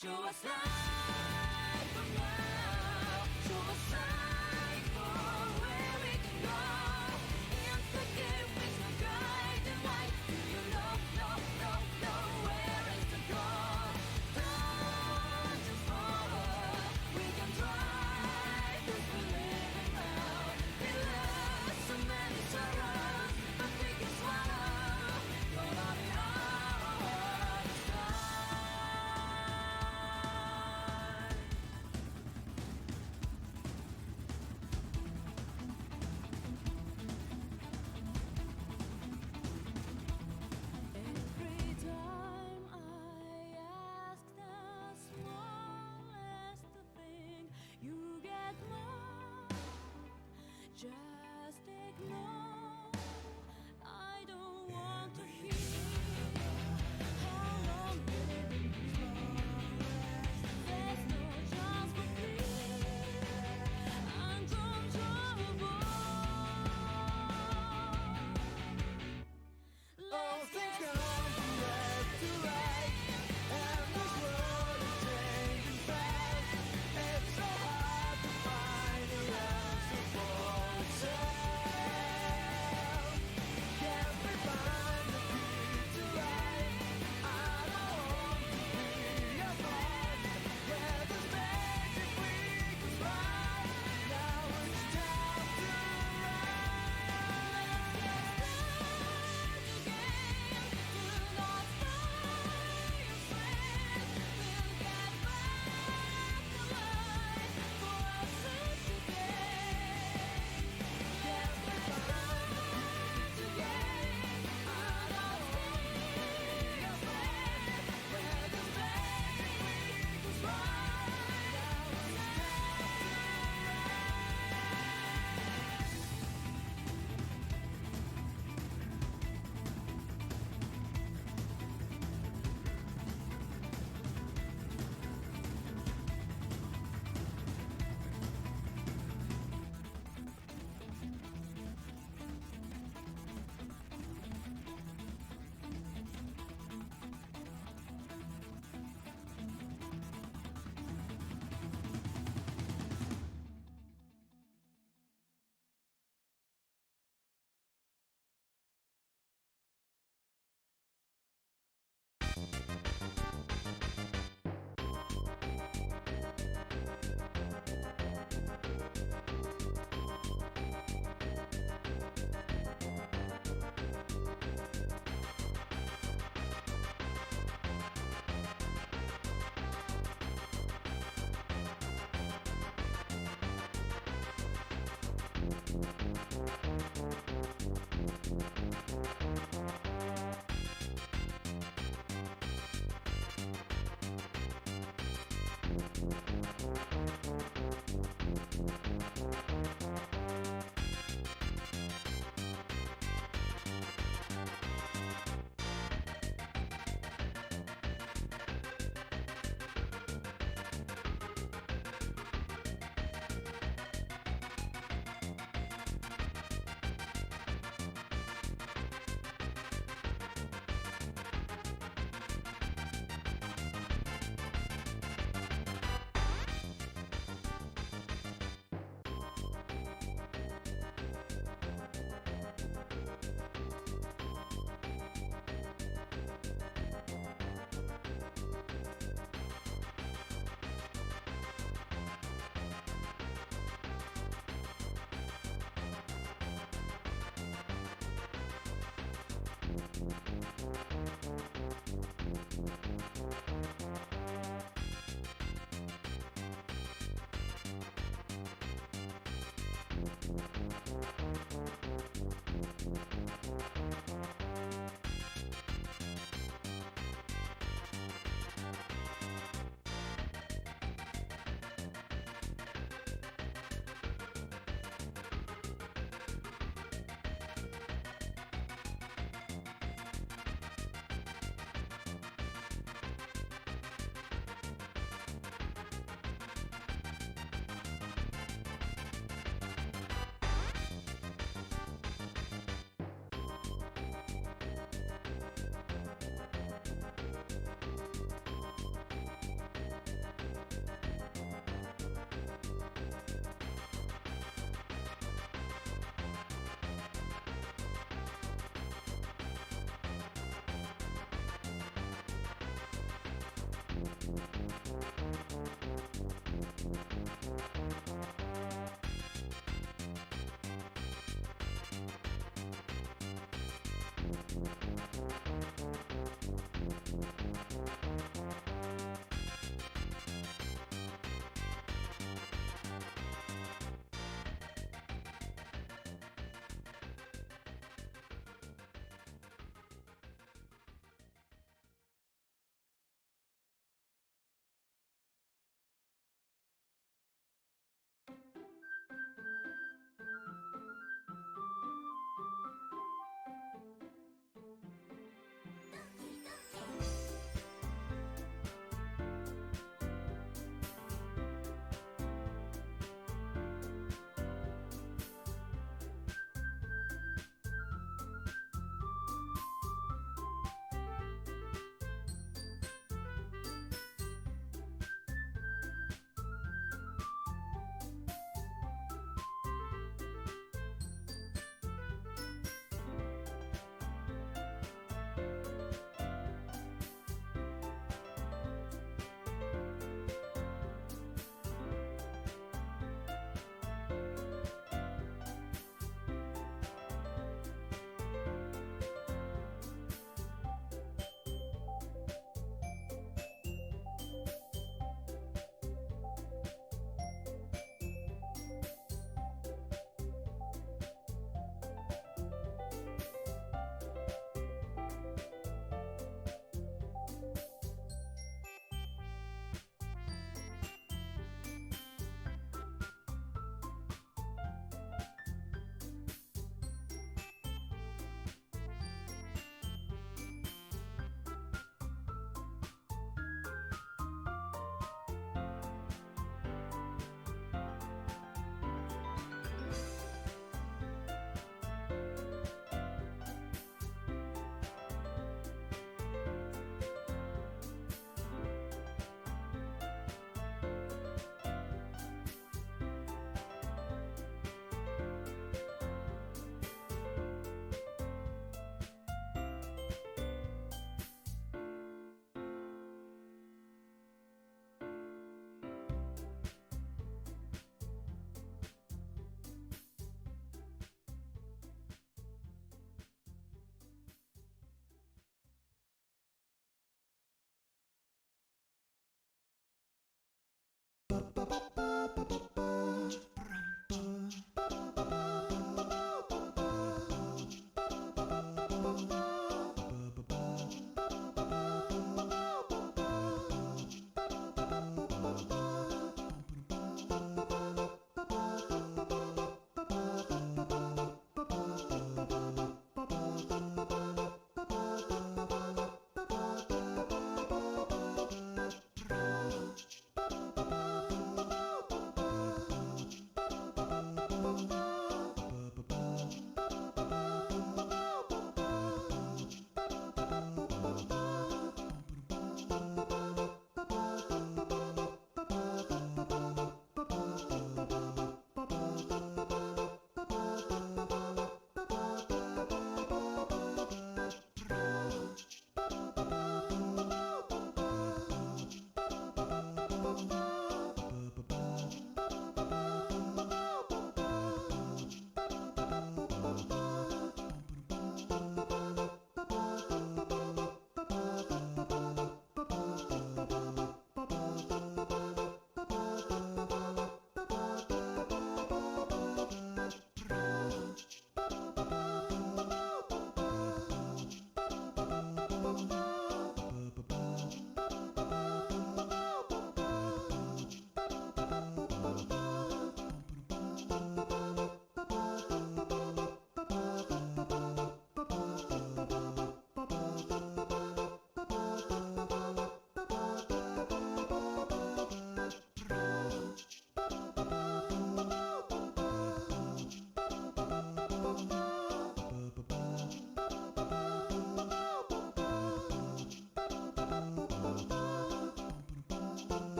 Show us light from now. Show us light for where we can go. In the gift with no guiding light. Do you know where is to go? Don't just follow. We can try 'cause we're living now. We lost so many sorrows, but we can swallow. Gonna be alright this Every time I ask the smallest thing, you get more. Just ignore. I don't want to hear how long will it be. There's no chance for peace. Uncontrollable. All Let's things get come from left to right, and this world is changing fast. It's so hard to find the answer for itself. Can we find the key to life? I don't want to be apart. Yeah, there's magic we can find. Now it's time to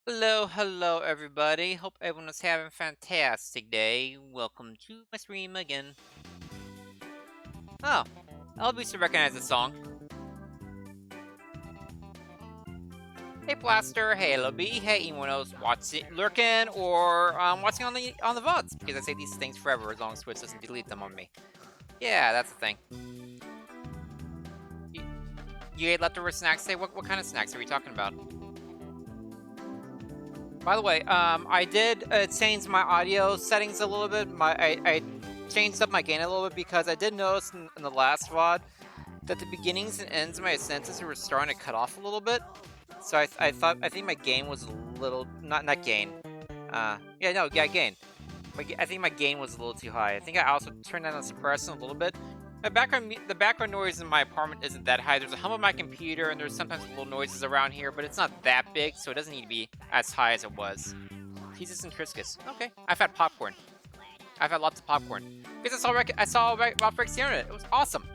Hello everybody. Hope everyone is having a fantastic day. Welcome to my stream again. Oh, LB should recognize the song. Hey Blaster, hey LB, hey anyone else watching, lurking, or watching on the VODs, because I say these things forever as long as Twitch doesn't delete them on me. Yeah, that's the thing. You ate leftover snacks today? What kind of snacks are we talking about? By the way, I did change my audio settings a little bit. I changed up my gain a little bit because I did notice in the last VOD that the beginnings and ends of my sentences were starting to cut off a little bit. So I think my gain was a little not gain. Gain. I think my gain was a little too high. I think I also turned down the suppression a little bit. The background noise in my apartment isn't that high. There's a hum of my computer, and there's sometimes little noises around here, but it's not that big, so it doesn't need to be as high as it was. Pieces and Triscuits. Okay. I've had popcorn. I've had lots of popcorn. Because I saw Ralph Breaks the Internet. It was awesome.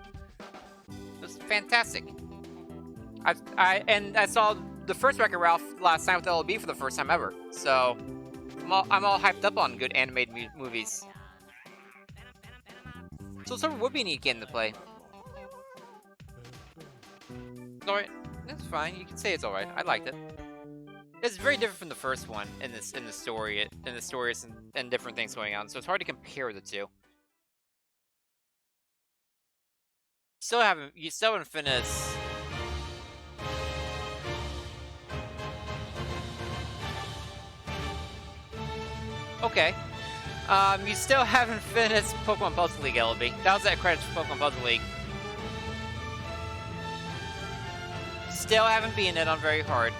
It was fantastic. I saw the first Wreck-It Ralph last night with LLB for the first time ever. So I'm all hyped up on good animated movies. So Silver would be a neat game to play. It's alright. That's fine. You can say it's alright. I liked it. It's very different from the first one in the stories and different things going on. So it's hard to compare the two. You still haven't finished. Okay. You still haven't finished Pokemon Puzzle League, LB. That was that credits for Pokemon Puzzle League. Still haven't beaten it on very hard.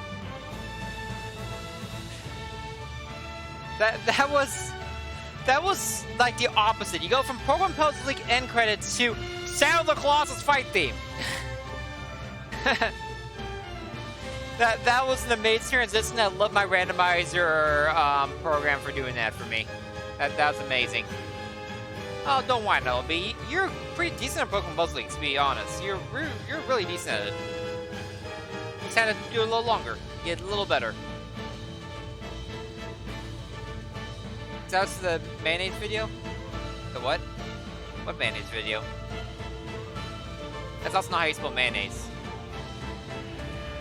That was like the opposite. You go from Pokemon Puzzle League end credits to Shadow of the Colossus fight theme. That was an amazing transition. I love my randomizer program for doing that for me. That was amazing. Oh, don't whine, LB. You're pretty decent at Pokemon Puzzle League, to be honest. You're really decent at it. You just had to do it a little longer. Get a little better. That's the mayonnaise video? The what? What mayonnaise video? That's also not how you spell mayonnaise.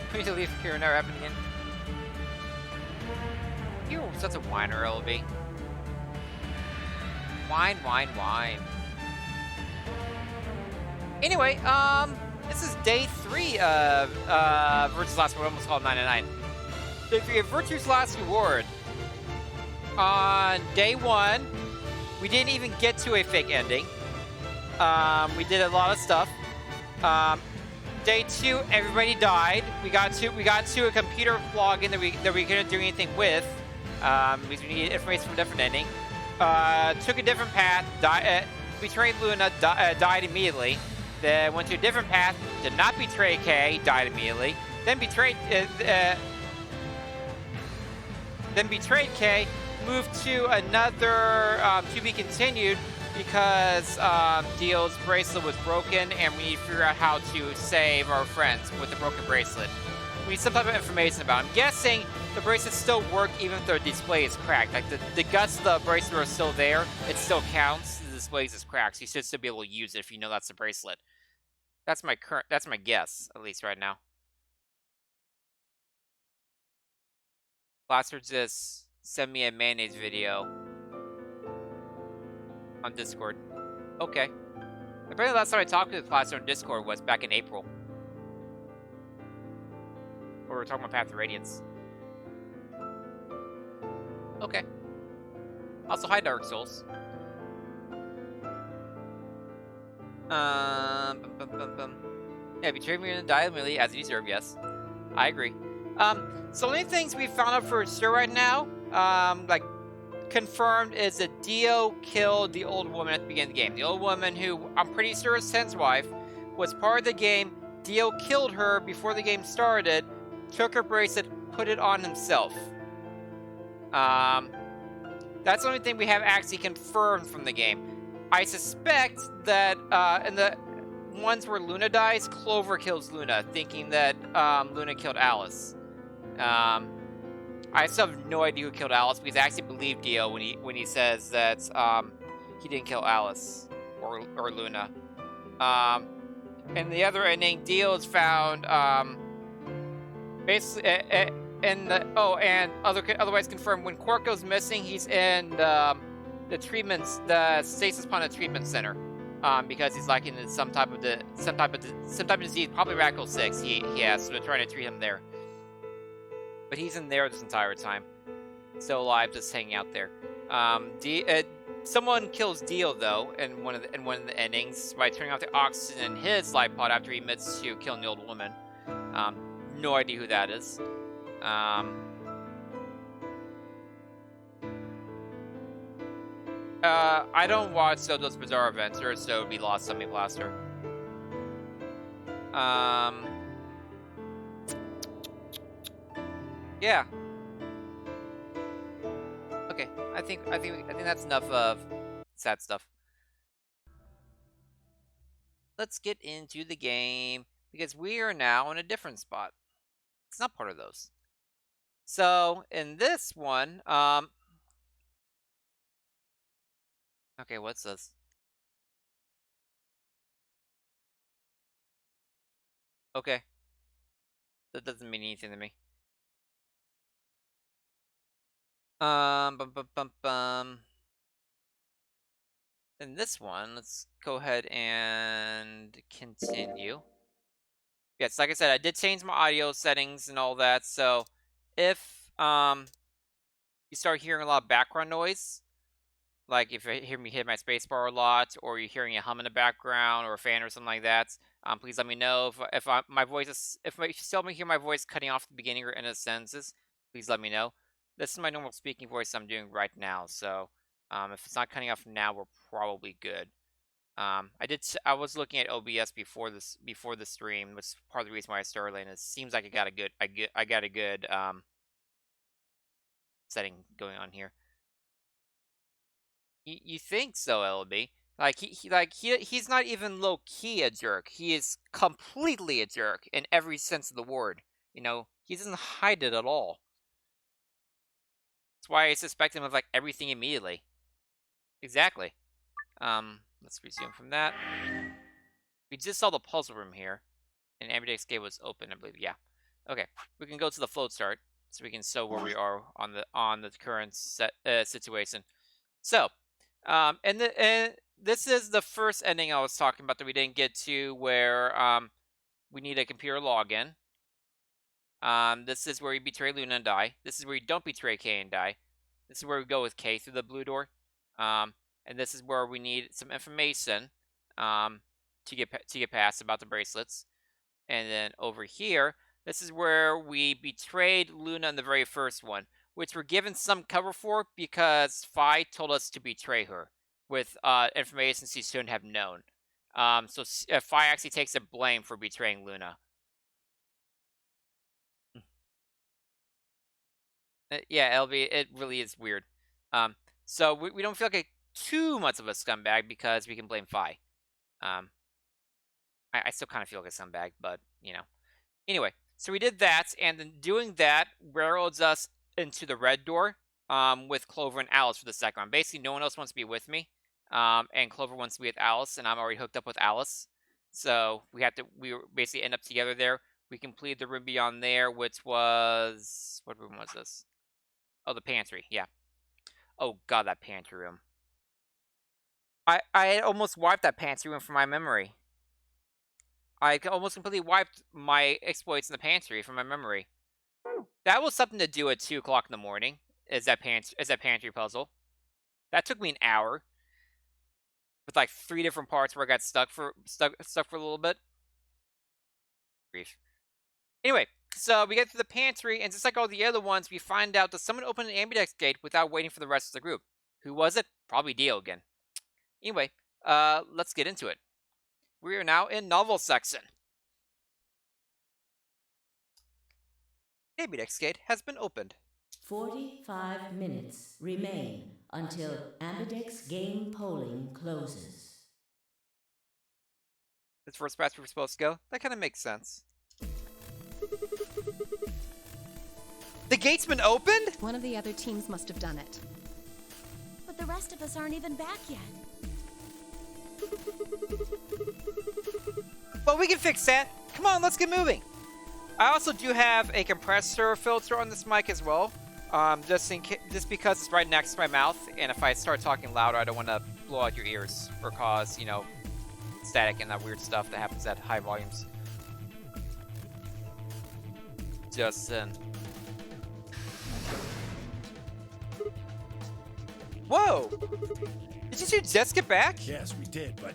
Please leave here, never happen again. You're such a whiner, LB. Whine. Anyway, this is day 3 of Virtue's Last Reward, almost called 99. Day 3 of Virtue's Last Reward. On day 1, we didn't even get to a fake ending. We did a lot of stuff. Day 2, everybody died. We got to a computer login that we couldn't do anything with. Because we needed information from a different ending. Took a different path. Betrayed Luna. Died immediately. Then went to a different path. Did not betray Kay. Died immediately. Then betrayed Kay. Moved to another to be continued because Dio's bracelet was broken, and we need to figure out how to save our friends with the broken bracelet. We need some type of information about it. I'm guessing the bracelets still work even if their display is cracked. Like the guts of the bracelet are still there. It still counts. The display is cracked, so you should still be able to use it if you know that's the bracelet. That's my guess, at least right now. Blaster just send me a mayonnaise video on Discord. Okay. Apparently the last time I talked to the Blaster on Discord was back in April. Or we were talking about Path of Radiance. Okay. Also, hi Dark Souls. Yeah, betray me and die immediately as you deserve, yes. I agree. So the only things we found out for sure right now, like confirmed, is that Dio killed the old woman at the beginning of the game. The old woman who I'm pretty sure is Sen's wife was part of the game. Dio killed her before the game started, took her bracelet, put it on himself. That's the only thing we have actually confirmed from the game. I suspect that in the ones where Luna dies, Clover kills Luna, thinking that Luna killed Alice. I still have no idea who killed Alice because I actually believe Dio when he says that he didn't kill Alice or Luna. And the other ending, Dio is found basically in the and otherwise confirmed when Quark goes missing, he's in the stasis planet treatment center. Because he's like in some type of disease, probably Radical 6. He has, so they're trying to treat him there. But he's in there this entire time, still alive, just hanging out there. Someone kills Dio though in one of the endings by turning off the oxygen in his life pod after he admits to killing the old woman. No idea who that is. I don't watch those bizarre events, or so it'd be Lost Semi Blaster. Yeah. Okay, I think that's enough of sad stuff. Let's get into the game because we are now in a different spot. It's not part of those. So in this one, okay, what's this? Okay, that doesn't mean anything to me. Bum, bum, bum, bum. In this one, let's go ahead and continue. Yes, like I said, I did change my audio settings and all that. So if you start hearing a lot of background noise, like if you hear me hit my spacebar a lot, or you're hearing a hum in the background, or a fan or something like that, please let me know. If my voice is if you still hear my voice cutting off at the beginning or end of sentences, please let me know. This is my normal speaking voice I'm doing right now, so if it's not cutting off now, we're probably good. I was looking at OBS before the stream, which is part of the reason why I started, and it seems like I got a good setting going on here. You think so, LB? Like he's not even low key a jerk. He is completely a jerk in every sense of the word. You know, he doesn't hide it at all. That's why I suspect him of like everything immediately. Exactly. Let's resume from that. We just saw the puzzle room here, and Ambidex gate was open, I believe. Yeah. Okay, we can go to the float start, so we can show where we are on the current situation. So, and this is the first ending I was talking about that we didn't get to, where we need a computer login. This is where you betray Luna and die. This is where you don't betray Kay and die. This is where we go with Kay through the blue door. And this is where we need some information to get past about the bracelets. And then over here, this is where we betrayed Luna in the very first one, which we're given some cover for because Phi told us to betray her with information she shouldn't have known. So Phi actually takes the blame for betraying Luna. Yeah, LB, it really is weird. So we don't feel like too much of a scumbag because we can blame Phi. I still kind of feel like a scumbag, but you know. Anyway, so we did that, and then doing that railroads us into the red door with Clover and Alice for the second one. Basically, no one else wants to be with me, and Clover wants to be with Alice, and I'm already hooked up with Alice. So we basically end up together there. We completed the room beyond there, which was, what room was this? Oh, the pantry. Yeah. Oh god, that pantry room. I almost wiped that pantry room from my memory. I almost completely wiped my exploits in the pantry from my memory. That was something to do at 2 o'clock in the morning. Is that pantry puzzle? That took me an hour with like 3 different parts where I got stuck for a little bit. Brief. Anyway, so we get to the pantry, and just like all the other ones, we find out that someone opened an ambidex gate without waiting for the rest of the group. Who was it? Probably Dio again. Anyway, let's get into it. We are now in novel section. Ambidex gate has been opened. 45 minutes remain until Ambidex game polling closes. This first batch we were supposed to go. That kind of makes sense. The gate's been opened? One of the other teams must have done it. But the rest of us aren't even back yet. Well, we can fix that. Come on, let's get moving. I also do have a compressor filter on this mic as well. Just because it's right next to my mouth, and if I start talking louder, I don't want to blow out your ears or cause, you know, static and that weird stuff that happens at high volumes. Just then. Whoa! Did you two just get back? Yes, we did, but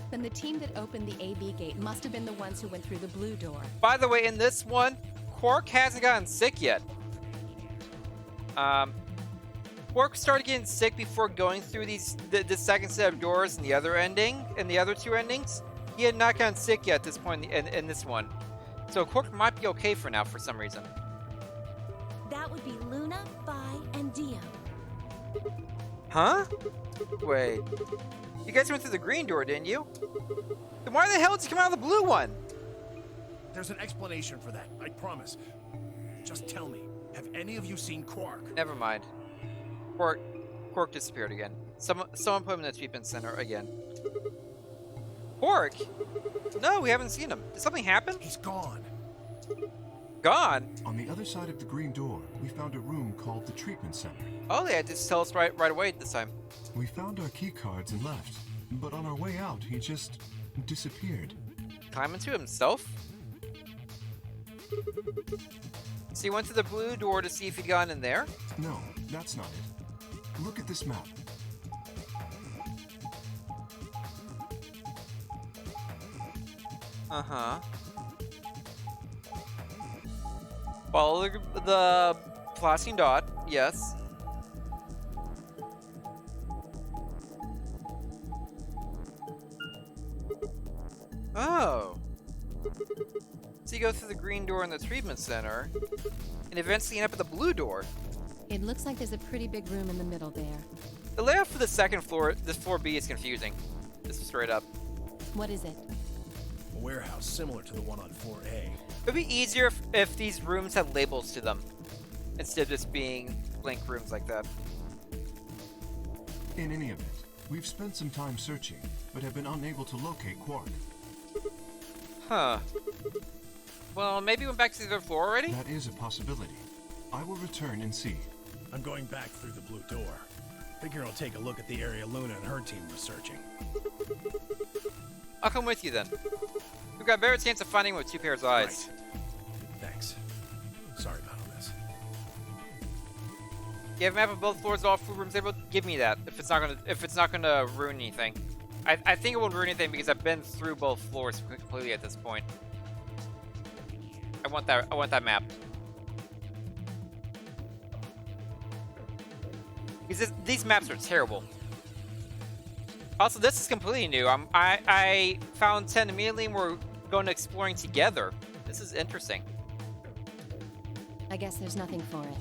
Then the team that opened the AB gate must have been the ones who went through the blue door. By the way, in this one, Quark hasn't gotten sick yet. Quark started getting sick before going through the second set of doors in the other ending, in the other two endings. He had not gotten sick yet at this point in this one. So Quark might be okay for now for some reason. That would be Luna, Vi, and Dio. Huh? Wait. You guys went through the green door, didn't you? Then why the hell did you come out of the blue one? there's an explanation for that, I promise. Just tell me, have any of you seen Quark? Never mind. Quark disappeared again. Someone put him in the treatment center again. Quark? No, we haven't seen him. Did something happen? He's gone. Gone? On the other side of the green door, we found a room called the treatment center. Oh, they had to tell us right away this time. We found our key cards and left, but on our way out, he just disappeared. Climb into himself? So you went to the blue door to see if he'd gone in there? No, that's not it. Look at this map. Uh-huh. Follow the flashing dot, yes. Oh. So you go through the green door in the treatment center, and eventually end up at the blue door. It looks like there's a pretty big room in the middle there. The layout for the second floor, this floor B, is confusing. This is straight up. What is it? A warehouse similar to the one on floor A. It would be easier if these rooms had labels to them, instead of just being blank rooms like that. In any event, we've spent some time searching, but have been unable to locate Quark. Huh. Well, maybe we went back to the other floor already? That is a possibility. I will return and see. I'm going back through the blue door. Figure I'll take a look at the area Luna and her team were searching. I'll come with you then. We've got a better chance of finding him with two pairs of eyes. Right. Thanks. Sorry about all this. You have a map of both floors, all food rooms able? Give me that. If it's not gonna ruin anything. I think it won't ruin anything because I've been through both floors completely at this point. I want that map. Because these maps are terrible. Also, this is completely new. I found 10 immediately and we're going exploring together. This is interesting. I guess there's nothing for it.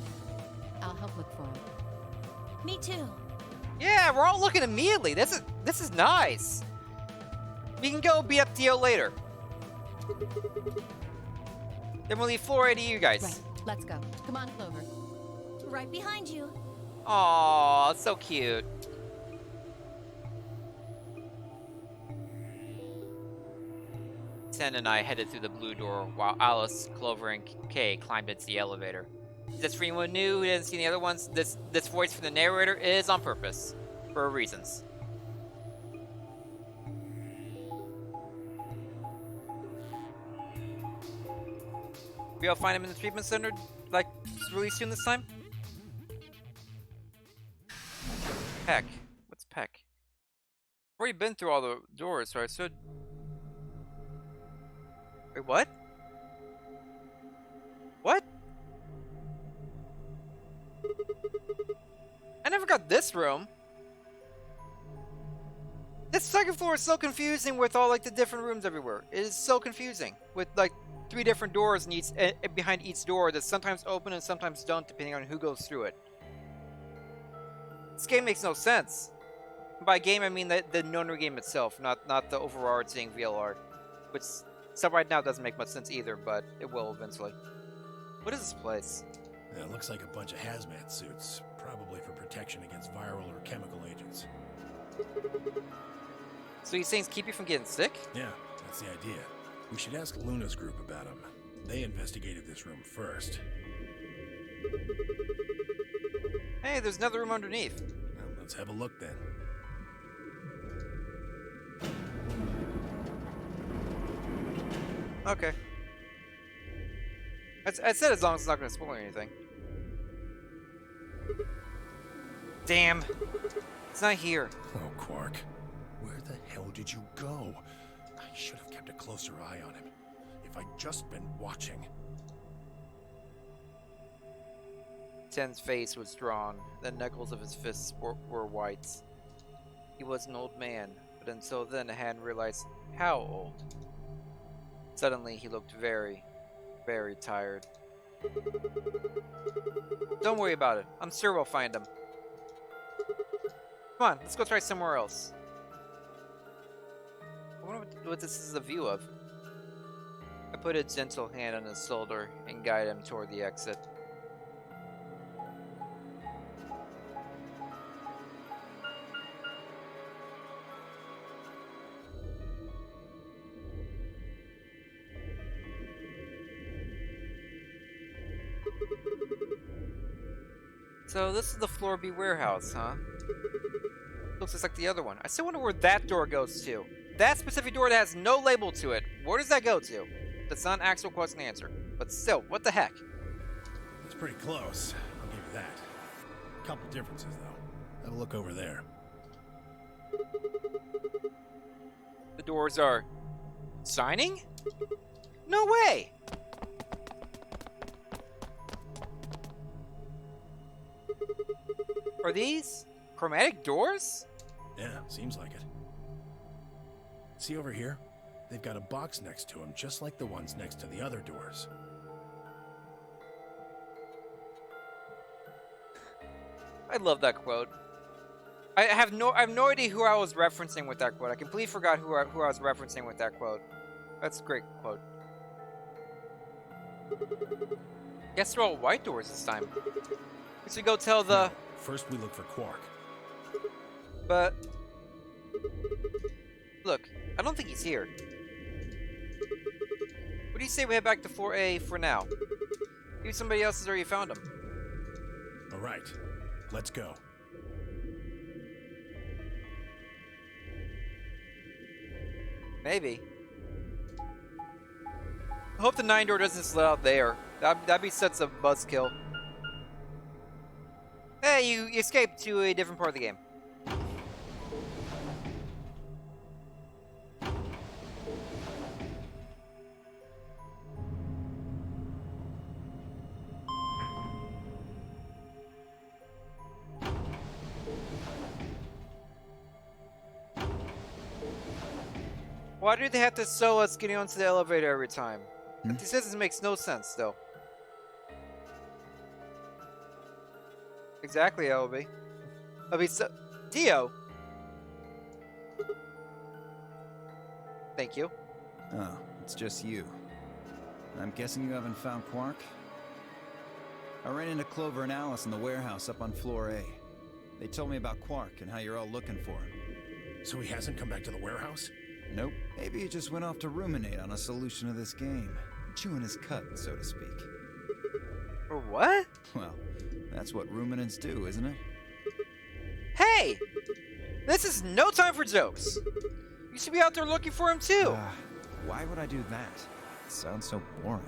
I'll help look for it. Me too. Yeah, we're all looking immediately. This is nice. We can go beat up Dio later. Then we'll leave floor A to you guys. Right, let's go. Come on, Clover. Right behind you. Aw, so cute. Ten and I headed through the blue door while Alice, Clover, and Kay climbed into the elevator. Just for anyone new who didn't see the other ones, this voice from the narrator is on purpose, for reasons. We all find him in the treatment center, like, really soon this time? Peck. What's Peck? I've already been through all the doors, so I should... Wait, what? What? I never got this room. This second floor is so confusing with all like the different rooms everywhere. It is so confusing with like 3 different doors in each, behind each door that sometimes open and sometimes don't depending on who goes through it. This game makes no sense. By game I mean the Nonary game itself, not the overarching VLR, which so right now doesn't make much sense either, but it will eventually. What is this place? Yeah, it looks like a bunch of hazmat suits, probably for protection against viral or chemical agents. So these things keep you from getting sick? Yeah, that's the idea. We should ask Luna's group about them. They investigated this room first. Hey, there's another room underneath. Well, let's have a look then. Okay. I said as long as it's not going to spoil anything. Damn. It's not here. Oh, Quark. Where the hell did you go? I should have kept a closer eye on him. If I'd just been watching. Ten's face was drawn. The knuckles of his fists were white. He was an old man, but until then I hadn't realized how old. Suddenly he looked very, very tired. Don't worry about it. I'm sure we'll find him. Come on, let's go try somewhere else. I wonder what this is a view of. I put a gentle hand on his shoulder and guided him toward the exit. So this is the Floor B warehouse, huh? Looks just like the other one. I still wonder where that door goes to. That specific door that has no label to it. Where does that go to? That's not an actual question and answer. But still, what the heck? It's pretty close. I'll give you that. Couple differences, though. Have a look over there. The doors are... signing? No way! Are these chromatic doors? Yeah, seems like it. See over here? They've got a box next to them, just like the ones next to the other doors. I love that quote. I have no idea who I was referencing with that quote. I completely forgot who I was referencing with that quote. That's a great quote. Guess they're all white doors this time. We should go tell the... No, first we look for Quark. But... Look, I don't think he's here. What do you say we head back to floor A for now? Maybe somebody else has already found him. Alright, let's go. Maybe. I hope the 9 door doesn't slid out there. That'd be such a buzzkill. Hey, you escaped to a different part of the game. Why do they have to show us getting onto the elevator every time? This makes no sense, though. Exactly, LB. I mean, so, Dio. Thank you. Oh, it's just you. I'm guessing you haven't found Quark? I ran into Clover and Alice in the warehouse up on floor A. They told me about Quark and how you're all looking for him. So he hasn't come back to the warehouse? Nope. Maybe he just went off to ruminate on a solution to this game. Chewing his cud, so to speak. Or what? Well, that's what ruminants do, isn't it? Hey! This is no time for jokes! You should be out there looking for him too! Why would I do that? It sounds so boring.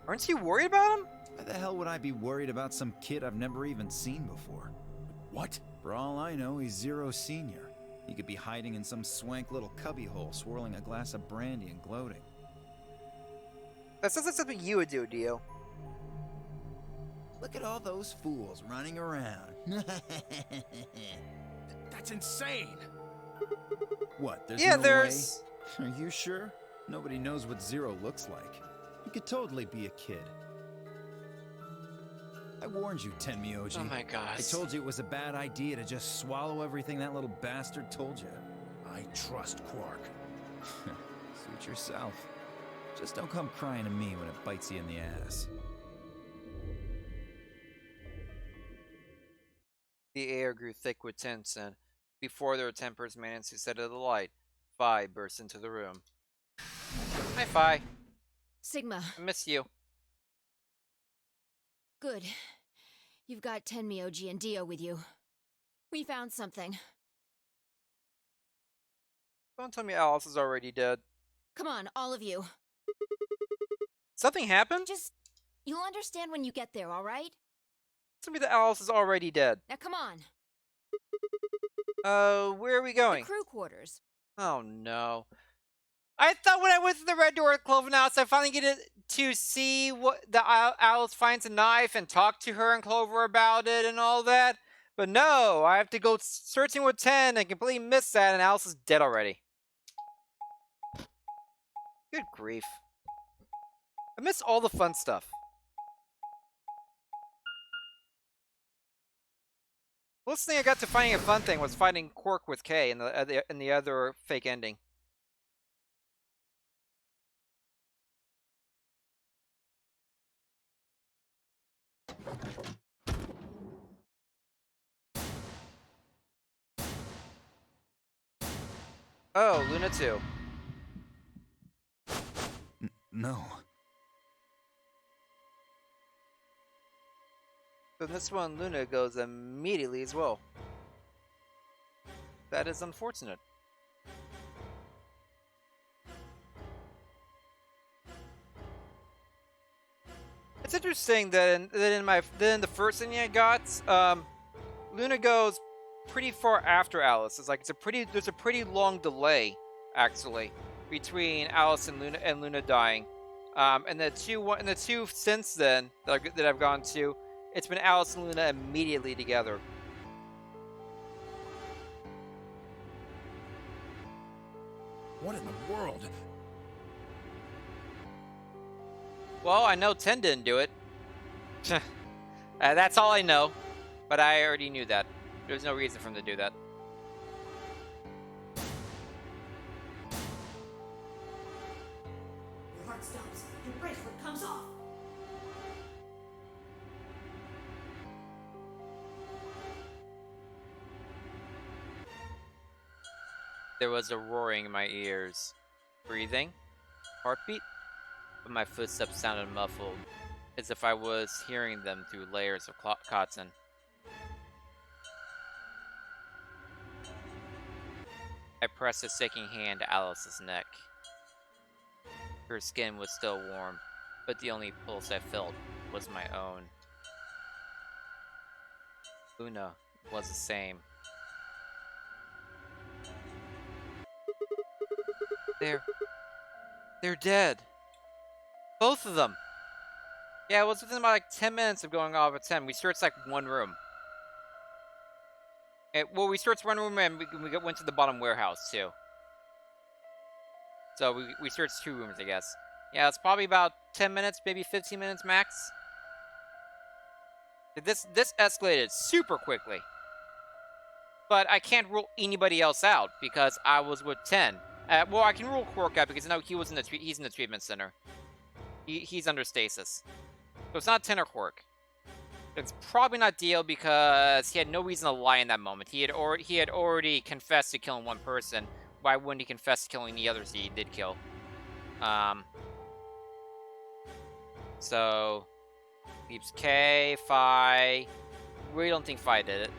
Aren't you worried about him? Why the hell would I be worried about some kid I've never even seen before? What? For all I know, he's Zero Senior. He could be hiding in some swank little cubbyhole, swirling a glass of brandy and gloating. That sounds like something you would do, Dio. Look at all those fools running around. That's insane! What, there's Yeah, no there's... way? Are you sure? Nobody knows what Zero looks like. He could totally be a kid. I warned you, Tenmyoji. Oh my gosh. I told you it was a bad idea to just swallow everything that little bastard told you. I trust Quark. Suit yourself. Just don't come crying to me when it bites you in the ass. The air grew thick with tension. Before their tempers managed to settle the light, Phi burst into the room. Hi, Phi. Sigma, I miss you. good. You've got Tenmi, OG, and Dio with you. We found something. Don't tell me Alice is already dead. Come on, all of you. Something happened? You'll understand when you get there, alright? Tell me that Alice is already dead. Now come on. Where are we going? The crew quarters. Oh no. I thought when I went to the red door at Cloven House, I finally get to see what the Alice finds a knife and talk to her and Clover about it and all that. But no, I have to go searching with 10 and completely miss that, and Alice is dead already. Good grief. I miss all the fun stuff. The closest thing I got to finding a fun thing was finding Quark with K in the other fake ending. Oh, Luna 2. No. So this one, Luna goes immediately as well. That is unfortunate. It's interesting that in the first thing I got, Luna goes pretty far after Alice. There's a pretty long delay actually between Alice and Luna dying. And the two since then that I've gone to, it's been Alice and Luna immediately together. What in the world? Well, I know 10 didn't do it. That's all I know. But I already knew that. There's no reason for him to do that. Your heart stops. Your bracelet comes off. There was a roaring in my ears. Breathing? Heartbeat? But my footsteps sounded muffled, as if I was hearing them through layers of cotton. I pressed a shaking hand to Alice's neck. Her skin was still warm, but the only pulse I felt was my own. Luna was the same. They're dead. Both of them. Yeah, it was within about 10 minutes of going off at 10. We searched one room. We searched one room and we went to the bottom warehouse too. So we searched 2 rooms, I guess. Yeah, it's probably about 10 minutes, maybe 15 minutes max. This escalated super quickly. But I can't rule anybody else out because I was with 10. Well, I can rule Quark out because he's in the treatment center. He's under stasis. So it's not 10 or Quark. It's probably not Dio because he had no reason to lie in that moment. He had already confessed to killing one person. Why wouldn't he confess to killing the others he did kill? So leaves K, Phi. Really don't think Phi did it.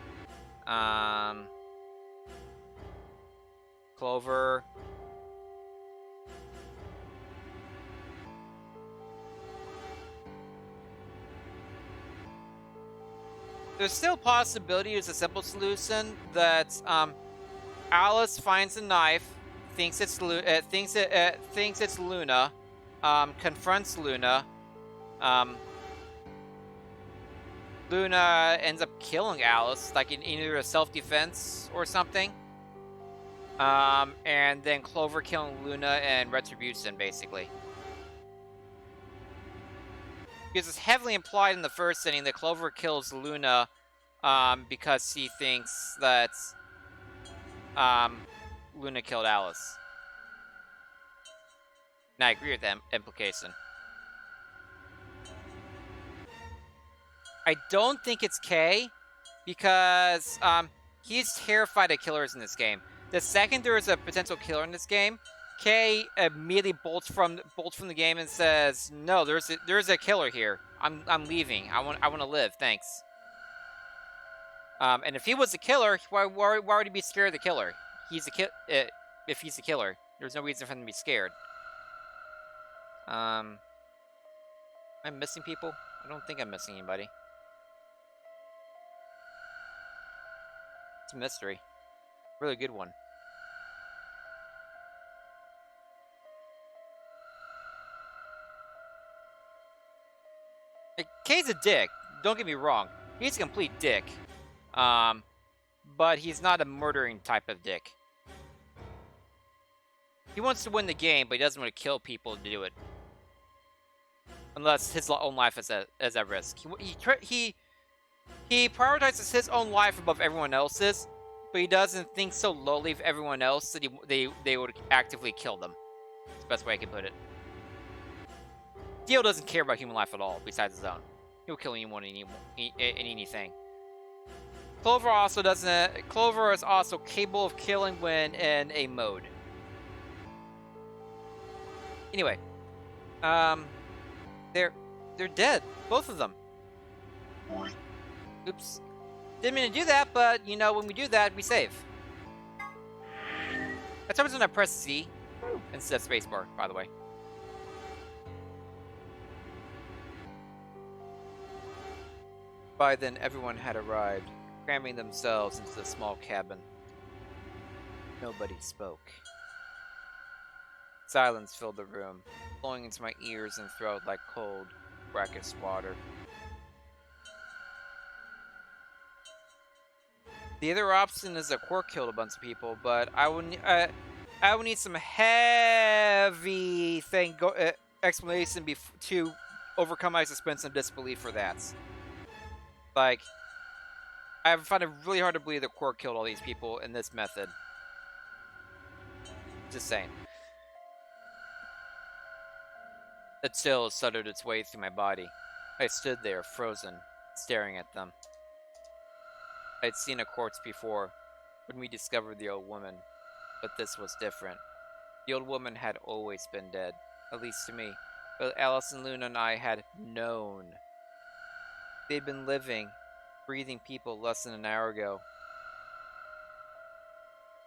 Clover. There's still possibility there's a simple solution that Alice finds a knife, thinks it's Luna, confronts Luna. Luna ends up killing Alice, like in either a self-defense or something. And then Clover killing Luna and retribution, basically. Because it's heavily implied in the first inning that Clover kills Luna because he thinks that Luna killed Alice. And I agree with that implication. I don't think it's Kay, because he's terrified of killers in this game. The second there is a potential killer in this game, Kay immediately bolts from the game and says, "No, there's a killer here. I'm leaving. I want to live. Thanks." And if he was a killer, why would he be scared of the killer? He's if he's a killer, there's no reason for him to be scared. Am I missing people? I don't think I'm missing anybody. It's a mystery. Really good one. Like, Kay's a dick. Don't get me wrong. He's a complete dick. But he's not a murdering type of dick. He wants to win the game, but he doesn't want to kill people to do it. Unless his own life is at risk. He prioritizes his own life above everyone else's, but he doesn't think so lowly of everyone else that they would actively kill them. That's the best way I can put it. Dio doesn't care about human life at all, besides his own. He'll kill anyone and anything. Clover also doesn't. Clover is also capable of killing when in a mode. Anyway, they're dead, both of them. Oops, didn't mean to do that, but you know when we do that, we save. That's always when I press C instead of spacebar, by the way. By then, everyone had arrived, cramming themselves into the small cabin. Nobody spoke. Silence filled the room, flowing into my ears and throat like cold, brackish water. The other option is that Quark killed a bunch of people, but I would need some heavy explanation to overcome my suspense and disbelief for that. Like, I find it really hard to believe that Quark killed all these people in this method. Just saying. A chill stuttered its way through my body. I stood there, frozen, staring at them. I'd seen a corpse before, when we discovered the old woman, but this was different. The old woman had always been dead, at least to me, but Alice and Luna and I had known. They'd been living, breathing people less than an hour ago.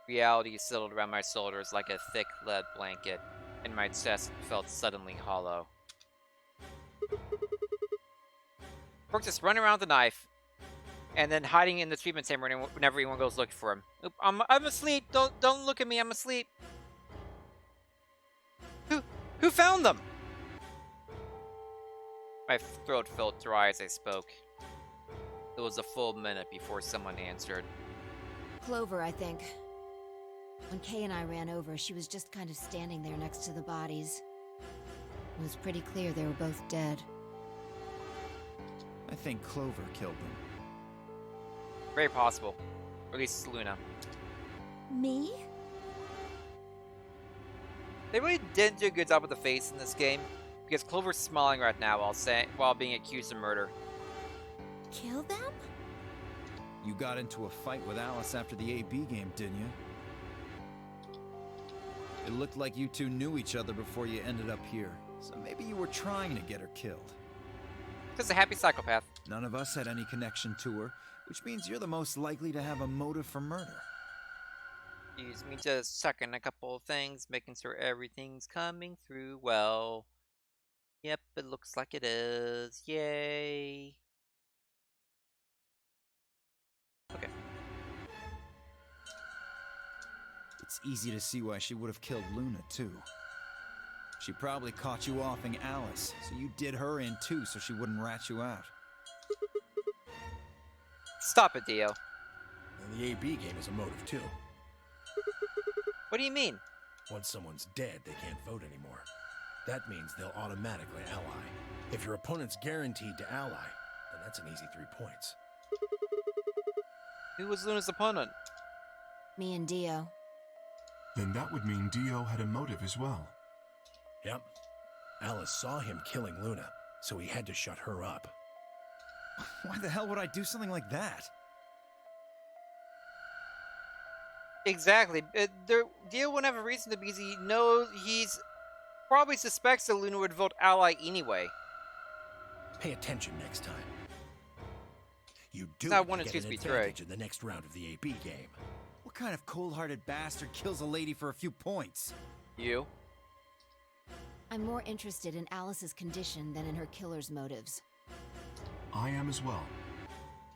Reality settled around my shoulders like a thick lead blanket, and my chest felt suddenly hollow. Quark just running around with a knife, and then hiding in the treatment chamber whenever anyone goes looking for him. Oop, I'm asleep. Don't look at me. I'm asleep. Who found them? My throat felt dry as I spoke. It was a full minute before someone answered. Clover, I think. When Kay and I ran over, she was just kind of standing there next to the bodies. It was pretty clear they were both dead. I think Clover killed them. Very possible. Or at least Luna. Me? They really didn't do a good job with the face in this game, because Clover's smiling right now while being accused of murder. Kill them? You got into a fight with Alice after the AB game, didn't you? It looked like you two knew each other before you ended up here, so maybe you were trying to get her killed. Just a happy psychopath. None of us had any connection to her, which means you're the most likely to have a motive for murder. Excuse me, just checking a couple of things, making sure everything's coming through well. Yep, it looks like it is. Yay. Okay. It's easy to see why she would have killed Luna, too. She probably caught you offing Alice, so you did her in too so she wouldn't rat you out. Stop it, Dio. And the AB game is a motive, too. What do you mean? Once someone's dead, they can't vote anymore. That means they'll automatically ally. If your opponent's guaranteed to ally, then that's an easy 3 points. Who was Luna's opponent? Me and Dio. Then that would mean Dio had a motive as well. Yep. Alice saw him killing Luna, so he had to shut her up. Why the hell would I do something like that? Exactly. Dio wouldn't have a reason to because he's probably suspects that Luna would vote ally anyway. Pay attention next time. You do Not it one to and get two's an betray. advantage in the next round of the AB game. What kind of cold-hearted bastard kills a lady for a few points? You? I'm more interested in Alice's condition than in her killer's motives. I am as well.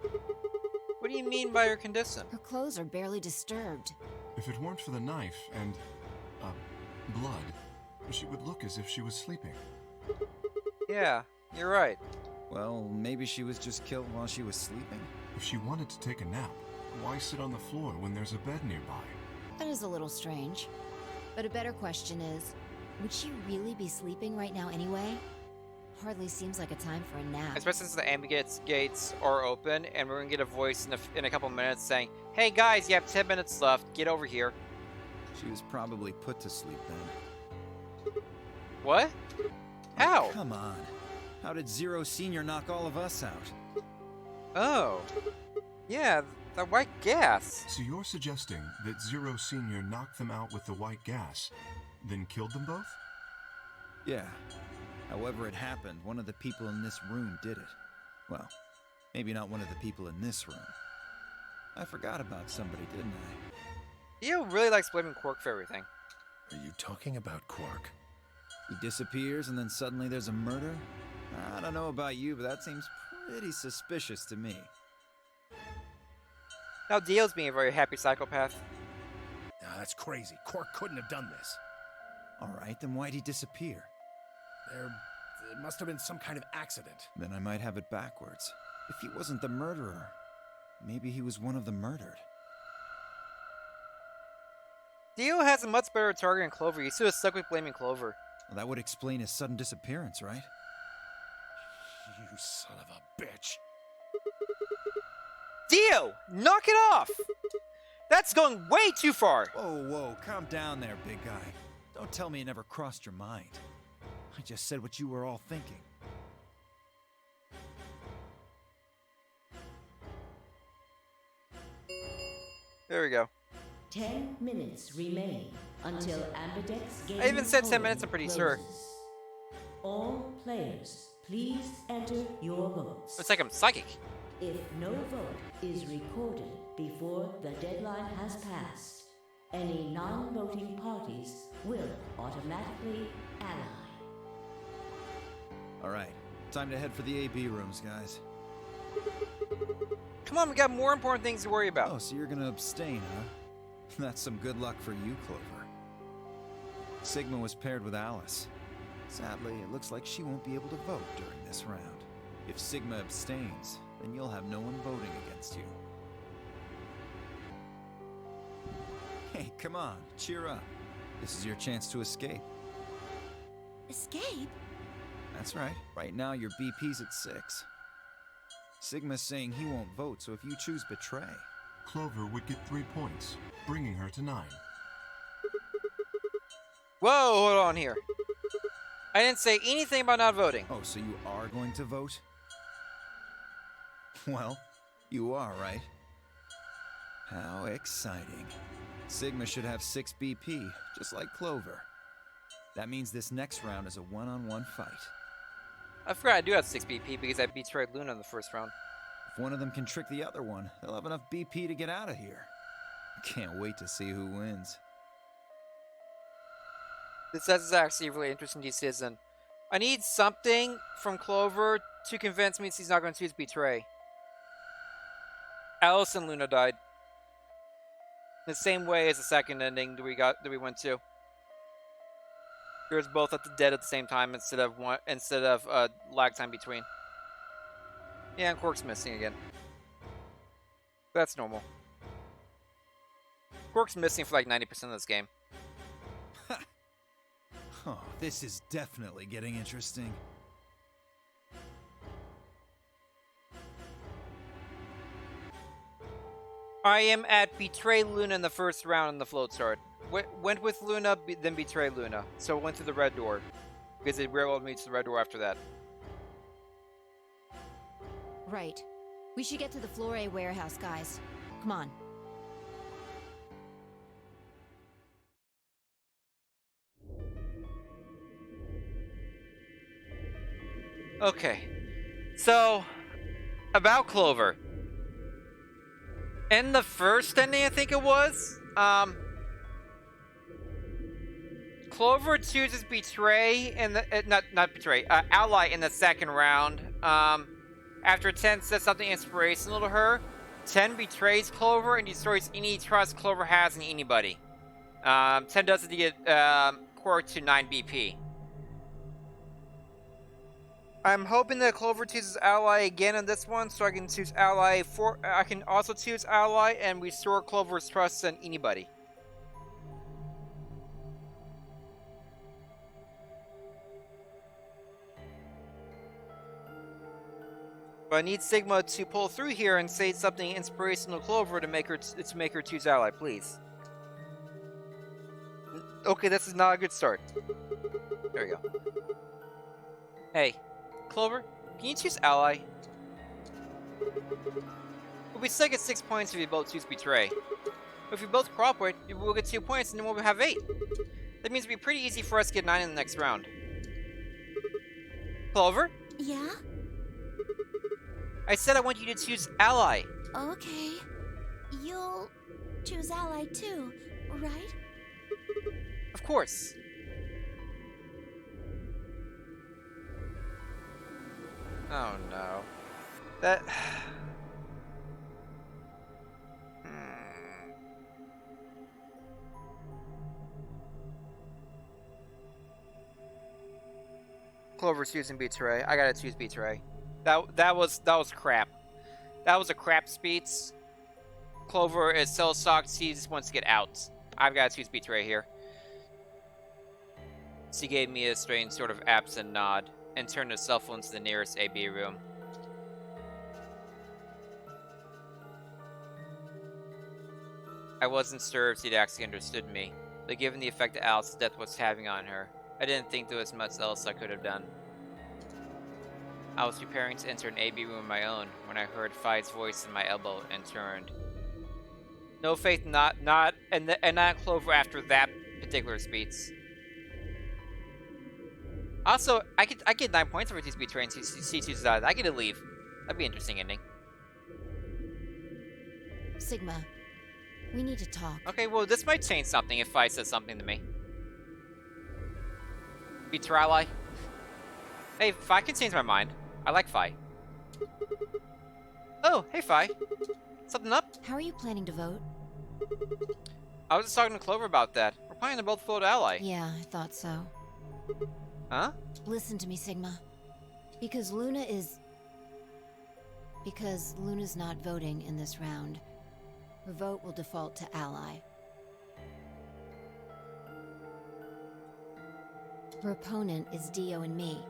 What do you mean by her condition? Her clothes are barely disturbed. If it weren't for the knife and, blood, she would look as if she was sleeping. Yeah, you're right. Well, maybe she was just killed while she was sleeping? If she wanted to take a nap, why sit on the floor when there's a bed nearby? That is a little strange. But a better question is, would she really be sleeping right now anyway? Hardly seems like a time for a nap. Especially since the ambulance gates are open, and we're gonna get a voice in a couple minutes saying, "Hey guys, you have 10 minutes left. Get over here." She was probably put to sleep then. What? How? Oh, come on. How did Zero Senior knock all of us out? Oh. Yeah, the white gas. So you're suggesting that Zero Senior knocked them out with the white gas, then killed them both? Yeah. However it happened, one of the people in this room did it. Well, maybe not one of the people in this room. I forgot about somebody, didn't I? Dio really likes blaming Quark for everything. Are you talking about Quark? He disappears and then suddenly there's a murder? I don't know about you, but that seems pretty suspicious to me. Now Dio's being a very happy psychopath. Nah, that's crazy. Quark couldn't have done this. Alright, then why'd he disappear? There must have been some kind of accident. Then I might have it backwards. If he wasn't the murderer, maybe he was one of the murdered. Dio has a much better target than Clover. He's still stuck with blaming Clover. Well, that would explain his sudden disappearance, right? You son of a bitch. Dio! Knock it off! That's going way too far! Whoa, whoa, calm down there, big guy. Don't tell me it never crossed your mind. I just said what you were all thinking. There we go. 10 minutes remain until Ambidex game I even said 10 polling minutes, I'm pretty sure. closes. All players, please enter your votes. Looks like I'm psychic. If no vote is recorded before the deadline has passed, any non-voting parties will automatically ally. Alright, time to head for the AB rooms, guys. Come on, we got more important things to worry about. Oh, so you're gonna abstain, huh? That's some good luck for you, Clover. Sigma was paired with Alice. Sadly, it looks like she won't be able to vote during this round. If Sigma abstains, then you'll have no one voting against you. Hey, come on, cheer up. This is your chance to escape. Escape? That's right. Right now, your BP's at 6. Sigma's saying he won't vote, so if you choose betray... Clover would get 3 points, bringing her to 9. Whoa, hold on here. I didn't say anything about not voting. Oh, so you are going to vote? Well, you are, right? How exciting. Sigma should have 6 BP, just like Clover. That means this next round is a one-on-one fight. I forgot I do have 6 BP because I betrayed Luna in the first round. If one of them can trick the other one, they'll have enough BP to get out of here. Can't wait to see who wins. This is actually a really interesting decision. I need something from Clover to convince me she's not going to choose betray. Alice and Luna died. The same way as the second ending that we went to. They were both at the dead at the same time instead of lag time between. Yeah, and Quark's missing again. That's normal. Quark's missing for like 90% of this game. Oh, this is definitely getting interesting. I am at Betray Luna in the first round in the float chart. went with Luna, then betrayed Luna. So went through the red door. Because it railroaded me to the red door after that. Right. We should get to the Floor A warehouse, guys. Come on. Okay. So, about Clover. In the first ending, I think it was, Clover chooses Betray in the not Betray, Ally in the second round. After 10 says something inspirational to her, 10 betrays Clover and destroys any trust Clover has in anybody. 10 does it to get Quark to 9 BP. I'm hoping that Clover chooses Ally again in this one, so I can choose Ally for. I can also choose Ally and restore Clover's trust in anybody. But I need Sigma to pull through here and say something inspirational to Clover to make her choose Ally, please. Okay, this is not a good start. There we go. Hey, Clover, can you choose Ally? We'll be stuck at 6 points if we both choose Betray. But if we both cooperate, we'll get 2 points and then we'll have 8. That means it'll be pretty easy for us to get 9 in the next round. Clover? Yeah? I said I want you to choose Ally. Okay. You'll choose Ally too, right? Of course. Oh no. That... Clover's choosing Betray. I gotta choose Betray. That was crap. That was a crap speech. Clover is so shocked she just wants to get out. I've got to choose Betray here. She gave me a strange sort of absent nod and turned her cell phone to the nearest AB room. I wasn't sure if she'd actually understood me, but given the effect that Alice's death was having on her, I didn't think there was much else I could have done. I was preparing to enter an AB room of my own when I heard Fide's voice in my elbow and turned. No faith, not Clover after that particular speech. Also, I get 9 points for these betraying C2's died. I get to leave. That'd be an interesting ending. Sigma, we need to talk. Okay, well, this might change something if Fi says something to me. Betray Ally. Hey, Fi can change my mind. I like Fi. Oh, hey Fi. Something up? How are you planning to vote? I was just talking to Clover about that. We're planning to both vote Ally. Yeah, I thought so. Huh? Listen to me, Sigma. Because Luna's not voting in this round, her vote will default to Ally. Her opponent is Dio and me.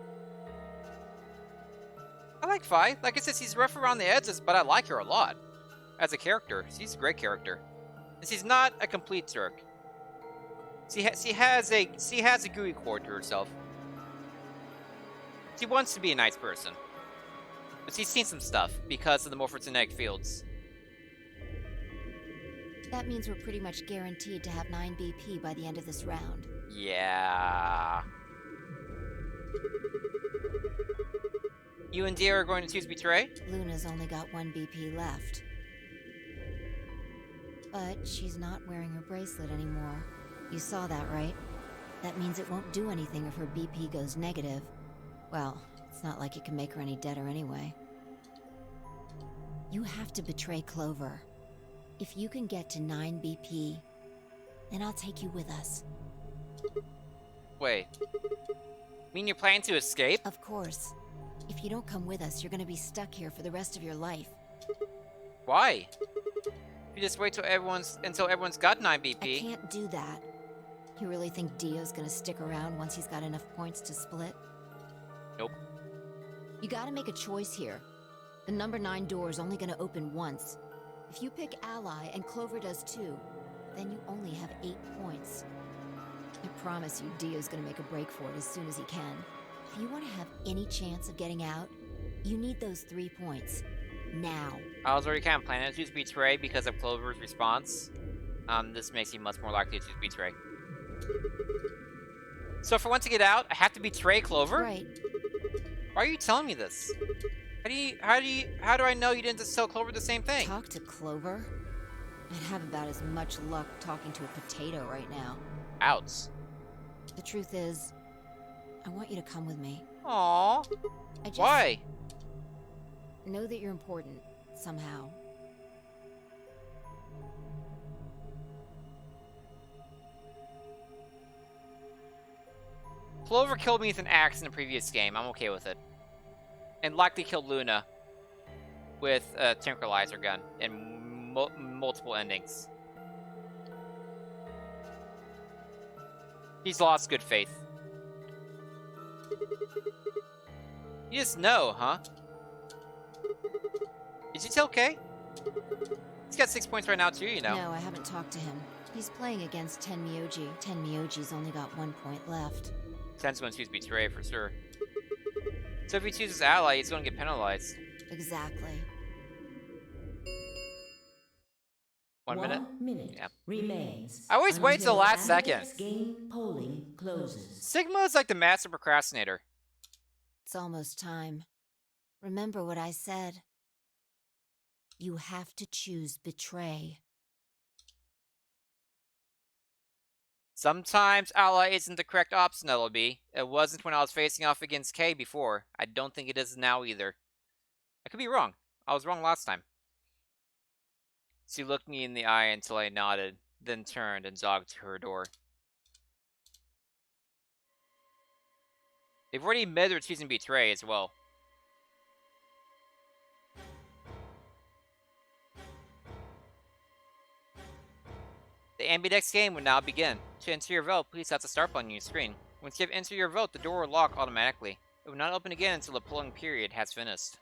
I like Fi. Like I said, she's rough around the edges, but I like her a lot. As a character, she's a great character. And she's not a complete jerk. She has a gooey core to herself. She wants to be a nice person. But she's seen some stuff because of the morphogenetic fields. That means we're pretty much guaranteed to have 9 BP by the end of this round. Yeah. You and Dia are going to choose Betray? Luna's only got 1 BP left. But she's not wearing her bracelet anymore. You saw that, right? That means it won't do anything if her BP goes negative. Well, it's not like it can make her any deader anyway. You have to betray Clover. If you can get to 9 BP, then I'll take you with us. Wait. Mean you're planning to escape? Of course. If you don't come with us, you're gonna be stuck here for the rest of your life. Why? If you just wait until everyone's got 9 BP. I can't do that. You really think Dio's gonna stick around once he's got enough points to split? Nope. You gotta make a choice here. The number 9 door is only gonna open once. If you pick Ally and Clover does too, then you only have 8 points. I promise you Dio's gonna make a break for it as soon as he can. If you want to have any chance of getting out, you need those 3 points. Now. I was already kind of planning to choose Betray because of Clover's response. This makes you much more likely to choose Betray. So if I want to get out, I have to betray Clover? Right. Why are you telling me this? How do I know you didn't just tell Clover the same thing? Talk to Clover? I'd have about as much luck talking to a potato right now. Outs. The truth is, I want you to come with me. Aww. Why? Know that you're important, somehow. Clover killed me with an axe in the previous game. I'm okay with it. And likely killed Luna with a Tranquilizer gun in multiple endings. He's lost good faith. You just know, huh? Is he okay? He's got 6 points right now too, you know. No, I haven't talked to him. He's playing against Tenmyoji. Tenmyoji's only got 1 point left. Ten's going to choose Betray for sure. So if he chooses Ally, he's going to get penalized. Exactly. 1 minute? 1 minute Yeah. remains. I always wait till the last until second. Amberdex game polling closes. Sigma is like the master procrastinator. It's almost time. Remember what I said. You have to choose Betray. Sometimes Ally isn't the correct option, LB. It wasn't when I was facing off against K before. I don't think it is now either. I could be wrong. I was wrong last time. She looked me in the eye until I nodded, then turned and jogged to her door. They've already admitted they're choosing Betray as well. The Ambidex game will now begin. To enter your vote, please tap the start button on your screen. Once you have entered your vote, the door will lock automatically. It will not open again until the polling period has finished.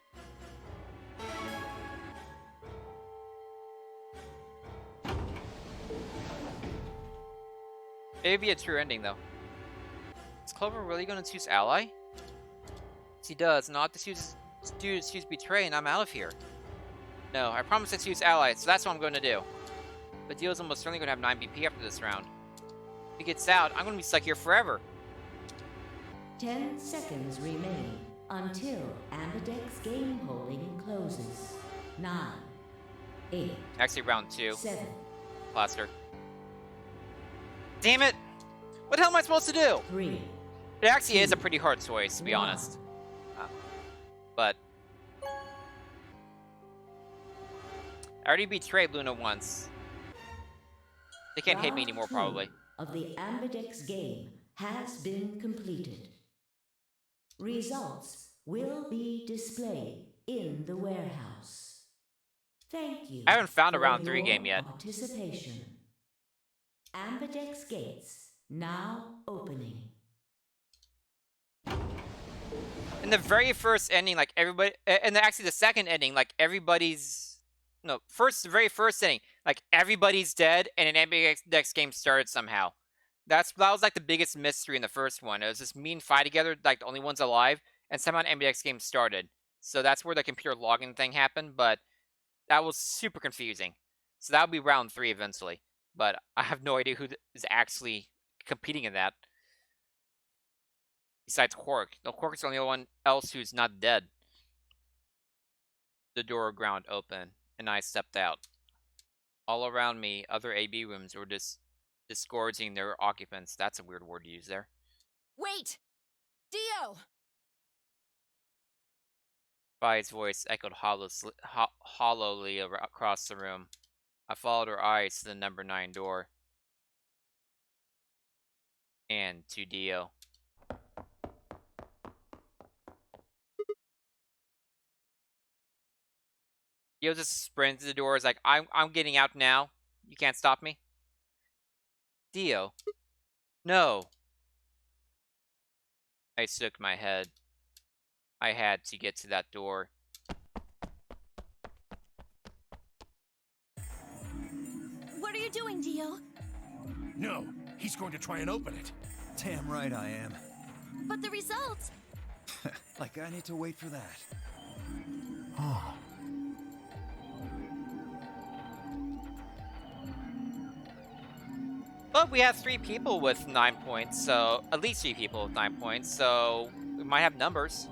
It would be a true ending, though. Is Clover really going to choose Ally? She does. Not to choose Betray, and I'm out of here. No, I promised to choose Ally, so that's what I'm going to do. But Dio's almost certainly going to have 9 BP after this round. If he gets out, I'm going to be stuck here forever. 10 seconds remain until Amberdex game polling closes. 9, 8, Actually, round 2. 7. Plaster. Damn it! What the hell am I supposed to do? 3. It actually is a pretty hard choice, to be Wow. honest. But I already betrayed Luna once. They can't hate me Round anymore, 2 probably. Of the Amberdex game has been completed. Results will be displayed in the warehouse. Thank you. I haven't found a for round 3 your game yet. Participation. Amberdex gates now opening. In the very first ending, like everybody, and actually the second ending, like everybody's, no, the very first ending, like everybody's dead, and an Ambidex game started somehow. That was like the biggest mystery in the first one. It was just me and Fi together, like the only ones alive, and somehow an Ambidex game started. So that's where the computer login thing happened, but that was super confusing. So that would be round 3 eventually. But I have no idea who is actually competing in that. Besides Quark. No, Quark is the only one else who's not dead. The door ground open, and I stepped out. All around me, other AB rooms were disgorging their occupants. That's a weird word to use there. Wait! Dio! Fi's voice echoed hollowly across the room. I followed her eyes to the number 9 door. And to Dio. Dio just sprinted to the door. Is like, I'm getting out now. You can't stop me. Dio. No. I shook my head. I had to get to that door. What are you you doing, Dio? No, he's going to try and open it. Damn right I am. But the results. Like I need to wait for that. Ah, But we have 3 people with 9 points, so at least 3 people with 9 points, so we might have numbers.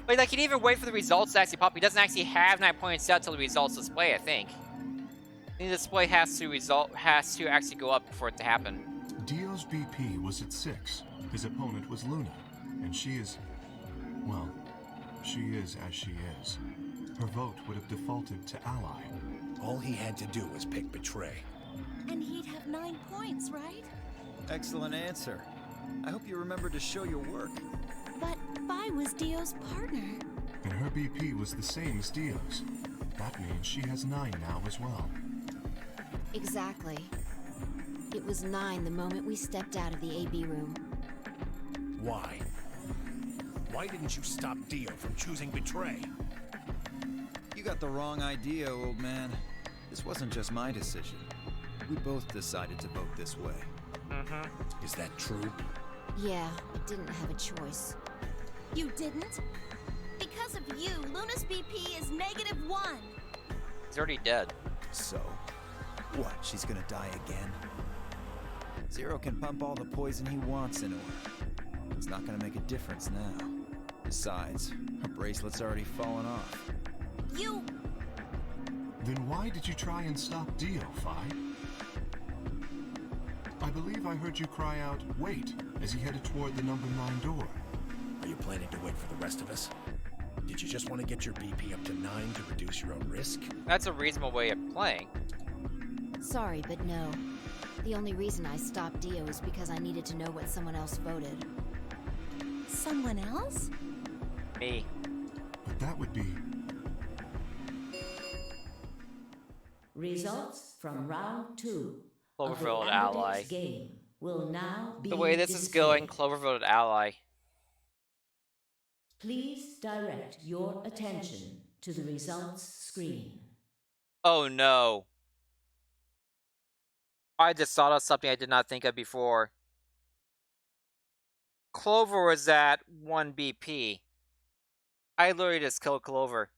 But like, he didn't even wait for the results to actually pop. He doesn't actually have 9 points set till the results display, I think. The display has to actually go up for it to happen. Dio's BP was at 6. His opponent was Luna, and she is... well, she is as she is. Her vote would have defaulted to Ally. All he had to do was pick Betray. And he'd have 9 points, right? Excellent answer. I hope you remember to show your work. But Vi was Dio's partner. And her BP was the same as Dio's. That means she has 9 now as well. Exactly. It was 9 the moment we stepped out of the AB room. Why? Why didn't you stop Dio from choosing Betray? You got the wrong idea, old man. This wasn't just my decision. We both decided to vote this way. Mm-hmm. Is that true? Yeah, I didn't have a choice. You didn't? Because of you, Luna's BP is -1. He's already dead. So, what, she's gonna die again? Zero can pump all the poison he wants into her. It's not gonna make a difference now. Besides, her bracelet's already fallen off. You... Then why did you try and stop Dio, Fi? I believe I heard you cry out, "Wait," as he headed toward the number 9 door. Are you planning to wait for the rest of us? Did you just want to get your BP up to 9 to reduce your own risk? That's a reasonable way of playing. Sorry, but no. The only reason I stopped Dio is because I needed to know what someone else voted. Someone else? Me. But that would be... Results from round 2 of the Cloverfield candidates Ally. game will now be The way this is going, displayed. Clover voted Ally. Please direct your attention to the results screen. Oh no. I just thought of something I did not think of before. Clover was at 1 BP. I literally just killed Clover.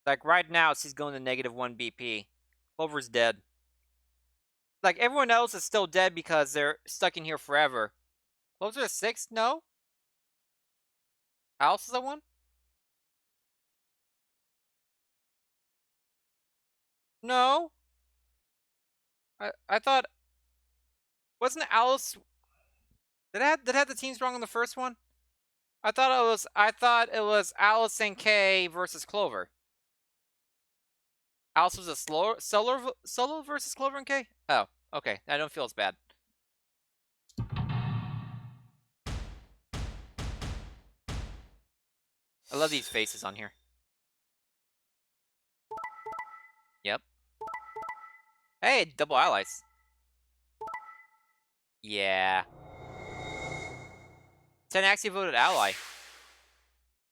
Like, right now, she's going to -1 BP. Clover's dead. Like, everyone else is still dead because they're stuck in here forever. Clover's at 6? No? Alice is at 1? No? I thought... Wasn't Alice... Did I have the teams wrong on the first one? I thought it was Alice and Kay versus Clover. Alice was a solo versus Clover and Kay? Oh, okay. I don't feel as bad. I love these faces on here. Yep. Hey, double allies. Yeah. 10 actually voted ally.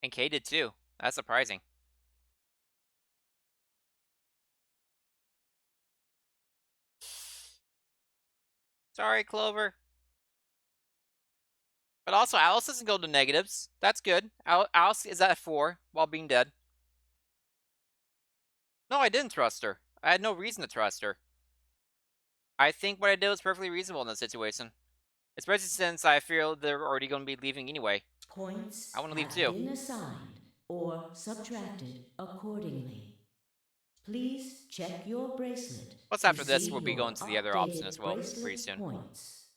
And Kay did too. That's surprising. Sorry, Clover. But also, Alice doesn't go to negatives. That's good. Alice is at 4 while being dead. No, I didn't trust her. I had no reason to trust her. I think what I did was perfectly reasonable in this situation. Especially since I feel they're already going to be leaving anyway. Points I wanna leave have too. been assigned or subtracted accordingly. Please check your bracelet. Plus, to after this, see we'll be your going to the other option updated as well bracelet pretty soon. Points.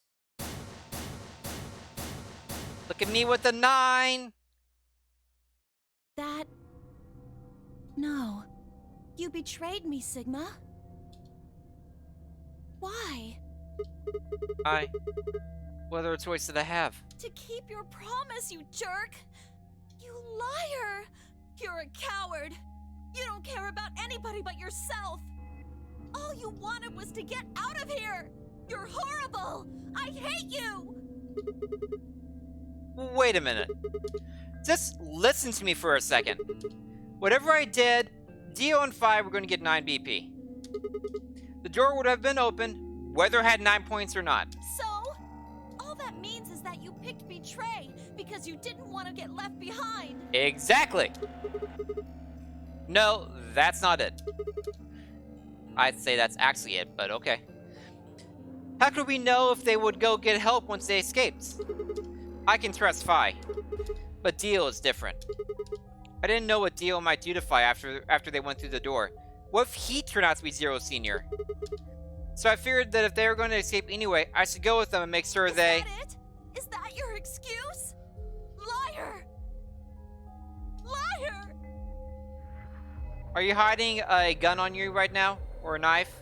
Look at me with the 9! That... No. You betrayed me, Sigma. Why? What other choice did I have? To keep your promise, you jerk! You liar! You're a coward! You don't care about anybody but yourself! All you wanted was to get out of here! You're horrible! I hate you! Wait a minute. Just listen to me for a second. Whatever I did, Dio and Phi were going to get 9 BP. The door would have been open, whether it had 9 points or not. So, all that means is that you picked Betray because you didn't want to get left behind. Exactly. No, that's not it. I'd say that's actually it, but okay. How could we know if they would go get help once they escaped? I can trust Phi, but Dio is different. I didn't know what Dio might do to Phi after they went through the door. What if he turned out to be Zero Senior? So I figured that if they were going to escape anyway, I should go with them and make sure they... Is that it? Is that your excuse? Liar! Liar! Are you hiding a gun on you right now? Or a knife?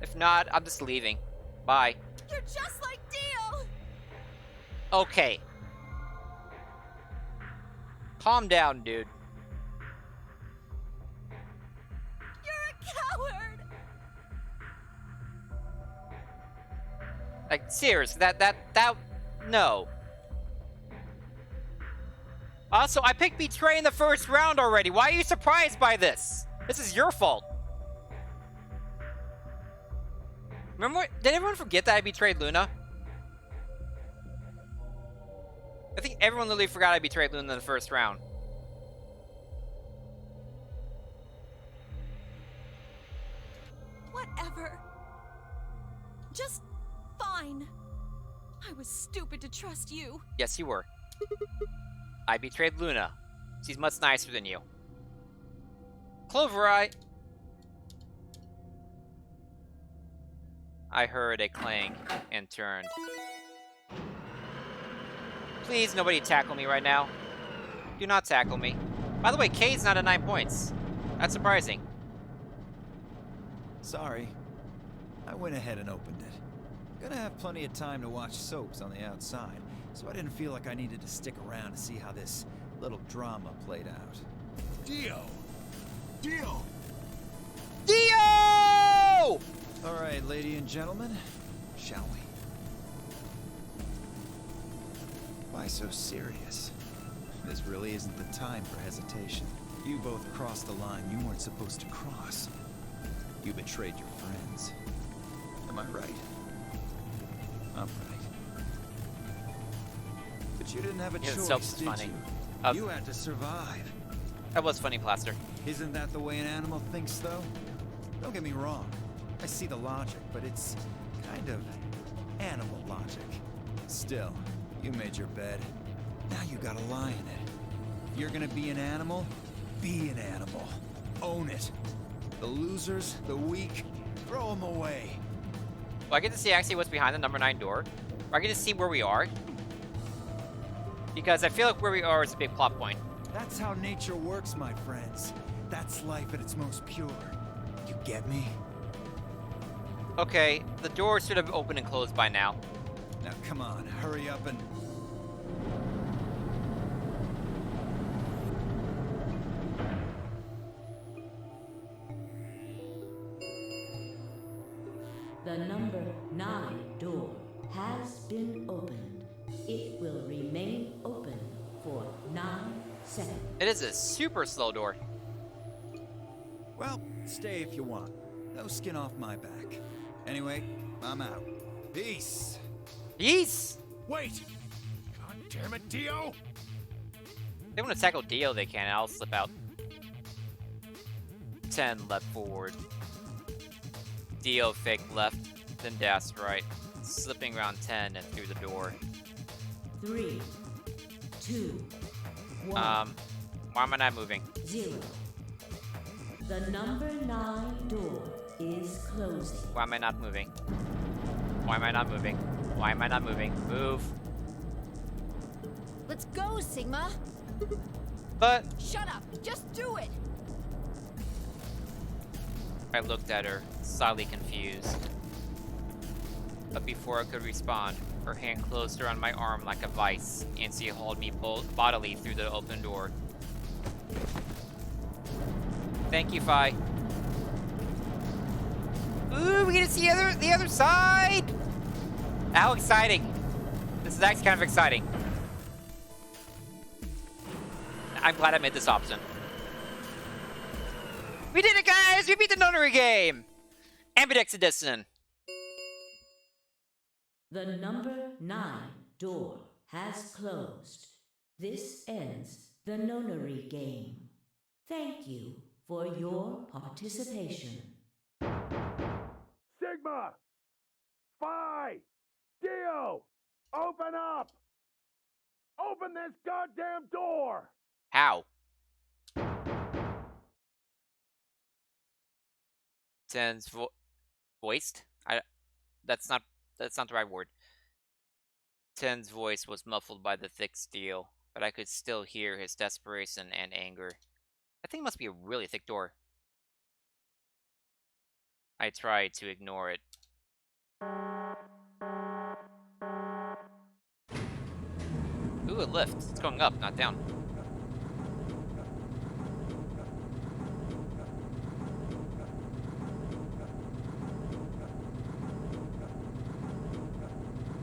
If not, I'm just leaving. Bye. You're just like Dio! Okay. Calm down, dude. You're a coward! Like, seriously, no. Also, I picked Betray in the first round already. Why are you surprised by this? This is your fault. Remember what? Did everyone forget that I betrayed Luna? I think everyone literally forgot I betrayed Luna in the first round. Whatever. Just fine. I was stupid to trust you. Yes, you were. I betrayed Luna. She's much nicer than you. Clover Eye. I heard a clang and turned. Please, nobody tackle me right now. Do not tackle me. By the way, Kay's not at 9 points. That's surprising. Sorry. I went ahead and opened it. Gonna have plenty of time to watch soaps on the outside, so I didn't feel like I needed to stick around to see how this little drama played out. Dio! Dio! Dio! All right, ladies and gentlemen, shall we? Why so serious? This really isn't the time for hesitation. You both crossed the line you weren't supposed to cross. You betrayed your friends. Am I right? I'm right. But you didn't have a Yeah, choice, soap's did funny. you? You had to survive. That was funny, Plaster. Isn't that the way an animal thinks, though? Don't get me wrong. I see the logic, but it's kind of animal logic. Still, you made your bed. Now you gotta lie in it. If you're gonna be an animal, be an animal. Own it. The losers, the weak, throw them away. Well, I get to see actually what's behind the number 9 door. Or I get to see where we are. Because I feel like where we are is a big plot point. That's how nature works, my friends. That's life at its most pure. You get me? Okay, the door should have opened and closed by now. Now come on, hurry up and... The number 9 door has been opened. It will remain open for 9 seconds. It is a super slow door. Well, stay if you want. No skin off my back. Anyway, I'm out. Peace! Peace! Wait! God damn it, Dio! If they want to tackle Dio, they can. I'll slip out. 10 left forward. Dio fake left, then dash right. Slipping around 10 and through the door. 3, 2, 1, Why am I not moving? 0. The number 9 door is closing. Why am I not moving? Why am I not moving? Why am I not moving? Move. Let's go, Sigma! But Shut up! Just do it! I looked at her, slightly confused. But before I could respond, her hand closed around my arm like a vice, and she hauled me bodily through the open door. Thank you, Phi. Ooh, we get to see the other side! How exciting! This is actually kind of exciting. I'm glad I made this option. We did it, guys! We beat the notary game! Ambidextrous. The number 9 door has closed. This ends the nonary game. Thank you for your participation. Sigma! Phi! Dio! Open up! Open this goddamn door! How? Ten's voiced? That's not the right word. Ten's voice was muffled by the thick steel, but I could still hear his desperation and anger. I think it must be a really thick door. I tried to ignore it. Ooh, a lift. It's going up, not down.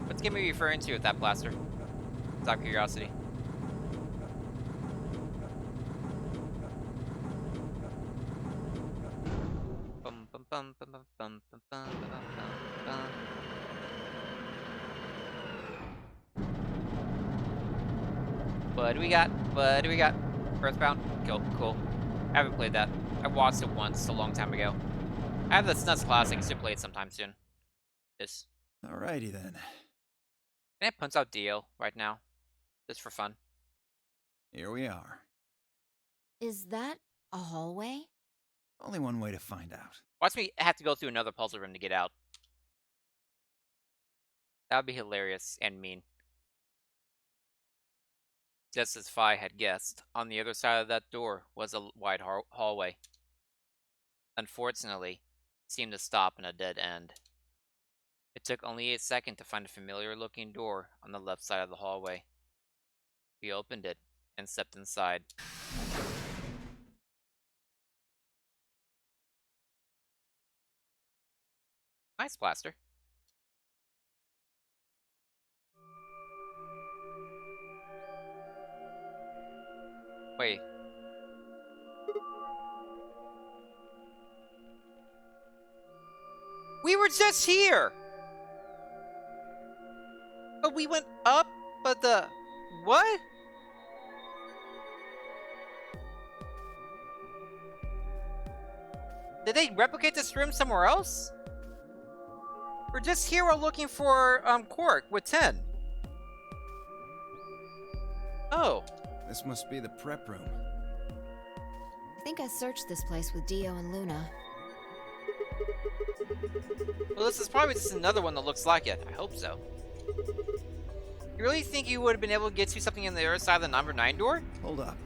What's game are you referring to with that blaster? Just out of curiosity. Bum, bum, bum, bum, bum, bum, bum, bum, bum, bum. What do we got? What do we got? Earthbound? Cool. I haven't played that. I watched it once a long time ago. I have the SNES Classic, so play it sometime soon. This. Alrighty then. Can I punch out Dio right now? Just for fun. Here we are. Is that a hallway? Only one way to find out. Watch me have to go through another puzzle room to get out. That would be hilarious and mean. Just as Phi had guessed, on the other side of that door was a wide hallway. Unfortunately, it seemed to stop in a dead end. It took only a second to find a familiar-looking door on the left side of the hallway. We opened it and stepped inside. Nice blaster. Wait. We were just here! But we went up, but the... What? Did they replicate this room somewhere else? We're just here while looking for, Quark with 10. Oh. This must be the prep room. I think I searched this place with Dio and Luna. Well, this is probably just another one that looks like it. I hope so. You really think you would have been able to get to something on the other side of the number 9 door? Hold up.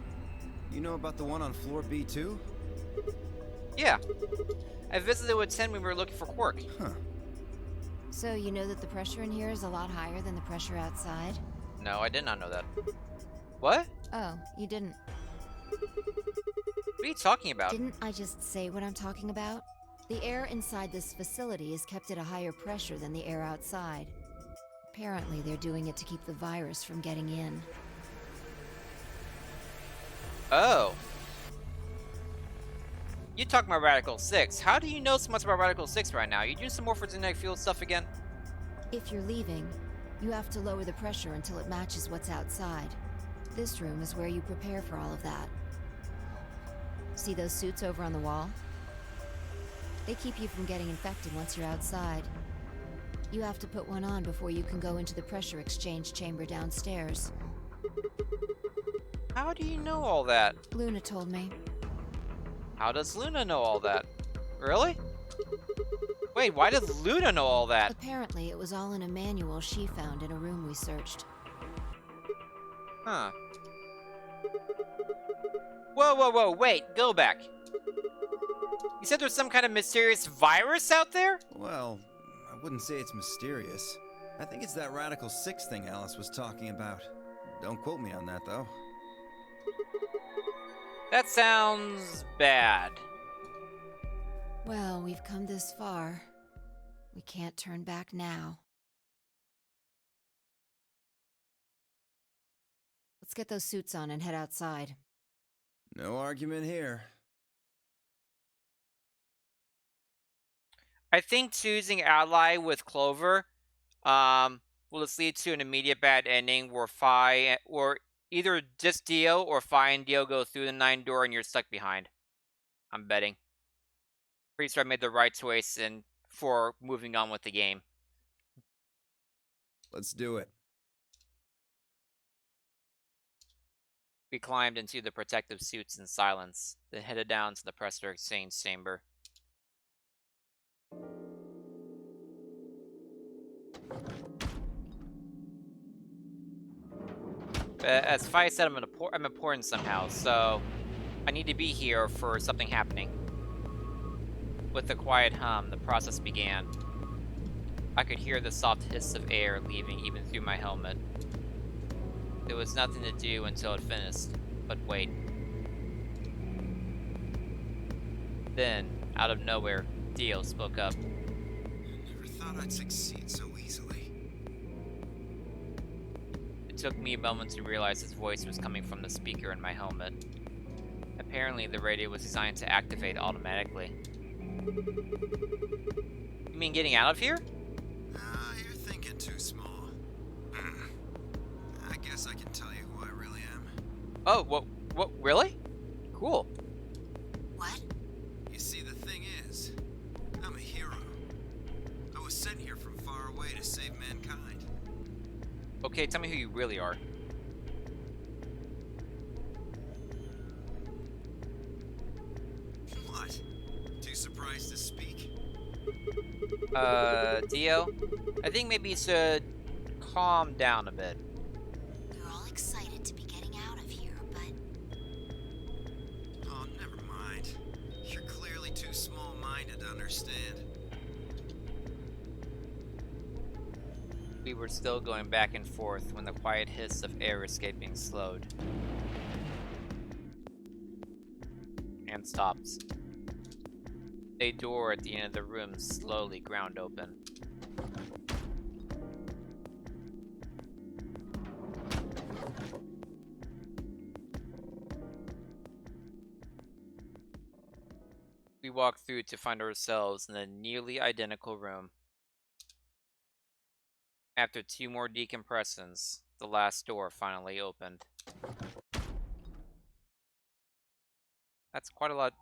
You know about the one on floor B2? Yeah. I visited with 10 when we were looking for Quark. Huh. So you know that the pressure in here is a lot higher than the pressure outside? No, I did not know that. What? Oh, you didn't. What are you talking about? Didn't I just say what I'm talking about? The air inside this facility is kept at a higher pressure than the air outside. Apparently, they're doing it to keep the virus from getting in. Oh. You talking about Radical 6. How do you know so much about Radical 6 right now? You doing some more for genetic fuel stuff again? If you're leaving, you have to lower the pressure until it matches what's outside. This room is where you prepare for all of that. See those suits over on the wall? They keep you from getting infected once you're outside. You have to put one on before you can go into the pressure exchange chamber downstairs. How do you know all that? Luna told me. How does Luna know all that? Really? Wait, why does Luna know all that? Apparently, it was all in a manual she found in a room we searched. Huh. Whoa, wait, go back. You said there's some kind of mysterious virus out there? Well, I wouldn't say it's mysterious. I think it's that Radical 6 thing Alice was talking about. Don't quote me on that, though. That sounds bad. Well, we've come this far. We can't turn back now. Let's get those suits on and head outside. No argument here. I think choosing ally with Clover will just lead to an immediate bad ending where or either just Dio or Fi and Dio go through the 9 door and you're stuck behind. I'm betting. Pretty sure I made the right choice for moving on with the game. Let's do it. We climbed into the protective suits in silence, then headed down to the pressure exchange chamber. As Fi said, I'm important somehow, so I need to be here for something happening. With a quiet hum, the process began. I could hear the soft hiss of air leaving even through my helmet. There was nothing to do until it finished, but wait. Then, out of nowhere, Dio spoke up. Never thought I'd succeed so easily. It took me a moment to realize his voice was coming from the speaker in my helmet. Apparently, the radio was designed to activate automatically. You mean getting out of here? You're thinking too small. I guess I can tell you who I really am. Oh, what, really? Cool. What? You see, the thing is, I'm a hero. I was sent here from far away to save mankind. Okay, tell me who you really are. What? Too surprised to speak? Dio? I think maybe you should calm down a bit. We're all excited to be getting out of here, but Oh, never mind. You're clearly too small-minded to understand. We were still going back and forth when the quiet hiss of air escaping slowed. And stopped. A door at the end of the room slowly ground open. We walked through to find ourselves in a nearly identical room. After 2 more decompressions, the last door finally opened. That's quite a lot.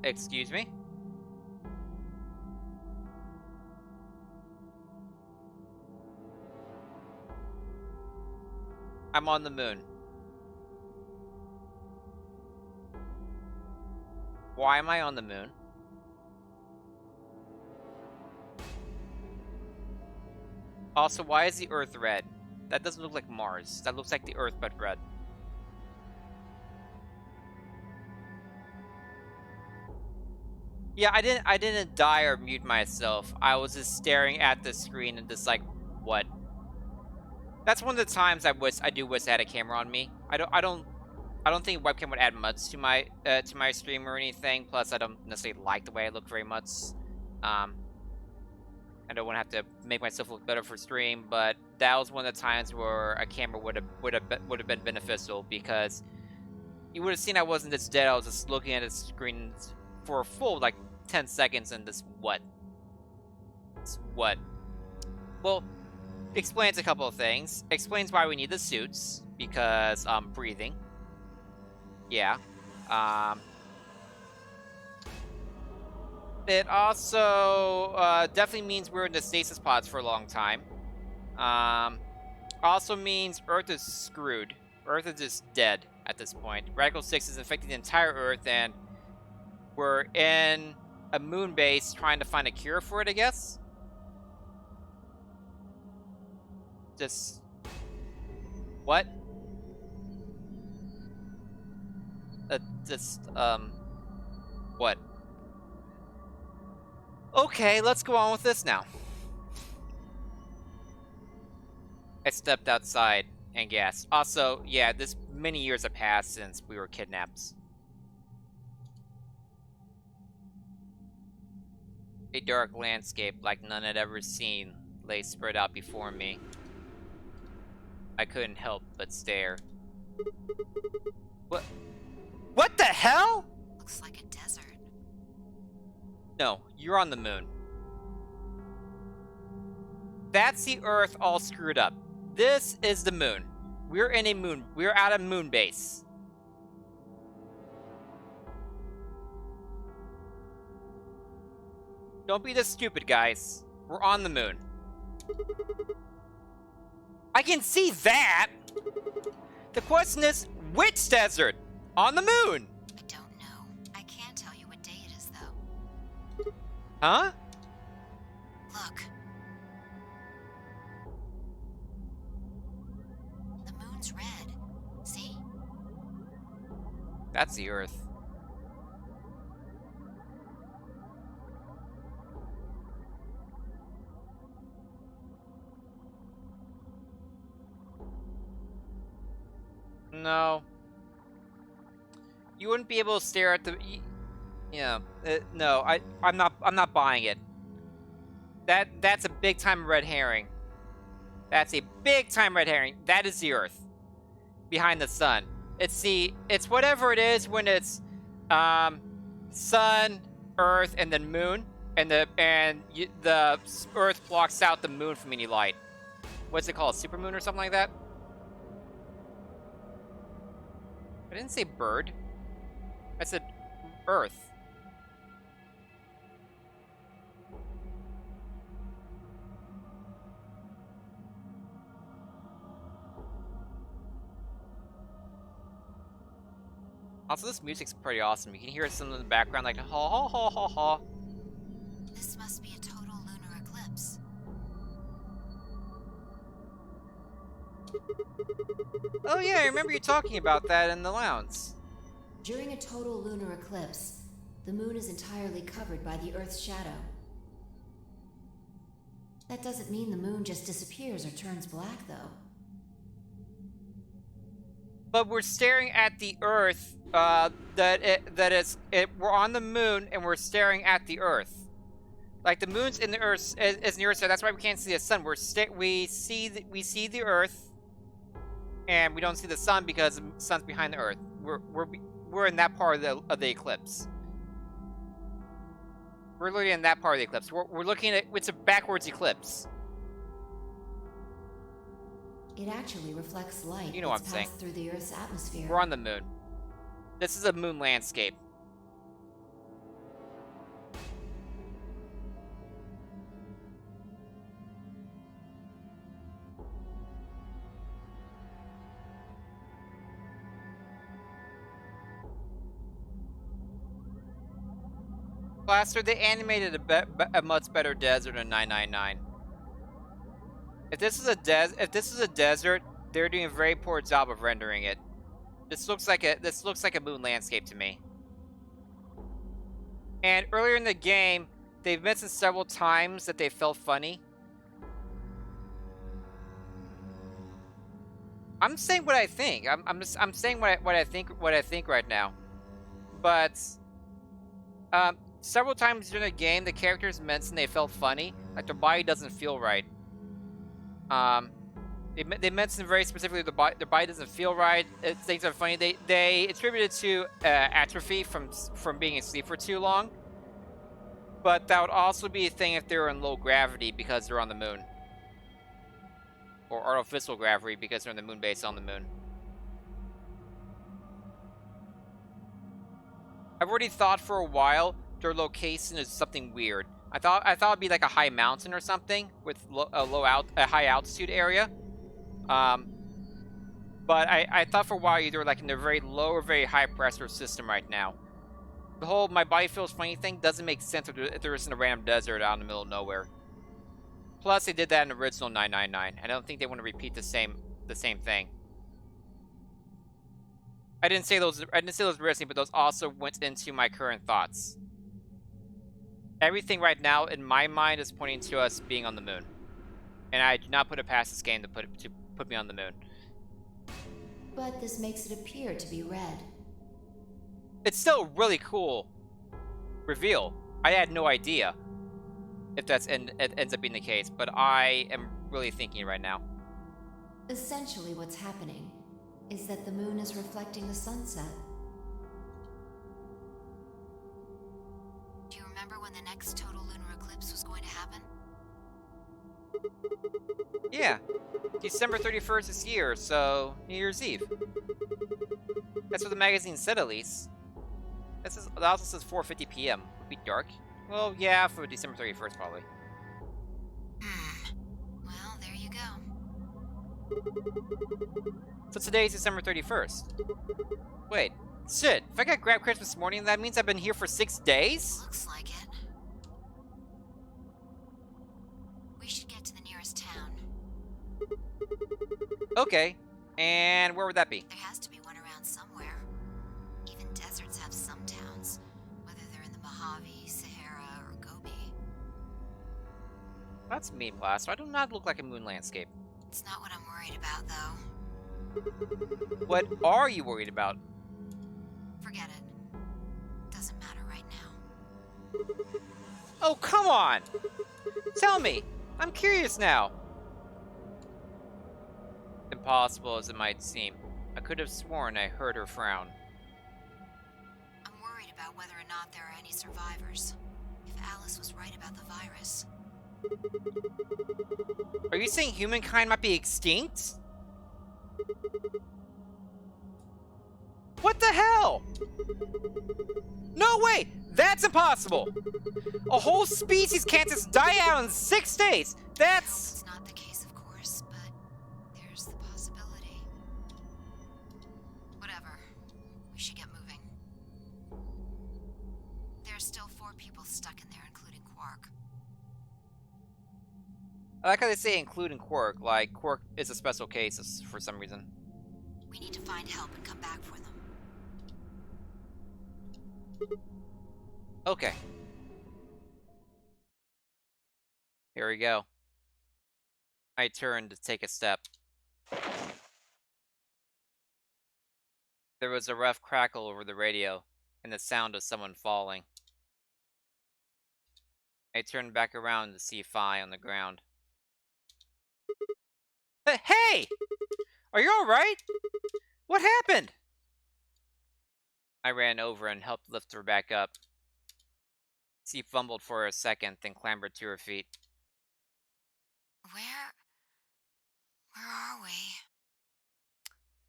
Excuse me? I'm on the moon. Why am I on the moon? Also, why is the Earth red? That doesn't look like Mars. That looks like the Earth, but red. Yeah, I didn't die or mute myself. I was just staring at the screen and just like, what? That's one of the times I do wish I had a camera on me. I don't think webcam would add much to my stream or anything. Plus, I don't necessarily like the way I look very much. I don't want to have to make myself look better for stream, but that was one of the times where a camera would have been beneficial, because you would have seen I wasn't just dead. I was just looking at the screen for a full like 10 seconds and this what? Well, explains a couple of things. Explains why we need the suits, because breathing. Yeah. It also definitely means we're in the stasis pods for a long time. Also means Earth is screwed. Earth is just dead at this point. Radical 6 is infecting the entire Earth, and we're in a moon base trying to find a cure for it, I guess? Just... what? What? Okay, let's go on with this now. I stepped outside and gasped. Also, yeah, this many years have passed since we were kidnapped. A dark landscape like none I'd ever seen lay spread out before me. I couldn't help but stare. What the hell? Looks like a desert. No, you're on the moon. That's the Earth all screwed up. This is the moon. We're in a moon. We're at a moon base. Don't be this stupid, guys. We're on the moon. I can see that! The question is, which desert? On the moon! I don't know. I can't tell you what day it is, though. Huh? Look. The moon's red. See? That's the Earth. No. You wouldn't be able to stare at the... Yeah. No, I'm not buying it. That's a big time red herring. That's a big time red herring. That is the Earth. Behind the sun. It's whatever it is when it's sun, Earth, and then moon. And the Earth blocks out the moon from any light. What's it called? Supermoon or something like that? I didn't say bird. I said Earth. Also, this music's pretty awesome. You can hear some in the background, like ha ha ha ha ha. This must be a total lunar eclipse. Oh yeah, I remember you talking about that in the lounge. During a total lunar eclipse, the moon is entirely covered by the Earth's shadow. That doesn't mean the moon just disappears or turns black, though. But we're staring at the Earth. We're on the moon and we're staring at the Earth. Like the moon's in the Earth is near us, so that's why we can't see the sun. We see the Earth, and we don't see the sun because the sun's behind the Earth. We're in that part of the eclipse. We're looking in that part of the eclipse. We're looking at it's a backwards eclipse. It actually reflects light You know what that's I'm passed through the Earth's atmosphere. We're on the moon. This is a moon landscape. Blaster, they animated a much better desert in 999. If this is a desert, they're doing a very poor job of rendering it. This looks like a moon landscape to me. And earlier in the game, they've mentioned several times that they felt funny. I'm saying what I think. I'm saying what I think right now. But several times during the game, the characters mentioned they felt funny, like their body doesn't feel right. They mentioned very specifically their body doesn't feel right. Things are funny. They attributed it to atrophy from being asleep for too long. But that would also be a thing if they were in low gravity because they're on the moon, or artificial gravity because they're in the moon base on the moon. I've already thought for a while their location is something weird. I thought it'd be like a high mountain or something with a high altitude area. But I thought for a while either like in a very low or very high pressure system right now. The whole my body feels funny thing doesn't make sense if there isn't a random desert out in the middle of nowhere. Plus, they did that in original 999. I don't think they want to repeat the same thing. I didn't say those risking, but those also went into my current thoughts. Everything right now in my mind is pointing to us being on the moon, and I do not put it past this game to put me on the moon. But this makes it appear to be red. It's still a really cool reveal. I had no idea. if it ends up being the case, but I am really thinking it right now. Essentially, what's happening is that the moon is reflecting the sunset. Do you remember when the next total lunar eclipse was going to happen? Yeah, December 31st this year, so New Year's Eve. That's what the magazine said, at least. That also says 4:50 p.m. Would be dark. Well, yeah, for December 31st, probably. Well, there you go. So today's December 31st. Wait, shit, if I got grabbed Christmas this morning, that means I've been here for 6 days? Looks like it. We should get to the nearest town. Okay, and where would that be? There has to be one around somewhere. Even deserts have some towns, whether they're in the Mojave, Sahara, or Gobi. That's me, Blast, so I do not look like a moon landscape. It's not what I'm worried about, though. What are you worried about? Forget it. Doesn't matter right now. Oh, come on! Tell me! I'm curious now! Impossible as it might seem, I could have sworn I heard her frown. I'm worried about whether or not there are any survivors. If Alice was right about the virus. Are you saying humankind might be extinct? What the hell? No way! That's impossible! A whole species can't just die out in 6 days! That's... It's not the case, of course, but there's the possibility. Whatever. We should get moving. There are still 4 people stuck in there, including Quark. I like how they say including Quark, like Quark is a special case for some reason. We need to find help and come back for them. Okay. Here we go. I turned to take a step. There was a rough crackle over the radio, and the sound of someone falling. I turned back around to see Phi on the ground. Hey! Are you alright? What happened? I ran over and helped lift her back up. She fumbled for a second, then clambered to her feet. Where are we?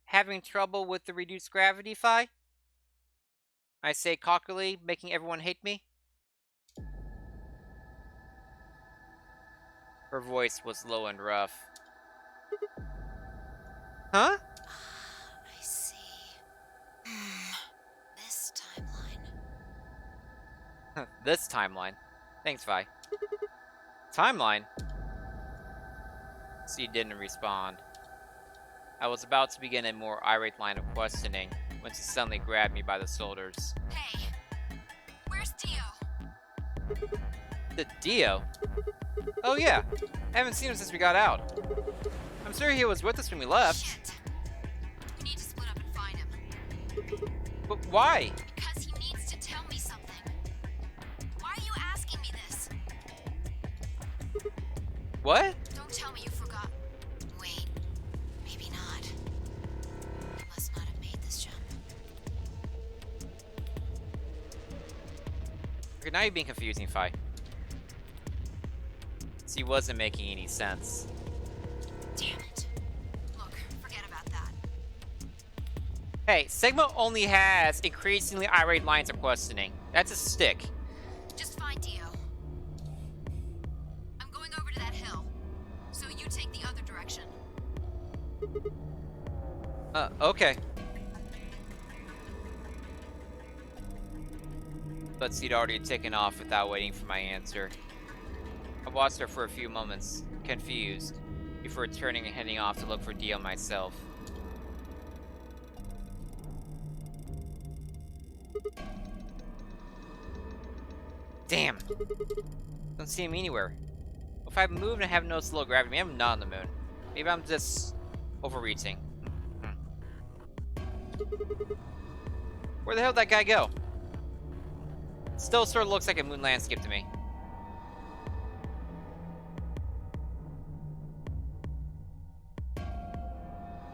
Having trouble with the reduced gravity, Phi? I say cockily, making everyone hate me. Her voice was low and rough. Huh? I see. This timeline. This timeline. Thanks, Vi. Timeline? She didn't respond. I was about to begin a more irate line of questioning when she suddenly grabbed me by the shoulders. Hey, where's Dio? The Dio? Oh yeah, I haven't seen him since we got out. I'm sure he was with us when we left. Shit. We need to split up and find him. But why? Because he needs to tell me something. Why are you asking me this? What? Don't tell me you forgot. Wait, maybe not. You must not have made this jump. Okay, now you're being confusing, Phi. She wasn't making any sense. Damn it. Look, forget about that. Hey, Sigma only has increasingly irate lines of questioning. That's a stick. Just find Dio. I'm going over to that hill. So you take the other direction. Okay. But she'd already taken off without waiting for my answer. I watched her for a few moments, confused, before turning and heading off to look for Dio myself. Damn! Don't see him anywhere. If I've moved and have no slow gravity, maybe I'm not on the moon. Maybe I'm just overreaching. Where the hell did that guy go? Still sort of looks like a moon landscape to me.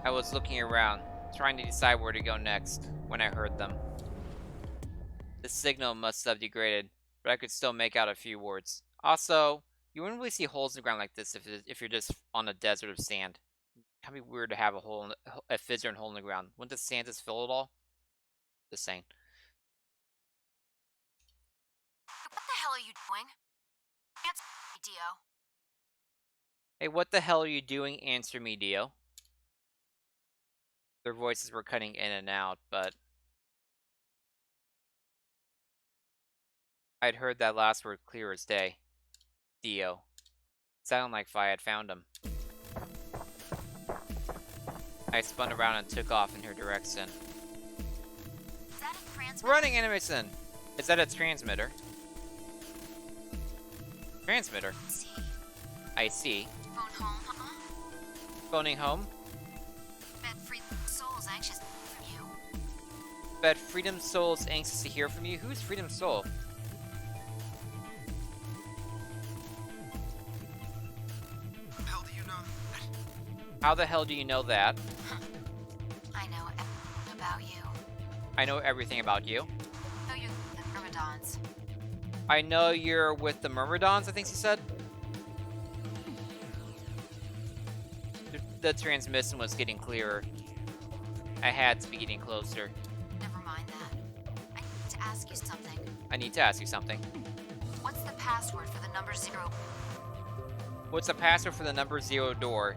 I was looking around, trying to decide where to go next, when I heard them. The signal must have degraded, but I could still make out a few words. Also, you wouldn't really see holes in the ground like this if you're just on a desert of sand. It'd be weird to have a fissure and hole in the ground. Wouldn't the sand just fill it all? Just saying. What the hell are you doing? Answer me, Dio. Hey, what the hell are you doing? Answer me, Dio. Their voices were cutting in and out, but I'd heard that last word clear as day. Dio. Sounded like I had found him. I spun around and took off in her direction. Is that a transmitter? Running animation! Is that a transmitter? Transmitter? See. I see. Phone home, huh? Phoning home? Bet Freedom Soul's anxious from you. Bet Freedom Soul's anxious to hear from you? Who's Freedom Soul? How do you know? How the hell do you know that? I know everything about you. I know everything about you. I know you're the Myrmidons. I know you're with the Myrmidons, I think she said. The transmission was getting clearer. I had to be getting closer. Never mind that. I need to ask you something. I need to ask you something. What's the password for the number 0? What's the password for the number 0 door?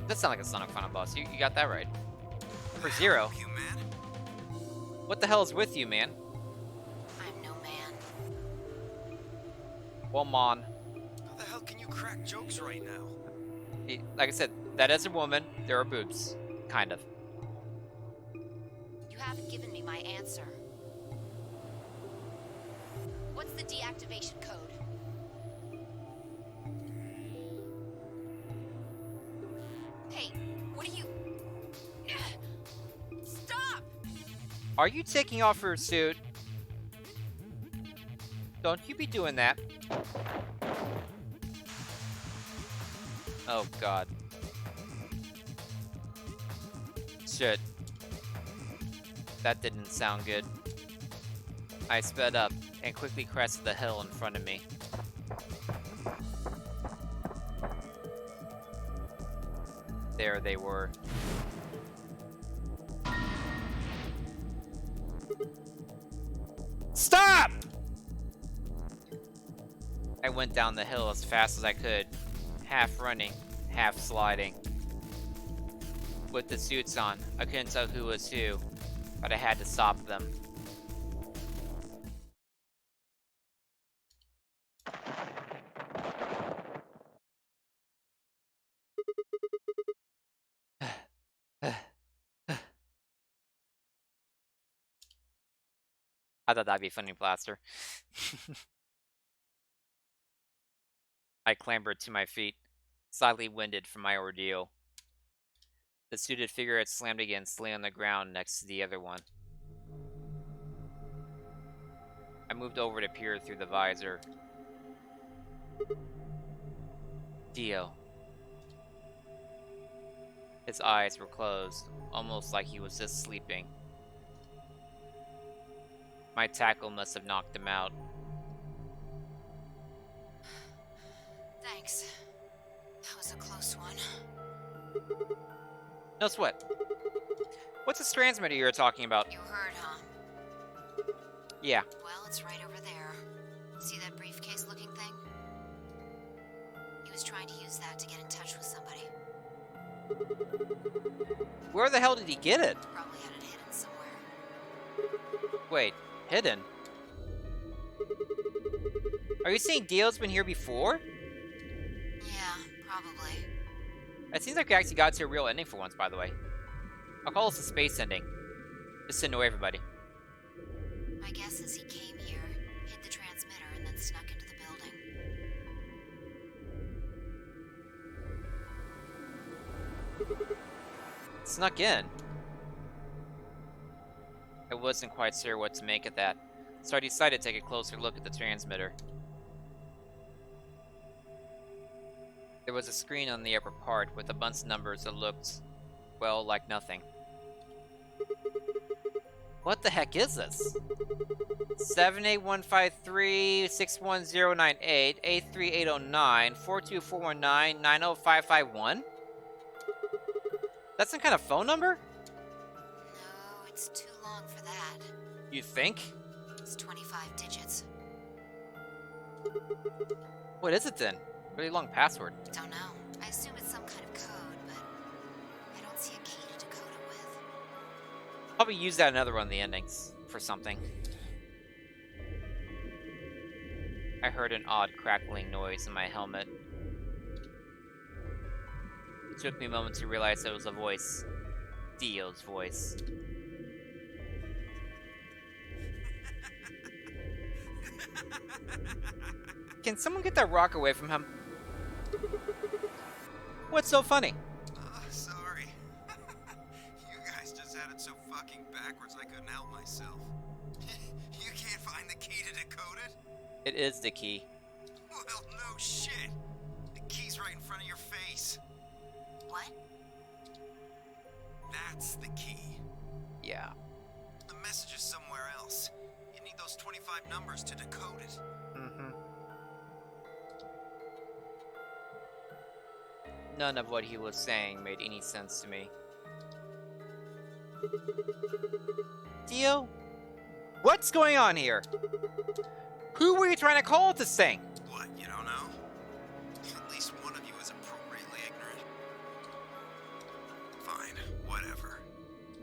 That sounds like a Sonic Final boss. You got that right. For 0. You man? What the hell is with you, man? I'm no man. Well, Mon. How the hell can you crack jokes right now? Like I said, that is a woman. There are boobs. Kind of. You haven't given me my answer. What's the deactivation code? Hey, what are you... Stop! Are you taking off your suit? Don't you be doing that. Oh, God. Shit. That didn't sound good. I sped up and quickly crested the hill in front of me. There they were. Stop! I went down the hill as fast as I could, half running, half sliding. With the suits on, I couldn't tell who was who, but I had to stop them. I thought that'd be funny, Blaster. I clambered to my feet, slightly winded from my ordeal. The suited figure had slammed against lay on the ground next to the other one. I moved over to peer through the visor. Dio. His eyes were closed, almost like he was just sleeping. My tackle must have knocked him out. Thanks. That was a close one. No sweat. What's this transmitter you were talking about? You heard, huh? Yeah. Well, it's right over there. See that briefcase-looking thing? He was trying to use that to get in touch with somebody. Where the hell did he get it? Probably had it hidden somewhere. Wait, hidden? Are you saying Dio's been here before? Yeah, probably. It seems like we actually got to a real ending for once, by the way. I'll call this a space ending. Just to annoy everybody. My guess is he came here, hid the transmitter, and then snuck into the building. Snuck in. I wasn't quite sure what to make of that, so I decided to take a closer look at the transmitter. There was a screen on the upper part with a bunch of numbers that looked, well, like nothing. What the heck is this? 78153 61098 83809 42419 90551? That's some kind of phone number? No, it's too long for that. You think? It's 25 digits. What is it then? Really long password. Don't know. I assume it's some kind of code, but I don't see a key to decode it with. Probably use that in another one of the endings for something. I heard an odd crackling noise in my helmet. It took me a moment to realize it was a voice. Dio's voice. Can someone get that rock away from him? What's so funny? Sorry. You guys just had it so fucking backwards I couldn't help myself. You can't find the key to decode it? It is the key. Well, no shit. The key's right in front of your face. What? That's the key. Yeah. The message is somewhere else. You need those 25 numbers to decode it. Mm-hmm. None of what he was saying made any sense to me. Dio? What's going on here? Who were you trying to call at this thing? What, you don't know? At least one of you is appropriately ignorant. Fine, whatever.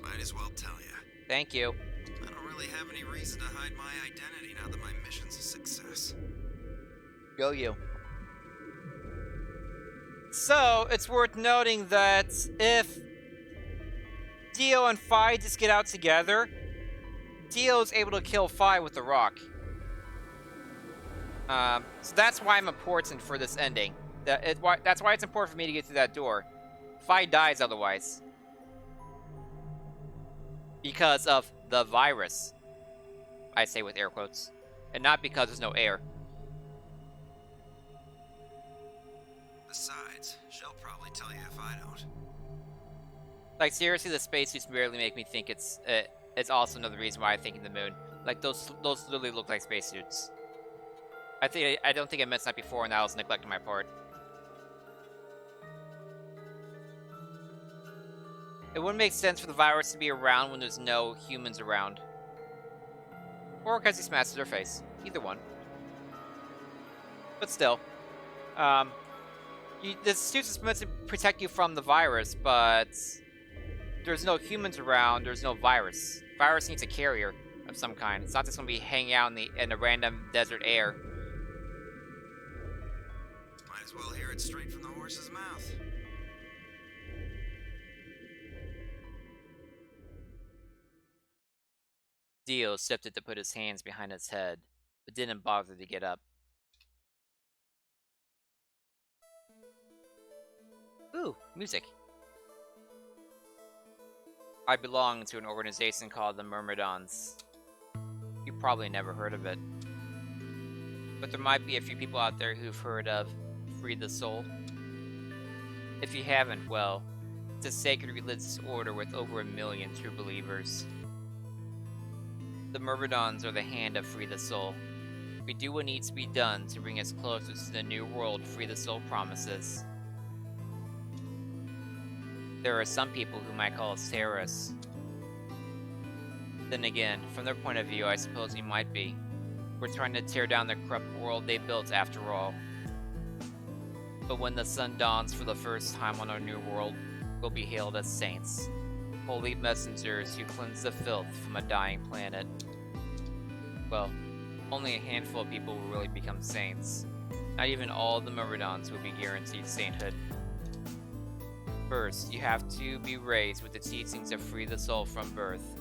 Might as well tell you. Thank you. I don't really have any reason to hide my identity now that my mission's a success. Go you. So, it's worth noting that if Dio and Fi just get out together, Dio's able to kill Fi with the rock. So that's why I'm important for this ending. That's why it's important for me to get through that door. Fi dies otherwise. Because of the virus. I say with air quotes. And not because there's no air. Besides, she'll probably tell you if I don't. Like, seriously, the spacesuits barely make me think it's also another reason why I'm thinking the moon. Like, those literally look like spacesuits. I don't think I mentioned that before, and that was neglecting my part. It wouldn't make sense for the virus to be around when there's no humans around. Or because he smashes their face. Either one. But still. The suits is meant to protect you from the virus, but there's no humans around, there's no virus. Virus needs a carrier of some kind. It's not just going to be hanging out in the random desert air. Might as well hear it straight from the horse's mouth. Dio shifted to put his hands behind his head, but didn't bother to get up. Ooh, music. I belong to an organization called the Myrmidons. You probably never heard of it. But there might be a few people out there who've heard of Free the Soul. If you haven't, well, it's a sacred religious order with over 1 million true believers. The Myrmidons are the hand of Free the Soul. We do what needs to be done to bring us closer to the new world Free the Soul promises. There are some people who might call us terrorists. Then again, from their point of view, I suppose we might be. We're trying to tear down the corrupt world they built after all. But when the sun dawns for the first time on our new world, we'll be hailed as saints. Holy messengers who cleanse the filth from a dying planet. Well, only a handful of people will really become saints. Not even all the Myrmidons will be guaranteed sainthood. First, you have to be raised with the teachings of Free the Soul from birth.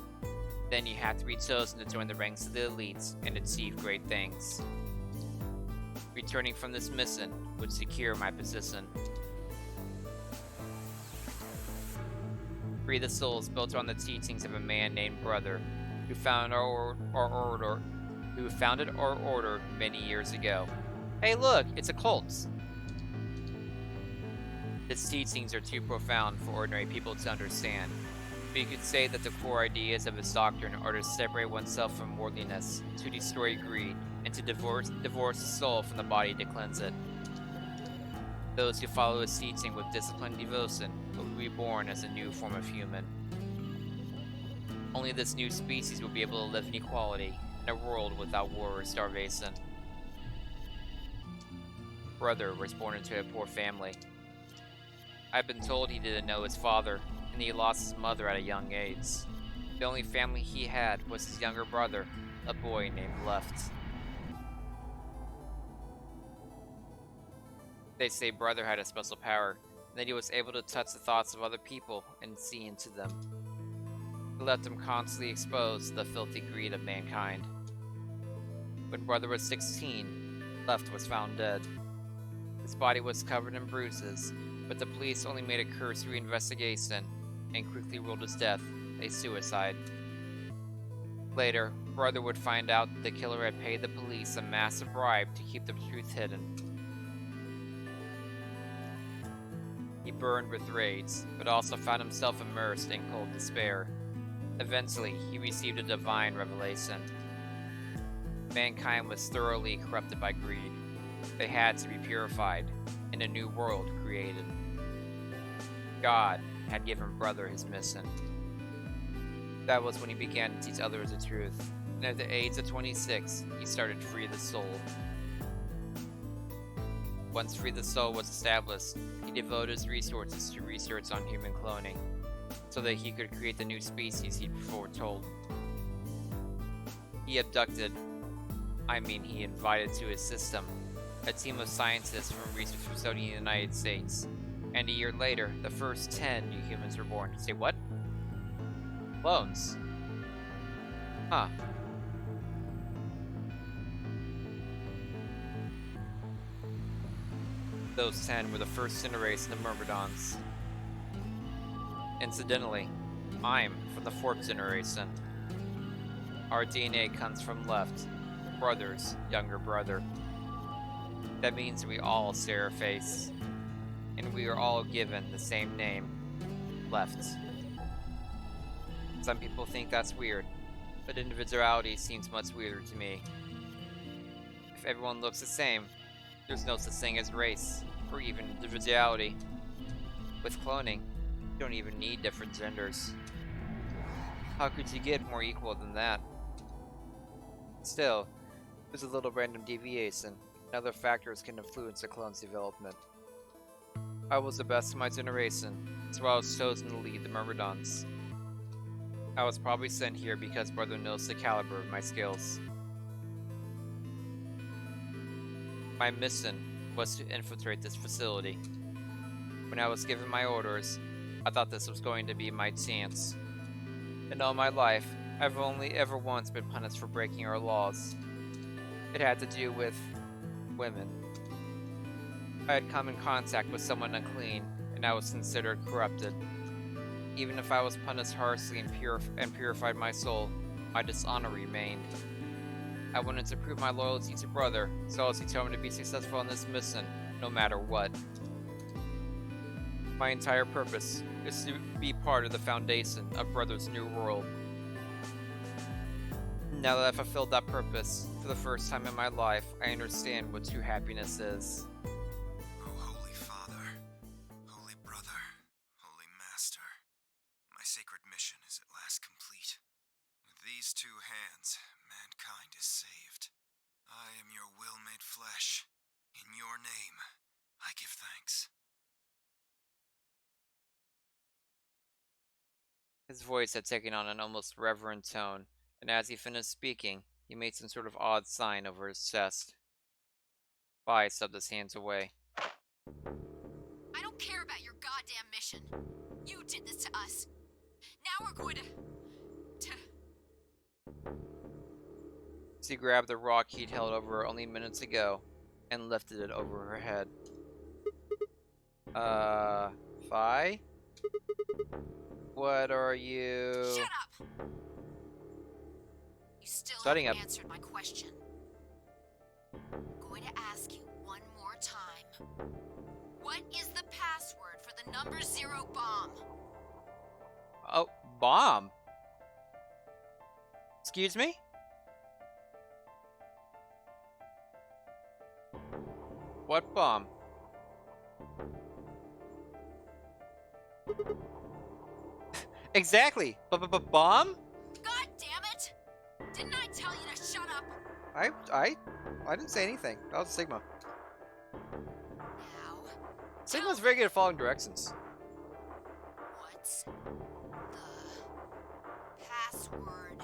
Then you have to be chosen to join the ranks of the elites and achieve great things. Returning from this mission would secure my position. Free the Soul is built on the teachings of a man named Brother, who founded our order many years ago. Hey look, it's a cult! Its teachings are too profound for ordinary people to understand, but you could say that the core ideas of its doctrine are to separate oneself from worldliness, to destroy greed, and to divorce the soul from the body to cleanse it. Those who follow its teaching with disciplined devotion will be reborn as a new form of human. Only this new species will be able to live in equality in a world without war or starvation. Brother was born into a poor family. I've been told he didn't know his father, and he lost his mother at a young age. The only family he had was his younger brother, a boy named Left. They say Brother had a special power, and that he was able to touch the thoughts of other people and see into them. He left them constantly exposed to the filthy greed of mankind. When Brother was 16, Left was found dead. His body was covered in bruises, but the police only made a cursory investigation and quickly ruled his death a suicide. Later, Brother would find out that the killer had paid the police a massive bribe to keep the truth hidden. He burned with rage, but also found himself immersed in cold despair. Eventually, he received a divine revelation. Mankind was thoroughly corrupted by greed. They had to be purified, and a new world created. God had given Brother his mission. That was when he began to teach others the truth, and at the age of 26, he started Free the Soul. Once Free the Soul was established, he devoted his resources to research on human cloning, so that he could create the new species he'd foretold. He invited to his system a team of scientists from a research facility in the United States, and a year later, the first 10 new humans were born. Say what? Clones? Huh. Those 10 were the first generation of Myrmidons. Incidentally, I'm from the 4th generation. Our DNA comes from Left, Brother's younger brother. That means we all share a face, and we are all given the same name, Left. Some people think that's weird, but individuality seems much weirder to me. If everyone looks the same, there's no such thing as race, or even individuality. With cloning, you don't even need different genders. How could you get more equal than that? Still, there's a little random deviation, and other factors can influence a clone's development. I was the best of my generation, so I was chosen to lead the Myrmidons. I was probably sent here because Brother knows the caliber of my skills. My mission was to infiltrate this facility. When I was given my orders, I thought this was going to be my chance. In all my life, I've only ever once been punished for breaking our laws. It had to do with women. I had come in contact with someone unclean, and I was considered corrupted. Even if I was punished harshly and purified my soul, my dishonor remained. I wanted to prove my loyalty to Brother, so I was determined to be successful in this mission, no matter what. My entire purpose is to be part of the foundation of Brother's new world. Now that I've fulfilled that purpose, for the first time in my life, I understand what true happiness is. Oh, Holy Father, Holy Brother, Holy Master, my sacred mission is at last complete. With these two hands, mankind is saved. I am your will made flesh. In your name, I give thanks. His voice had taken on an almost reverent tone, and as he finished speaking, he made some sort of odd sign over his chest. Bai stubbed his hands away. I don't care about your goddamn mission. You did this to us. Now we're going to... She grabbed the rock he'd held over her only minutes ago and lifted it over her head. Fi? What are you... Shut up! You still Shutting haven't up. answered my question. I'm going to ask you one more time. What is the password for The number 0 bomb. Oh, bomb. Excuse me? What bomb? Exactly. Bomb? God damn it! Didn't I tell you to shut up? I didn't say anything. That was Sigma. Now, Sigma's very good at following directions. what's the password?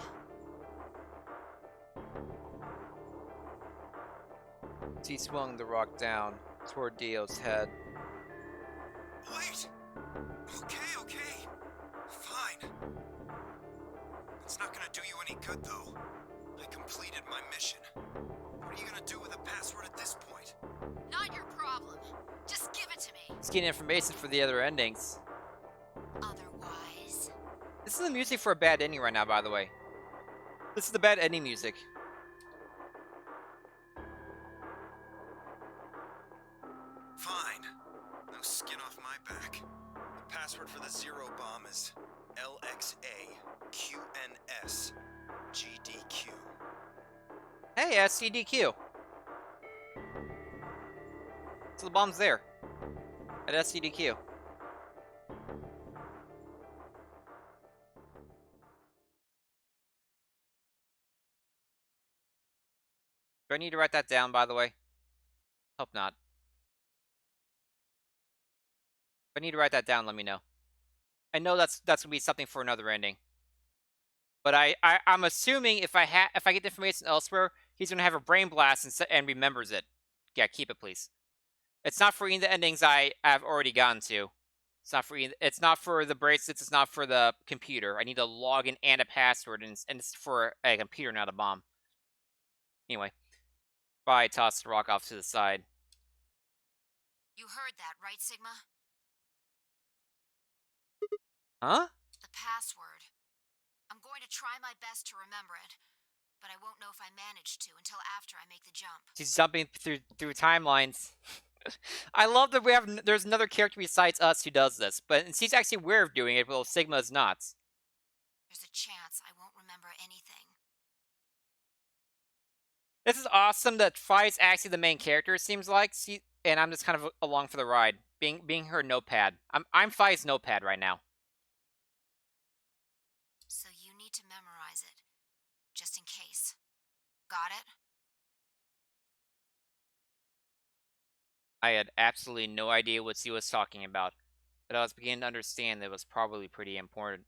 He swung the rock down toward Dio's head. Wait! Okay. Fine. It's not gonna do you any good, though. I completed my mission. What are you gonna do with the password at this point? Not your problem. Just give it to me. He's getting information for the other endings. Otherwise, This is the music for a bad ending right now, by the way. This is the bad ending music. Fine. No skin off my back. The password for the 0 bomb is LXAQNSGDQ. Hey, SCDQ. So the bomb's there. At SCDQ. Do I need to write that down, by the way? Hope not. If I need to write that down, let me know. I know that's gonna be something for another ending. But I'm assuming if I get the information elsewhere, he's gonna have a brain blast and remembers it. Yeah, keep it, please. It's not for any of the endings I have already gotten to. It's not for the bracelets. It's not for the computer. I need a login and a password, and it's for a computer, not a bomb. Anyway, I tossed the rock off to the side. you heard that, right, Sigma? Huh? The password. I'm going to try my best to remember it, but I won't know if I manage to until after I make the jump. She's jumping through timelines. I love that there's another character besides us who does this, but she's actually aware of doing it, while Sigma is not. There's a chance I won't remember anything. This is awesome that Fi's actually the main character, it seems like. And I'm just kind of along for the ride, being her notepad. I'm Fi's notepad right now. So you need to memorize it, just in case. Got it? I had absolutely no idea what she was talking about, but I was beginning to understand that it was probably pretty important.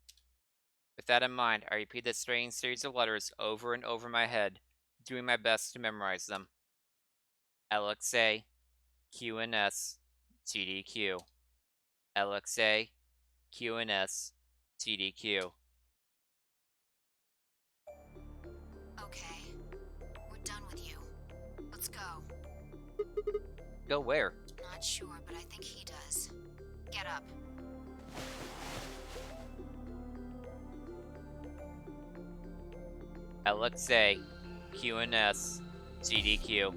With that in mind, I repeat this strange series of letters over and over in my head, doing my best to memorize them. LXA, QNS, TDQ. LXA, QNS, TDQ. Okay. We're done with you. Let's go. Go where? Not sure, but I think he does. Get up. LXA, QNS, TDQ.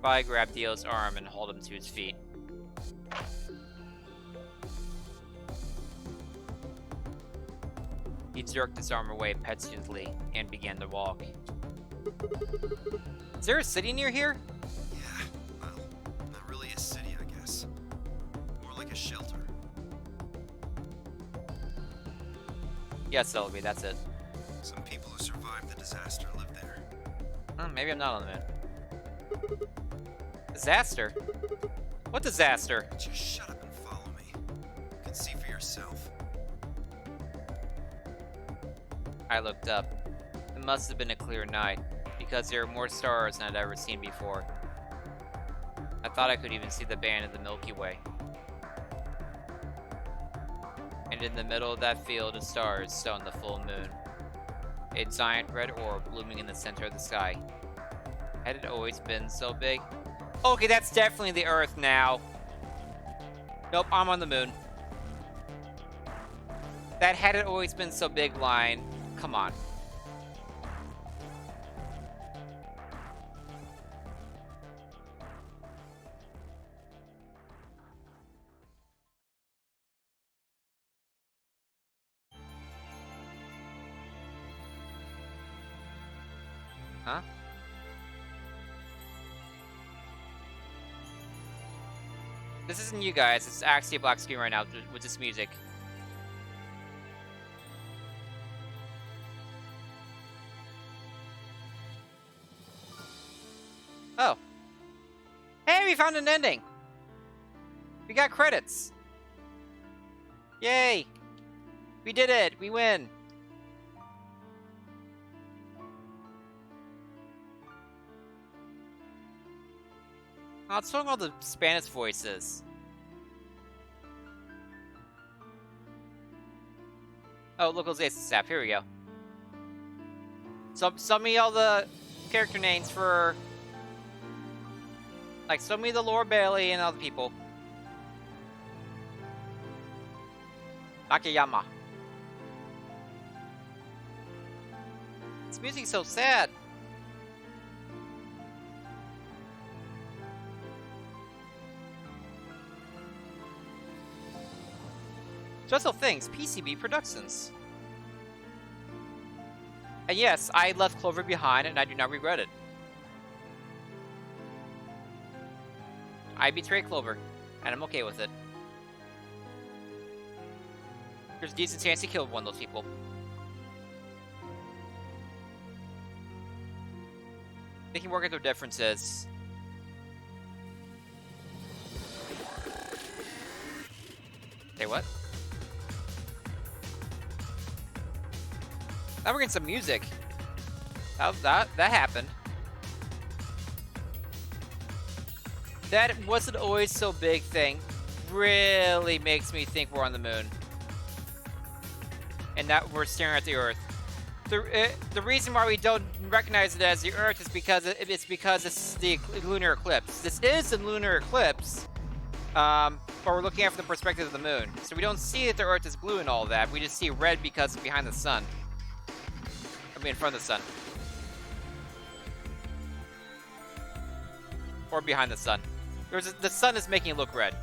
I grab Dio's arm and hold him to his feet. He jerked his arm away petulantly and began to walk. Is there a city near here? Yeah, well, not really a city, I guess. More like a shelter. Yes, Selby, that's it. Some people who survived the disaster live there. Maybe I'm not on the moon. Disaster? What disaster? Just shut up and follow me. You can see for yourself. I looked up. It must have been a clear night, because there were more stars than I'd ever seen before. I thought I could even see the band of the Milky Way. And in the middle of that field of stars shone the full moon. A giant red orb blooming in the center of the sky. Had it always been so big? Okay, that's definitely the Earth now. Nope, I'm on the moon. That had it always been so big line. Come on. Huh? This isn't you guys. It's actually a black screen right now with this music. Oh. Hey, we found an ending! We got credits! Yay! We did it! We win! Oh, it's showing all the Spanish voices. Oh, look, Ace staff. Here we go. So, sub me all the character names for... Like, sub me the Lord Bailey and other people. Nakayama. This music's so sad. Special Things, PCB Productions. And yes, I left Clover behind and I do not regret it. I betrayed Clover, and I'm okay with it. There's a decent chance he killed one of those people. They can work out their differences. Say what? Now we're getting some music. That happened. That wasn't always so big thing really makes me think we're on the moon. And that we're staring at the Earth. The reason why we don't recognize it as the Earth is because it's the lunar eclipse. This is the lunar eclipse, but we're looking at it from the perspective of the moon. So we don't see that the Earth is blue and all that. We just see red because it's behind the sun. I mean, in front of the sun. Or behind the sun. The sun is making it look red.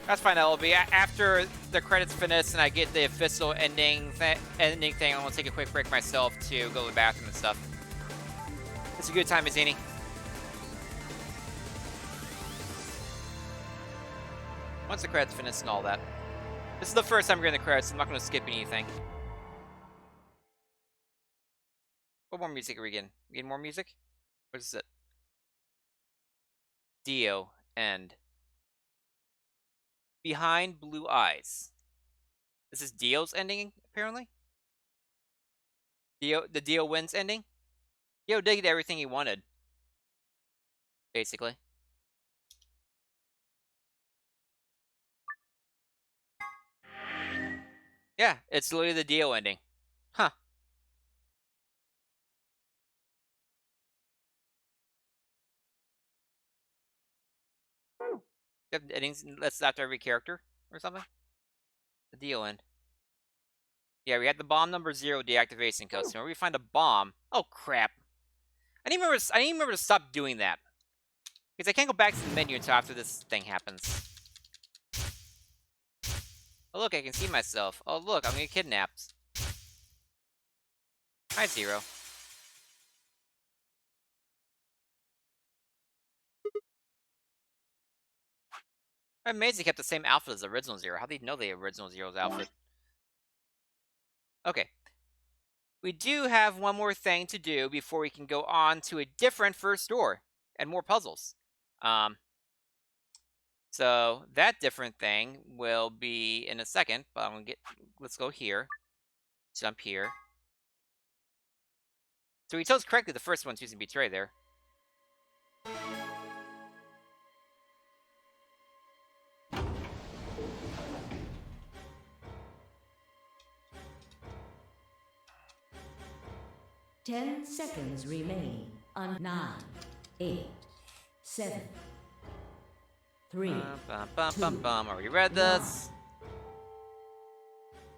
That's fine, LB. After the credits finish and I get the official ending thing, I'm gonna take a quick break myself to go to the bathroom and stuff. It's a good time, Mazzini. Once the credits finish and all that. This is the first time we're getting the credits, so I'm not gonna skip anything. What more music are we getting? We getting more music? What is it? Dio and Behind Blue Eyes. This is Dio's ending, apparently? The Dio wins ending? Dio did everything he wanted. Basically. Yeah, it's literally the Dio ending. Huh. You have endings that's after every character or something? The Dio end. Yeah, we had the bomb number 0 deactivation code. So whenever we find a bomb. Oh crap. I need to remember to stop doing that. Because I can't go back to the menu until after this thing happens. Oh look, I can see myself. Oh look, I'm gonna get kidnapped. Hi, Zero. I'm amazed they kept the same outfit as the original Zero. How did they know the original Zero's outfit? Okay. We do have one more thing to do before we can go on to a different first door and more puzzles. So that different thing will be in a second, but I'm gonna let's go here. Jump here. So he chose correctly the first one's using Betray there. Ten seconds remain on 9, 8, 7, 3. Already read this.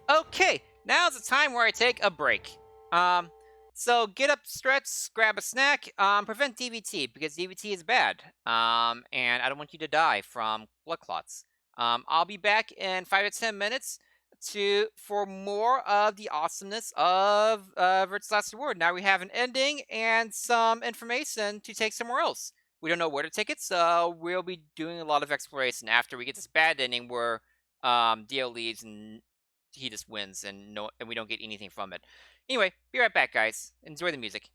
Okay, now's the time where I take a break. So get up, stretch, grab a snack, prevent DVT, because DVT is bad. And I don't want you to die from blood clots. I'll be back in 5 to 10 minutes for more of the awesomeness of Vert's Last Reward. Now we have an ending and some information to take somewhere else. We don't know where to take it, so we'll be doing a lot of exploration after we get this bad ending where Dio leaves and he just wins and we don't get anything from it. Anyway, be right back, guys. Enjoy the music.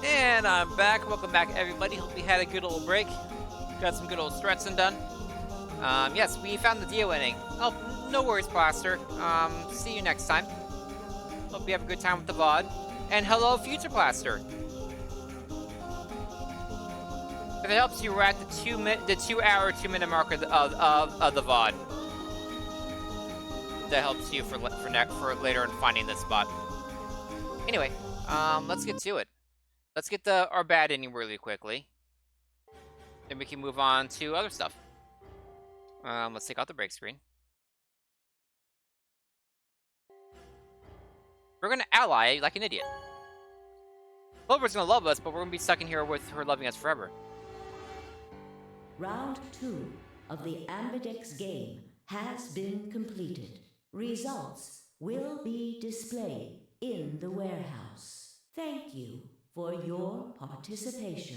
And I'm back. Welcome back, everybody. Hope you had a good little break. Got some good old stretching done. Yes, we found the Dio ending. Oh, no worries, Plaster. See you next time. Hope you have a good time with the VOD. And hello, Future Plaster. If it helps you, we're at the 2 hour, 2 minute mark of the VOD. That helps you for later in finding this spot. Anyway, let's get to it. Let's get our bad ending really quickly. Then we can move on to other stuff. Let's take out the break screen. We're gonna ally like an idiot. Clover's gonna love us, but we're gonna be stuck in here with her loving us forever. Round 2 of the Ambidex game has been completed. Results will be displayed in the warehouse. Thank you for your participation.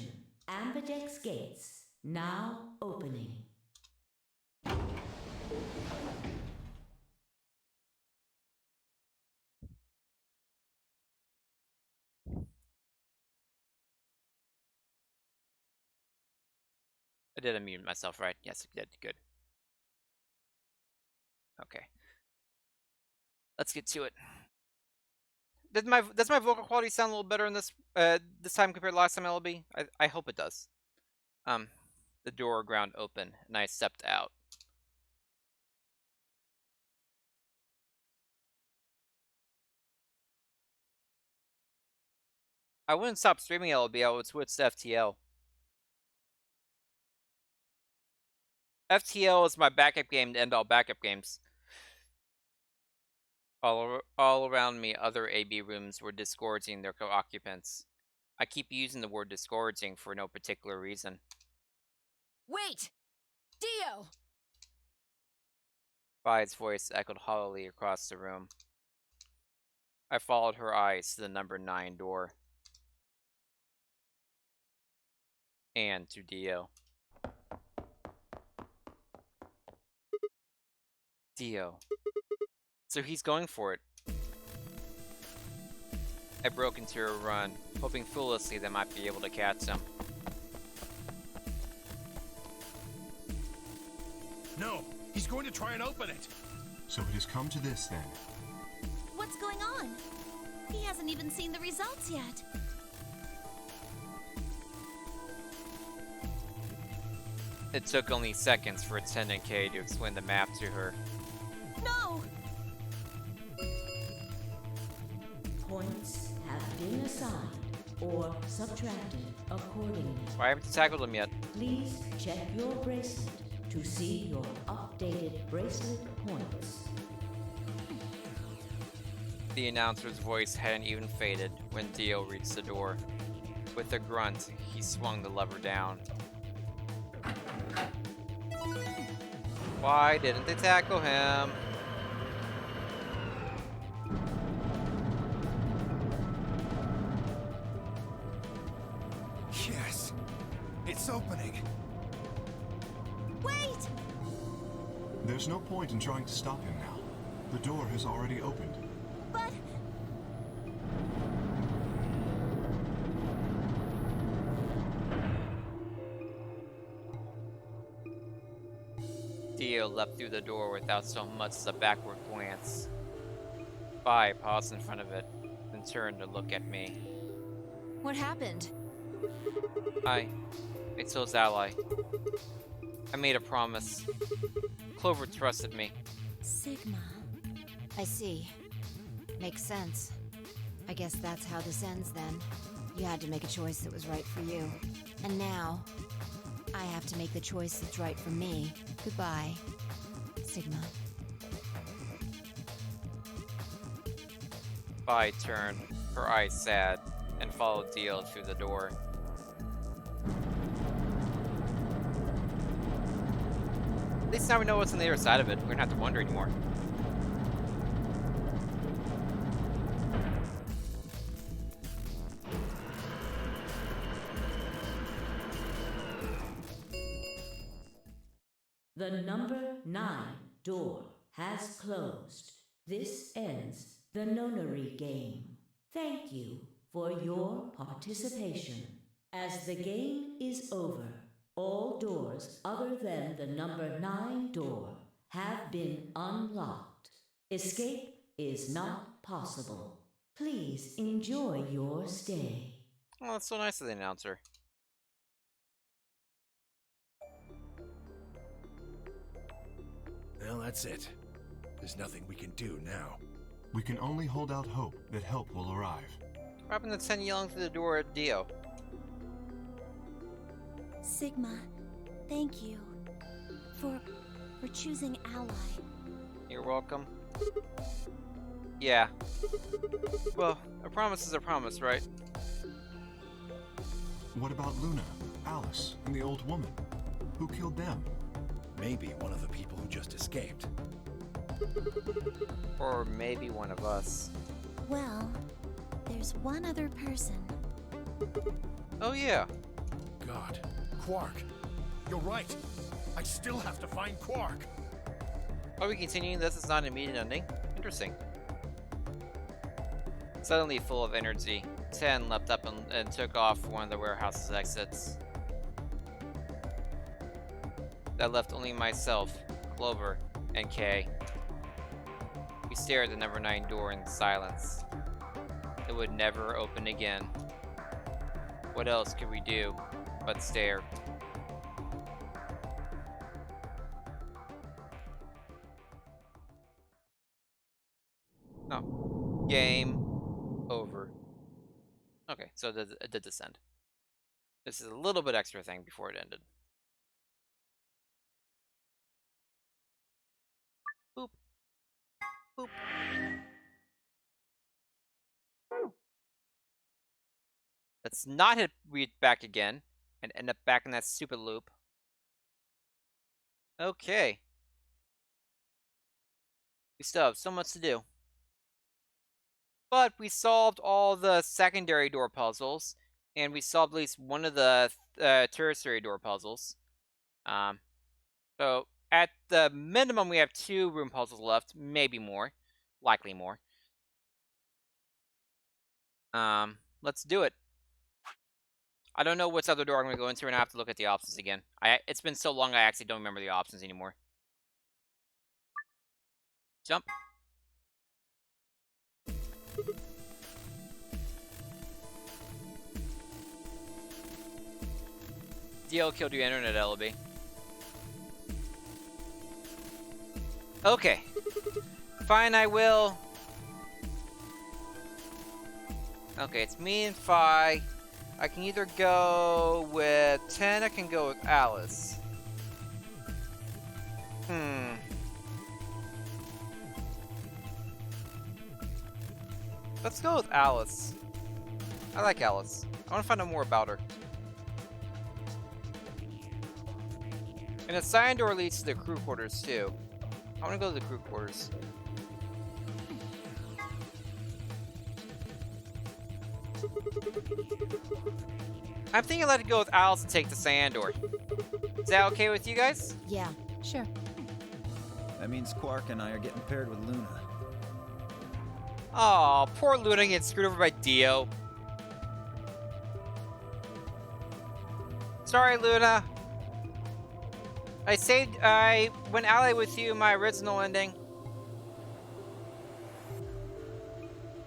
Ambidex gates now opening. I did unmute myself, right? Yes, I did. Good. Okay. Let's get to it. Does my vocal quality sound a little better in this time compared to last time, LB? I hope it does. The door ground open, and I stepped out. I wouldn't stop streaming LB. I would switch to FTL. FTL is my backup game to end all backup games. All around me, other AB rooms were disgorging their co-occupants. I keep using the word disgorging for no particular reason. Wait! Dio! Vi's voice echoed hollowly across the room. I followed her eyes to the number 9 door. And to Dio. Dio. So he's going for it. I broke into a run, hoping foolishly that I might be able to catch him. No, he's going to try and open it. So it has come to this then. What's going on? He hasn't even seen the results yet. It took only seconds for Attendant K to explain the map to her. No! Points have been assigned or subtracted accordingly. Why haven't you tackled him yet? Please check your bracelet to see your updated bracelet points. The announcer's voice hadn't even faded when Dio reached the door. With a grunt, he swung the lever down. Why didn't they tackle him? Yes! It's opening! Wait! There's no point in trying to stop him now. The door has already opened. But... Dio leapt through the door without so much as a backward glance. Vi paused in front of it, then turned to look at me. What happened? I told Ally. I made a promise. Clover trusted me. Sigma. I see. Makes sense. I guess that's how this ends then. You had to make a choice that was right for you. And now, I have to make the choice that's right for me. Goodbye, Sigma. Vi turned, her eyes sad, and followed Dio through the door. At least now we know what's on the other side of it. We don't have to wonder anymore. The number 9 door has closed. This ends the nonary game. Thank you for your participation. As the game is over, all doors other than the number 9 door have been unlocked. Escape is not possible. Please enjoy your stay. Oh, that's so nice of the announcer. Well, that's it. There's nothing we can do now. We can only hold out hope that help will arrive. What happened to 10 yelling through the door at Dio? Sigma, thank you for choosing Ally. You're welcome. Yeah. Well, a promise is a promise, right? What about Luna, Alice, and the old woman? Who killed them? Maybe one of the people who just escaped. Or maybe one of us. Well, there's one other person. Oh yeah. God. Quark. You're right. I still have to find Quark. Are we continuing this? It's not an immediate ending? Interesting. Suddenly full of energy, 10 leapt up and took off for one of the warehouse's exits. That left only myself, Clover, and Kay. We stared at the number 9 door in silence. It would never open again. What else could we do but stare? Oh. Game over. Okay, so it did descend. This is a little bit extra thing before it ended. Boop. Boop. Let's not hit read back again and end up back in that stupid loop. Okay. We still have so much to do. But we solved all the secondary door puzzles, and we solved at least one of the tertiary door puzzles. So at the minimum, we have 2 room puzzles left, maybe more, likely more. Let's do it. I don't know which other door I'm going to go into, and I have to look at the options again. It's been so long, I actually don't remember the options anymore. Jump. DL killed your internet, LB. Okay. Fine, I will. Okay, it's me and Phi. I can either go with 10, I can go with Alice. Let's go with Alice. I like Alice. I want to find out more about her. And the sign door leads to the crew quarters too. I want to go to the crew quarters. I'm thinking I'd let it go with Alice and take the sand door. Is that okay with you guys? Yeah, sure. That means Quark and I are getting paired with Luna. Aw, poor Luna gets screwed over by Dio. Sorry, Luna. I went ally with you in my original ending.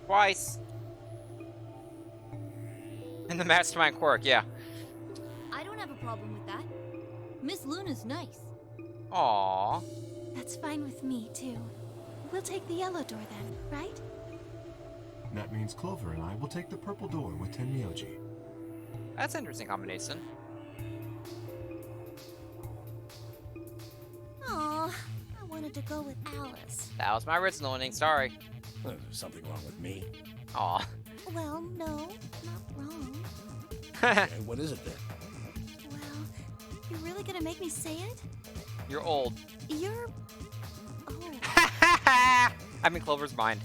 Twice. In the Mastermind Quirk, yeah. I don't have a problem with that. Miss Luna's nice. Aww. That's fine with me, too. We'll take the yellow door then, right? That means Clover and I will take the purple door with Tenmyoji. That's an interesting combination. Aw, I wanted to go with Alice. That was my original ending, sorry. There's something wrong with me. Aw. Well, no, not wrong. Okay, what is it then? Well, you're really gonna make me say it? You're old. You're... Oh, I'm in Clover's mind.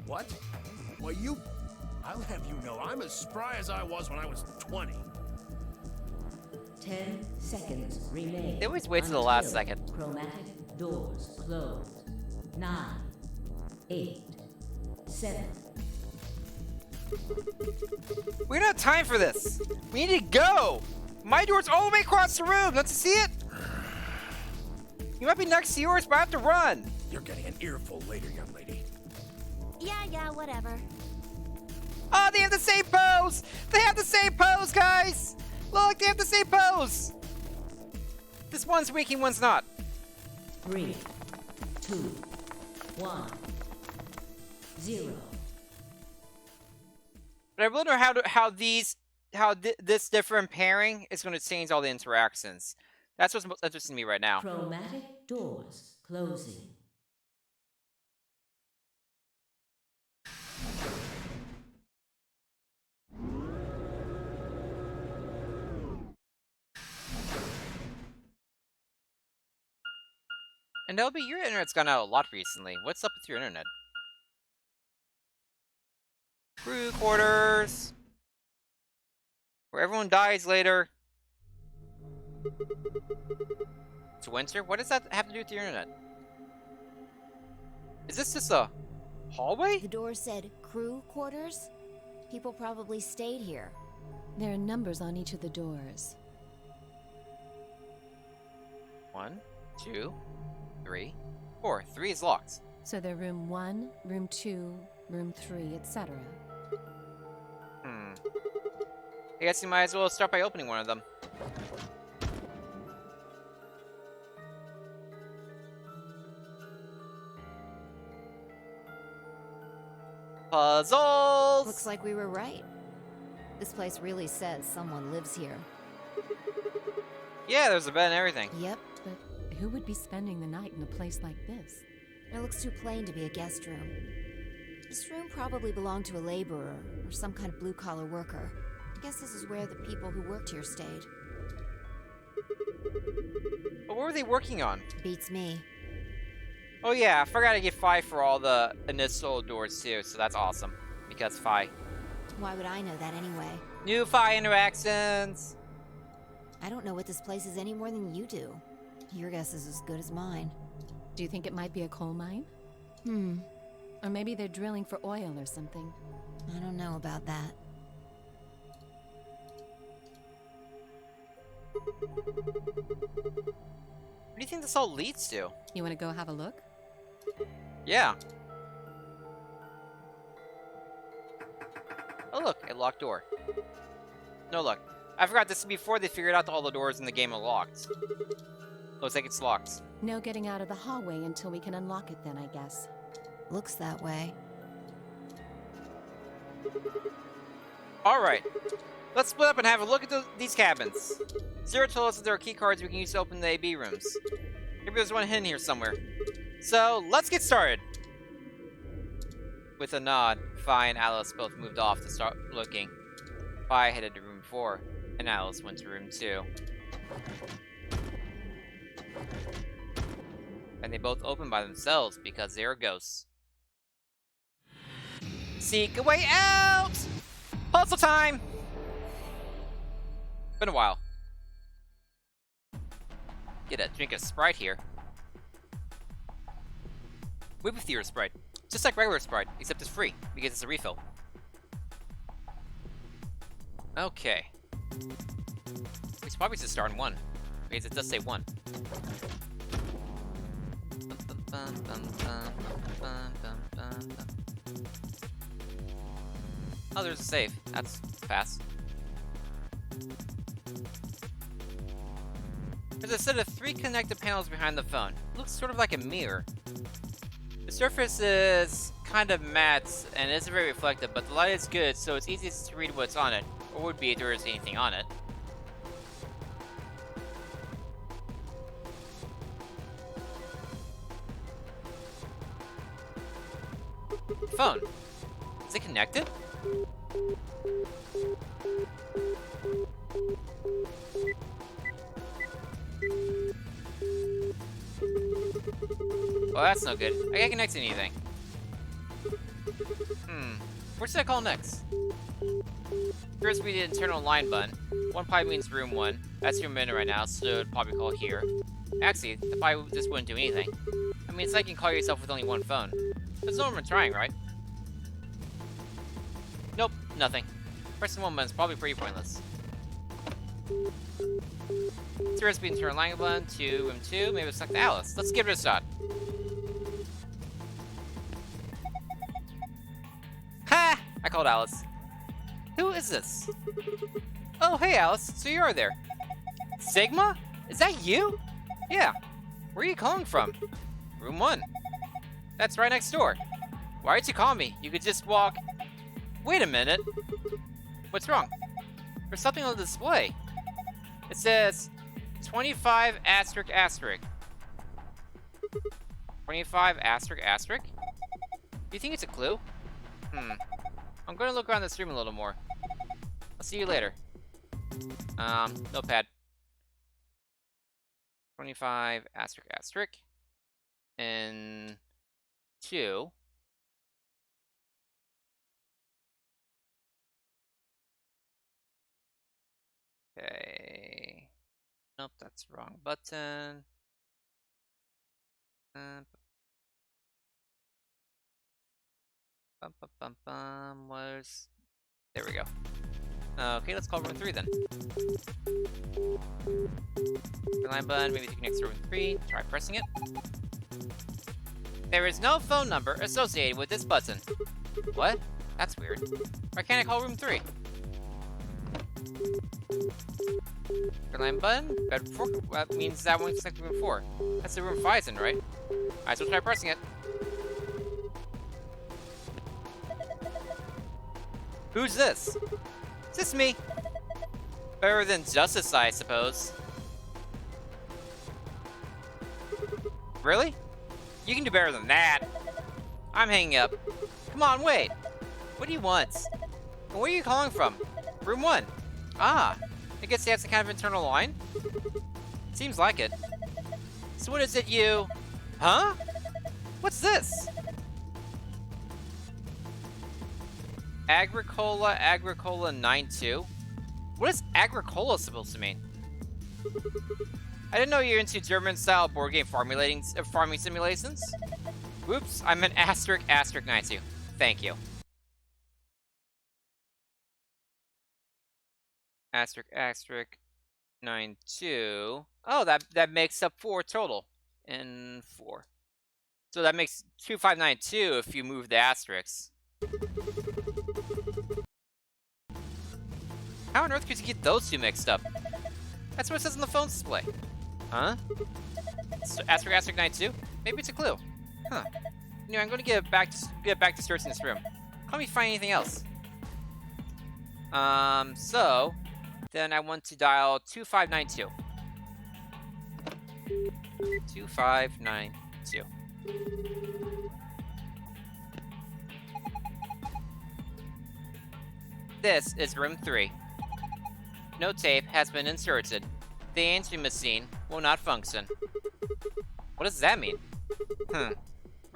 What? Well, I'll have you know, I'm as spry as I was when I was 20. 10 seconds remain. They always wait till the last until second. Chromatic doors close. 9, 8, 7. We don't have time for this. We need to go. My door's all the way across the room. Don't you see it? You might be next to yours, but I have to run. You're getting an earful later, young lady. yeah, whatever. Oh, they have the same pose. They have the same pose, guys. Look, they have the same pose. This one's weak and one's not. 3, 2, 1, 0. But I wonder how this different pairing is going to change all the interactions. That's what's most interesting to me right now. Chromatic doors closing. And LB, your internet's gone out a lot recently. What's up with your internet? Crew quarters. Where everyone dies later. It's winter? What does that have to do with your internet? Is this just a hallway? The door said crew quarters? People probably stayed here. There are numbers on each of the doors. 1, 2, 3, 4. 3 is locked. So they're room 1, room 2, room 3, etc. I guess you might as well start by opening one of them. Puzzles! Looks like we were right. This place really says someone lives here. Yeah, there's a bed and everything. Yep. But who would be spending the night in a place like this? It looks too plain to be a guest room. This room probably belonged to a laborer or some kind of blue-collar worker. I guess this is where the people who worked here stayed. But what were they working on? Beats me. Oh yeah, I forgot to get 5 for all the initial doors too, so that's awesome. Because 5. Why would I know that anyway? New 5 interactions! I don't know what this place is any more than you do. Your guess is as good as mine. Do you think it might be a coal mine? Or maybe they're drilling for oil or something. I don't know about that. What do you think this all leads to? You want to go have a look? Yeah. Oh look, a locked door. No look. I forgot this is before they figured out all the doors in the game are locked. Looks like it's locked. No getting out of the hallway until we can unlock it then, I guess. Looks that way. Alright. Let's split up and have a look at these cabins. Zero told us that there are key cards we can use to open the AB rooms. Maybe there's one hidden here somewhere. So, let's get started. With a nod, Fi and Alice both moved off to start looking. Fi headed to room 4, and Alice went to room 2. And they both opened by themselves because they are ghosts. Seek a way out! Puzzle time! Been a while. Get a drink of Sprite here. Movie theater Sprite. Just like regular Sprite, except it's free, because it's a refill. Okay. We should probably just start in 1. Because it does say 1. Oh, there's a save. That's fast. There's a set of 3 connected panels behind the phone. It looks sort of like a mirror. The surface is kind of matte and isn't very reflective, but the light is good, so it's easy to read what's on it, or would be if there is anything on it. Phone. Is it connected? Well, that's no good. I can't connect to anything. Where should I call next? First, we did internal line button. 1 probably means room 1. That's room in right now, so it'd probably call here. Actually, the probably just wouldn't do anything. I mean, it's like you can call yourself with only 1 phone. There's no one trying, right? Nope, nothing. Pressing 1 button is probably pretty pointless. First, we internal line button to room 2. Maybe it's like to Alice. Let's give it a shot. Ha! I called Alice. Who is this? Oh, hey Alice, so you are there. Sigma? Is that you? Yeah. Where are you calling from? Room 1. That's right next door. Why aren't you calling me? You could just walk... Wait a minute. What's wrong? There's something on the display. It says 25 asterisk asterisk. 25 asterisk asterisk? Do you think it's a clue? I'm gonna look around this room a little more. I'll see you later. Notepad. 25 asterisk asterisk. And 2. Okay. Nope, that's the wrong button. Where's... There we go. Okay, let's call room 3 then. Line button, maybe to connect to room 3. Try pressing it. There is no phone number associated with this button. What? That's weird. Why can't I call room 3? Line button? Bed 4? That means that one's connected to room 4. That's the room 5's in, right? Alright, so try pressing it. Who's this? Is this me? Better than Justice, I suppose. Really? You can do better than that. I'm hanging up. Come on, wait. What do you want? And where are you calling from? Room 1. Ah, I guess that's a kind of internal line? Seems like it. So what is it you... Huh? What's this? Agricola 92? What is Agricola supposed to mean? I didn't know you're into German-style board game farming simulations. Whoops, I meant asterisk 92. Thank you. Asterisk 92. Oh, that makes up 4 total. And 4. So that makes 2592 if you move the asterisks. How on earth could you get those 2 mixed up? That's what it says on the phone display. Huh? Asterisk 92? Maybe it's a clue. Huh. Anyway, I'm going to get back to searching this room. Can't we find anything else? So then I want to dial 2592. 2592. This is room 3. No tape has been inserted. The answering machine will not function. What does that mean? Where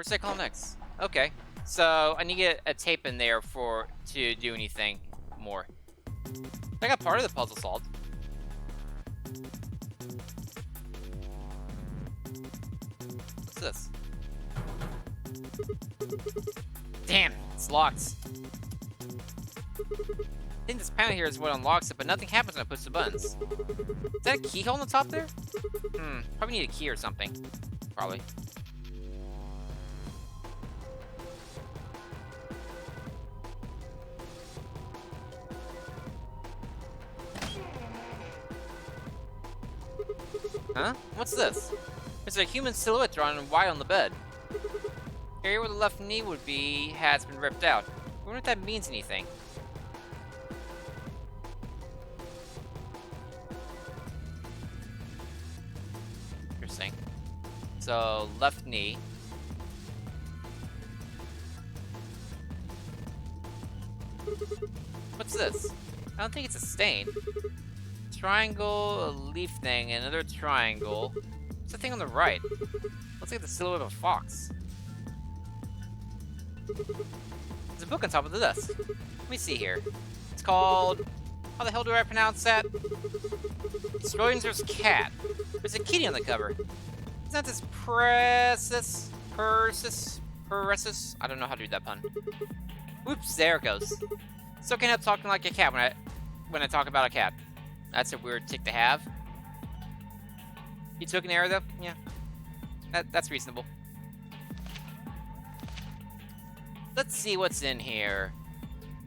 should I call next? Okay, so I need to get a tape in there to do anything more. I got part of the puzzle solved. What's this? Damn, it's locked. think this panel here is what unlocks it, but nothing happens when I push the buttons. Is that a keyhole on the top there? Probably need a key or something. Probably. Huh? What's this? There's a human silhouette drawn in white on the bed. The area where the left knee would be has been ripped out. I wonder if that means anything. Interesting. So, left knee. What's this? I don't think it's a stain. Triangle, a leaf thing, another triangle. What's the thing on the right? Looks like the silhouette of a fox. There's a book on top of the desk. Let me see here. It's called... How the hell do I pronounce that? Schrodinger's cat. There's a kitty on the cover. Isn't that this Persis? I don't know how to do that pun. Oops, there it goes. Still can't help talking like a cat when I talk about a cat. That's a weird tick to have. You took an error though? Yeah. That's reasonable. Let's see what's in here.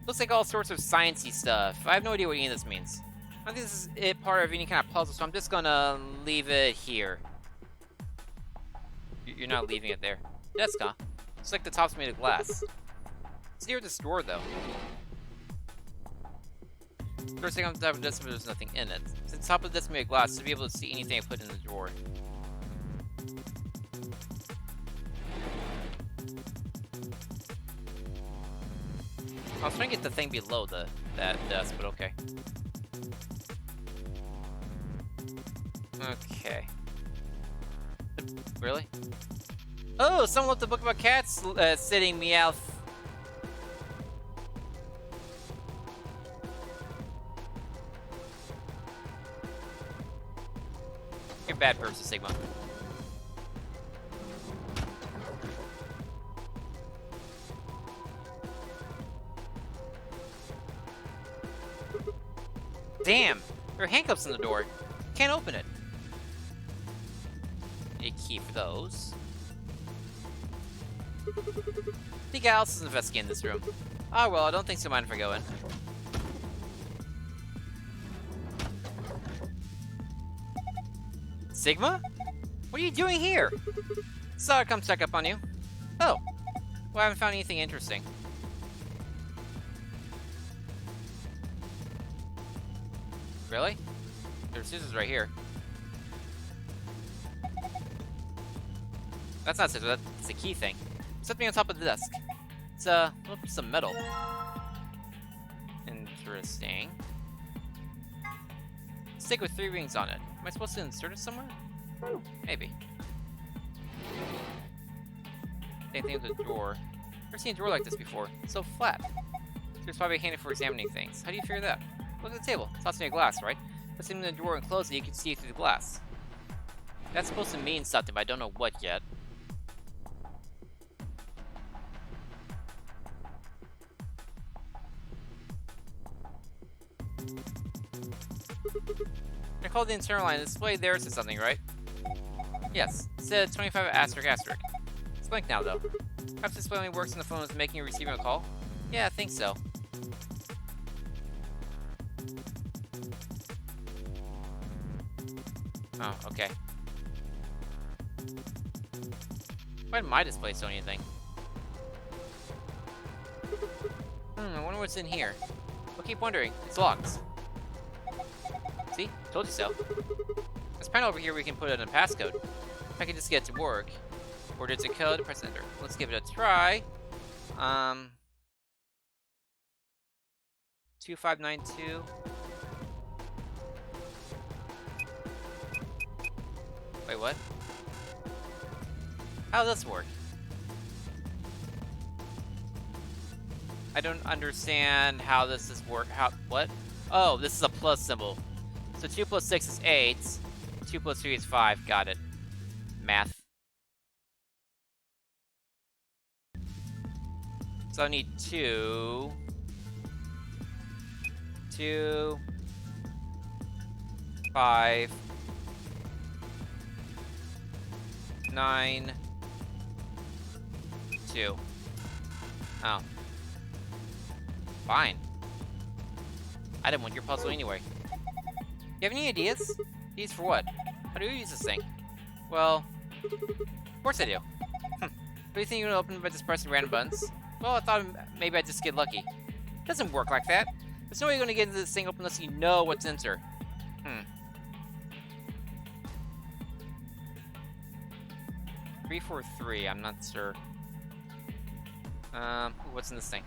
Looks like all sorts of sciencey stuff. I have no idea what any of this means. I don't think this is part of any kind of puzzle, so I'm just gonna leave it here. You're not leaving it there. Desk, huh? Looks like the top's made of glass. It's near this drawer, though. First thing on the top of the desk, but there's nothing in it. Since the top of the desk is made of glass, to be able to see anything I put in the drawer. I was trying to get the thing below that desk, but okay. Okay. Really? Oh, someone left a book about cats sitting meow. You're a bad person, Sigma. Damn! There are handcuffs on the door. Can't open it. Need a key for those. I think Alice is investigating this room. Ah, well, I don't think so. Mind if I go in? Sigma? What are you doing here? Thought I'd come check up on you. Oh. Well, I haven't found anything interesting. Really? There's scissors right here. That's not scissors, that's a key thing. Something on top of the desk. It's some metal. Interesting. Stick with 3 rings on it. Am I supposed to insert it somewhere? Maybe. Same thing with the drawer. Never seen a drawer like this before. It's so flat. So it's probably handy for examining things. How do you figure that? Look at the table. It's also a glass, right? Put something in the drawer and close it, you can see it through the glass. That's supposed to mean something, but I don't know what yet. I called the internal line. The display there says something, right? Yes. It said 25 asterisk asterisk. It's blank now, though. Perhaps this display only works when the phone is making or receiving a call? Yeah, I think so. Oh, okay. Why did my display show anything? I wonder what's in here. I'll keep wondering. It's locked. See? Told you so. This panel over here we can put in a passcode. I can just get to work. Or it's a code, press enter. Let's give it a try. 2592. Wait, what? How does this work? I don't understand how this is work. What? Oh, this is a plus symbol. So 2 plus 6 is 8. 2 plus 3 is 5. Got it. Math. So I need 2. 2, 5, 9, 2. Oh. Fine. I didn't want your puzzle anyway. You have any ideas? Ideas for what? How do you use this thing? Well, of course I do. What do you think you're gonna open by just pressing random buttons? Well, I thought maybe I'd just get lucky. It doesn't work like that. There's no way you're gonna get into this thing open unless you know what's in there. 343, I'm not sure. What's in this thing?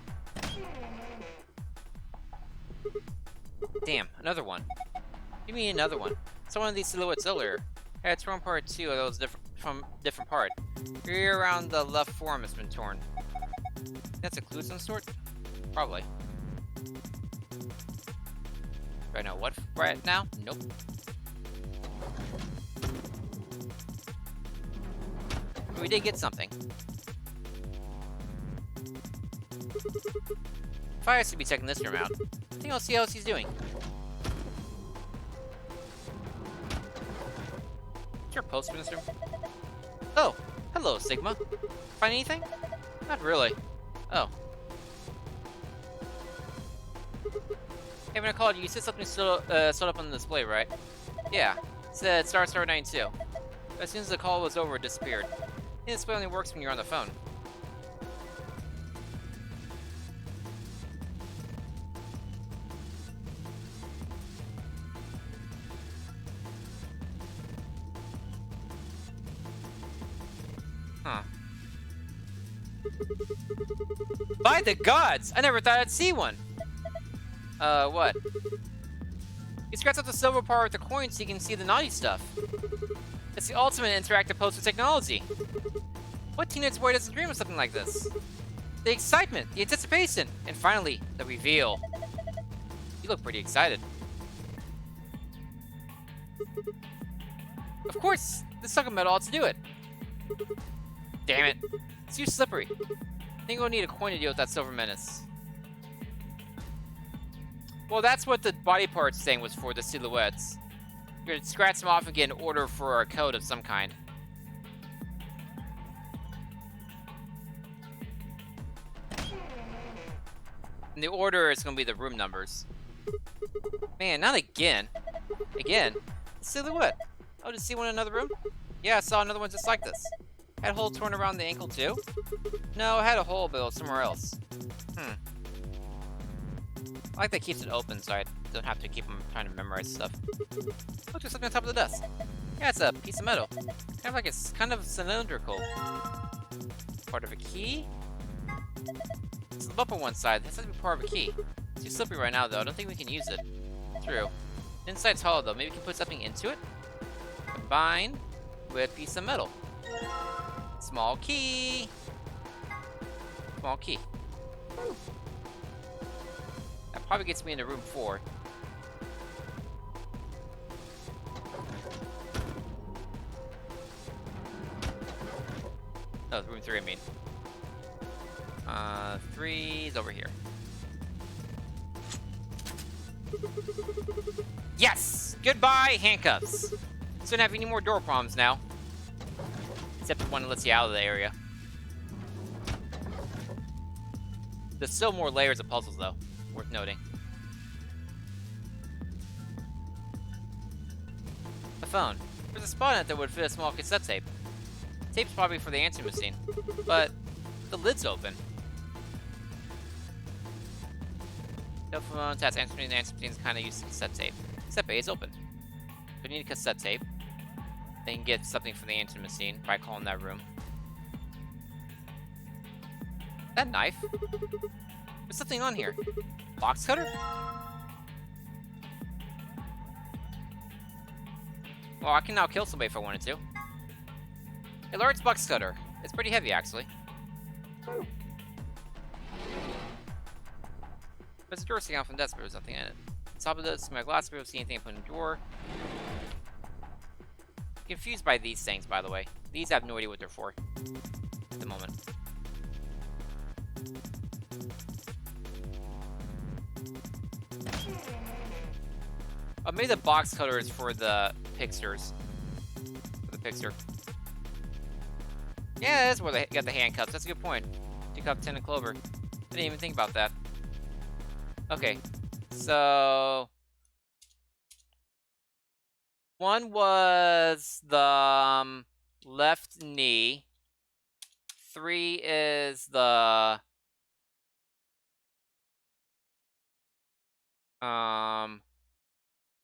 Damn, another one. Give me another one. It's one of these silhouettes earlier. Yeah, it's from part 2 of those from different part. Here around the left forearm has been torn. That's a clue of some sort? Probably. Do I know what right now? Nope. But we did get something. Fire should be checking this room out. I think I'll see how else he's doing. Is there a poster in this room? Oh, hello, Sigma. Find anything? Not really. Oh. Hey, when I called you, you said something stood up on the display, right? Yeah. It said star 92. As soon as the call was over, it disappeared. The display only works when you're on the phone. Huh. By the gods! I never thought I'd see one! What? You scratch up the silver part with the coin so you can see the naughty stuff. It's the ultimate interactive poster technology. What teenage boy doesn't dream of something like this? The excitement, the anticipation, and finally, the reveal. You look pretty excited. Of course! This sucker metal ought to do it. Damn it. It's too slippery. I think we'll need a coin to deal with that silver menace. Well, that's what the body parts thing was for, the silhouettes. You're gonna scratch them off and get an order for a code of some kind. And the order is gonna be the room numbers. Man, not again. Again? Silhouette. Oh, did you see one in another room? Yeah, I saw another one just like this. Had a hole torn around the ankle too? No, I had a hole, but it was somewhere else. I like that it keeps it open so I don't have to keep them trying to memorize stuff. Look, there's something on top of the desk. Yeah, it's a piece of metal. Kind of like it's kind of cylindrical. Part of a key? It's the bump on one side. This has to be part of a key. It's too slippery right now, though. I don't think we can use it. True. The inside's hollow, though. Maybe we can put something into it? Combine with piece of metal. Small key. Small key. That probably gets me into room 4. No, room 3, I mean. 3 is over here. Yes! Goodbye, handcuffs! So don't have any more door problems now. Except the one that lets you out of the area. There's still more layers of puzzles, though. Worth noting. A phone. There's a spot in it that would fit a small cassette tape. Tape's probably for the answering machine, but the lid's open. Telephone, taps answering machine, the answering machine's kind of used to cassette tape. Cassette bay is open. We need a cassette tape. They can get something from the answering machine by calling that room. That knife? There's something on here. Box cutter? Well, I can now kill somebody if I wanted to. A large box cutter. It's pretty heavy, actually. There's a drawer sticking out from the desk, but there's nothing in it. Top of this, my glass, we don't see anything put in the drawer. Confused by these things, by the way. These I have no idea what they're for at the moment. maybe the box cutter is for the Pixers. For the Pixar. Yeah, that's where they got the handcuffs. That's a good point. Teacup, Tin, and Clover. I didn't even think about that. Okay, so... one was the left knee. 3 is the...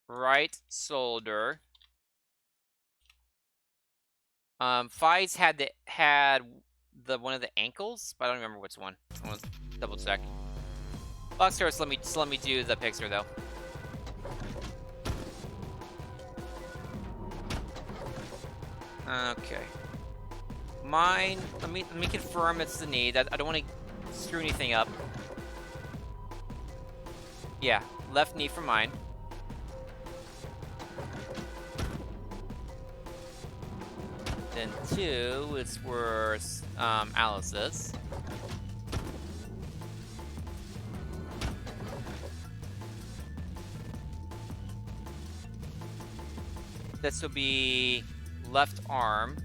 right shoulder. 5's had the one of the ankles, but I don't remember which one. I want to double check. Box first, let me do the picture though. Okay. Mine. Let me confirm it's the knee. That I don't want to screw anything up. Yeah, left knee for mine. Then 2 is where Alice's. This will be left arm.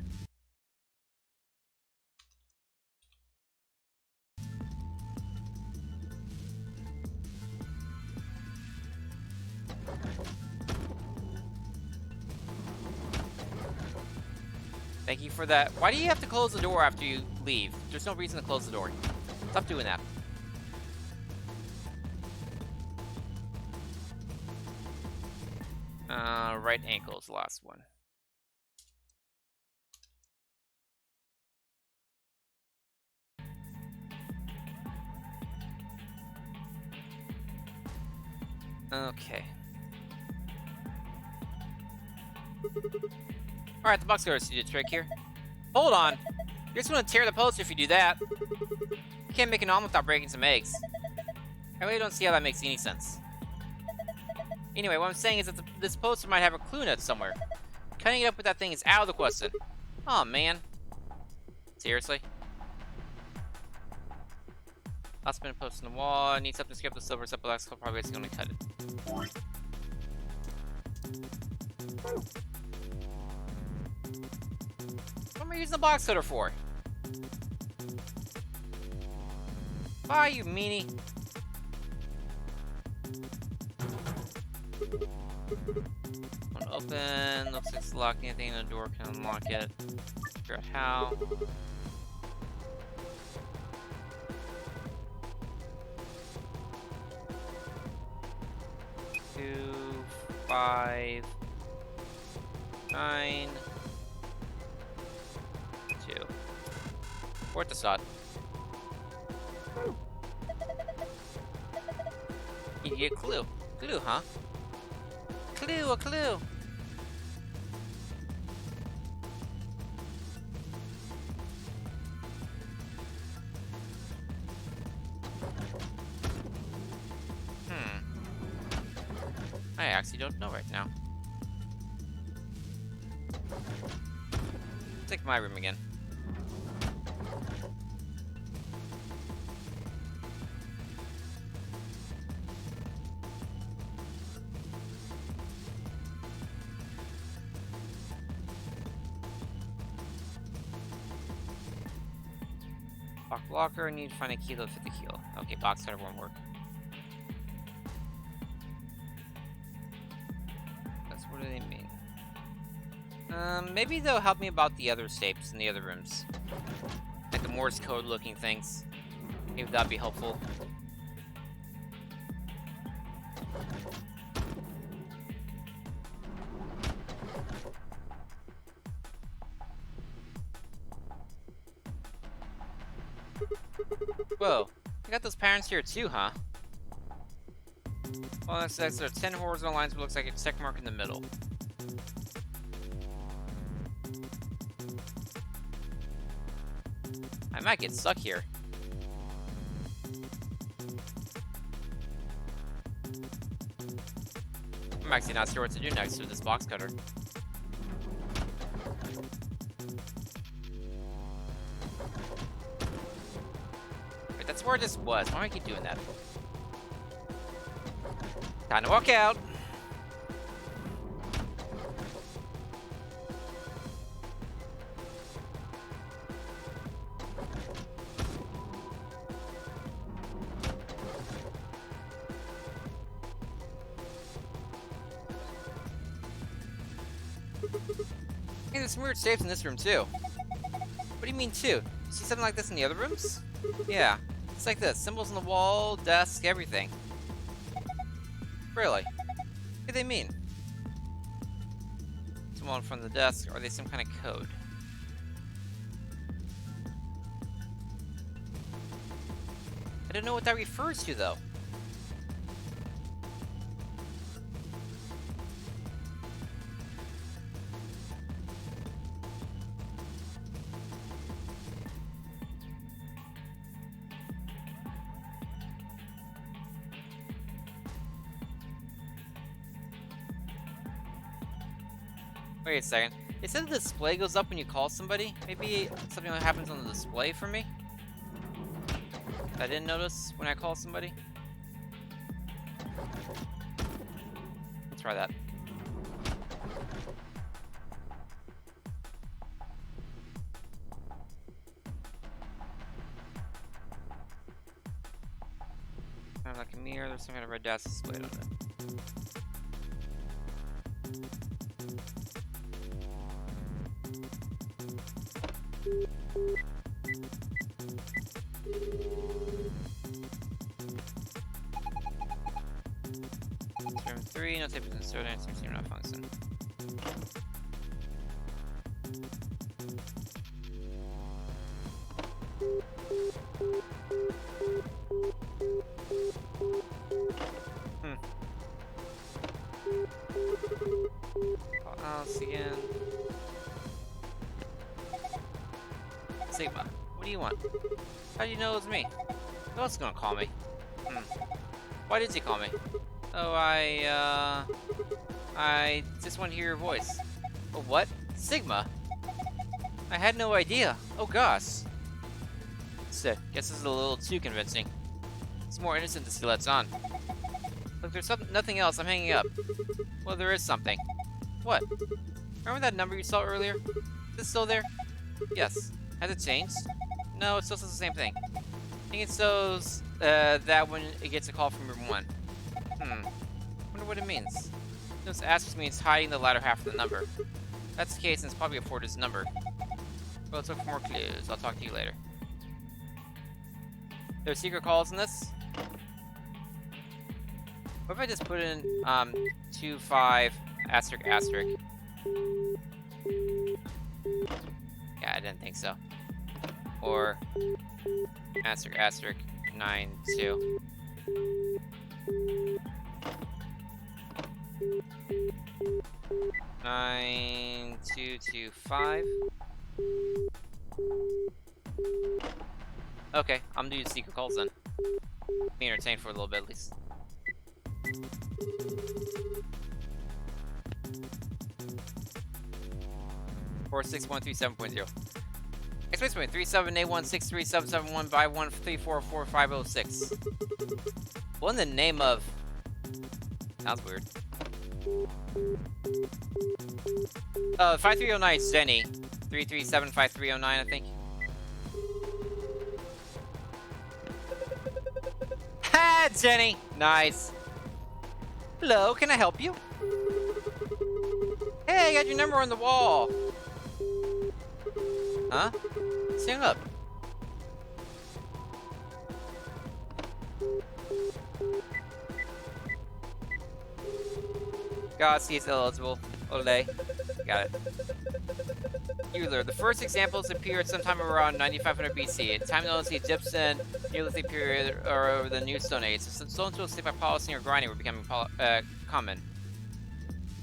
Thank you for that. Why do you have to close the door after you leave? There's no reason to close the door. Stop doing that. Right ankle is the last one. Okay. Alright, the box goes to do the trick here. Hold on. You're just gonna tear the poster if you do that. You can't make an omelet without breaking some eggs. I really don't see how that makes any sense. Anyway, what I'm saying is that this poster might have a clue nut somewhere. Cutting it up with that thing is out of the question. Oh man. Seriously? Last minute post on the wall. I need something to skip the silver step. Probably is gonna cut it. What am I using the box cutter for? Bye, you meanie. One open. Looks like it's locked. Anything in the door can unlock it. Figure out how. 2, 5, 9, 2. Fourth assault. You need a clue. Clue, huh? Clue, a clue. I actually don't know right now. Take my room again. Lock blocker, need to find a kilo to fit the kilo. Okay, box cutter won't work. What do they mean? Maybe they'll help me about the other shapes in the other rooms. Like the Morse code looking things. Maybe that'd be helpful. Whoa, I got those patterns here too, huh? Well, that's there are 10 horizontal lines, but looks like a check mark in the middle. I might get stuck here. I'm actually not sure what to do next with this box cutter. Wait, that's where it just was. Why do I keep doing that? Time to walk out. Hey, there's some weird shapes in this room too. What do you mean too? You see something like this in the other rooms? Yeah, it's like this. Symbols on the wall, desk, everything. Really? What do they mean? Symbol in front of the desk, are they some kind of code? I don't know what that refers to though. Wait a second. It said the display goes up when you call somebody. Maybe something happens on the display for me? I didn't notice when I call somebody. Let's try that. Kind of like a mirror, there's some kind of red dash displayed on it. Room 3, no tape is inserted, and 16 not function. Call Alice again. Sigma, what do you want? How do you know it was me? Who else is gonna call me? Why did he call me? Oh, I just want to hear your voice. Oh, what? Sigma? I had no idea. Oh, gosh. Guess this is a little too convincing. It's more innocent to see let's on. Look, there's nothing else. I'm hanging up. Well, there is something. What? Remember that number you saw earlier? Is it still there? Yes. Has it changed? No, it still says the same thing. I think it shows that when it gets a call from room 1. Wonder what it means. Those asterisk means hiding the latter half of the number. If that's the case, then it's probably a 4-digit number. Well, let's look for more clues. I'll talk to you later. There's secret calls in this? What if I just put in 25 asterisk asterisk? Yeah, I didn't think so. Or asterisk asterisk 92. Nine 225. Okay, I'm gonna do secret calls then. Be entertained for a little bit at least. Four 6.37.0. Space point 3781637771 by 1344506. What in the name of? Sounds weird. 5309 is Jenny. 3375309, I think. Ha, Jenny! Nice. Hello, can I help you? Hey, I got your number on the wall. Huh? Stand up. God, he's eligible. Ole. Got it. Euler. The first examples appeared sometime around 9500 BC. At time known as the Egyptian Neolithic period or the New Stone Age. So stone tools made by polishing or grinding were becoming common.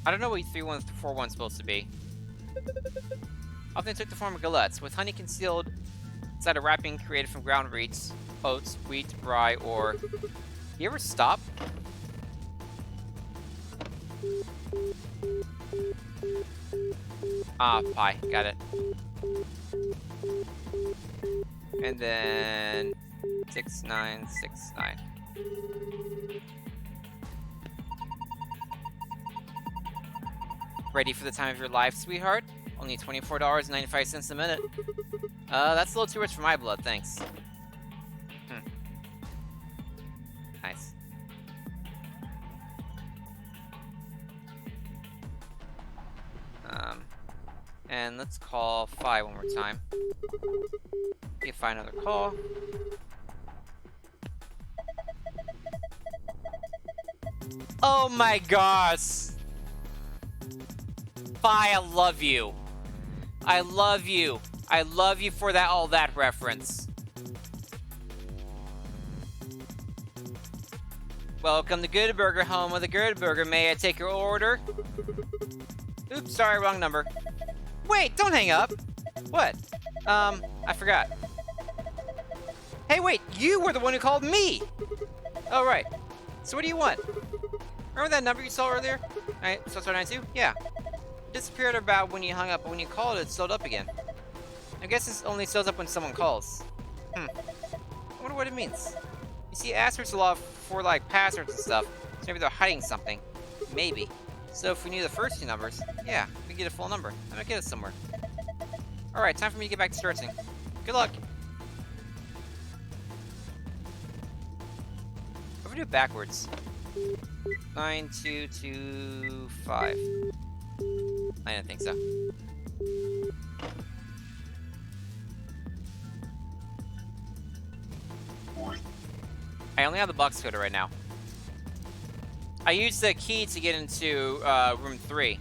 I don't know what 3141 is supposed to be. Often took the form of galettes, with honey concealed inside a wrapping created from ground wheat, oats, wheat, rye, or... You ever stop? Ah, pie. Got it. And then... 6969. Ready for the time of your life, sweetheart? Only $24.95 a minute. That's a little too rich for my blood, thanks. Nice. And let's call 5 one more time. Get find another call. Oh my gosh! Fi, I love you. I love you. I love you for that all that reference. Welcome to Good Burger, home of the Good Burger. May I take your order? Oops, sorry, wrong number. Wait, don't hang up. What? I forgot. Hey, wait, you were the one who called me. Oh, right. So what do you want? Remember that number you saw earlier? Alright, so 92? Yeah. It disappeared about when you hung up, but when you called, it showed up again. I guess it only shows up when someone calls. I wonder what it means. You see, asterisks a lot for, like, passwords and stuff, so maybe they're hiding something. Maybe. So if we knew the first 2 numbers, yeah, we can get a full number. I'm gonna get it somewhere. Alright, time for me to get back to searching. Good luck! What if we do it backwards? 9225. I didn't think so. I only have the box coder right now. I used the key to get into room 3,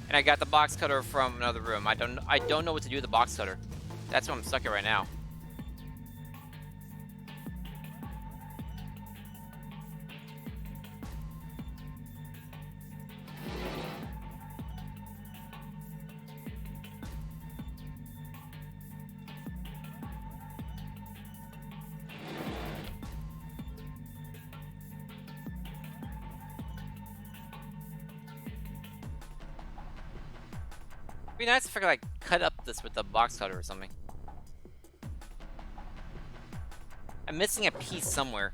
and I got the box cutter from another room. I don't know what to do with the box cutter. That's what I'm stuck at right now. It'd be nice if I could, like, cut up this with the box cutter or something. I'm missing a piece somewhere.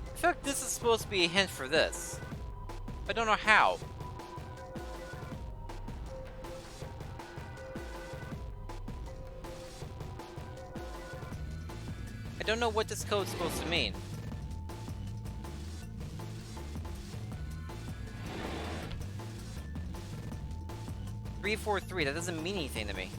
I feel like this is supposed to be a hint for this. I don't know how. I don't know what this code's supposed to mean. "343", that doesn't mean anything to me.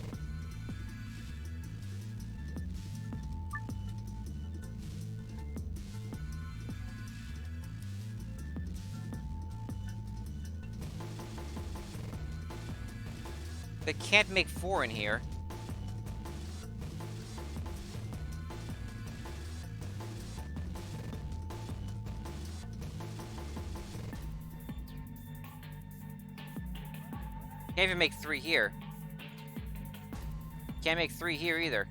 They can't make 4 in here. Can't even make 3 here. Can't make 3 here either.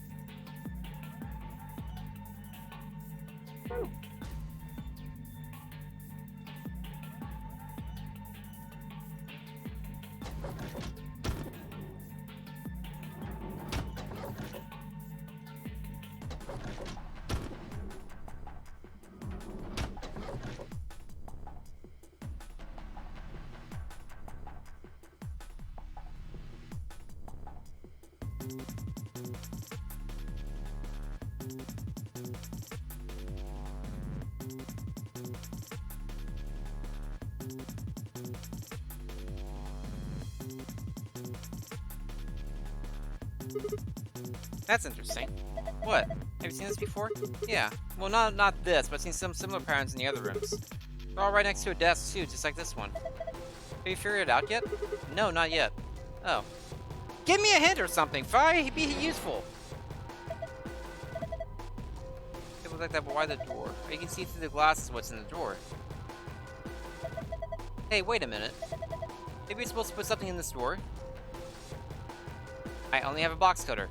That's interesting. What? Have you seen this before? Yeah. Well, not this, but I've seen some similar patterns in the other rooms. They're all right next to a desk too, just like this one. Have you figured it out yet? No, not yet. Oh. Give me a hint or something! Fi, be useful! It looks like that, but why the door? You can see through the glasses what's in the door. Hey, wait a minute. Maybe you're supposed to put something in this door. I only have a box cutter.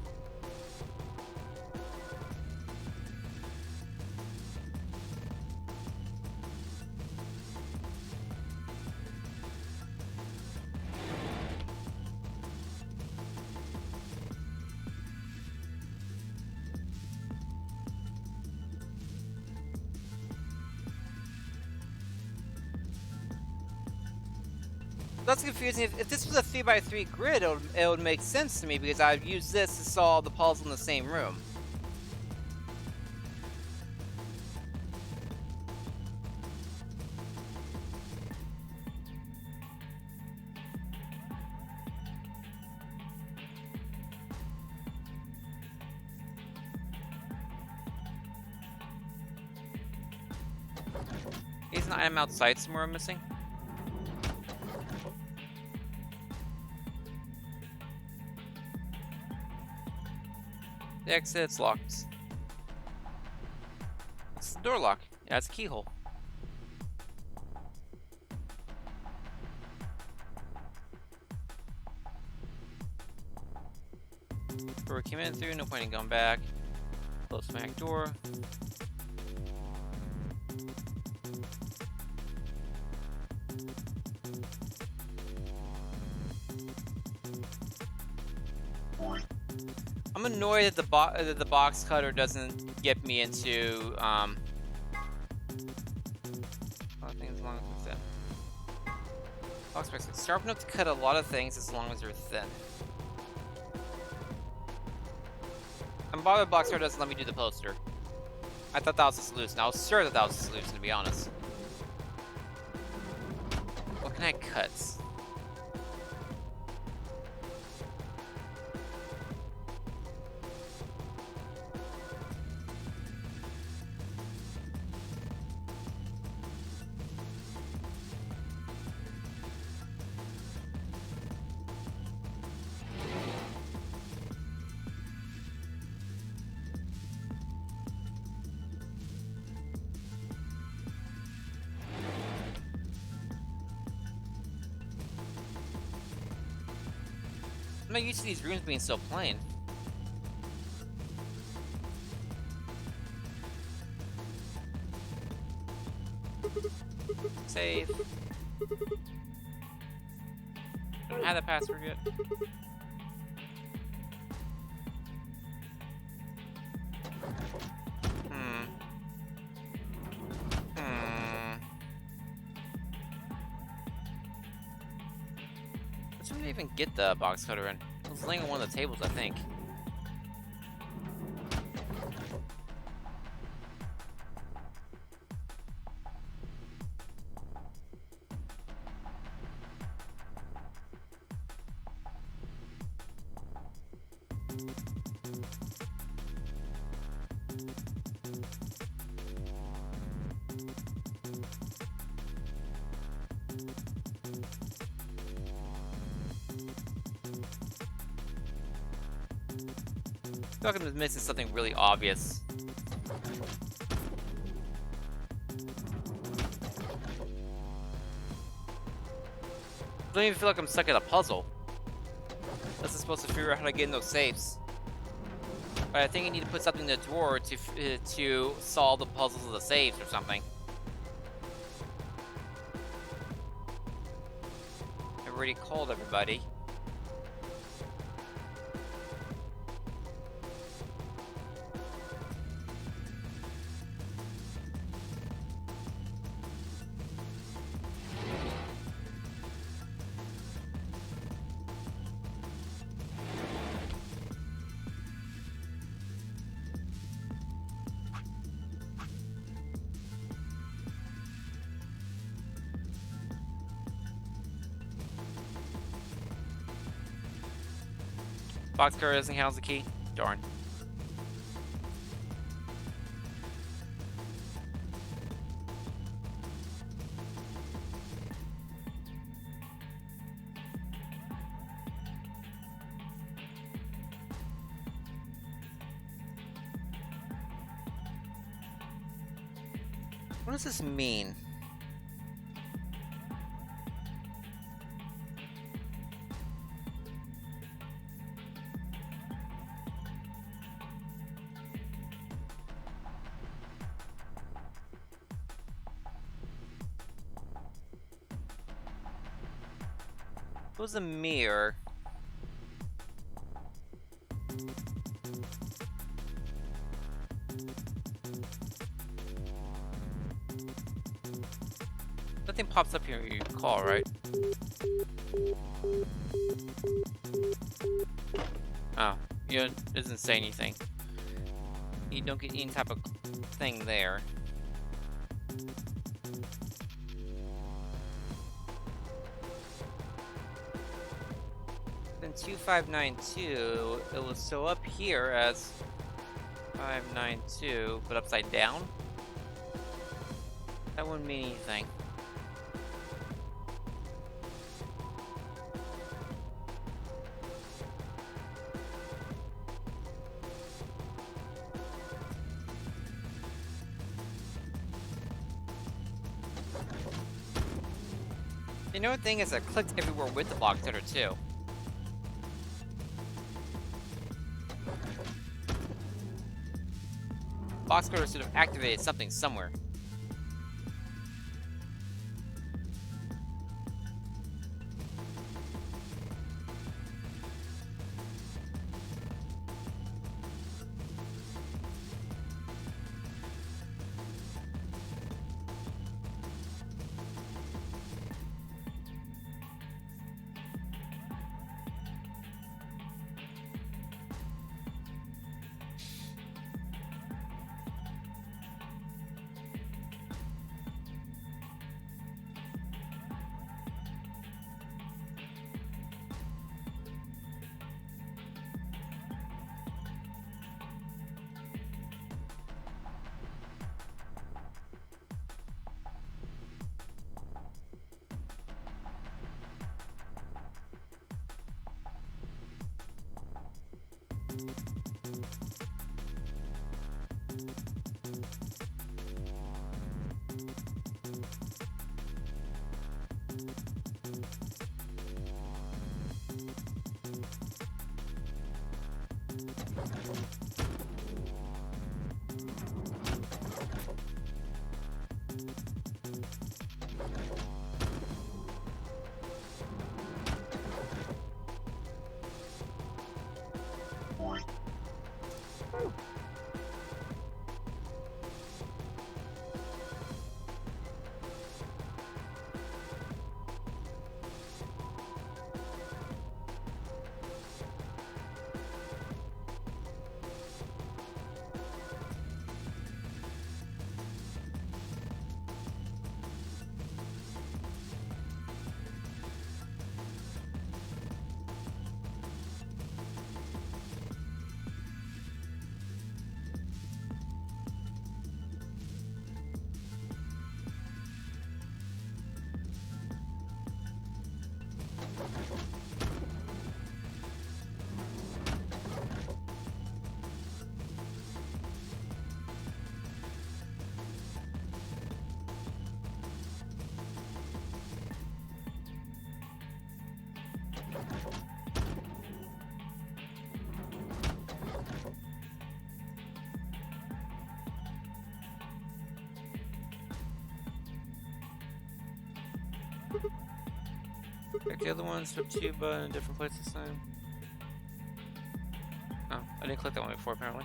That's confusing. If this was a 3x3 grid, it would make sense to me because I've used this to solve the puzzle in the same room. Is an item outside somewhere I'm missing? The exit's locked. It's the door lock. Yeah, it's a keyhole. Where we came in through, no point in going back. Close the back door. I'm annoyed that the box cutter doesn't get me into things as long as they're thin. Box specs are sharp enough to cut a lot of things as long as they're thin. I'm bothered box cutter doesn't let me do the poster. I thought that was the solution. I was sure that that was the solution, to be honest. What can I cut? I'm not used to these rooms being so plain. Save. Don't have the password yet. Did I even get the box cutter in? It was laying on one of the tables, I think. I feel like I'm missing something really obvious. I don't even feel like I'm stuck in a puzzle. This is supposed to figure out how to get in those safes. But I think I need to put something in the drawer to solve the puzzles of the safes or something. I already called everybody. Box cutter doesn't house the key. Darn. What does this mean? What was a mirror? Nothing pops up here when you call, right? Oh, it doesn't say anything. You don't get any type of thing there. Then 2592, it was so up here as 592, but upside down? That wouldn't mean anything. You know, the thing is, I clicked everywhere with the block cutter too. Box cutter should have activated something somewhere. Like the other ones with two but in a different place this time. Oh, I didn't click that one before apparently.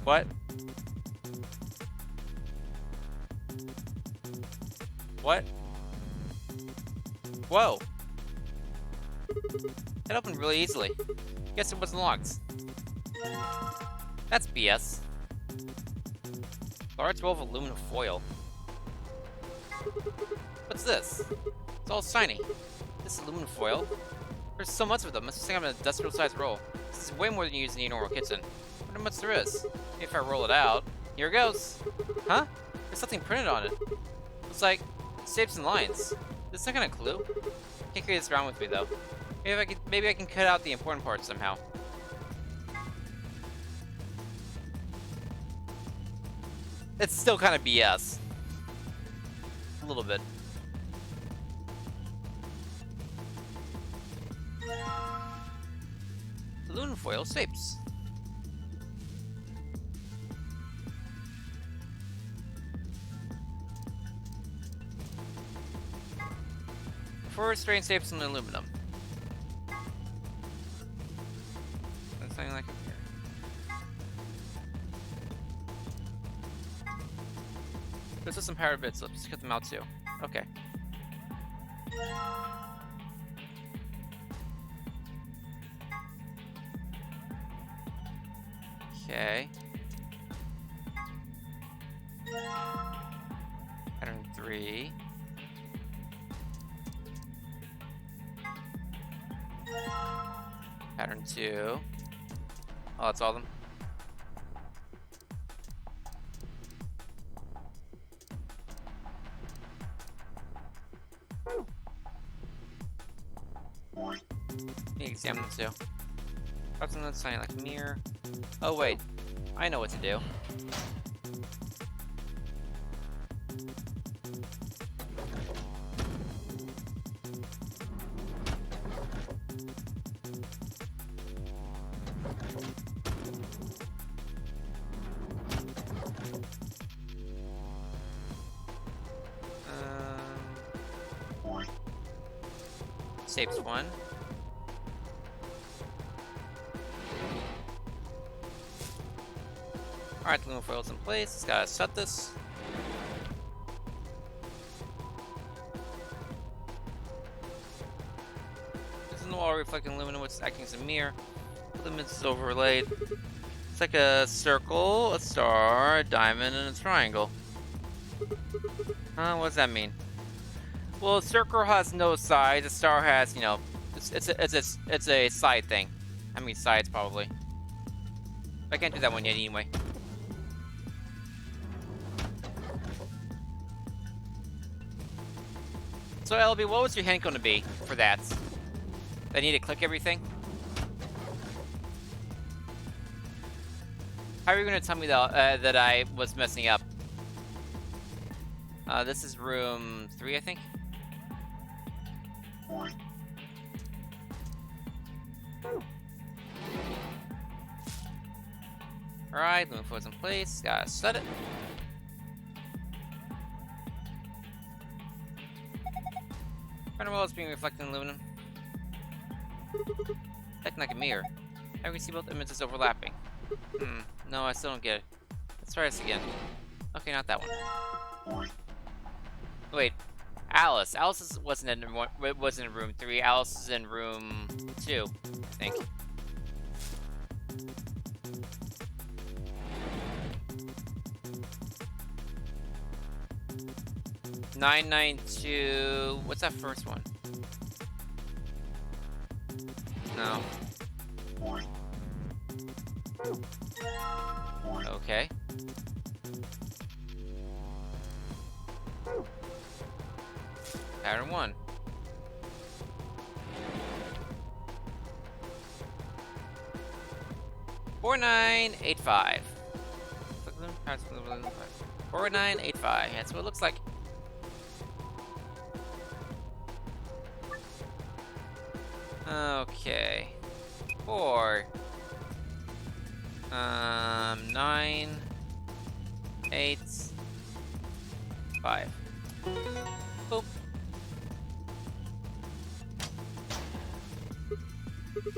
What? What? Whoa! That opened really easily. Guess it wasn't locked. That's BS. Large roll of aluminum foil. What's this? It's all shiny. This aluminum foil? There's so much of them. Must be some kind of industrial-sized roll. This is way more than you use in your normal kitchen. I wonder how much there is. If I roll it out, here it goes. Huh? There's something printed on it. Looks like shapes and lines. Is this some kind of clue? Can't carry this around with me though. Maybe I can cut out the important parts somehow. It's still kind of BS. A little bit. Aluminum foil shapes. First, drain staples and aluminum. That's something like here. This is some power bits. Let's get them out too. Okay. Okay. Pattern 3. Pattern 2. Oh, that's all of them. Need to examine them too. That's another sign like mirror. Oh wait, I know what to do. Saves 1. Alright, the aluminum foil's in place. Just gotta set this. This is the wall reflecting aluminum, which is acting as a mirror. The limits is overlaid. It's like a circle, a star, a diamond, and a triangle. What does that mean? Well, a circle has no sides. A star has, you know, it's a side thing. I mean sides probably. I can't do that one yet anyway. So LB, what was your hint going to be for that? I need to click everything? How are you going to tell me that, that I was messing up? This is room 3, I think. Alright, moving forward in place. Gotta set it. Front wall is being reflected in aluminum. Acting like a mirror. I can see both images overlapping. No, I still don't get it. Let's try this again. Okay, not that one. Wait, Alice. Alice wasn't in room 3. Alice is in room 2, I think. (992). What's that first one? No. Okay. Pattern 1. (4985). 4985. That's what it looks like. Okay. 4. 9. 8. 5. Boop.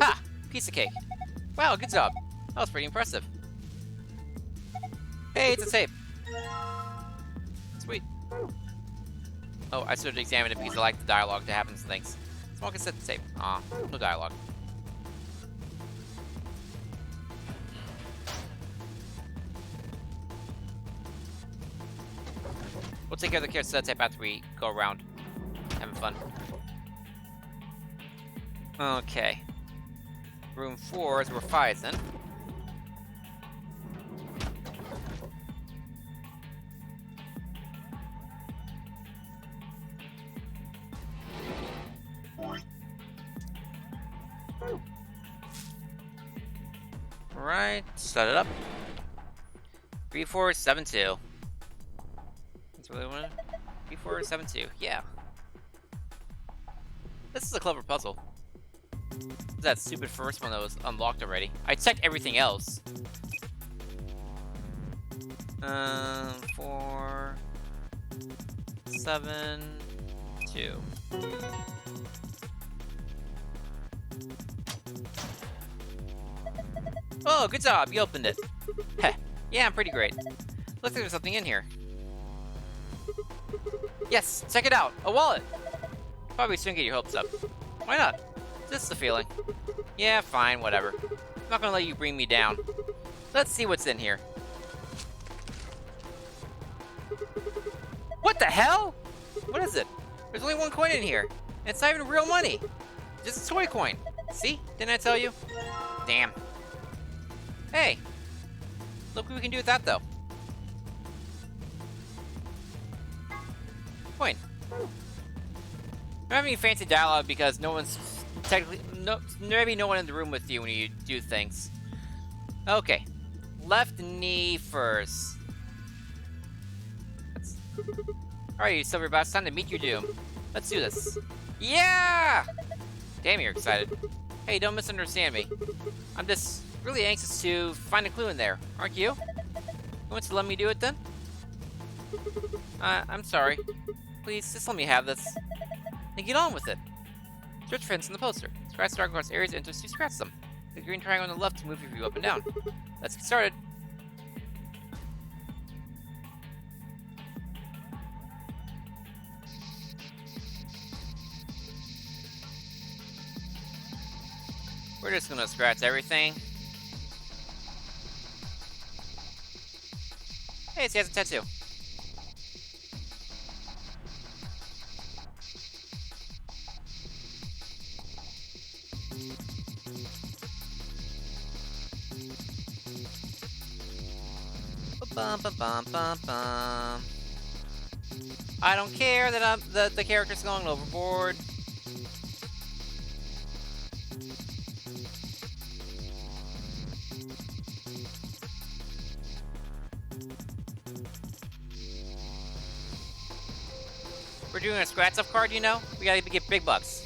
Ha! Piece of cake. Wow, good job. That was pretty impressive. Hey, it's a tape. Sweet. Oh, I should have examined it because I like the dialogue that happens to things. Small cassette tape. Aw, no dialogue. We'll take care of the cassette tape after we go around. Having fun. Okay. Room 4 is where 5 is in. Alright, set it up. 3472. That's really what 3472, yeah. This is a clever puzzle. That stupid first one that was unlocked already. I checked everything else. 4, 7, 2. Oh, good job. You opened it. Heh. Yeah, I'm pretty great. Looks like there's something in here. Yes, check it out. A wallet. Probably shouldn't get your hopes up. Why not? Just the feeling. Yeah, fine, whatever. I'm not gonna let you bring me down. Let's see what's in here. What the hell? What is it? There's only 1 coin in here. And it's not even real money. Just a toy coin. See? Didn't I tell you? Damn. Hey. Look what we can do with that, though. Coin. I don't have any fancy dialogue because no one's technically... maybe no one in the room with you when you do things. Okay. Left knee first. Alright, you silver bats, time to meet your doom. Let's do this. Yeah! Damn, you're excited. Hey, don't misunderstand me. I'm just really anxious to find a clue in there, aren't you? You want to let me do it then? I'm sorry. Please, just let me have this. Then get on with it. Search for hints in the poster. Scratch the dark across areas of interest to scratch them. The green triangle on the left to move your view up and down. Let's get started. We're just gonna scratch everything. Hey, she has a tattoo. Bum, bum, bum, bum, bum. I don't care that the character's going overboard. We're doing a scratch-off card, you know? We gotta get big bucks.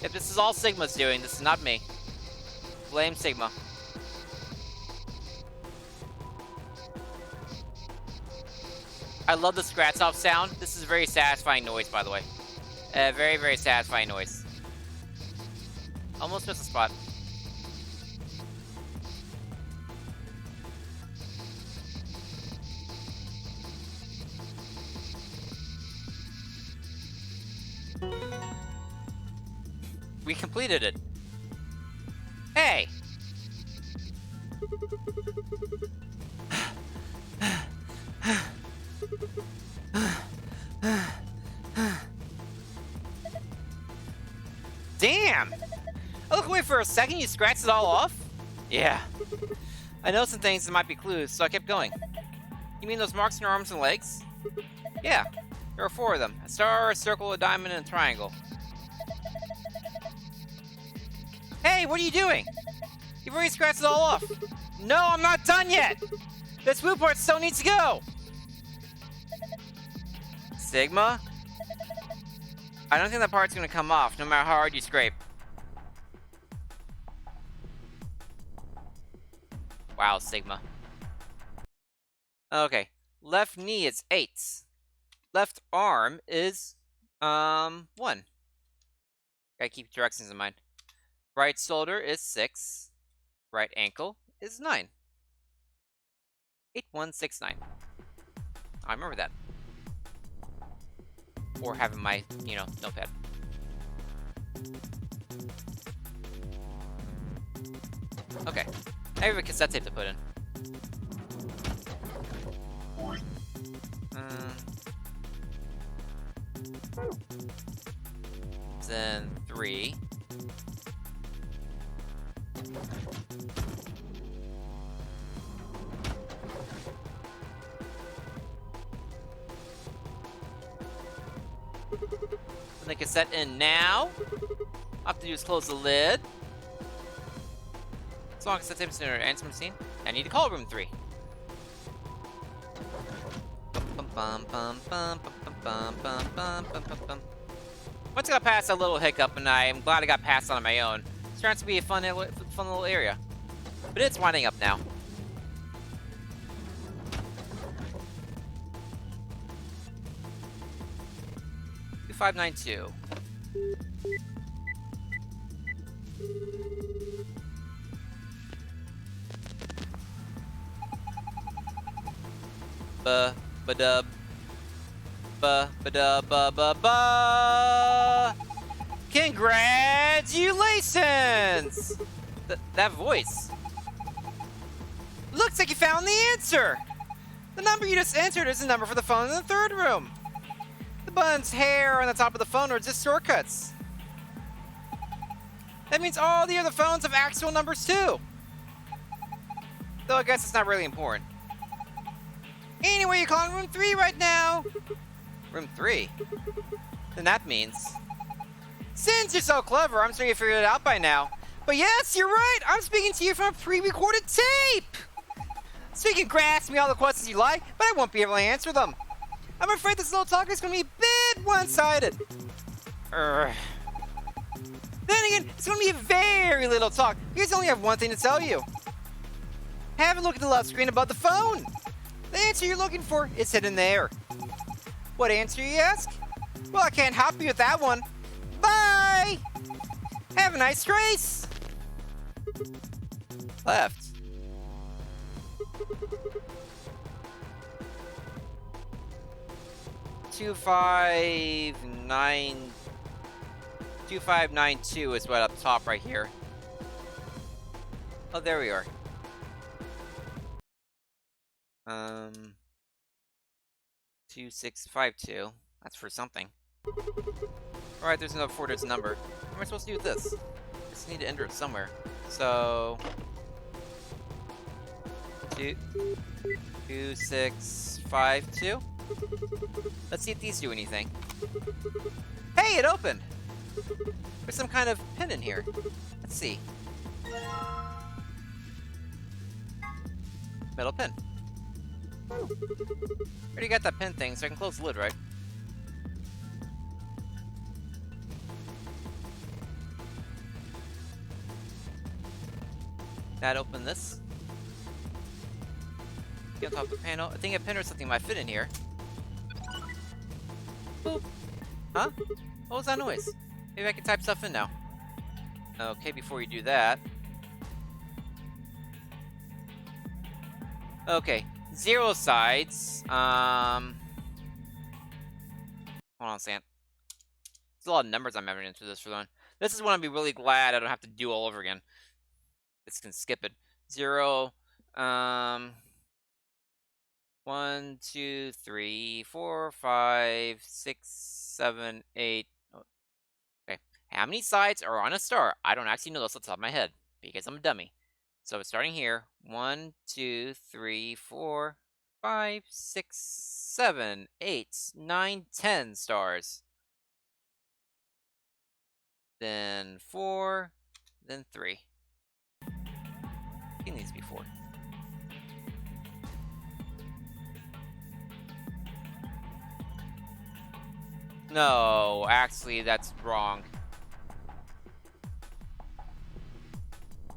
If this is all Sigma's doing, this is not me. Blame Sigma. I love the scratch-off sound. This is a very satisfying noise, by the way. Very, very satisfying noise. Almost missed a spot. We completed it. Hey! Damn! I look away for a second, you scratched it all off? Yeah. I know some things that might be clues, so I kept going. You mean those marks on your arms and legs? Yeah. There are 4 of them. A star, a circle, a diamond, and a triangle. Hey, what are you doing? You've already scratched it all off. No, I'm not done yet! This blue part still needs to go! Sigma? I don't think that part's gonna come off, no matter how hard you scrape. Wow, Sigma. Okay. Left knee is 8. Left arm is, 1. Gotta keep directions in mind. Right shoulder is 6. Right ankle is 9. 8169. I remember that. Or having my, notepad. Okay. I have a cassette tape to put in. Then 3. Put the cassette in now. All I have to do is close the lid. As long as cassette tape's in our answer machine, I need to call room 3. Once I got past that little hiccup, and I'm glad I got past on my own. It turns out to be a fun little area. But it's winding up now. 2592. Ba-dub. Ba-da-ba-ba-ba. Congratulations! That voice. Looks like you found the answer! The number you just entered is the number for the phone in the third room. The button's hair on the top of the phone are just shortcuts. That means all the other phones have actual numbers too. Though I guess it's not really important. Anyway, you're calling room 3 right now. Room 3? Then that means... Since you're so clever, I'm sure you figured it out by now. But yes, you're right. I'm speaking to you from a pre-recorded tape. So you can ask me all the questions you like, but I won't be able to answer them. I'm afraid this little talk is going to be a bit one-sided. Then again, it's going to be a very little talk because I only have one thing to tell you. Have a look at the left screen above the phone. The answer you're looking for is hidden there. What answer, you ask? Well, I can't help you with that one. Bye! Have a nice race! Left. Two five nine 2592 is right up top right here. Oh, there we are. 2652. That's for something. Alright, there's another 4-digit number. What am I supposed to do with this? I just need to enter it somewhere. So... 2652. Let's see if these do anything. Hey, it opened! There's some kind of pin in here. Let's see. Metal pin. Already got that pin thing, so I can close the lid, right? That open this. Get on top of the panel. I think a pin or something might fit in here. Boop. Huh? What was that noise? Maybe I can type stuff in now. Okay, before you do that. Okay, 0 sides. Hold on a second. There's a lot of numbers I'm entering into this for one. This is when I'll be really glad I don't have to do all over again. This can skip it. 0. 1, 2, 3, 4, 5, 6, 7, 8. Okay. How many sides are on a star? I don't actually know this off the top of my head because I'm a dummy. So it's starting here. 1, 2, 3, 4, 5, 6, 7, 8, 9, 10 stars. Then 4, then 3. Seen these before. No, actually, that's wrong.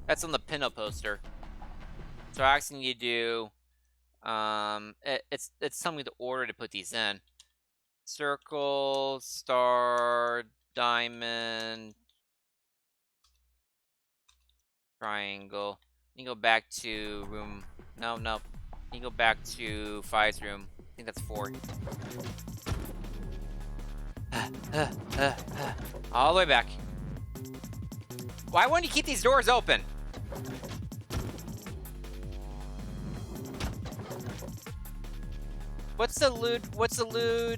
That's on the pinup poster. So I actually need to do. It's telling me the order to put these in. Circle, star, diamond, triangle. You can go back to room. No. You can go back to 5's room. I think that's 4. All the way back. Why won't you keep these doors open? What's the lewd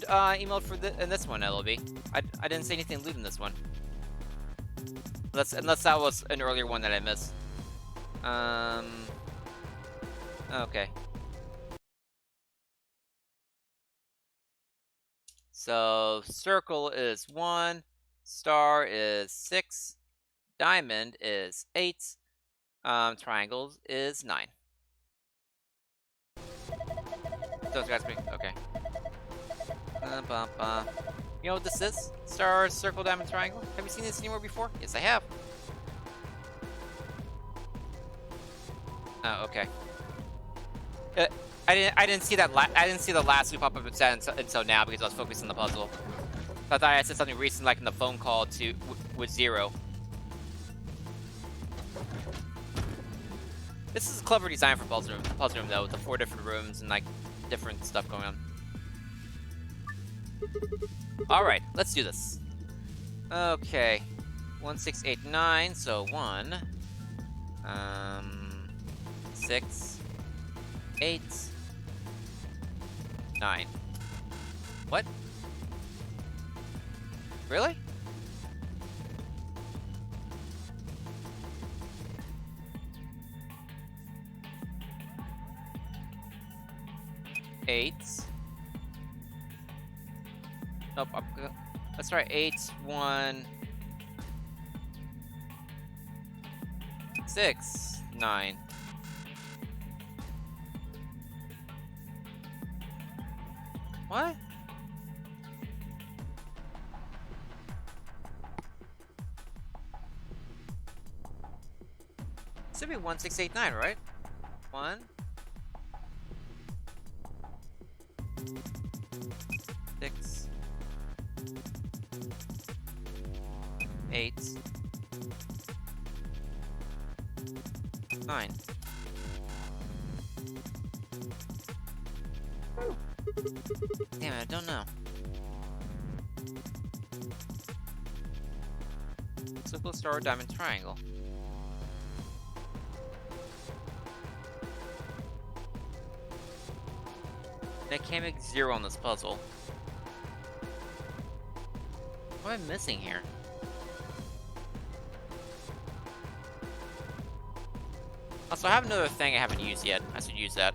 emote for in this one, LLB? I didn't say anything lewd in this one. Unless that was an earlier one that I missed. Okay. So circle is 1, star is 6, diamond is 8, triangles is 9. Those guys make okay. You know what this is? Star, circle, diamond, triangle. Have you seen this anywhere before? Yes, I have. Oh, okay. I didn't see that. I didn't see the last loop pop up until now because I was focused on the puzzle. I thought I said something recent, like in the phone call to with Zero. This is a clever design for puzzle room though, with the 4 different rooms and like different stuff going on. All right, let's do this. Okay, 1689. So 1, 6, 8, 9. What? Really? Eight. Nope. Let's try 8, 1, 6, 9. What? It should be 1689, right? 1, 6, 8, 9. Damn it, I don't know. Simple star, diamond, triangle. I can't make 0 on this puzzle. What am I missing here? Also, I have another thing I haven't used yet. I should use that.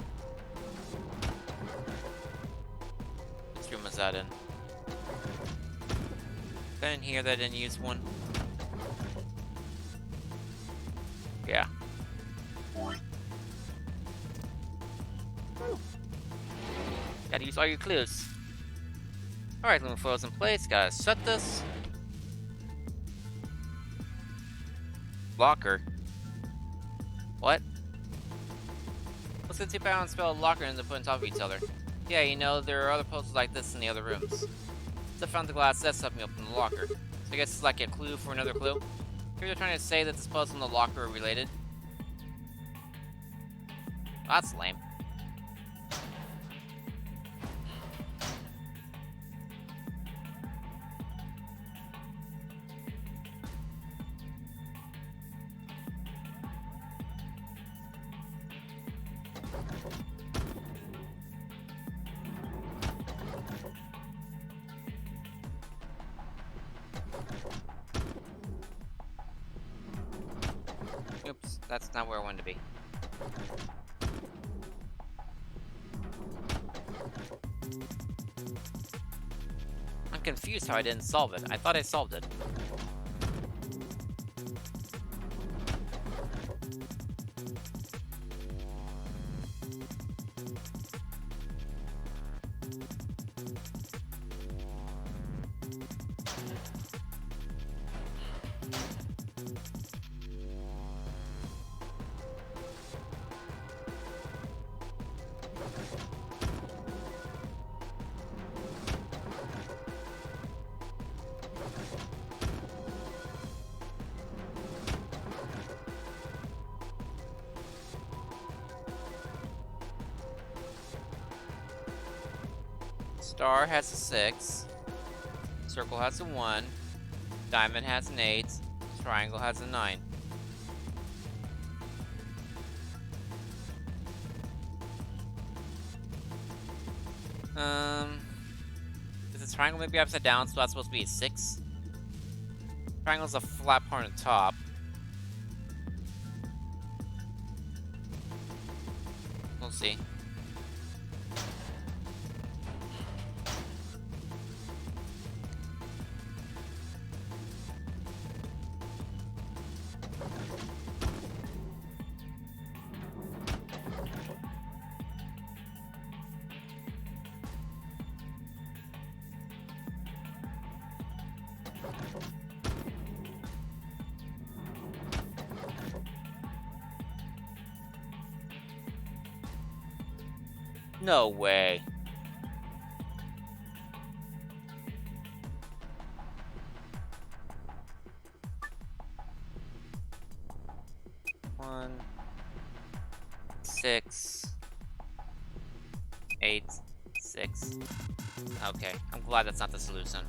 Which room was that in? I didn't hear that I didn't use one. Yeah. Gotta use all your clues. Alright, Lumen Foil's in place. Gotta shut this. Locker. What? Let's get 2 power and spell locker and then put on top of each other. Yeah, you know, there are other puzzles like this in the other rooms. So I found the glass that's helped me open the locker. So I guess it's like a clue for another clue. Here they're trying to say that this puzzle and the locker are related. That's lame. Oops, that's not where I wanted to be. I'm confused how I didn't solve it. I thought I solved it. Star has a 6. Circle has a 1. Diamond has an 8. Triangle has a 9. Is the triangle maybe upside down, so that's supposed to be a 6? Triangle's a flat part on top. We'll see. No way. 1, 6, 8, 6. Okay, I'm glad that's not the solution.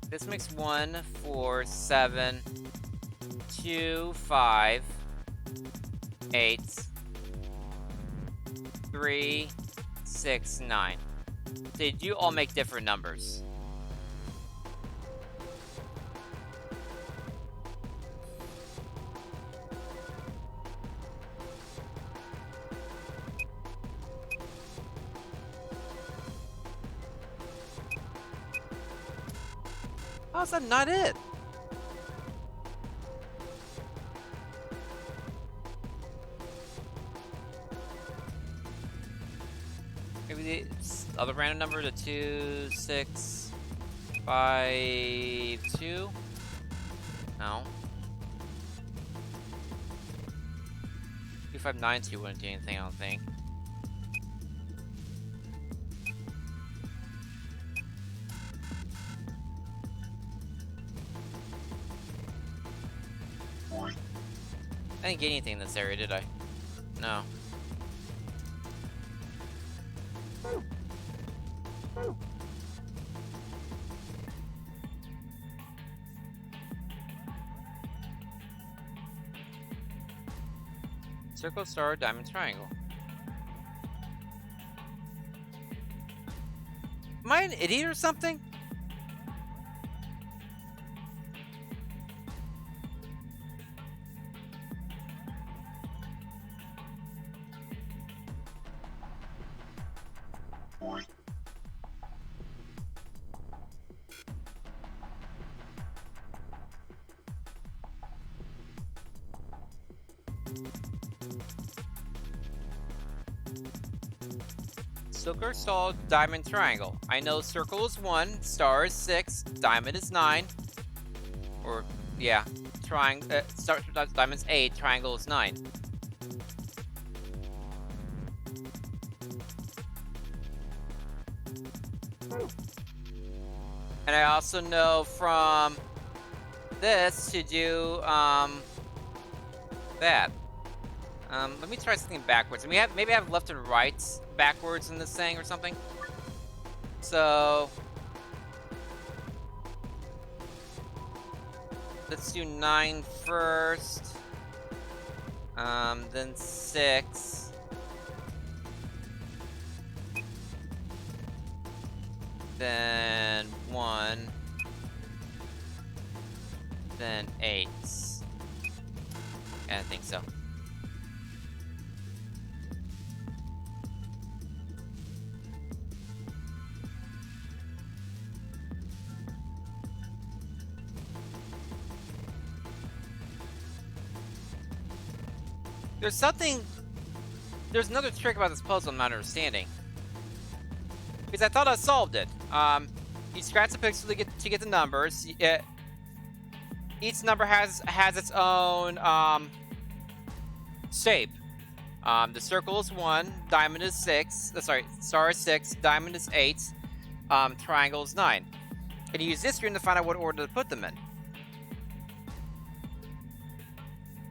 This makes 1, 4, 7, 2, 5, 8, 3, 6, 9. They do all make different numbers. How's that not it? Maybe the other random number to 2, 6, 5, 2? No. 2, 5, 9, 2 wouldn't do anything, I don't think. I didn't get anything in this area, did I? No. Circle, star, diamond, triangle. Am I an idiot or something? Circle, star, diamond, triangle. I know circle is 1, star is 6, diamond is 9. Or, yeah, diamond's 8, triangle is 9. And I also know from this to do, that. Let me try something backwards. Maybe I have left and right backwards in this thing or something. So let's do 9 first. Then 6. Then 1. Then 8. I think so. There's another trick about this puzzle I'm not understanding. Because I thought I solved it. You scratch the pixel to get the numbers. Each number has its own shape. The circle is 1, diamond is 6. Star is 6, diamond is 8, triangle is 9. And you use this room to find out what order to put them in.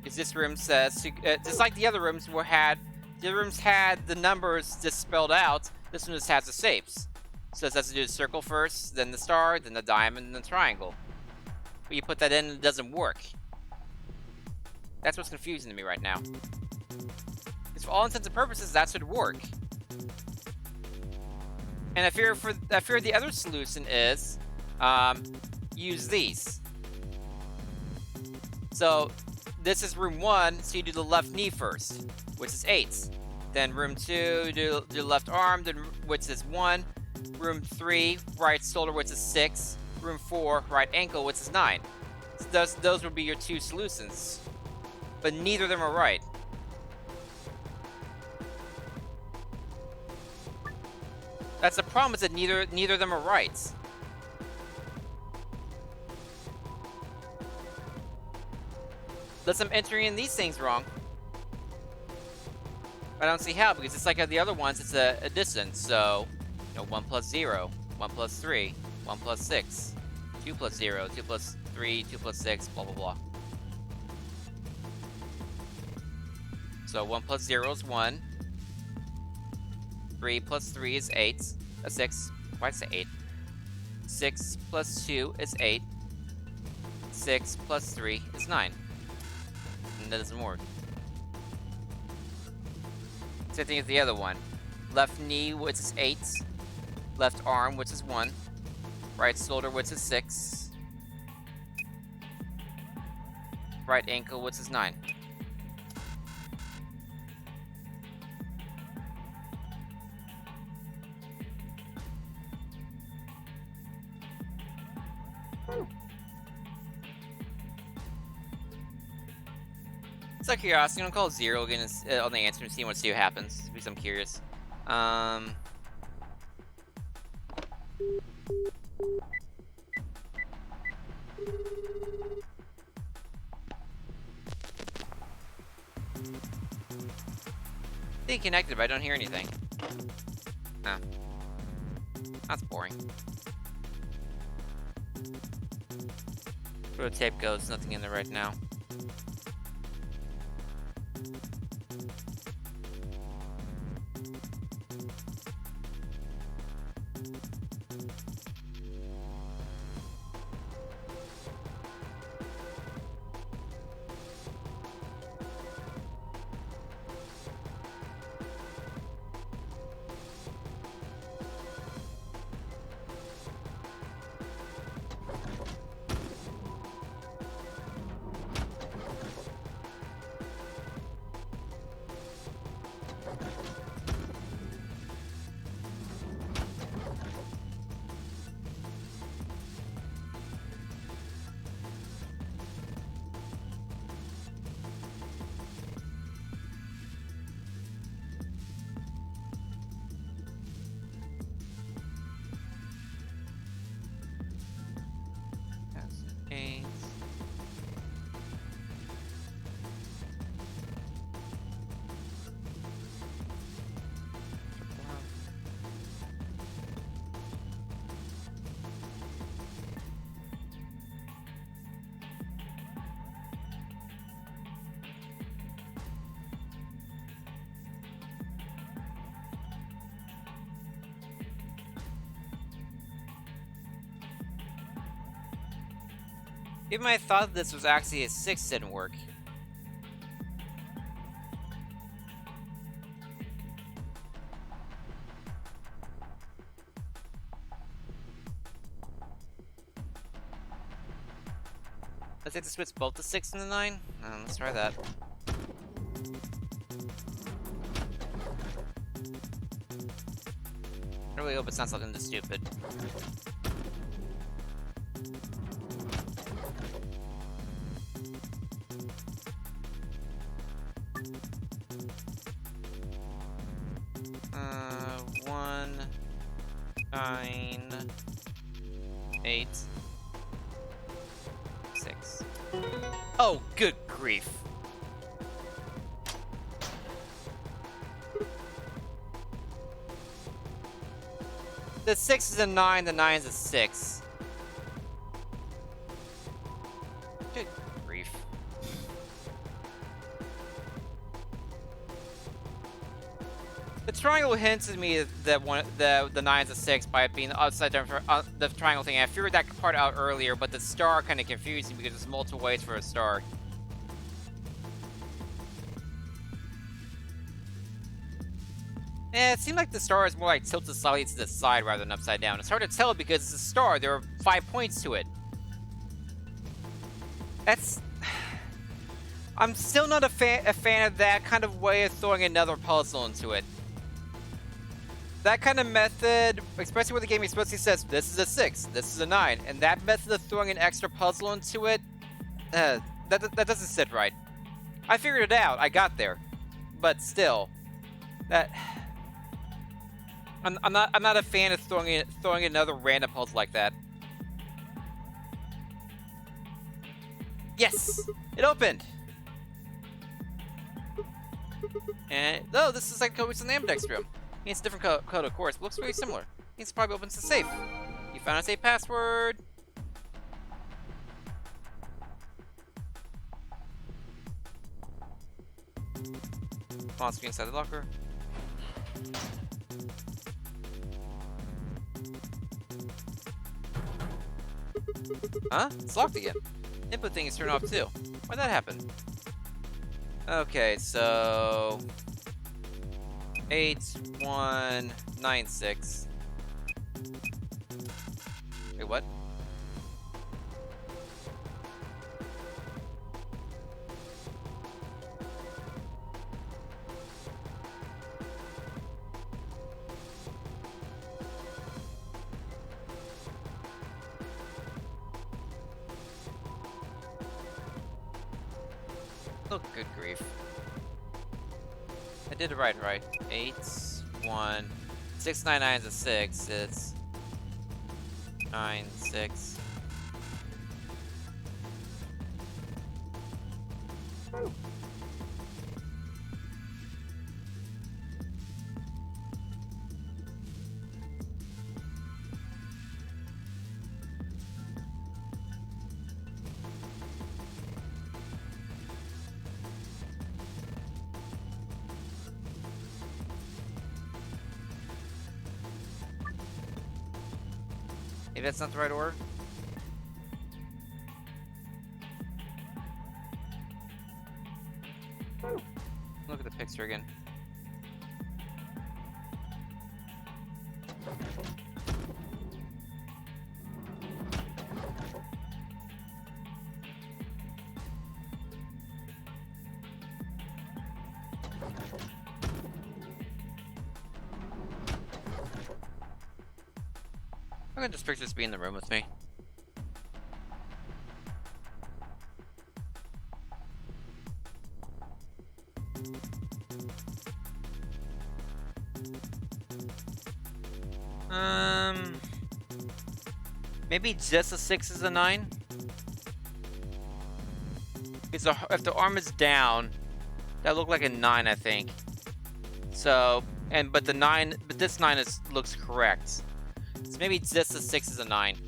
Because this room says, just like the other rooms had the numbers just spelled out. This one just has the shapes. So it has to do the circle first, then the star, then the diamond, then the triangle. But you put that in and it doesn't work. That's what's confusing to me right now. Because for all intents and purposes, that should work. And I fear the other solution is use these. So this is room 1, so you do the left knee first, which is 8. Then room 2, do the left arm, which is 1. Room 3, right shoulder, which is 6. Room 4, right ankle, which is 9. So those would be your 2 solutions. But neither of them are right. That's the problem, is that neither of them are right. Unless I'm entering in these things wrong. I don't see how, because it's like the other ones, it's a distance. So, 1 plus 0, 1 plus 3, 1 plus 6. 2 plus 0, 2 plus 3, 2 plus 6, blah blah blah. So 1 plus 0 is 1. 3 plus 3 is 8. 6. Why did I say 8? 6 plus 2 is 8. 6 plus 3 is 9. And that doesn't work. Same thing as the other one. Left knee, which is 8. Left arm, which is 1. Right shoulder, which is 6. Right ankle, which is 9. It's like curiosity. I'm gonna call 0 again on the answer and see what happens because I'm curious. Stay connected, but I don't hear anything. Nah. That's boring. Where the tape goes, nothing in there right now. Even I thought this was actually a 6 didn't work. Let's have to switch both the 6 and the 9? Let's try that. I really hope it's not something this stupid. One, 9, 8, 6. Oh, good grief. The 6 is a 9, the 9 is a 6. Good grief. The triangle hints at me that the 9 is a 6 by it being upside down for the triangle thing. I figured that part out earlier, but the star kind of confused me because there's multiple ways for a star. It seemed like the star is more like tilted slightly to the side rather than upside down. It's hard to tell because it's a star. There are 5 points to it. That's... I'm still not a fan of that kind of way of throwing another puzzle into it. That kind of method, especially when the game explicitly says, this is a 6, this is a 9, and that method of throwing an extra puzzle into it, that doesn't sit right. I figured it out, I got there. But still, that... I'm not a fan of throwing another random puzzle like that. Yes! It opened! And, oh, this is like code in the Amdex room. It's a different code, of course, but looks very similar. It probably opens the safe. You found a safe password. Wants to be inside the locker. Huh? It's locked again. Input thing is turned off too. Why'd that happen? Okay, so 8196. Wait, what? Oh, good grief. I did it right. 8, 1, 699 is a 6. It's 9, 6. Maybe that's not the right order. Look at the picture again. I'm gonna just picture this be in the room with me. Maybe just a 6 is a 9? Because if the arm is down, that looked like a 9, I think. So, but this 9 looks correct. So maybe just a 6 is a 9.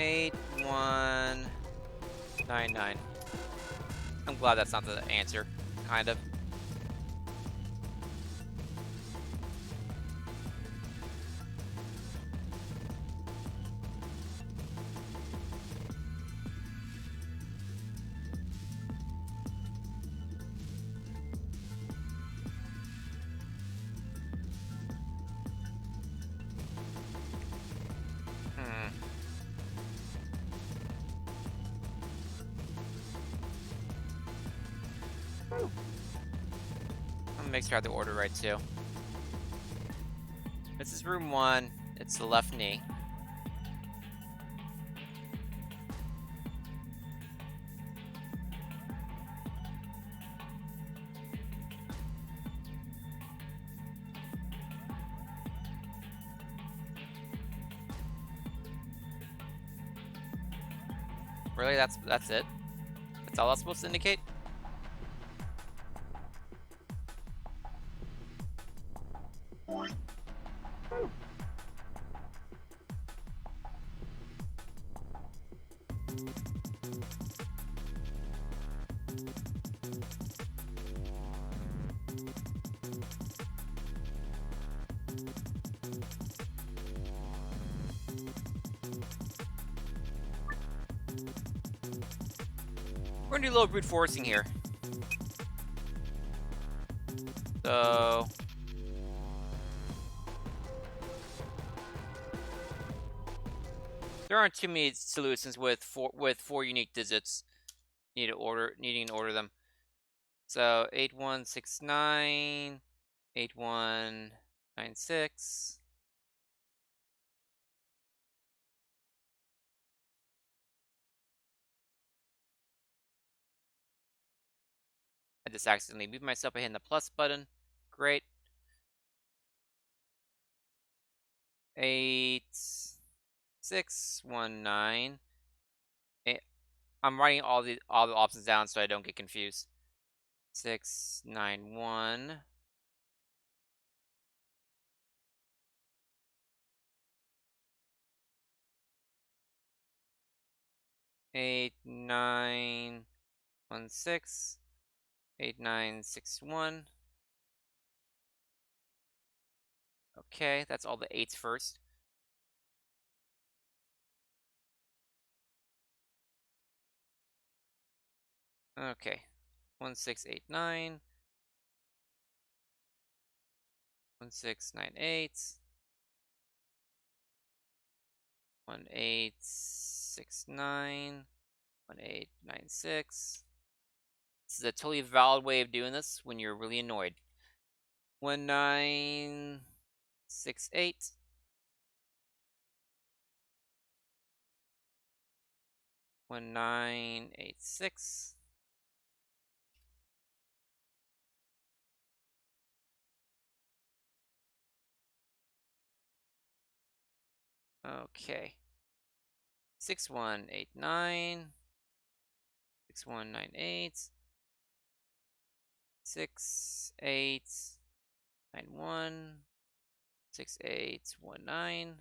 Eight, 1, 9, 9. I'm glad that's not the answer, kind of. Make sure I have the order right too. This is room 1. It's the left knee. Really? That's it? That's all that's supposed to indicate? We're gonna do a little brute forcing here. So there aren't too many solutions with four unique digits. Needing to order them. So 8169, 8196. I just accidentally moved myself by hitting the plus button. Great. 8619. I'm writing all the options down so I don't get confused. 691. Eight, 9, 1, 6, 8, 9, 6, 1. Okay, that's all the 8s first. Okay, 1, 6, 8, 9. 1, 6, 9, 8. 1, 8, 6, 9. 1, 8, 9, 6. This is a totally valid way of doing this when you're really annoyed. 1, 9, 6, 8. 1, 9, 8, 6. Okay. 6, 1, 8, 9. 6, 1, 9, 8. 6, 8, 9, 1. 6, 8, 1, 9.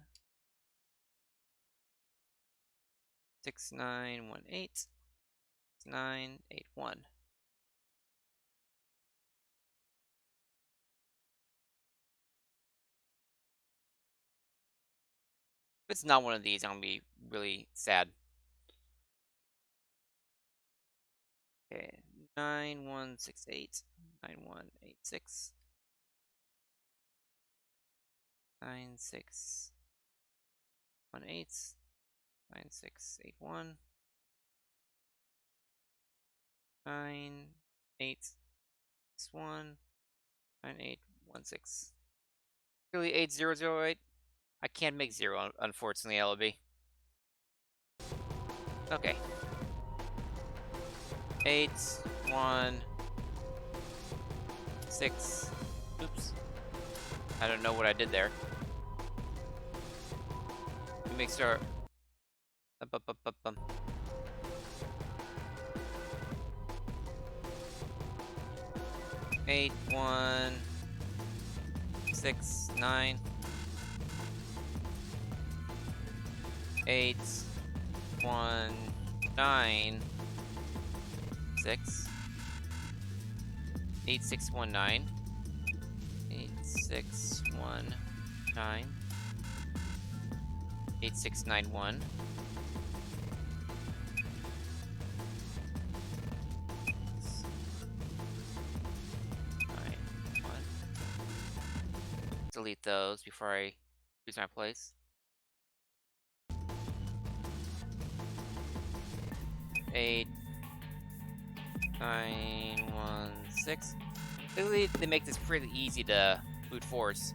6, 9, 1, 8. 6, 9, 8, 1. If it's not one of these, I'm gonna be really sad. Okay, 9, 1, 6, 8. 9, 1, 8, 6. 9, 6, 1, 8. 9, 6, 8, 1. 9, 8, 6, 1. 9, 8, 1, 6. Really 8, 0, 0, 8. I can't make 0, unfortunately, LB. Okay. 8, 1, 6. Oops. I don't know what I did there. Let me make sure. 8, 1, 6, 9. 8, 1, 9, 6. 8, 6, 1, 9. 8, 6, 1, 9. 8, 6, 9, 1. 9, 1. Delete those before I lose my place. 8, 9, 1, 6. They make this pretty easy to brute force.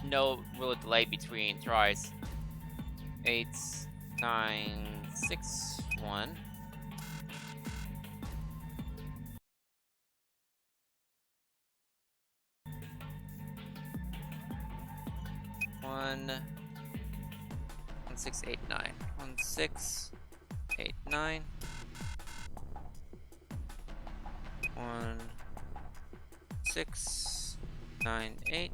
No real delay between tries. 8, 9, 6, 1. 1, 1, 6, 8, 9. 1, 6, 8, 9. 1, 6, 9, 8.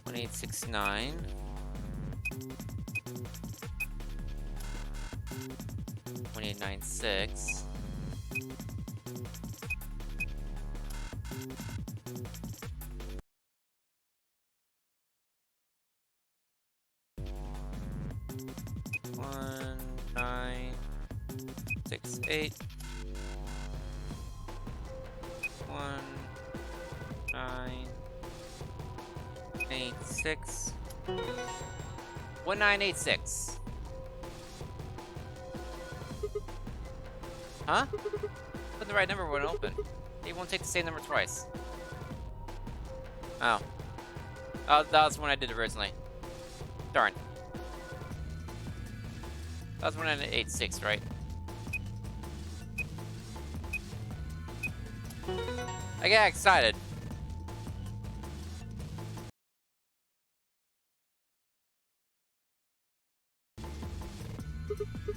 1, 8, 6, 9. 1, 8, 9, 6. 1, 9, 6, 8. 1, 9, 8, 6. 1, 9, 8, 6. Huh? Put the right number when open. It won't take the same number twice. Oh. Oh, that was when I did originally. Darn. That was when I did 8, 6, right? I got excited.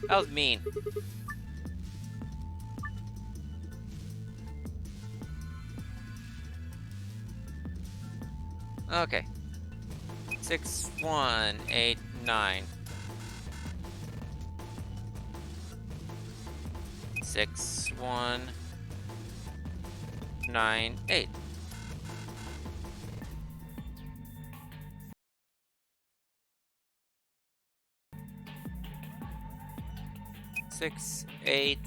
That was mean. Okay. 6, 1, 8, 9. 6, 1, 9, 8. Six, 8,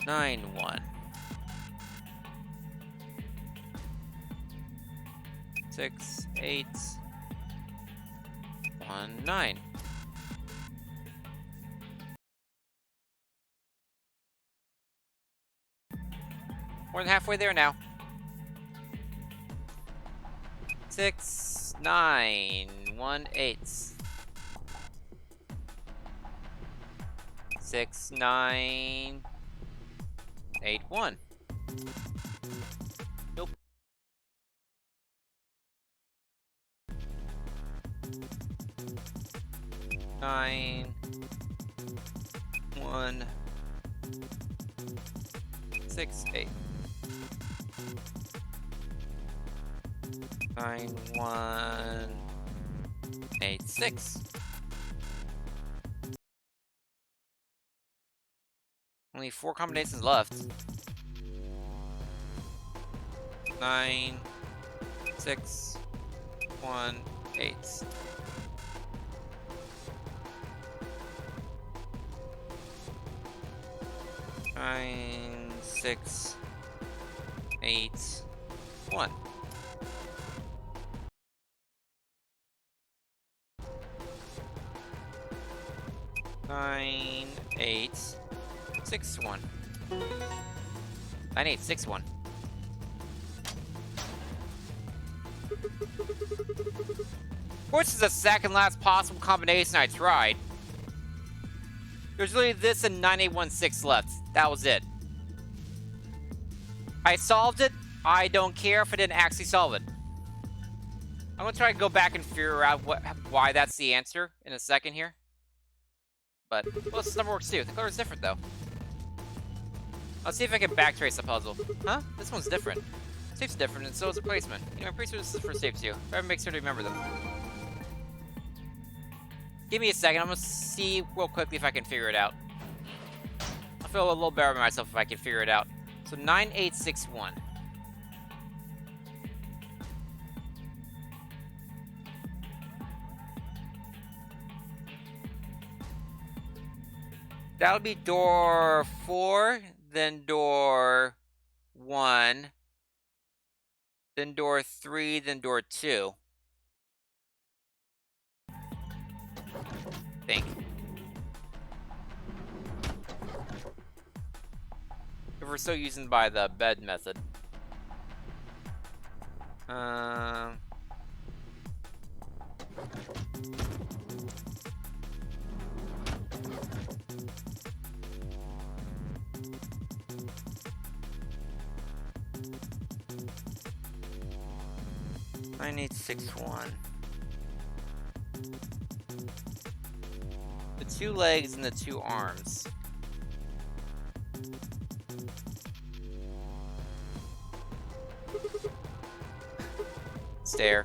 9, 1. 6, 8, 1, 9. More than halfway there now. 6, 9, 1, 8. 6, 9, 8, 1. Nope. 9, 1, 6, 8. 9, 1, 8, 6. Only 4 combinations left. 9, 6, 1, 8. 9, 6, 8, 1. 9, 8, 6, 1. 9, 8, 6, 1. Of course, this is the second last possible combination I tried. There's literally this and 9816 left. That was it. I solved it. I don't care if I didn't actually solve it. I'm gonna try to go back and figure out why that's the answer in a second here. But, well, this number works too. The color is different though. I'll see if I can backtrace the puzzle. Huh? This one's different. Shape's different, and so is the placement. You know, I'm pretty sure this is for shapes too. Better make sure to remember them. Give me a second. I'm gonna see real quickly if I can figure it out. I feel a little better about myself if I can figure it out. So 9861. That'll be door 4, then door 1, then door 3, then door 2. Think. If we're still using by the bed method. I need 6-1. The 2 legs and the 2 arms. Stare.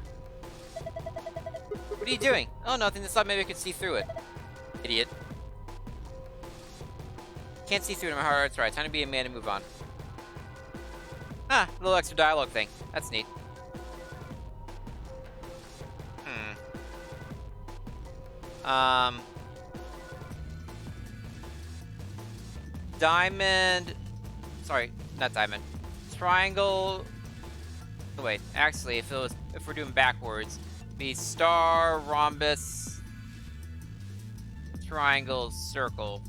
What are you doing? Oh, nothing. This thought maybe I could see through it. Idiot. Can't see through it. My heart's right. Time to be a man and move on. Ah, a little extra dialogue thing. That's neat. Diamond. Sorry, not diamond. Triangle. Oh, wait, actually, if we're doing backwards, it'd be star, rhombus, triangle, circle.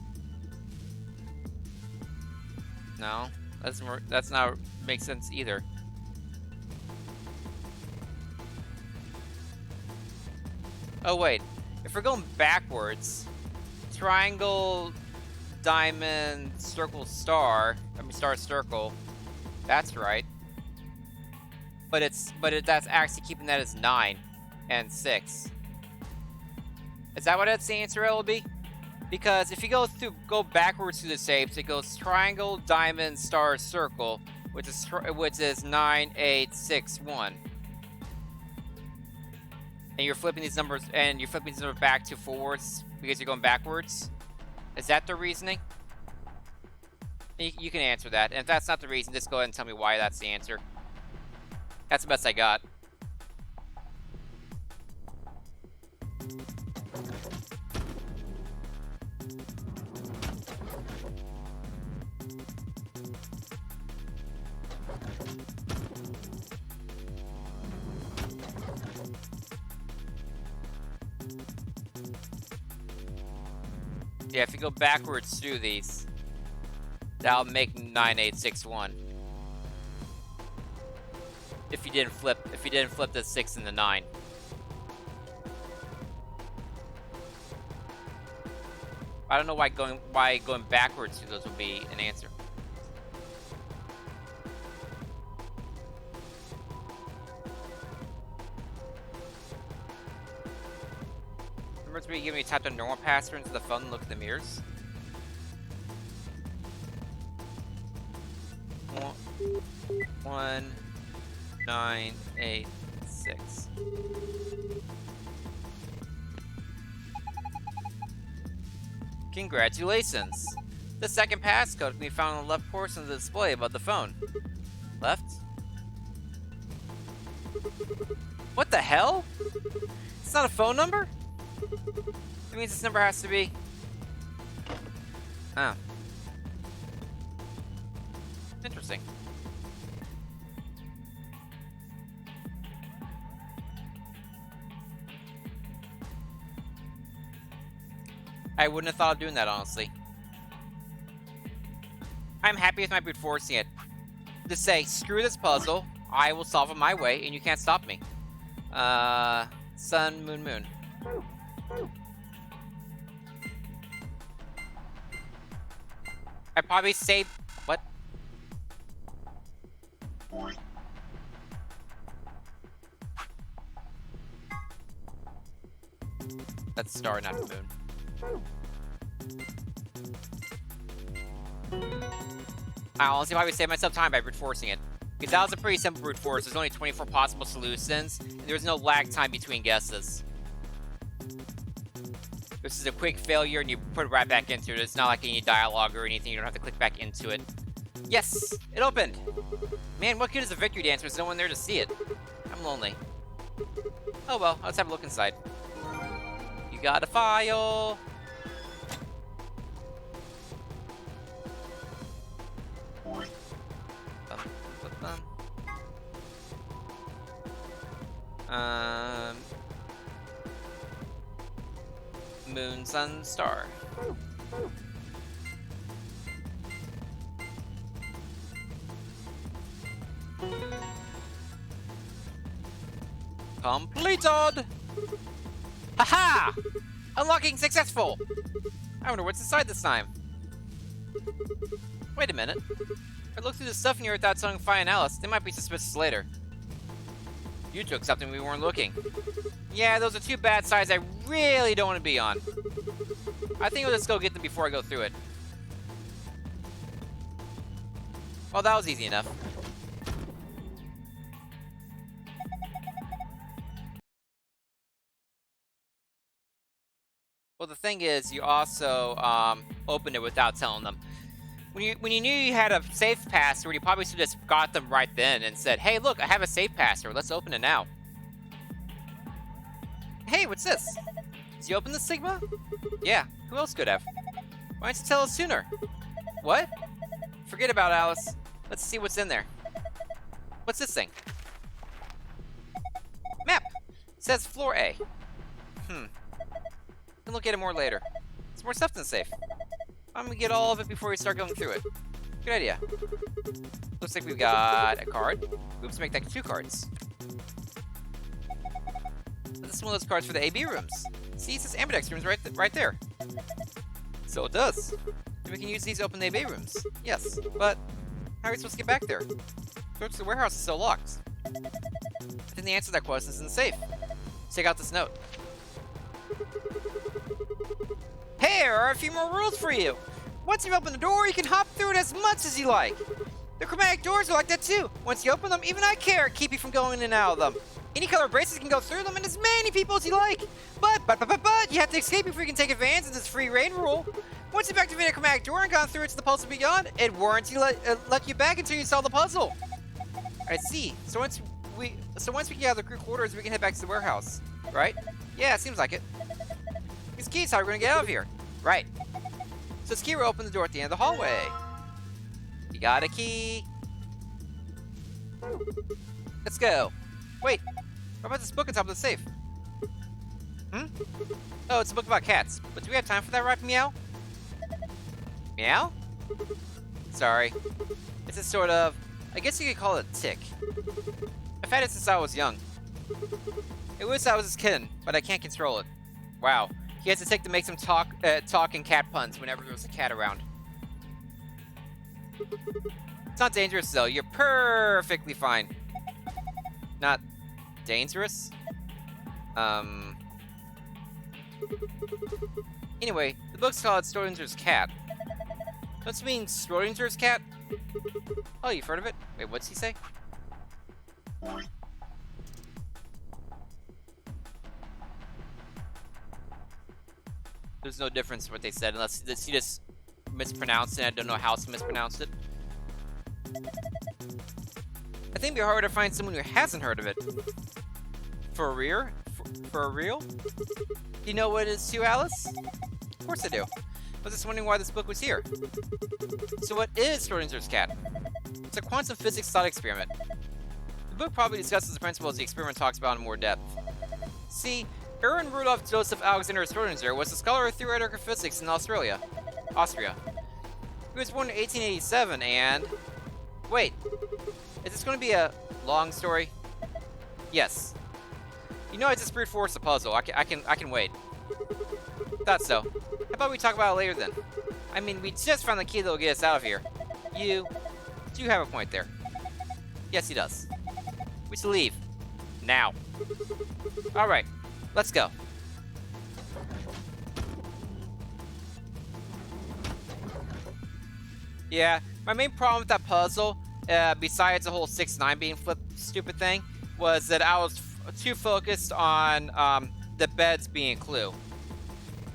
No, that's not make sense either. Oh wait, if we're going backwards, triangle, diamond, circle, star. I mean star, circle. That's right. But that's actually keeping that as 9 and 6. Is that what that's the answer, LB? Because if you go backwards through the shapes, it goes triangle, diamond, star, circle, which is 9861. And you're flipping these numbers back to forwards because you're going backwards. Is that the reasoning? You can answer that. And if that's not the reason, just go ahead and tell me why that's the answer. That's the best I got. Yeah, if you go backwards through these, that'll make 9861. If you didn't flip the 6 and the 9. I don't know why going backwards through those would be an answer. Remember to be giving me type the normal password into the phone and look at the mirrors? 1986. Congratulations! The second passcode can be found on the left portion of the display above the phone. Left? What the hell? It's not a phone number? It means this number has to be... Oh. Interesting. I wouldn't have thought of doing that, honestly. I'm happy with my brute forcing it. Just say, screw this puzzle, I will solve it my way, and you can't stop me. Sun, moon, moon. I probably saved... What? That's a star, not a moon. I honestly probably saved myself time by brute forcing it. Because that was a pretty simple brute force. There's only 24 possible solutions, and there's no lag time between guesses. This is a quick failure, and you put it right back into it. It's not like any dialogue or anything. You don't have to click back into it. Yes! It opened! Man, what good is a victory dance when there's no one there to see it? I'm lonely. Oh well, let's have a look inside. You got a file! Moon, sun, star. Completed! Haha! Unlocking successful! I wonder what's inside this time. Wait a minute. If I look through the stuff in here without telling Fi and Alice, they might be suspicious later. You took something we weren't looking. Yeah, those are two bad sides I really don't want to be on. I think we'll just go get them before I go through it. Well, that was easy enough. Well, the thing is, you also opened it without telling them. When you knew you had a safe password, you probably should have just got them right then and said, "Hey, look, I have a safe password. Let's open it now." Hey, what's this? Did you open the Sigma? Yeah, who else could have? Why didn't you tell us sooner? What? Forget about Alice. Let's see what's in there. What's this thing? Map! It says floor A. We can look at it more later. It's more stuff than safe. I'm gonna get all of it before we start going through it. Good idea. Looks like we've got a card. Oops, make that 2 cards. This is one of those cards for the AB rooms. See, it says Ambidex rooms right there. So it does. And we can use these to open the AB rooms. Yes, but how are we supposed to get back there? Approach to the warehouse is still locked. I think the answer to that question is in the safe. Check out this note. Here are a few more rules for you. Once you open the door, you can hop through it as much as you like. The chromatic doors are like that too. Once you open them, even I can't keep you from going in and out of them. Any color braces can go through them and as many people as you like. But, you have to escape before you can take advantage of this free reign rule. Once you've activated a chromatic door and gone through it to the puzzle beyond, it warrants you let you back until you solve the puzzle. I see. So once we get out of the crew quarters, we can head back to the warehouse, right? Yeah, it seems like it. This key is how we're gonna get out of here. Right. So this key will open the door at the end of the hallway. You got a key. Let's go. Wait, what about this book on top of the safe? Oh, it's a book about cats. But do we have time for that, right, Meow? Meow? Sorry. It's a sort of, I guess you could call it a tick. I've had it since I was young. It was I was his kitten, but I can't control it. Wow. He has a tick to make some talking cat puns whenever there's a cat around. It's not dangerous though, you're perfectly fine. Not dangerous? Anyway, the book's called Schrodinger's Cat. Don't you mean Schrodinger's cat? Oh, you've heard of it? Wait, what's he say? There's no difference what they said unless he just mispronounced it. I don't know how to mispronounce it. I think it'd be hard to find someone who hasn't heard of it. For real? For real? Do you know what it is too, Alice? Of course I do. I was just wondering why this book was here. So what is Schrodinger's cat? It's a quantum physics thought experiment. The book probably discusses the principles the experiment talks about in more depth. See, Erwin Rudolf Joseph Alexander Schrodinger was a scholar of theoretical physics in Austria. He was born in 1887 and... Wait, is this going to be a long story? Yes. You know I just brute force the puzzle. I can wait. Thought so. How about we talk about it later then? I mean, we just found the key that will get us out of here. You do have a point there. Yes, he does. We should leave. Now. Alright, let's go. Yeah, my main problem with that puzzle, besides the whole 6-9 being flipped stupid thing, was that I was too focused on the beds being a clue.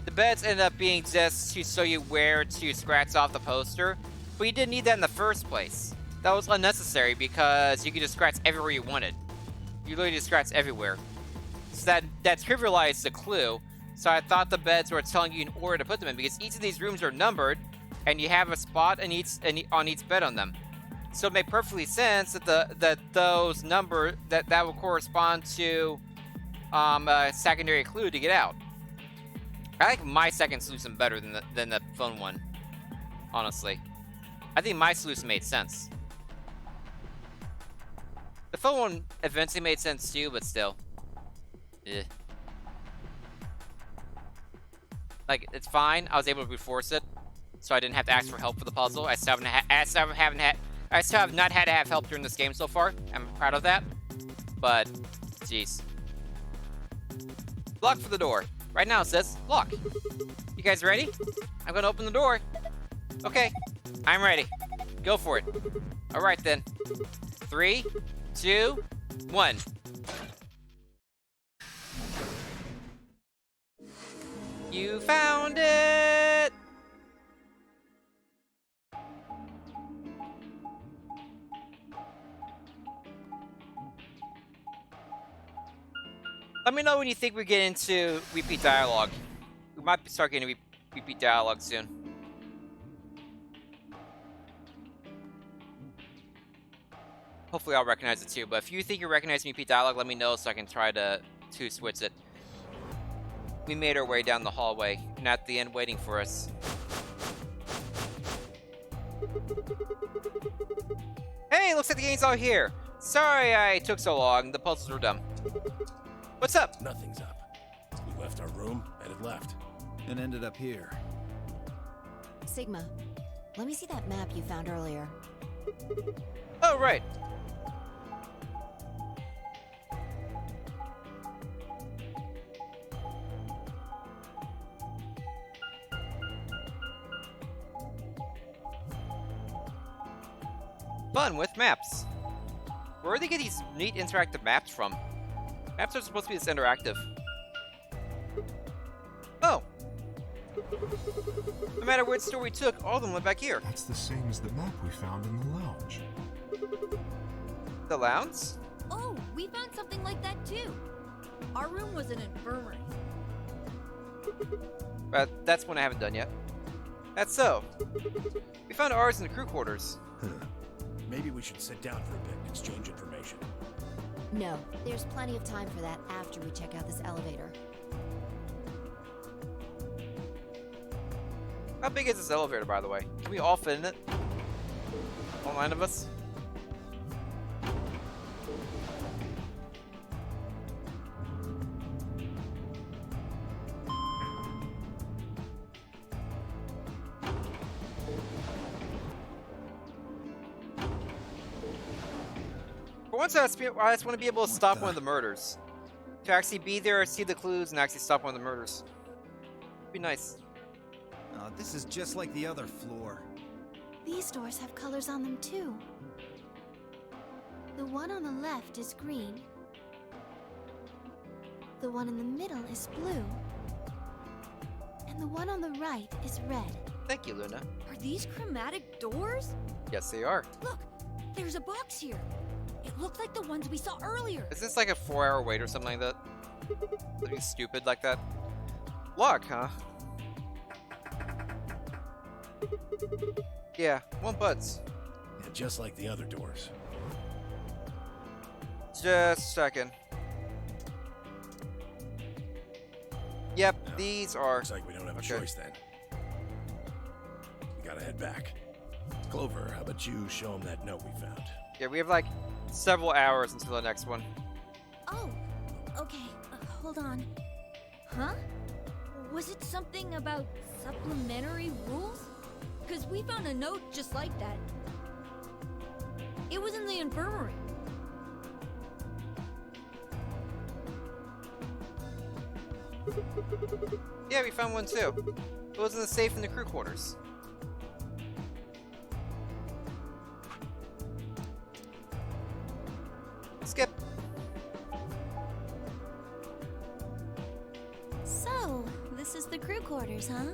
The beds ended up being just to show you where to scratch off the poster, but you didn't need that in the first place. That was unnecessary because you could just scratch everywhere you wanted. You literally just scratch everywhere. So that trivialized the clue, so I thought the beds were telling you in order to put them in, because each of these rooms are numbered, and you have a spot on each bed on them. So it made perfectly sense that those numbers that would correspond to a secondary clue to get out. I like my second solution better than the phone one, honestly. I think my solution made sense. The phone one eventually made sense too, but still. Eh. Like, it's fine. I was able to brute force it, so I didn't have to ask for help for the puzzle. I still have not had to have help during this game so far. I'm proud of that. But, jeez. Lock for the door. Right now it says lock. You guys ready? I'm gonna open the door. Okay, I'm ready. Go for it. Alright then. 3, 2, 1. You found it! Let me know when you think we get into repeat dialogue. We might start getting repeat dialogue soon. Hopefully I'll recognize it too, but if you think you recognize repeat dialogue, let me know so I can try to switch it. We made our way down the hallway, and at the end waiting for us. Hey, looks like the gang's all here. Sorry I took so long, the puzzles were dumb. What's up? Nothing's up. We left our room and it left. And ended up here. Sigma, let me see that map you found earlier. Oh, right. Fun with maps. Where do they get these neat interactive maps from? Maps are supposed to be this interactive. Oh! No matter which store we took, all of them went back here. That's the same as the map we found in the lounge. The lounge? Oh, we found something like that too. Our room was an infirmary. But that's one I haven't done yet. That's so. We found ours in the crew quarters. Maybe we should sit down for a bit and exchange information. No, there's plenty of time for that after we check out this elevator. How big is this elevator, by the way? Can we all fit in it? All 9 of us? For once, I just want to be able to stop one of the murders. To actually be there, see the clues, and actually stop one of the murders. Be nice. Oh, this is just like the other floor. These doors have colors on them too. The one on the left is green. The one in the middle is blue. And the one on the right is red. Thank you, Luna. Are these chromatic doors? Yes, they are. Look, there's a box here. It looked like the ones we saw earlier. Is this like a 4-hour wait or something like that? Something stupid like that? Lock, huh? Yeah, one buds. Yeah, just like the other doors. Just a second. Yep, these are... Looks like we don't have a Okay. choice then. We gotta head back. Clover, how about you show them that note we found? Yeah, we have like several hours until the next one. Oh, okay. Hold on. Huh? Was it something about supplementary rules? Because we found a note just like that. It was in the infirmary. Yeah, we found one too. It was in the safe in the crew quarters. Skip. So, this is the crew quarters, huh?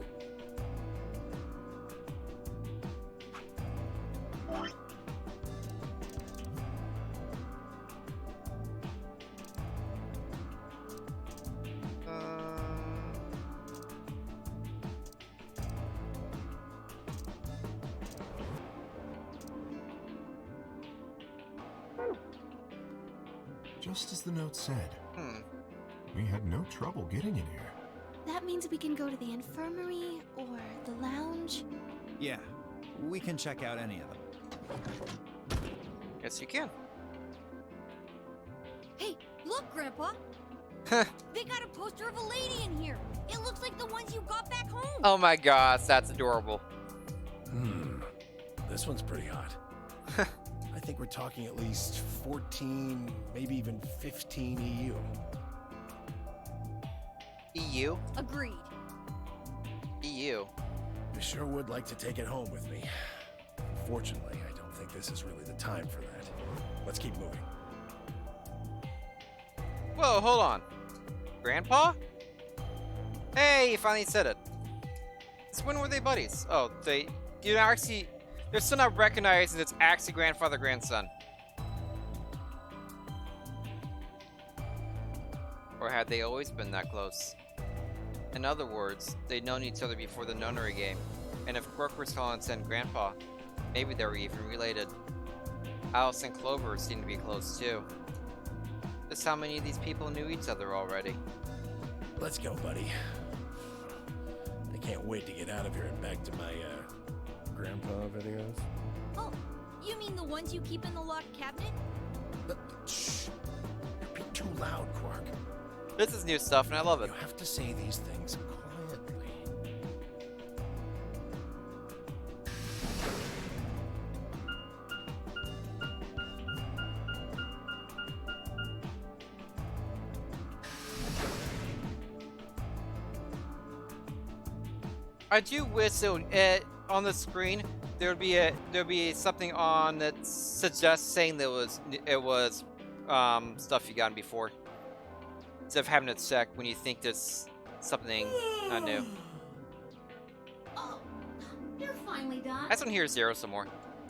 Just as the note said. We had no trouble getting in here. That means we can go to the infirmary or the lounge. Yeah, we can check out any of them. Yes, you can. Hey, look, Grandpa. They got a poster of a lady in here. It looks like the ones you got back home. Oh my gosh, that's adorable. This one's pretty hot. I think we're talking at least 14, maybe even 15 EU. EU? Agreed. EU. I sure would like to take it home with me. Unfortunately, I don't think this is really the time for that. Let's keep moving. Whoa, hold on. Grandpa? Hey, you finally said it. Since when were they buddies? Oh, you actually, they're still not recognizing it's actually grandfather, grandson. Or had they always been that close? In other words, they'd known each other before the nunnery game, and if Quirk was calling Sen Grandpa, maybe they were even related. Alice and Clover seemed to be close too. Just how many of these people knew each other already? Let's go, buddy. I can't wait to get out of here and back to my, grandpa videos. Oh, you mean the ones you keep in the locked cabinet? Shh! You're being too loud, Quark. This is new stuff, and I love it. You have to say these things quietly. I do wish on the screen there'd be something on that suggests saying that it was stuff you gotten before. Instead of having to check when you think there's something not new. Oh, you're finally done? I just want to hear Zero some more.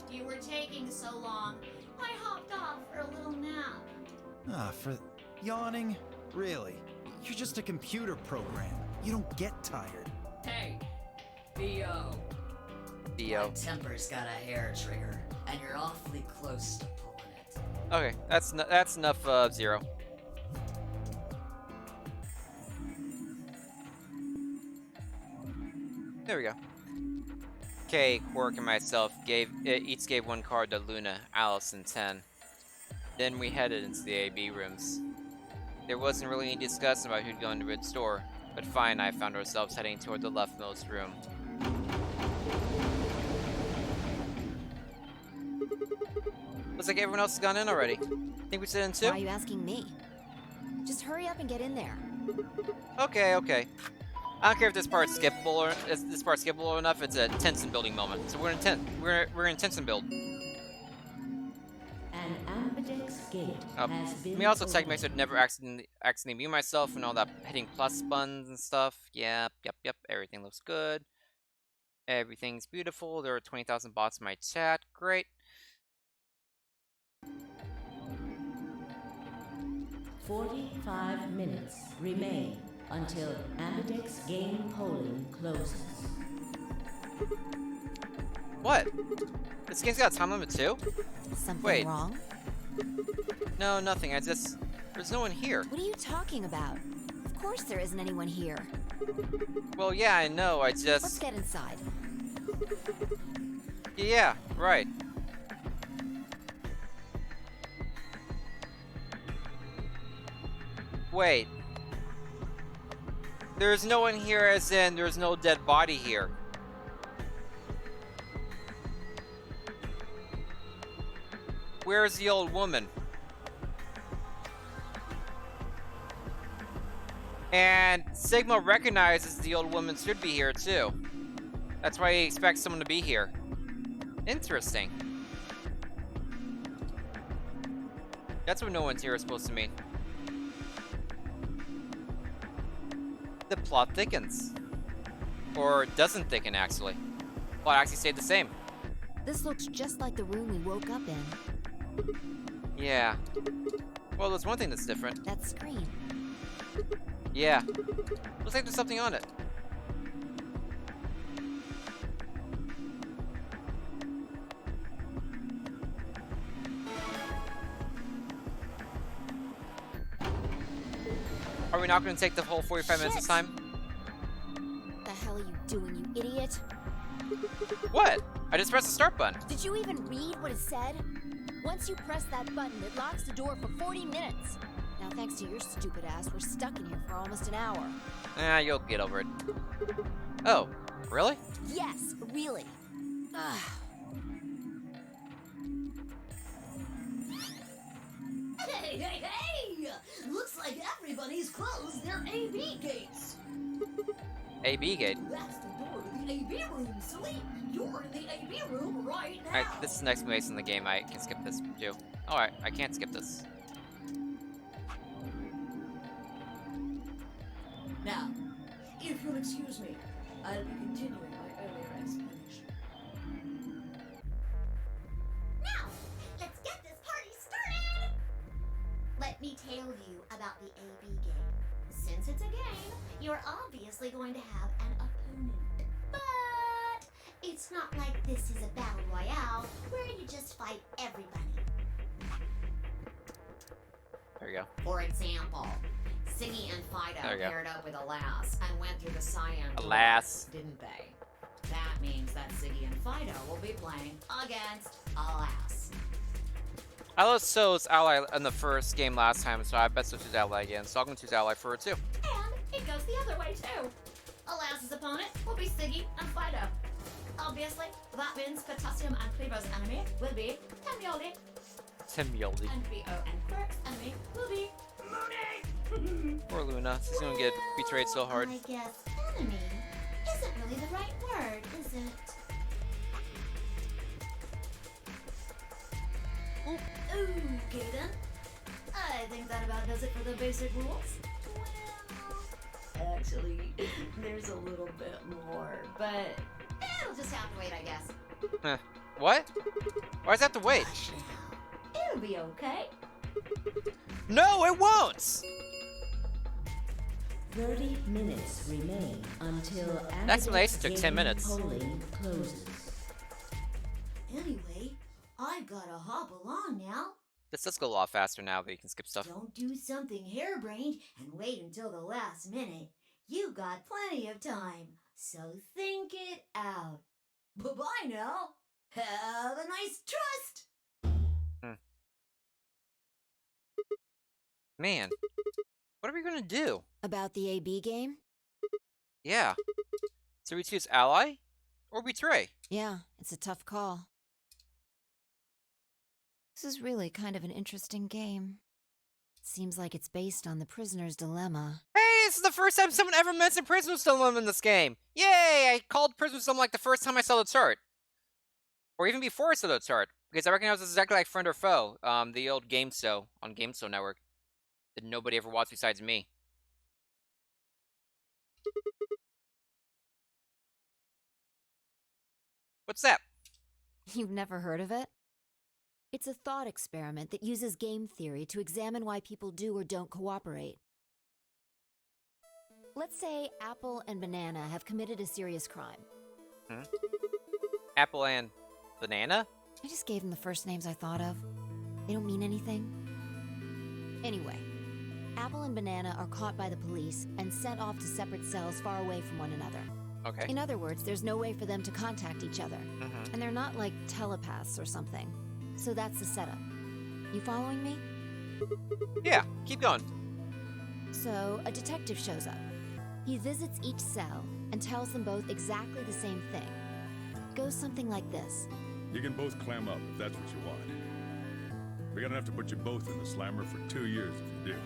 You were taking so long. I hopped off for a little nap. Ah, for yawning? Really? You're just a computer program. You don't get tired. Hey, B.O. Theo. My temper's got a hair trigger, and you're awfully close to pulling it. Okay, that's enough of Zero. There we go. Okay, Quark and myself each gave one card to Luna, Alice, and Ten. Then we headed into the AB rooms. There wasn't really any discussion about who'd go into which door, but Fi and I found ourselves heading toward the leftmost room. Looks like everyone else has gone in already. Think we should in too? Why are you asking me? Just hurry up and get in there. Okay. I don't care if this part's skippable or enough. It's a tension building moment, so we're in tension build. An ambidex gate has been Let me also check opened. make sure to never accidentally mute myself and all that hitting plus buttons and stuff. Yep. Everything looks good. Everything's beautiful. There are 20,000 bots in my chat. Great. 45 minutes remain until ambidex game polling closes. What? This game's got a time limit too? Something Wait. wrong? No, nothing. There's no one here. What are you talking about? Of course there isn't anyone here. Well, yeah, I know. Let's get inside. Yeah, right. Wait. There's no one here as in there's no dead body here. Where's the old woman? And Sigma recognizes the old woman should be here too. That's why he expects someone to be here. Interesting. That's what no one's here is supposed to mean. The plot thickens. Or doesn't thicken, actually. Plot actually stayed the same. This looks just like the room we woke up in. Yeah. Well, there's one thing that's different. That screen. Yeah. Looks like there's something on it. Are we not going to take the whole 45 minutes this time? What the hell are you doing, you idiot? What? I just pressed the start button. Did you even read what it said? Once you press that button, it locks the door for 40 minutes. Now, thanks to your stupid ass, we're stuck in here for almost an hour. You'll get over it. Oh, really? Yes, really. Ugh. Hey! Looks like everybody's closed their AB gates. AB gate. That's the door to the AB room, silly. You're in the AB room right now. Alright, this is the next place in the game. I can skip this too. Alright, I can't skip this. Now, if you'll excuse me, I'll be continuing my earlier explanation. Now, let's get this party started! Let me tell you about the AB game. Since it's a game, you're obviously going to have an opponent. But it's not like this is a battle royale where you just fight everybody. There you go. For example, Siggy and Fido There you go. paired up with Alas and went through the cyan door, Alas. didn't they? That means that Siggy and Fido will be playing against Alas. I chose Ally in the first game last time, so I bet to choose Ally again. So I'm going to choose Ally for it too. And it goes the other way too. Alas's opponent will be Siggy and Fido. Obviously, that means Potassium and Clevo's enemy will be Temioli, Tim Yoldi. and BO and Quirk's enemy will be Mooney. Poor Luna. She's going to get betrayed so hard. I guess enemy isn't really the right word, is it? Okay then. I think that about does it for the basic rules. Well, actually, there's a little bit more, but It'll just have to wait, I guess. Huh. What? Why does that have to wait? hush now. It'll be okay. No, it won't! 30 minutes remain until That explanation took 10 minutes. polling closes. Anyway, I've gotta hop along now. This does go a lot faster now that you can skip stuff. Don't do something harebrained and wait until the last minute. You got plenty of time, so think it out. Bye-bye now. Have a nice trust. Man, what are we gonna do? About the AB game? Yeah. So we choose ally or betray? Yeah, it's a tough call. This is really kind of an interesting game. Seems like it's based on the prisoner's dilemma. Hey, this is the first time someone ever mentioned Prisoner's Dilemma in this game. Yay! I called Prisoner's Dilemma like the first time I saw the chart. Or even before I saw the chart. Because I recognize it's exactly like Friend or Foe, the old Game Show on Game Show Network. That nobody ever watched besides me. What's that? You've never heard of it? It's a thought experiment that uses game theory to examine why people do or don't cooperate. Let's say Apple and Banana have committed a serious crime. Apple and Banana? I just gave them the first names I thought of. They don't mean anything. Anyway, Apple and Banana are caught by the police and sent off to separate cells far away from one another. Okay. In other words, there's no way for them to contact each other. And they're not like telepaths or something. So that's the setup. You following me? Yeah, keep going. So, a detective shows up. He visits each cell and tells them both exactly the same thing. It goes something like this. You can both clam up if that's what you want. We're gonna have to put you both in the slammer for 2 years if you do.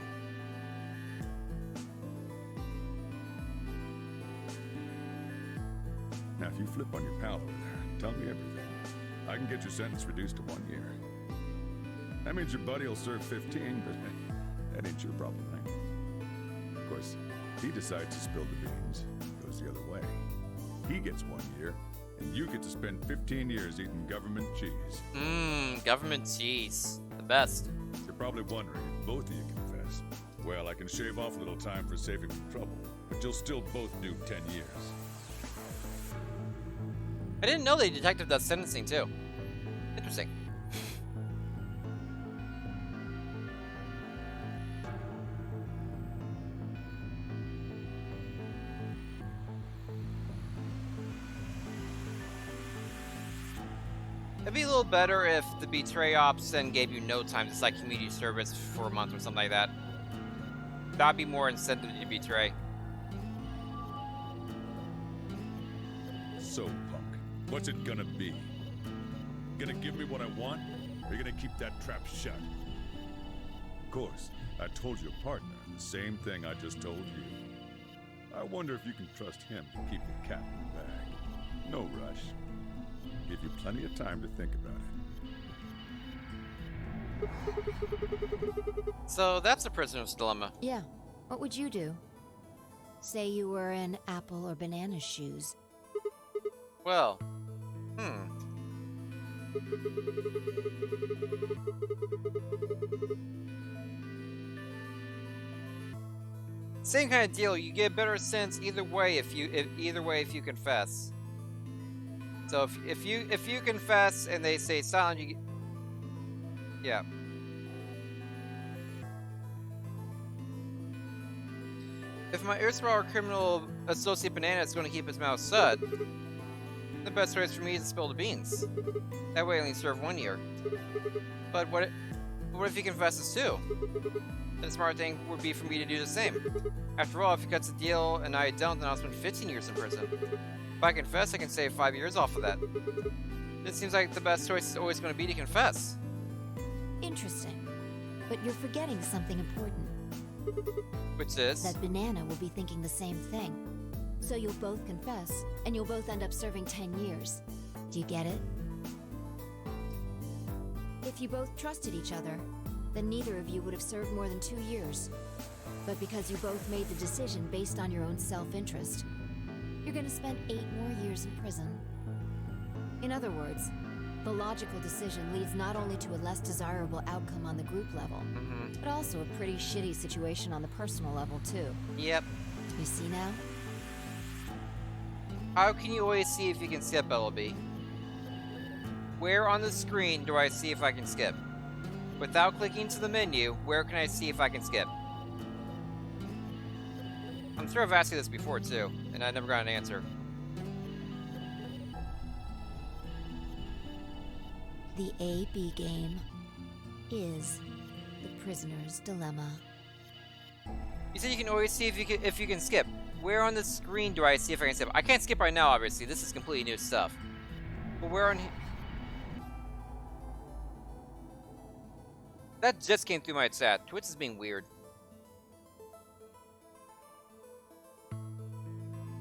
Now, if you flip on your pal over there, tell me everything. I can get your sentence reduced to 1 year. That means your buddy will serve 15, but that ain't your problem, right? Of course, he decides to spill the beans, goes the other way. He gets 1 year, and you get to spend 15 years eating government cheese. Government cheese. The best. You're probably wondering if both of you confess. Well, I can shave off a little time for saving from trouble, but you'll still both do 10 years. I didn't know the detective does sentencing too. Interesting. It'd be a little better if the betray ops then gave you no time. It's like community service for a month or something like that. That'd be more incentive to betray. So, punk, what's it gonna be? Gonna give me what I want? Or you gonna keep that trap shut? Of course, I told your partner the same thing I just told you. I wonder if you can trust him to keep the cat in the bag. No rush. Give you plenty of time to think about it. So that's a prisoner's dilemma. Yeah. What would you do? Say you were in Apple or Banana's shoes. Well, same kind of deal. You get a better sense either way if you confess. So if you confess and they say silent, you get, yeah. If my erstwhile criminal associate Banana is going to keep his mouth shut, the best choice for me is to spill the beans. That way I only serve 1 year. But what if he confesses too? Then the smart thing would be for me to do the same. After all, if he cuts the deal and I don't, then I'll spend 15 years in prison. If I confess, I can save 5 years off of that. It seems like the best choice is always going to be to confess. Interesting. But you're forgetting something important. Which is? That Banana will be thinking the same thing. So you'll both confess, and you'll both end up serving 10 years. Do you get it? If you both trusted each other, then neither of you would have served more than 2 years. But because you both made the decision based on your own self-interest, you're gonna spend 8 more years in prison. In other words, the logical decision leads not only to a less desirable outcome on the group level, but also a pretty shitty situation on the personal level, too. Yep. You see now? How can you always see if you can skip, LB? Where on the screen do I see if I can skip? Without clicking to the menu, where can I see if I can skip? I'm sure I've asked you this before, too, and I never got an answer. The A-B game is the prisoner's dilemma. You said you can always see if you can skip. Where on the screen do I see if I can skip? I can't skip right now, obviously. This is completely new stuff. But where on... That just came through my chat. Twitch is being weird.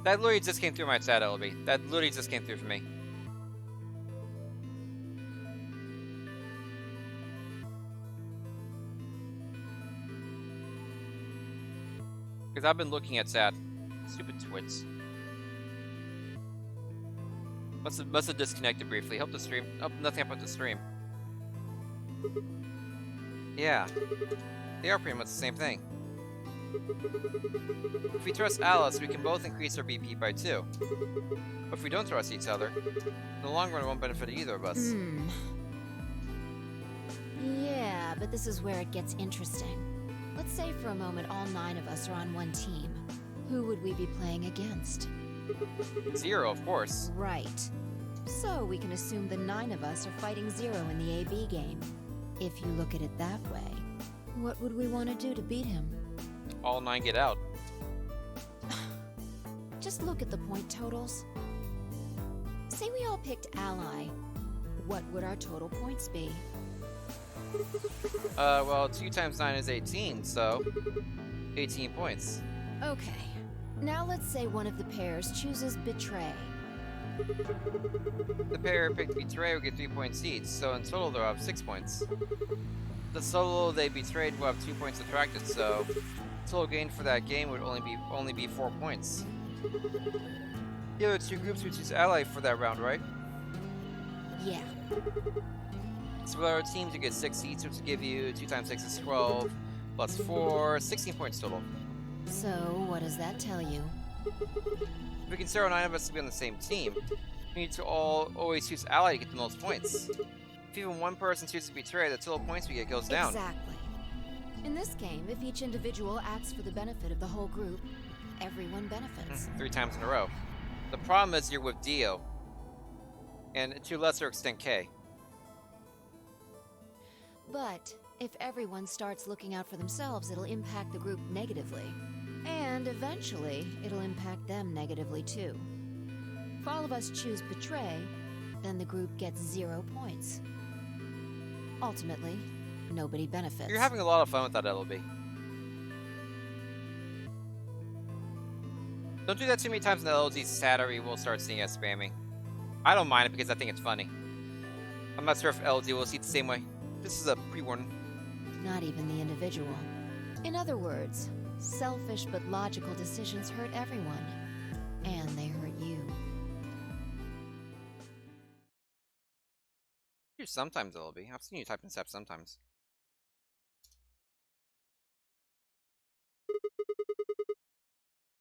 That literally just came through my chat, LB. That literally just came through for me. Because I've been looking at chat. Stupid Twits. Must have disconnected briefly. Help the stream. Oh, nothing up with the stream. Yeah. They are pretty much the same thing. If we trust Alice, we can both increase our BP by 2. But if we don't trust each other, in the long run it won't benefit either of us. Yeah, but this is where it gets interesting. Let's say for a moment all 9 of us are on one team. Who would we be playing against? 0, of course. Right. So we can assume the 9 of us are fighting 0 in the AB game. If you look at it that way, what would we want to do to beat him? All 9 get out. Just look at the point totals. Say we all picked Ally. What would our total points be? Well, 2 times 9 is 18, so 18 points. Okay. Now let's say one of the pairs chooses Betray. The pair picked Betray will get 3 points each, so in total they'll have 6 points. The solo they betrayed will have 2 points subtracted, so total gain for that game would only be 4 points. The other 2 groups would choose Ally for that round, right? Yeah. So with our teams, you get 6 each, which will give you 2 times 6 is 12, plus 4, 16 points total. So, what does that tell you? If we consider 9 of us to be on the same team, we need to always choose Ally to get the most points. If even one person chooses Betray, the total points we get goes down. Exactly. In this game, if each individual acts for the benefit of the whole group, everyone benefits. 3 times in a row. The problem is you're with Dio, and to a lesser extent Kay. But if everyone starts looking out for themselves, it'll impact the group negatively. And eventually, it'll impact them negatively too. If all of us choose Betray, then the group gets 0 points. Ultimately, nobody benefits. You're having a lot of fun with that, LB. Don't do that too many times in the LG's salary, we'll start seeing us spamming. I don't mind it because I think it's funny. I'm not sure if LG will see it the same way. This is a pre-warning. Not even the individual. In other words, selfish but logical decisions hurt everyone. And they hurt you. You sometimes, LB. I've seen you type in steps sometimes.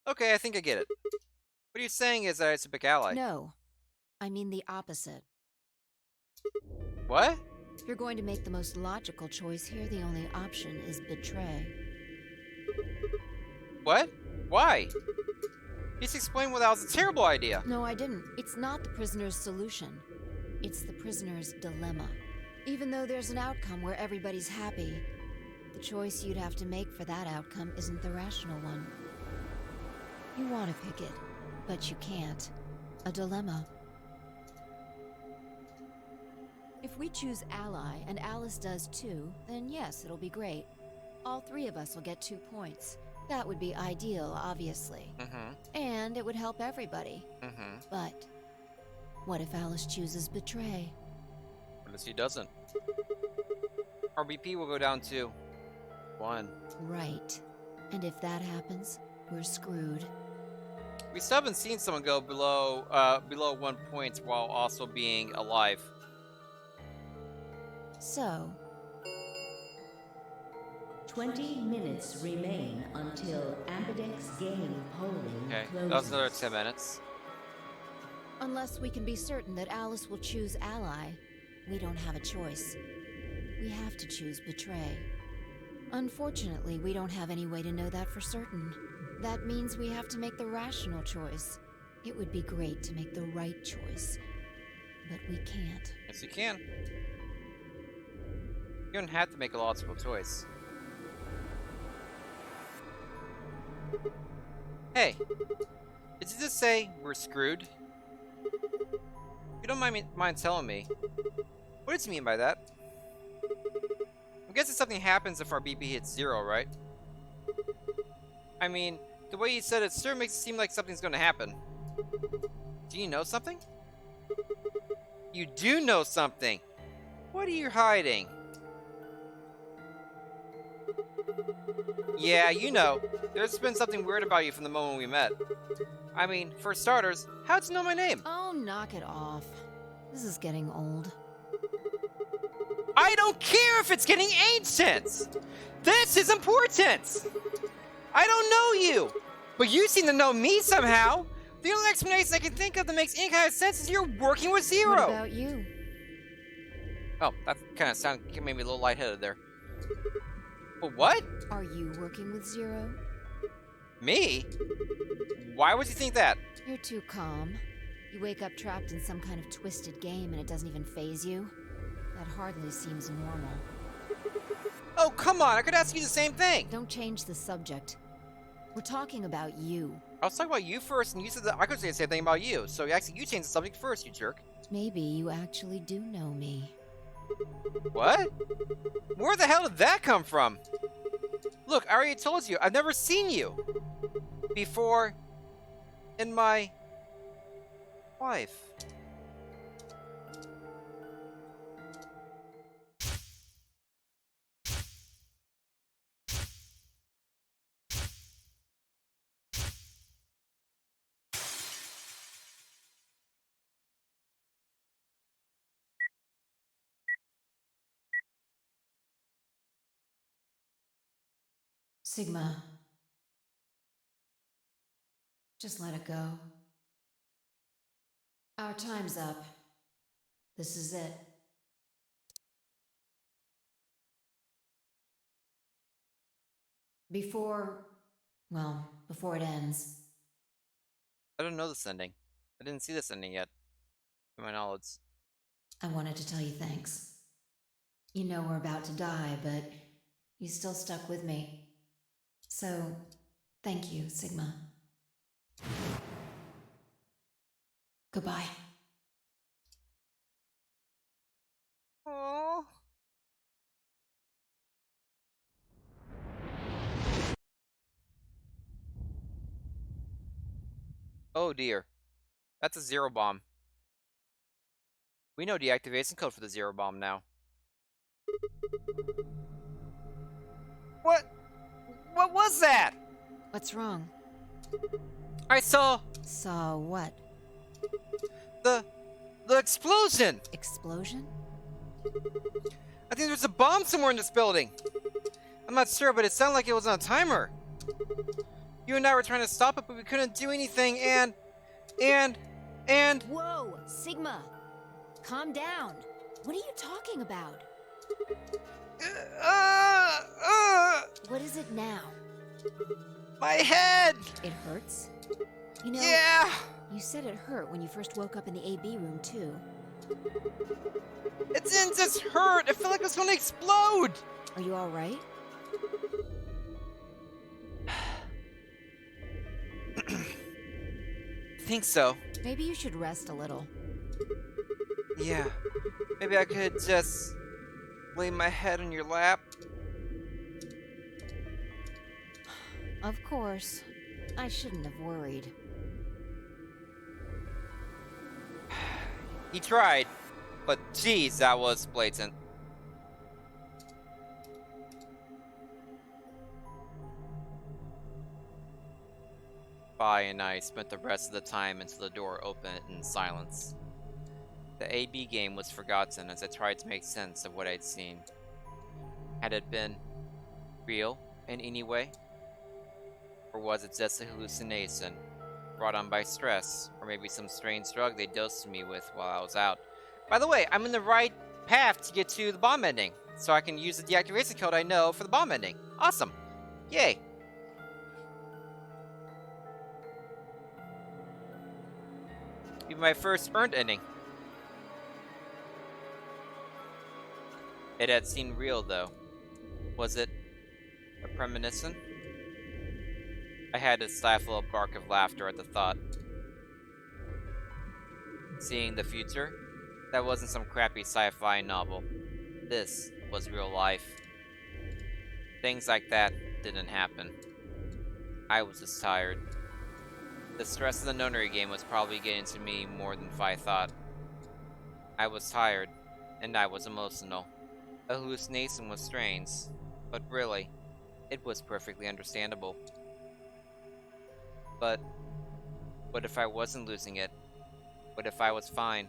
Okay, I think I get it. What you're saying is that it's a big ally. No. I mean the opposite. What? If you're going to make the most logical choice here, the only option is Betray. What? Why? You just explained why that was a terrible idea. No, I didn't. It's not the prisoner's solution. It's the prisoner's dilemma. Even though there's an outcome where everybody's happy, the choice you'd have to make for that outcome isn't the rational one. You want to pick it, but you can't. A dilemma. If we choose Ally, and Alice does too, then yes, it'll be great. All 3 of us will get 2 points. That would be ideal, obviously. And it would help everybody. But what if Alice chooses Betray? What if she doesn't? our BP will go down to 1. Right. And if that happens, we're screwed. We still haven't seen someone go below 1 point while also being alive. So, 20 minutes remain until Ambidex game polling Okay, closes. that was another 10 minutes. unless we can be certain that Alice will choose Ally, we don't have a choice. We have to choose Betray. Unfortunately, we don't have any way to know that for certain. That means we have to make the rational choice. It would be great to make the right choice, but we can't. Yes, you can. You don't have to make a logical choice. Hey, did you just say we're screwed? You don't mind telling me. What did you mean by that? I'm guessing something happens if our BP hits 0, right? I mean, the way you said it sure makes it seem like something's gonna happen. Do you know something? You do know something! What are you hiding? Yeah, you know. There's been something weird about you from the moment we met. I mean, for starters, how'd you know my name? Oh, knock it off. This is getting old. I don't care if it's getting ancient! This is important! I don't know you! But you seem to know me somehow! The only explanation I can think of that makes any kind of sense is you're working with Zero! What about you? Oh, that kind of made me a little lightheaded there. But what? Are you working with Zero? Me? Why would you think that? You're too calm. You wake up trapped in some kind of twisted game and it doesn't even faze you? That hardly seems normal. Oh, come on, I could ask you the same thing! Don't change the subject. We're talking about you. I was talking about you first, and you said that I could say the same thing about you, so actually you changed the subject first, you jerk. Maybe you actually do know me. What? Where the hell did that come from? Look, I already told you, I've never seen you before in my life. Sigma. Just let it go. Our time's up. This is it. Before it ends. I don't know this ending. I didn't see this ending yet, to my knowledge. I wanted to tell you thanks. You know we're about to die, but you still stuck with me. So, thank you, Sigma. Goodbye. Aww. Oh dear. That's a Zero Bomb. We know the activation code for the Zero Bomb now. What? What was that? What's wrong? I saw Saw what? the explosion. Explosion? I think there's a bomb somewhere in this building. I'm not sure, but it sounded like it was on a timer. You and I were trying to stop it, but we couldn't do anything, and... Whoa! Sigma! Calm down! What are you talking about? What is it now? My head! It hurts? You know, Yeah! you said it hurt when you first woke up in the AB room, too. It didn't just hurt! It felt like it was gonna explode! Are you alright? I think so. Maybe you should rest a little. Yeah. Maybe I could just lay my head on your lap. Of course. I shouldn't have worried. He tried, but geez, that was blatant. Fi and I spent the rest of the time until the door opened in silence. The AB game was forgotten as I tried to make sense of what I'd seen. Had it been real in any way? Or was it just a hallucination, brought on by stress, or maybe some strange drug they dosed me with while I was out? By the way, I'm in the right path to get to the bomb ending, so I can use the deactivation code I know for the bomb ending. Awesome! Yay! Be my first earned ending. It had seemed real, though. Was it a premonition? I had to stifle a bark of laughter at the thought. Seeing the future? That wasn't some crappy sci-fi novel. This was real life. Things like that didn't happen. I was just tired. The stress of the nunnery game was probably getting to me more than I thought. I was tired, and I was emotional. A hallucination was strange, but really, it was perfectly understandable. But what if I wasn't losing it? What if I was fine?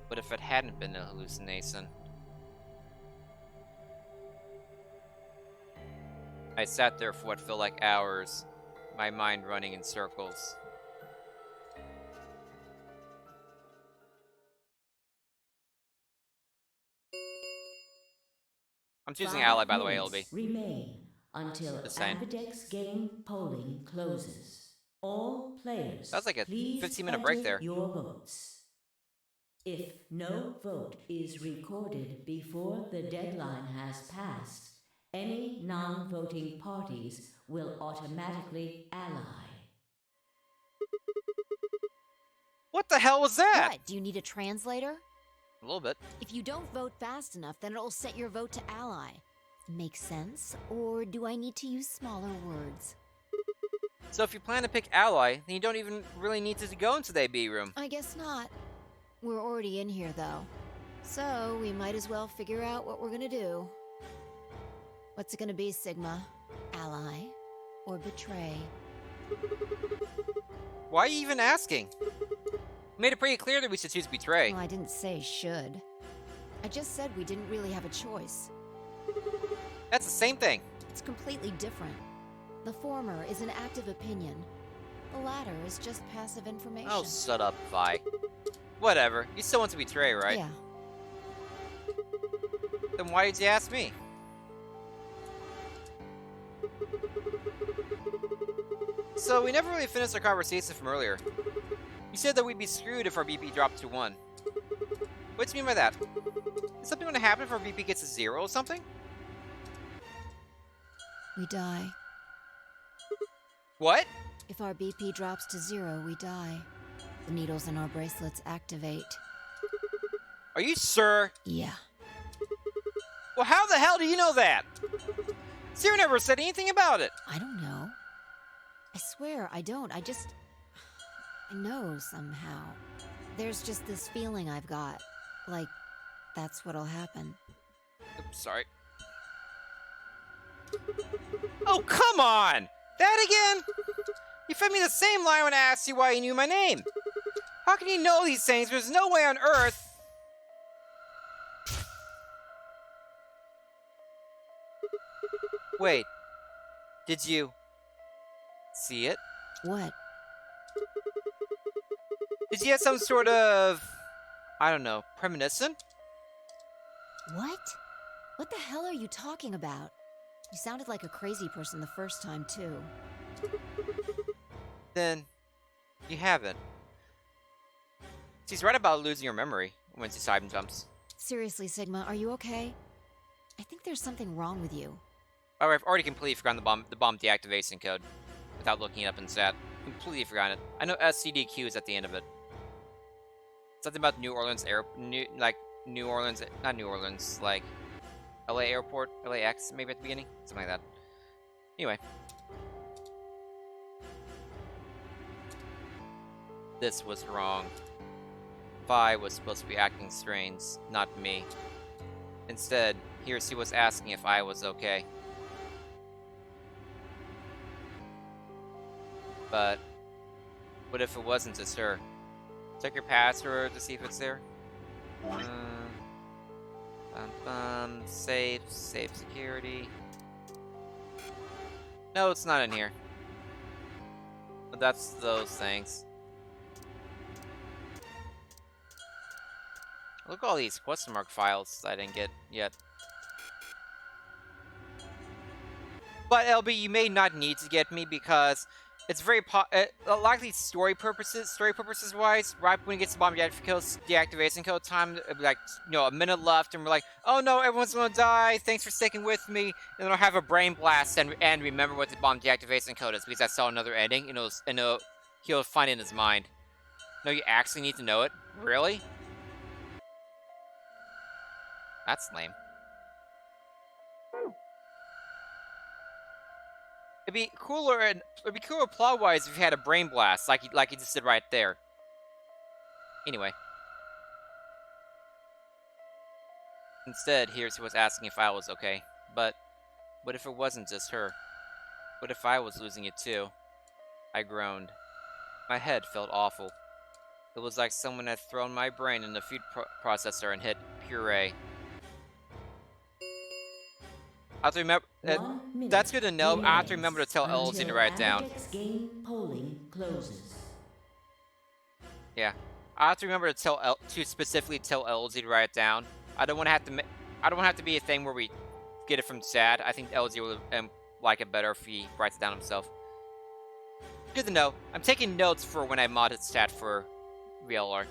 What if it hadn't been a hallucination? I sat there for what felt like hours, my mind running in circles. I'm choosing Ally, by the way, LB. Remain until Just saying. Ambidex game polling closes. All players, That's like a please 15-minute break enter there. your votes. If no vote is recorded before the deadline has passed, any non-voting parties will automatically ally. What the hell was that? What? Do you need a translator? A little bit. If you don't vote fast enough, then it'll set your vote to ally. Makes sense? Or do I need to use smaller words? So if you plan to pick Ally, then you don't even really need to go into the AB room. I guess not. We're already in here, though. So we might as well figure out what we're gonna do. What's it gonna be, Sigma? Ally? Or betray? Why are you even asking? You made it pretty clear that we should choose Betray. Well, I didn't say should. I just said we didn't really have a choice. That's the same thing. It's completely different. The former is an active opinion. The latter is just passive information. Oh, shut up, Vi. Whatever. You still want to Betray, right? Yeah. Then why did you ask me? So, we never really finished our conversation from earlier. You said that we'd be screwed if our BP dropped to 1. What do you mean by that? Is something going to happen if our BP gets to 0 or something? We die. What? If our BP drops to 0, we die. The needles in our bracelets activate. Are you sure? Yeah. Well, how the hell do you know that? Zero never said anything about it. I don't know. I swear, I don't. I know somehow. There's just this feeling I've got. Like, that's what'll happen. Oops, sorry. Oh, come on! That again? You fed me the same line when I asked you why you knew my name. How can you know these things? There's no way on Earth. Wait. Did you see it? What? Did you have some sort of, I don't know, premonition? What? What the hell are you talking about? You sounded like a crazy person the first time, too. Then, you haven't. She's right about losing your memory when she time jumps. Seriously, Sigma, are you okay? I think there's something wrong with you. By the way, I've already completely forgotten the bomb deactivation code without looking it up in stat. Completely forgotten it. I know SCDQ is at the end of it. Something about New Orleans New Orleans, not New Orleans, like LA Airport, LAX maybe at the beginning, something like that. Anyway. This was wrong. Vi was supposed to be acting strange, not me. Instead, here she was asking if I was okay. But what if it wasn't just her? Check your password to see if it's there. Safe security. No, it's not in here. But that's those things. Look at all these question mark files I didn't get yet. But LB, you may not need to get me because it's very likely story purposes wise. Right when it gets to bomb deactivation code time, it'll be like a minute left, and we're like, oh no, everyone's gonna die. Thanks for sticking with me. And then I'll have a brain blast and remember what the bomb deactivation code is because I saw another ending, and he'll find it in his mind. No, you actually need to know it. Really? That's lame. It'd be cooler plot-wise if you had a brain blast, like you just did right there. Anyway. Instead, here's who was asking if I was okay. But what if it wasn't just her? What if I was losing it too? I groaned. My head felt awful. It was like someone had thrown my brain in the food processor and hit puree. I have to remember. That's good to know. I have to remember to tell LZ to write it down. Game polling closes. Yeah, I have to remember to specifically tell LZ to write it down. I don't want to have to be a thing where we get it from Sad. I think LZ will like it better if he writes it down himself. Good to know. I'm taking notes for when I modded Stat for VLR.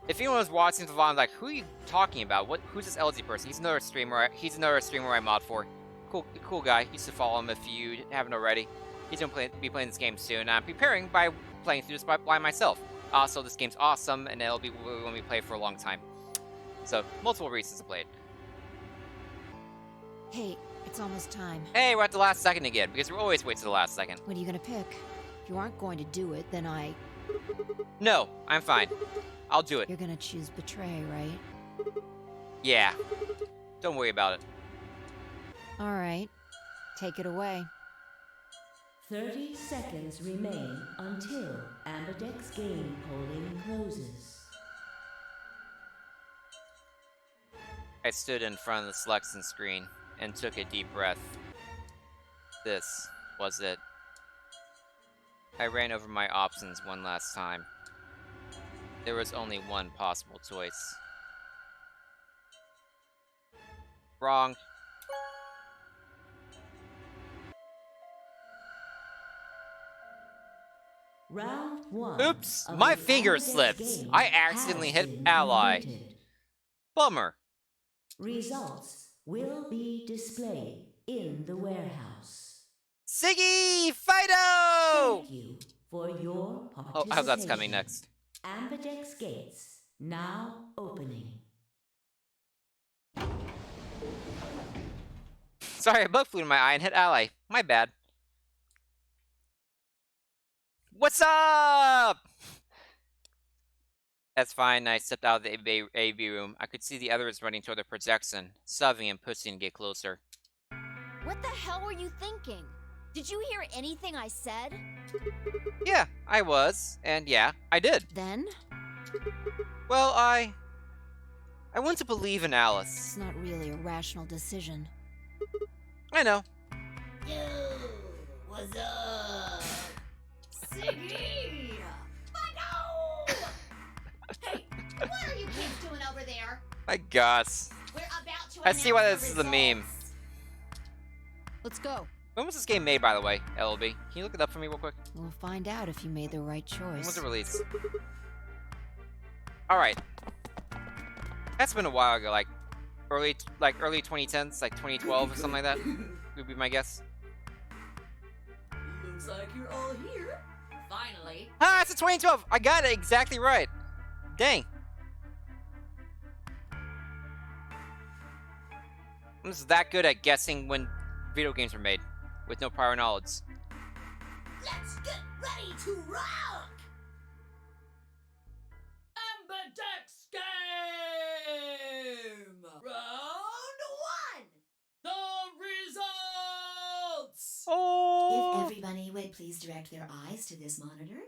If anyone was watching the VOD, like, who are you talking about? Who's this LZ person? He's another streamer. He's another streamer I mod for. Cool guy. You should follow him if you haven't already. He's gonna be playing this game soon. I'm preparing by playing through this by myself. Also, this game's awesome, and it'll be when we play for a long time. So, multiple reasons to play it. Hey, it's almost time. Hey, we're at the last second again, because we always wait to the last second. What are you gonna pick? If you aren't going to do it, then No, I'm fine. I'll do it. You're gonna choose betray, right? Yeah. Don't worry about it. Alright. Take it away. 30 seconds remain until Ambidex game polling closes. I stood in front of the selection screen and took a deep breath. This was it. I ran over my options one last time. There was only one possible choice. Wrong. Round 1. Oops! My finger slipped! I accidentally hit ally. Bummer. Results will be displayed in the warehouse. Siggy! Fido! Thank you for your participation. Oh, how's that's coming next? Ambidex gates now opening. Sorry, a bug flew in my eye and hit ally. My bad. What's up? That's fine. I stepped out of the AV room. I could see the others running toward the projection, shoving and pushing to get closer. What the hell were you thinking? Did you hear anything I said? Yeah, I was. And yeah, I did. Then? Well, I want to believe in Alice. It's not really a rational decision. I know. Yo, what's up? Siggy! Fido! Hey, what are you kids doing over there? My gosh. We're about to I see why announce this the is a meme. results. Let's go. When was this game made, by the way, LLB? Can you look it up for me real quick? We'll find out if you made the right choice. When was it released? Alright. That's been a while ago, like early 2010s, like 2012 or something like that, would be my guess. Looks like you're all here. Finally. Ah, it's a 2012! I got it exactly right! Dang. I'm just that good at guessing when video games were made, with no prior knowledge. Let's get ready to rock! Ambidex game! Round 1! The results! Oh! Everybody would please direct their eyes to this monitor.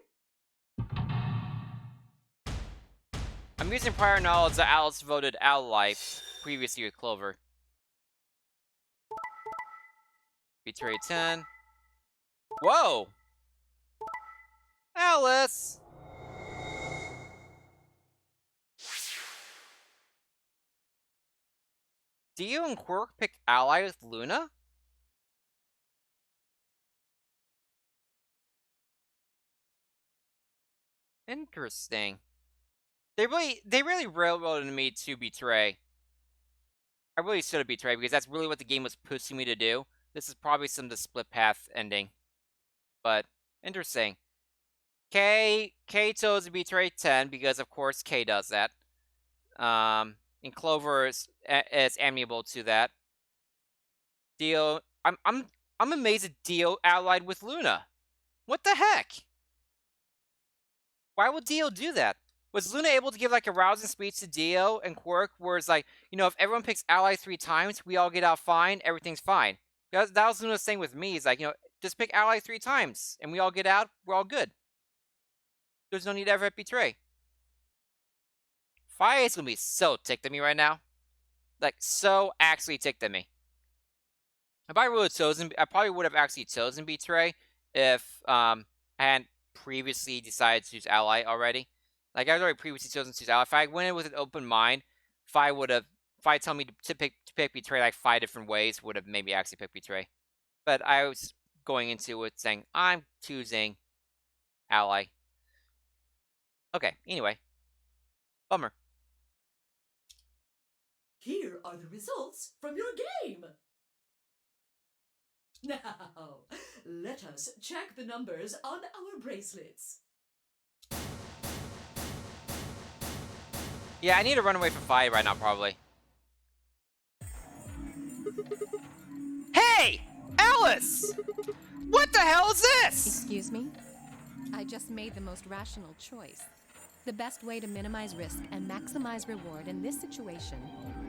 I'm using prior knowledge that Alice voted ally previously with Clover. Betray 10. Whoa! Alice! Dio and Quirk picked ally with Luna? Interesting. They really railroaded me to betray. I really should have betrayed because that's really what the game was pushing me to do. This is probably some of the split path ending. But interesting. K chose to betray 10 because of course K does that. And Clover is amiable to that. Dio, I'm amazed that Dio allied with Luna. What the heck? Why would Dio do that? Was Luna able to give like a rousing speech to Dio and Quirk where it's like, you know, if everyone picks ally 3 times, we all get out fine, everything's fine. That was Luna's thing with me. Is like, you know, just pick ally 3 times and we all get out, we're all good. There's no need to ever betray. Fire is gonna be so ticked at me right now. Like, so actually ticked at me. I probably would have actually chosen betray if I hadn't previously decided to choose ally already. Like, I was already previously chosen to choose ally. If I went in with an open mind, if I told me to pick betray like 5 different ways, would have maybe actually picked betray. But I was going into it saying I'm choosing ally. Okay, anyway. Bummer. Here are the results from your game. Now, let us check the numbers on our bracelets. Yeah, I need to run away from Fi right now, probably. Hey! Alice! What the hell is this? Excuse me? I just made the most rational choice. The best way to minimize risk and maximize reward in this situation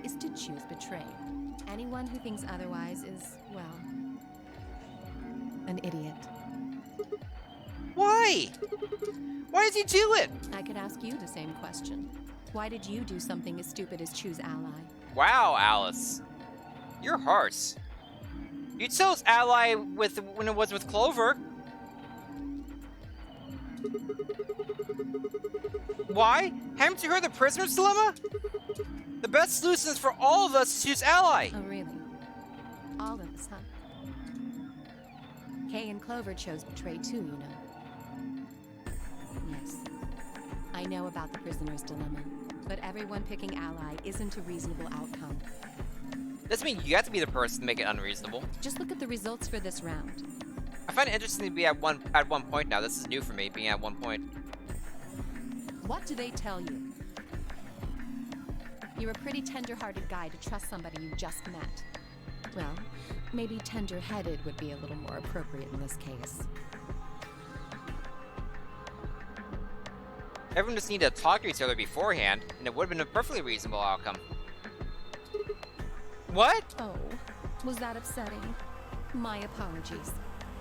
is to choose betray. Anyone who thinks otherwise is, well, an idiot. Why? Why did you do it? I could ask you the same question. Why did you do something as stupid as choose ally? Wow, Alice. You're harsh. You chose ally when it was with Clover. Why? Haven't you heard the prisoner's dilemma? The best solution is for all of us to choose ally. Oh, really? All of us, huh? Kay and Clover chose betray too, you know. Yes. I know about the prisoner's dilemma, but everyone picking ally isn't a reasonable outcome. Doesn't mean you have to be the person to make it unreasonable. Just look at the results for this round. I find it interesting to be at one point now. This is new for me, being at 1 point. What do they tell you? You're a pretty tender-hearted guy to trust somebody you just met. Well, maybe tender-headed would be a little more appropriate in this case. Everyone just needed to talk to each other beforehand, and it would have been a perfectly reasonable outcome. What? Oh, was that upsetting? My apologies.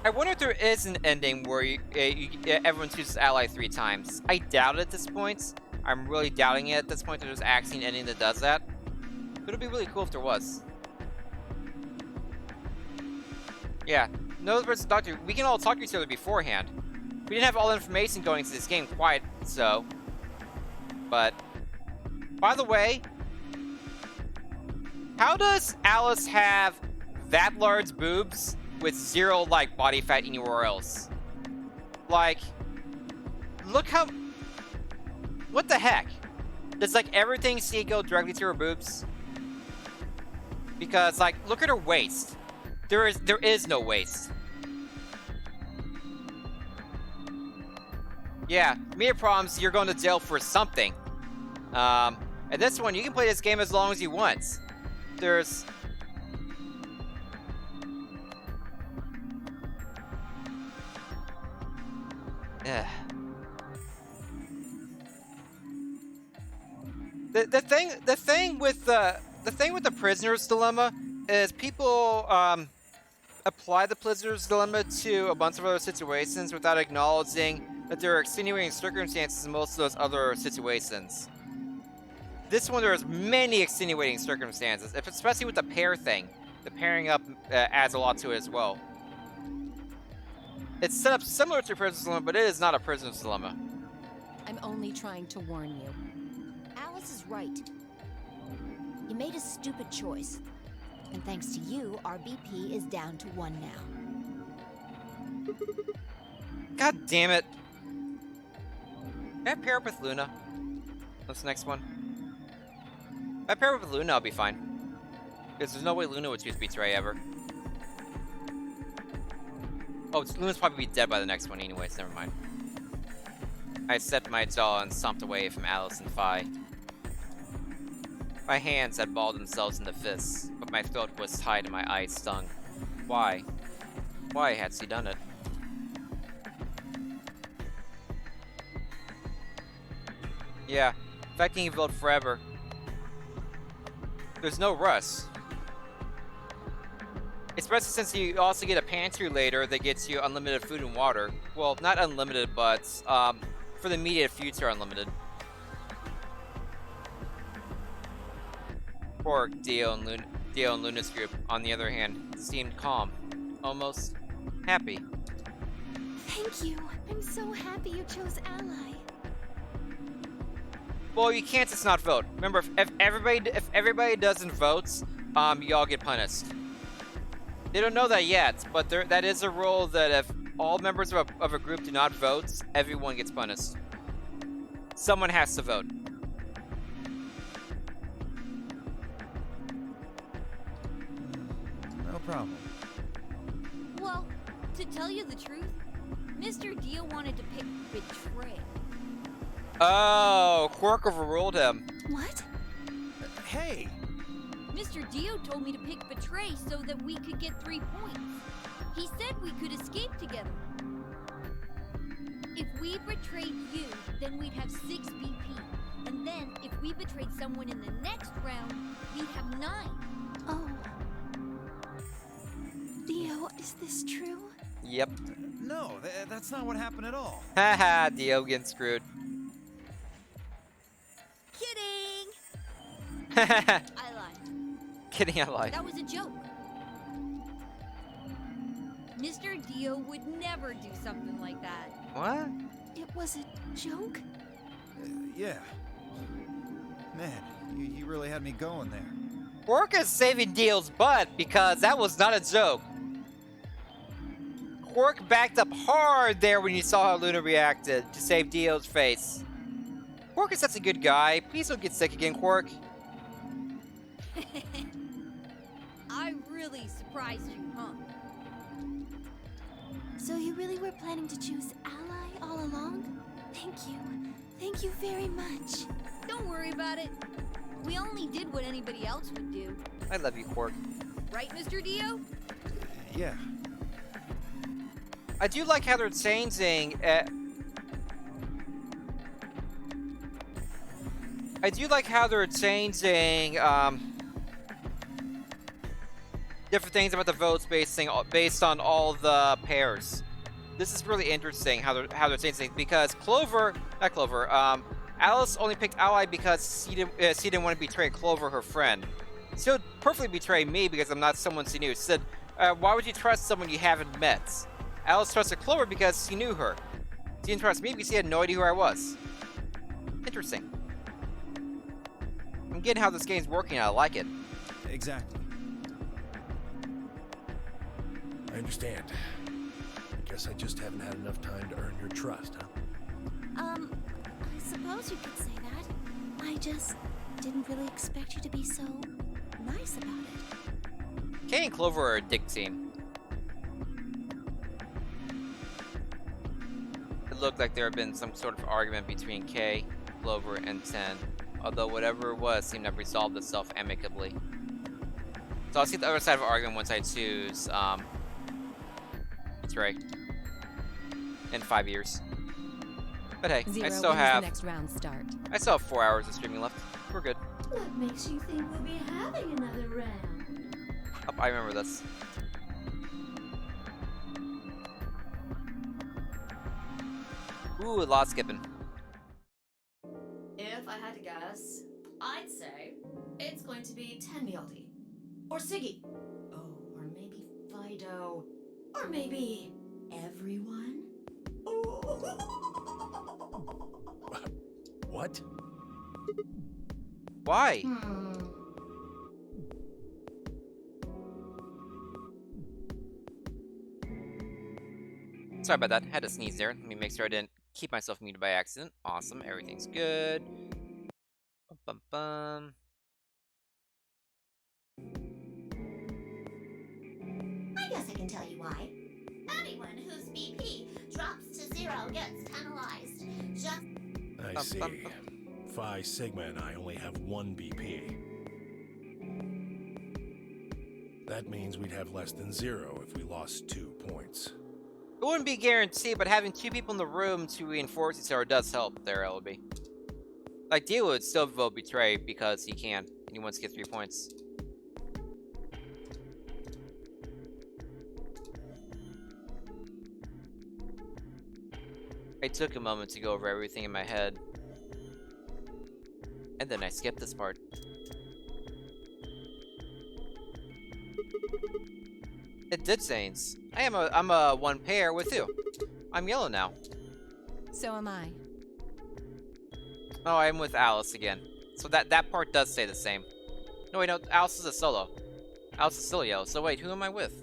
I wonder if there is an ending where everyone chooses ally 3 times. I doubt it at this point. I'm really doubting it at this point that there's actually an ending that does that. But it'd be really cool if there was. Yeah. No other person to talk to. We can all talk to each other beforehand. We didn't have all the information going into this game quite so. But, by the way, how does Alice have that large boobs with 0, like, body fat anywhere else? Like, look how... What the heck? Does, like, everything she go directly to her boobs? Because, like, look at her waist. There is no waist. Yeah, me have problems, you're going to jail for something. And this one, you can play this game as long as you want. There's... Ugh. The thing with the prisoner's dilemma is people apply the prisoner's dilemma to a bunch of other situations without acknowledging that there are extenuating circumstances in most of those other situations. This one, there's many extenuating circumstances, especially with the pair thing. The pairing up adds a lot to it as well. It's set up similar to a prisoner's dilemma, but it is not a prisoner's dilemma. I'm only trying to warn you. Alice is right. You made a stupid choice. And thanks to you, our BP is down to 1 now. God damn it. Can I pair up with Luna? What's the next one? If I pair up with Luna, I'll be fine. Because there's no way Luna would choose Betray ever. Oh, Luna's probably be dead by the next one anyways, never mind. I set my jaw and stomped away from Alice and Phi. My hands had balled themselves into fists, but my throat was tied and my eyes stung. Why? Why had she done it? Yeah, affecting Evil forever. There's no rush. Especially since you also get a pantry later that gets you unlimited food and water. Well, not unlimited, but for the immediate future, unlimited. Poor Dio and Luna's group, on the other hand, seemed calm, almost happy. Thank you. I'm so happy you chose Ally. Well, you can't just not vote. Remember, if everybody doesn't vote, you all get punished. They don't know that yet, but that is a rule that if all members of a group do not vote, everyone gets punished. Someone has to vote. No problem. Well, to tell you the truth, Mr. Dio wanted to pick Betray. Oh, Quark overruled him. What? Hey! Mr. Dio told me to pick Betray so that we could get 3 points. He said we could escape together. If we betrayed you, then we'd have 6 BP. And then, if we betrayed someone in the next round, we'd have 9. Oh. Dio, is this true? Yep. No, that's not what happened at all. Haha, Dio getting screwed. Kidding! I lied. Kidding, I lied. That was a joke. Mr. Dio would never do something like that. What? It was a joke? Yeah. Man, you really had me going there. Quark is saving Dio's butt because that was not a joke. Quark backed up hard there when you saw how Luna reacted to save Dio's face. Quark is such a good guy. Please don't get sick again, Quark. I really surprised you, huh? So you really were planning to choose Ally all along? Thank you. Thank you very much. Don't worry about it. We only did what anybody else would do. I love you, Quark. Right, Mr. Dio? Yeah. I do like how they're changing. I do like how they're changing different things about the votes based on all the pairs. This is really interesting how they're changing things because Alice only picked Ally because she didn't want to betray Clover, her friend. She would perfectly betray me because I'm not someone she knew. She said, "Why would you trust someone you haven't met?" Alice trusted Clover because she knew her. She didn't trust me because she had no idea who I was. Interesting. I'm getting how this game's working. I like it. Exactly. I understand. I guess I just haven't had enough time to earn your trust, huh? I suppose you could say that. I just didn't really expect you to be so nice about it. Kay and Clover are a dick team. It looked like there had been some sort of argument between Kay, Clover, and Ten, although whatever it was seemed to have resolved itself amicably. So I'll see the other side of the argument once I choose, Betray. In 5 years. But hey, Zero, I still when does have... the next round start? I still have 4 hours of streaming left. We're good. What makes you think we'll be having another round? Oh, I remember this. Ooh, a lot of skipping. If I had to guess, I'd say it's going to be Tenmialdi. Or Siggy. Oh, or maybe Fido. Or maybe everyone? What? Why? Sorry about that. Had to sneeze there. Let me make sure I didn't keep myself muted by accident. Awesome. Everything's good. Bum, bum, bum. I guess I can tell you why. Anyone whose BP drops to 0 gets penalized. Just I see. Phi Sigma and I only have 1 BP. That means we'd have less than 0 if we lost 2 points. It wouldn't be guaranteed, but having 2 people in the room to reinforce each other does help there, LB. Like, Dio would still vote Betray because he can, and he wants to get 3 points. I took a moment to go over everything in my head. And then I skipped this part. It did, Saints. I'm a 1 pair with you. I'm yellow now. So am I. Oh, I'm with Alice again. So that part does stay the same. No, wait, no, Alice is a solo. Alice is still yellow. So wait, who am I with?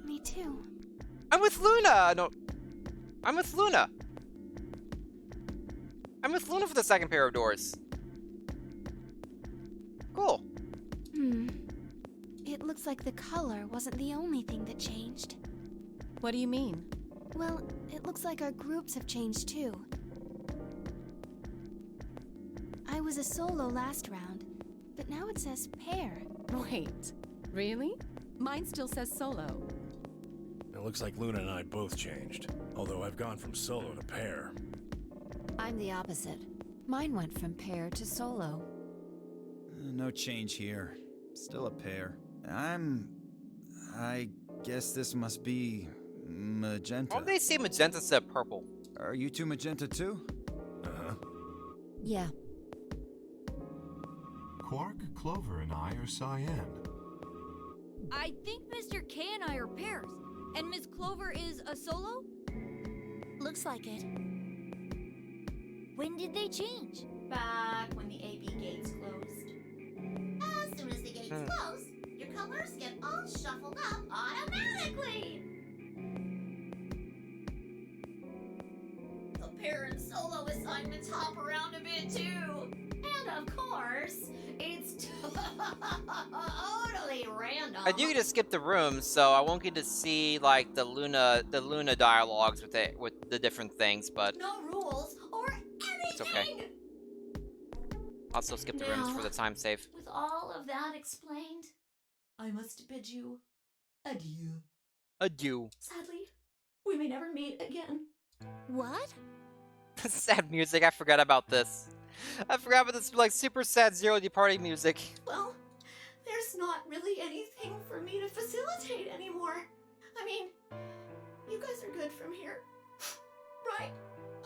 Me too. I'm with Luna! No, I'm with Luna. I'm with Luna for the second pair of doors. Cool. It looks like the color wasn't the only thing that changed. What do you mean? Well, it looks like our groups have changed too. I was a solo last round, but now it says pair. Wait, really? Mine still says solo. It looks like Luna and I both changed. Although I've gone from solo to pair. I'm the opposite. Mine went from pair to solo. No change here. Still a pair. I guess this must be magenta. Why would they say magenta instead of purple? Are you two magenta too? Uh-huh. Yeah. Quark, Clover, and I are cyan. I think Mr. K and I are pairs. And Miss Clover is a solo? Looks like it. When did they change? Back when the AB gates closed. as soon as the gates close, your colors get all shuffled up automatically. The pair and solo assignments hop around a bit too. And of course, it's totally random. I do get to skip the rooms, so I won't get to see like the Luna dialogues with the different things, but no rules or anything. it's okay. I'll still skip the rooms for the time save. With all of that explained, I must bid you adieu. Adieu. Sadly, we may never meet again. What? Sad music. I forgot about this. I forgot about this like super sad Zero departing music. Well, there's not really anything for me to facilitate anymore. I mean, you guys are good from here, right?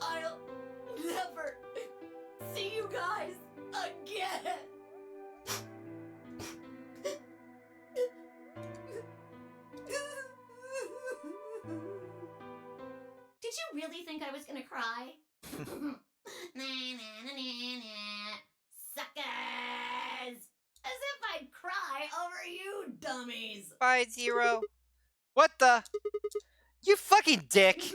I'll never see you guys again. Did you really think I was gonna cry? Nah, nah, nah, nah, nah. Suckers! As if I'd cry over you dummies. Bye, Zero. What the? You fucking dick!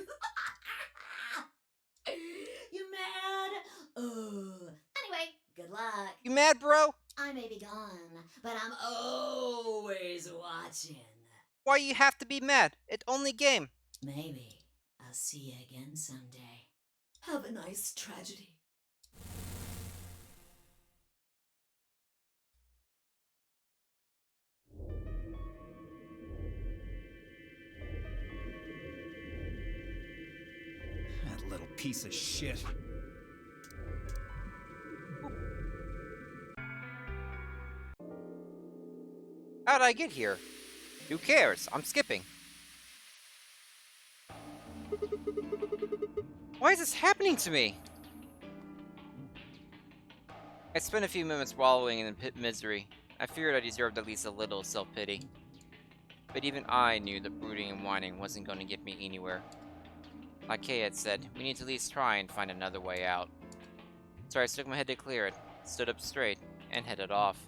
You mad? Anyway, good luck. You mad, bro? I may be gone, but I'm always watching. Why you have to be mad? It's only game. Maybe I'll see you again someday. Have a nice tragedy. That little piece of shit. How'd I get here? Who cares? I'm skipping. Why is this happening to me? I spent a few moments wallowing in misery. I feared I deserved at least a little self-pity. But even I knew that brooding and whining wasn't going to get me anywhere. Like Kay had said, we need to at least try and find another way out. So I stuck my head to clear it, stood up straight, and headed off.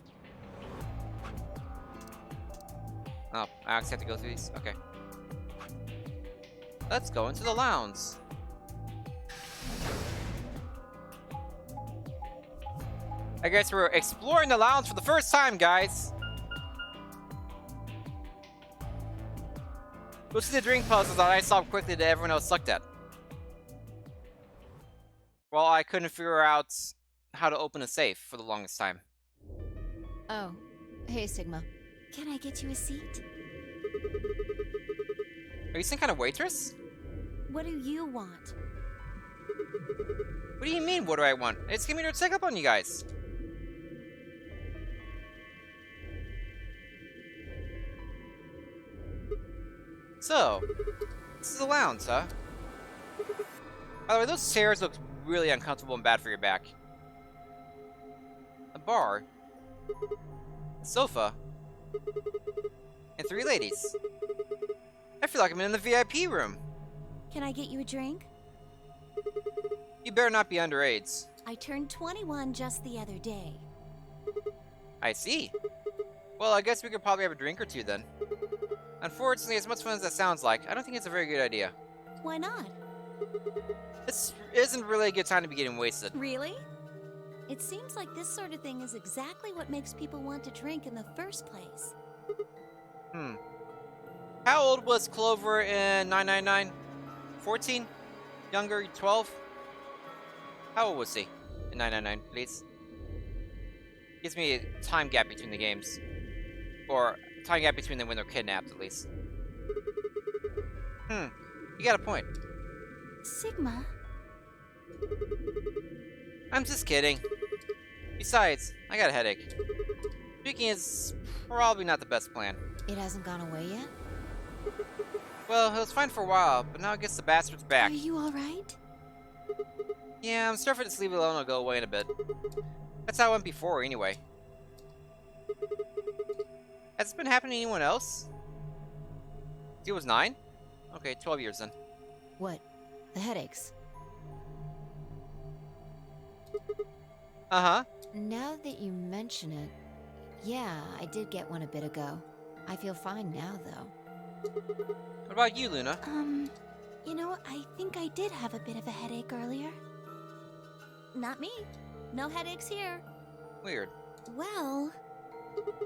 Oh, I actually have to go through these? Okay. Let's go into the lounge. I guess we're exploring the lounge for the first time, guys. Let's see the drink puzzles that I solved quickly that everyone else sucked at. Well, I couldn't figure out how to open a safe for the longest time. Oh, hey, Sigma. Can I get you a seat? Are you some kind of waitress? What do you want? What do you mean, what do I want? I just came here to check up on you guys. So, this is a lounge, huh? By the way, those chairs look really uncomfortable and bad for your back. A bar, a sofa, and 3 ladies. I feel like I'm in the VIP room. Can I get you a drink? You better not be underage. I turned 21 just the other day. I see. Well, I guess we could probably have a drink or two then. Unfortunately, as much fun as that sounds like, I don't think it's a very good idea. Why not? This isn't really a good time to be getting wasted. Really? It seems like this sort of thing is exactly what makes people want to drink in the first place. How old was Clover in 999? 14? Younger? 12? How old was he in 999, please? Gives me a time gap between the games. Or time gap between them when they're kidnapped, at least. You got a point. Sigma? I'm just kidding. Besides, I got a headache. Drinking is probably not the best plan. It hasn't gone away yet? Well, it was fine for a while, but now I guess the bastard's back. Are you alright? Yeah, I'm sure if I just leave it alone, it'll go away in a bit. That's how it went before, anyway. Has this been happening to anyone else? He was 9? Okay, 12 years then. What? The headaches? Uh-huh. Now that you mention it, yeah, I did get one a bit ago. I feel fine now, though. What about you, Luna? You know, I think I did have a bit of a headache earlier. Not me. No headaches here. Weird. Well...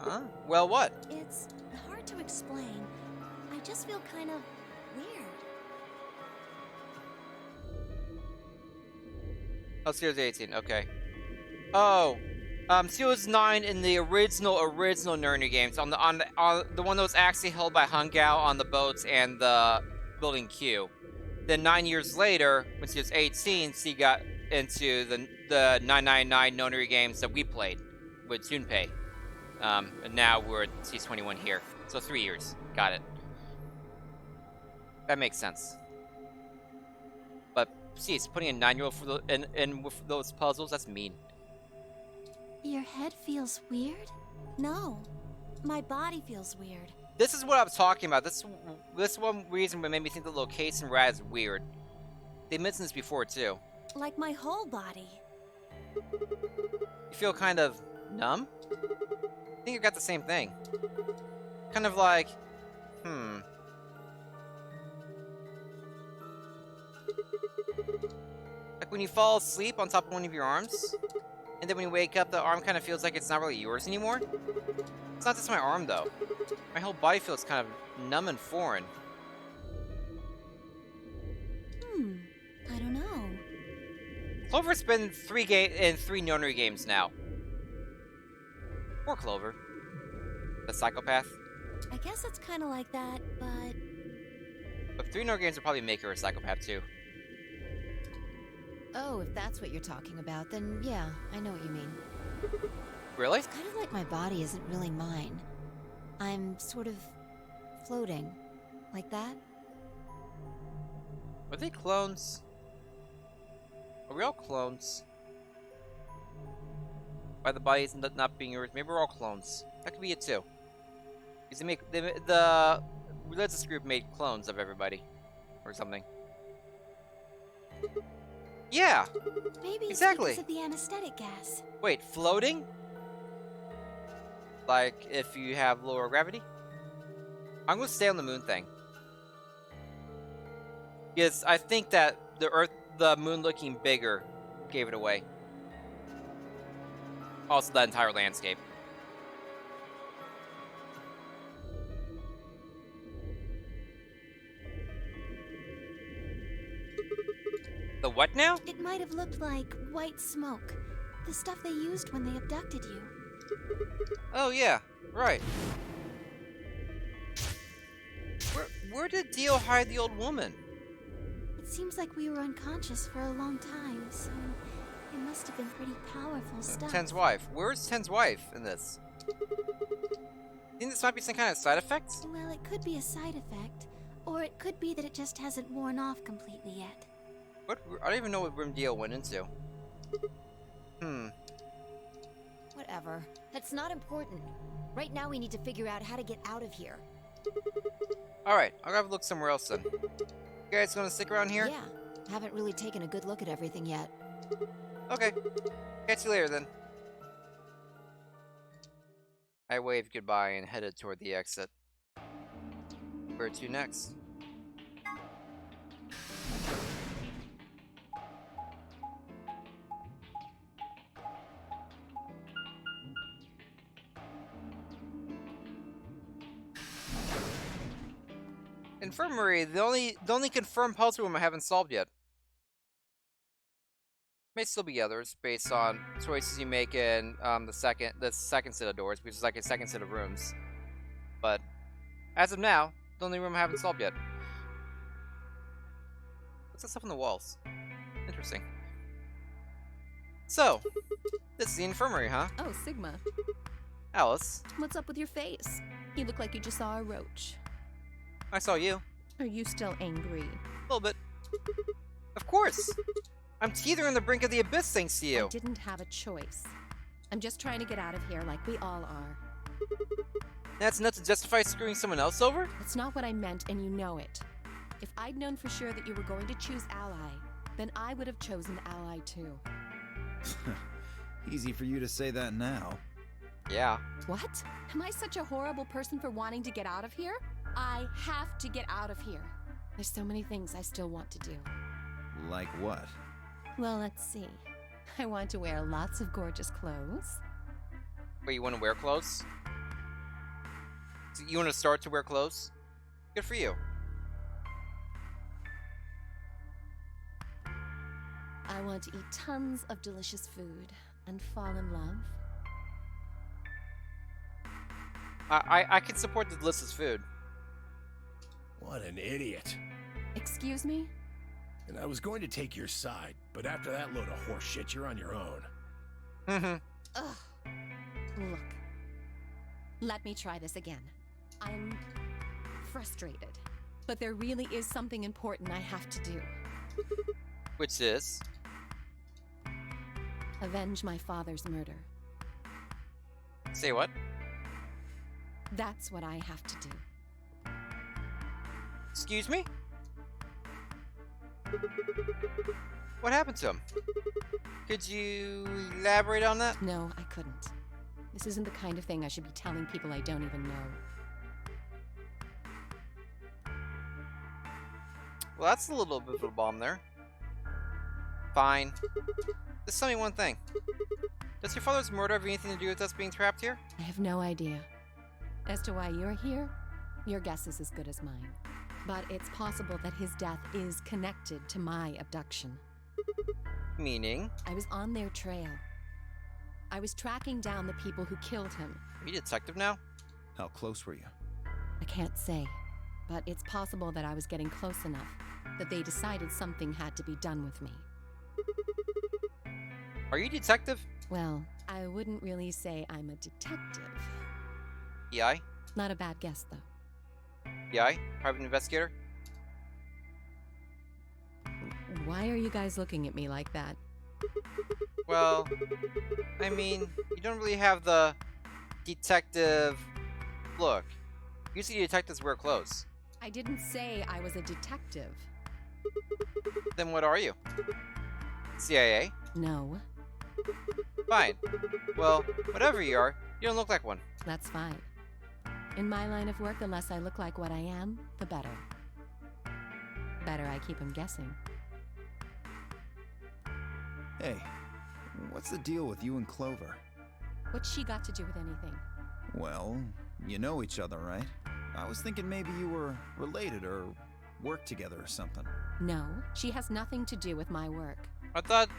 Huh? Well, what? It's hard to explain. I just feel kind of weird. Oh, Series 18, okay. Oh, Series 9 in the original Nurny games, on the one that was actually held by Hungao on the boats and the building Q. Then 9 years later, when she was 18, she got into the 999 Nonary games that we played with Junpei. And now she's 21 here. So 3 years. Got it. That makes sense. But, geez, putting a 9-year-old in with those puzzles, that's mean. Your head feels weird? No. My body feels weird. This is what I was talking about. This one reason that made me think the location rat is weird. They mentioned this before, too. Like my whole body. You feel kind of numb? I think you got the same thing. Kind of like, like when you fall asleep on top of one of your arms, and then when you wake up, the arm kind of feels like it's not really yours anymore. It's not just my arm, though. My whole body feels kind of numb and foreign. I don't know. Clover's been in 3 Nonary games now. Poor Clover. The psychopath. I guess it's kind of like that, but... But 3 Nonary games will probably make her a psychopath, too. Oh, if that's what you're talking about, then yeah, I know what you mean. Really? It's kind of like my body isn't really mine. I'm sort of floating. Like that? Were they clones? Are we all clones? By the bodies not being yours, maybe we're all clones. That could be it too. Because the religious group made clones of everybody, or something. Yeah, Maybe it's exactly. because of the anesthetic gas. Wait, floating? Like if you have lower gravity? I'm gonna stay on the moon thing. Because I think that the moon looking bigger gave it away. Also, the entire landscape. The what now? It might have looked like white smoke. The stuff they used when they abducted you. Oh yeah, right. Where did Dio hide the old woman? It seems like we were unconscious for a long time, so it must have been pretty powerful stuff. Ten's wife. Where's Ten's wife in this? Think this might be some kind of side effect? Well, it could be a side effect, or it could be that it just hasn't worn off completely yet. What? I don't even know what room Dio went into. Whatever. That's not important. Right now we need to figure out how to get out of here. Alright, I'll have a look somewhere else then. You guys gonna stick around here? Yeah. Haven't really taken a good look at everything yet. Okay. Catch you later then. I waved goodbye and headed toward the exit. Where to next? Infirmary, the only confirmed puzzle room I haven't solved yet. May still be others based on choices you make in the second set of doors, which is like a second set of rooms. But as of now, the only room I haven't solved yet. What's that stuff on the walls? Interesting. So, this is the infirmary, huh? Oh, Sigma. Alice, What's up with your face? You look like you just saw a roach. I saw you. Are you still angry? A little bit. Of course! I'm teetering on the brink of the abyss thanks to you. I didn't have a choice. I'm just trying to get out of here like we all are. That's enough to justify screwing someone else over? That's not what I meant, and you know it. If I'd known for sure that you were going to choose Ally, then I would have chosen Ally too. Easy for you to say that now. Yeah. What? Am I such a horrible person for wanting to get out of here? I have to get out of here. There's so many things I still want to do. Like what? Well, let's see. I want to wear lots of gorgeous clothes. Wait, you want to wear clothes? So you want to start to wear clothes? Good for you. I want to eat tons of delicious food and fall in love. I can support the delicious food. What an idiot. Excuse me? And I was going to take your side, but after that load of horse shit, you're on your own. Ugh. Look. Let me try this again. I'm frustrated, but there really is something important I have to do. Which is? Avenge my father's murder. Say what? That's what I have to do. Excuse me? What happened to him? Could you elaborate on that? No, I couldn't. This isn't the kind of thing I should be telling people I don't even know. Well, that's a little bit of a bomb there. Fine. Just tell me one thing. Does your father's murder have anything to do with us being trapped here? I have no idea. As to why you're here, your guess is as good as mine. But it's possible that his death is connected to my abduction. Meaning? I was on their trail. I was tracking down the people who killed him. Are you a detective now? How close were you? I can't say, but it's possible that I was getting close enough that they decided something had to be done with me. Are you a detective? Well, I wouldn't really say I'm a detective. PI? Not a bad guess, though. PI? Private investigator? And why are you guys looking at me like that? Well, I mean, you don't really have the detective look. Usually detectives wear clothes. I didn't say I was a detective. Then what are you? CIA? No, Fine. Well, whatever you are, you don't look like one. that's fine. In my line of work, the less I look like what I am, the better. Better I keep him guessing. Hey, what's the deal with you and Clover? What's she got to do with anything? Well, you know each other, right? I was thinking maybe you were related or worked together or something. No, she has nothing to do with my work. I thought,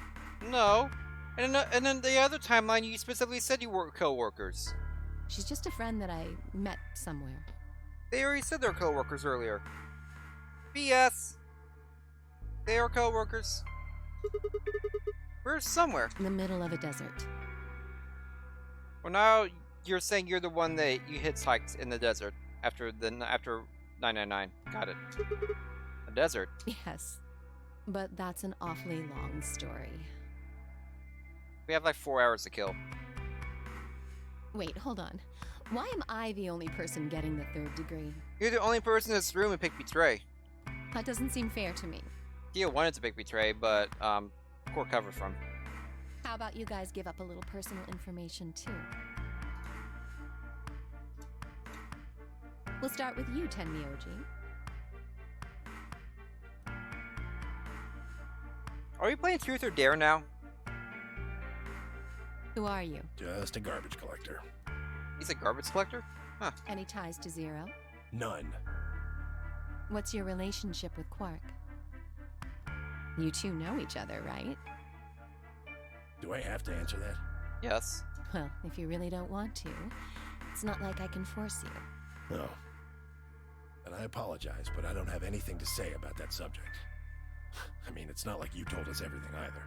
no. And then the other timeline, you specifically said you were co-workers. She's just a friend that I met somewhere. They already said they're co-workers earlier. BS. They are co-workers. We're somewhere. In the middle of a desert. Well, now you're saying you're the one that you hitchhiked in the desert after 999. Got it. A desert. Yes, but that's an awfully long story. We have like 4 hours to kill. Wait, hold on. Why am I the only person getting the 3rd degree? You're the only person in this room who picked Betray. That doesn't seem fair to me. Theo wanted to pick Betray, but Core covered from. How about you guys give up a little personal information too? We'll start with you, Tenmyoji. Are we playing Truth or Dare now? Who are you? Just a garbage collector. He's a garbage collector? Huh. Any ties to Zero? None. What's your relationship with Quark? You two know each other, right? Do I have to answer that? Yes. Well, if you really don't want to, it's not like I can force you. No. And I apologize, but I don't have anything to say about that subject. I mean, it's not like you told us everything either.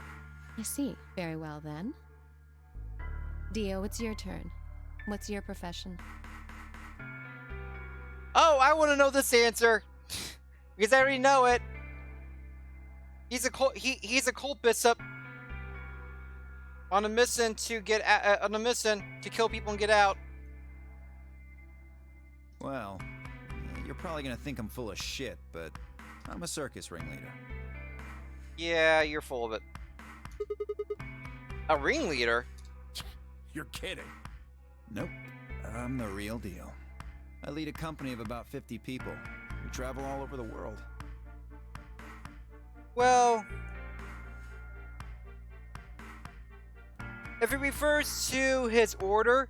I see. Very well then. Dio, it's your turn. What's your profession? Oh, I want to know this answer because I already know it. He's a cult bishop on a mission to kill people and get out. Well, you're probably gonna think I'm full of shit, but I'm a circus ringleader. Yeah, you're full of it. A ringleader? You're kidding. Nope, I'm the real deal. I lead a company of about 50 people. We travel all over the world. Well, if it refers to his order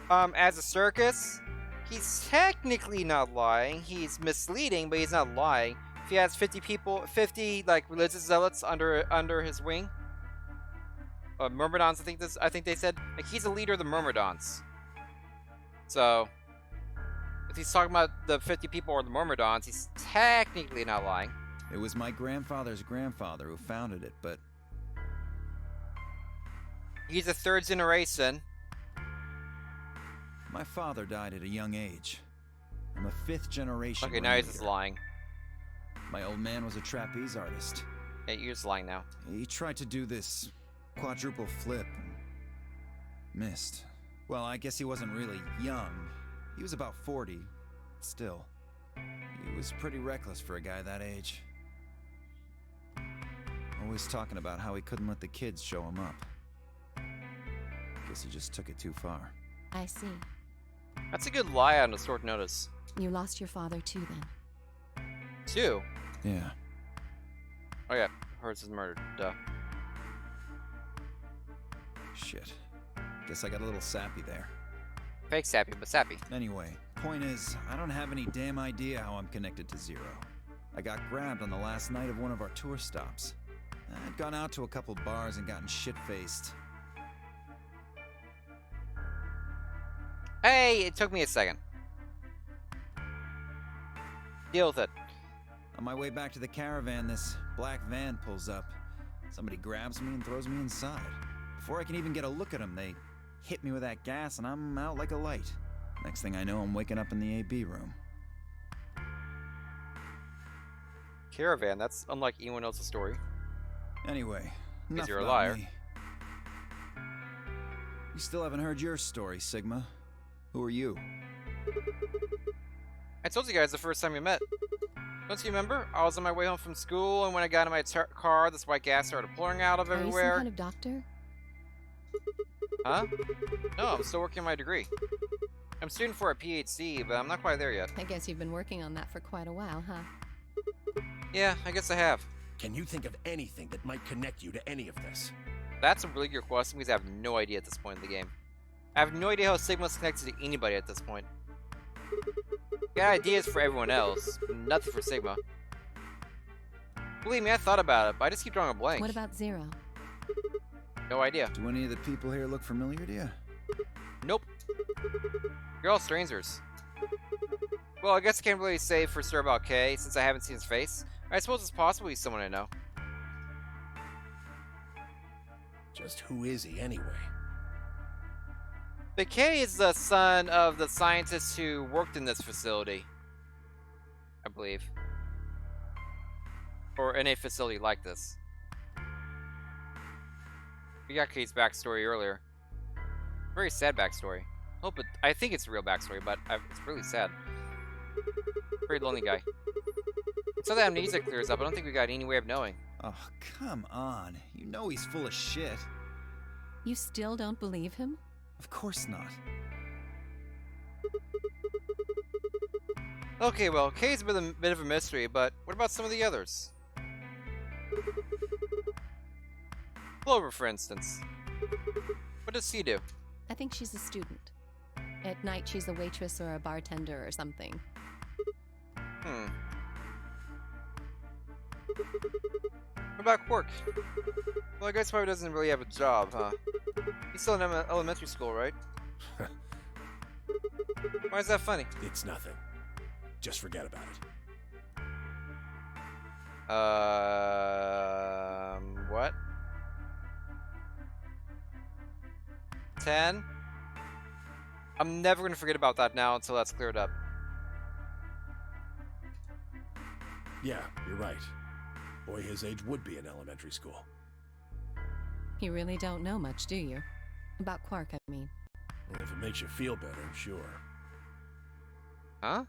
as a circus, he's technically not lying. He's misleading, but he's not lying. If he has 50 people, 50 like religious zealots under his wing, Myrmidons, I think they said, like, he's a leader of the Myrmidons. So, if he's talking about the 50 people or the Myrmidons, he's technically not lying. It was my grandfather's grandfather who founded it, but he's a 3rd generation. my father died at a young age. I'm a 5th generation. Okay, now he's just lying. My old man was a trapeze artist. Hey, you're just lying now. He tried to do this quadruple flip and missed. Well, I guess he wasn't really young. He was about 40. Still, he was pretty reckless for a guy that age. Always talking about how he couldn't let the kids show him up. Guess he just took it too far. I see. That's a good lie on a short notice. You lost your father too, then? 2? Yeah. Oh yeah, Hertz is murdered. Duh. Shit. Guess I got a little sappy there. Fake sappy, but sappy. Anyway, point is, I don't have any damn idea how I'm connected to Zero. I got grabbed on the last night of one of our tour stops. I'd gone out to a couple bars and gotten shit-faced. Hey, it took me a second. Deal with it. On my way back to the caravan, this black van pulls up. Somebody grabs me and throws me inside. Before I can even get a look at them, they hit me with that gas and I'm out like a light. Next thing I know, I'm waking up in the AB room. Caravan, that's unlike anyone else's story. Anyway, enough you're a about liar. me. You still haven't heard your story, Sigma. Who are you? I told you guys the first time we met. Don't you remember? I was on my way home from school, and when I got in my car, this white gas started pouring out of Are you some everywhere. kind of doctor? Huh? No, I'm still working on my degree. I'm studying for a PhD, but I'm not quite there yet. I guess you've been working on that for quite a while, huh? Yeah, I guess I have. Can you think of anything that might connect you to any of this? That's a really good question because I have no idea at this point in the game. I have no idea how Sigma's connected to anybody at this point. Got ideas for everyone else, but nothing for Sigma. Believe me, I thought about it, but I just keep drawing a blank. What about Zero? No idea. Do any of the people here look familiar to you? Nope. You're all strangers. Well, I guess I can't really say for sure about Kay, since I haven't seen his face. I suppose it's possible he's someone I know. Just who is he anyway? But Kay is the son of the scientist who worked in this facility. I believe. Or in a facility like this. We got Kay's backstory earlier. Very sad backstory. I think it's a real backstory, but it's really sad. Very lonely guy. Until the amnesia clears up, I don't think we got any way of knowing. Oh, come on. You know he's full of shit. You still don't believe him? Of course not. Okay, well, Kay's been a bit of a mystery, but what about some of the others? Clover, for instance. What does he do? I think she's a student. At night, she's a waitress or a bartender or something. What about Quark? Well, I guess probably doesn't really have a job, huh? He's still in elementary school, right? Why is that funny? It's nothing. Just forget about it. What? 10? I'm never gonna forget about that now until that's cleared up. Yeah, you're right. Boy his age would be in elementary school. You really don't know much, do you? About Quark, I mean. Well, if it makes you feel better, sure. Huh?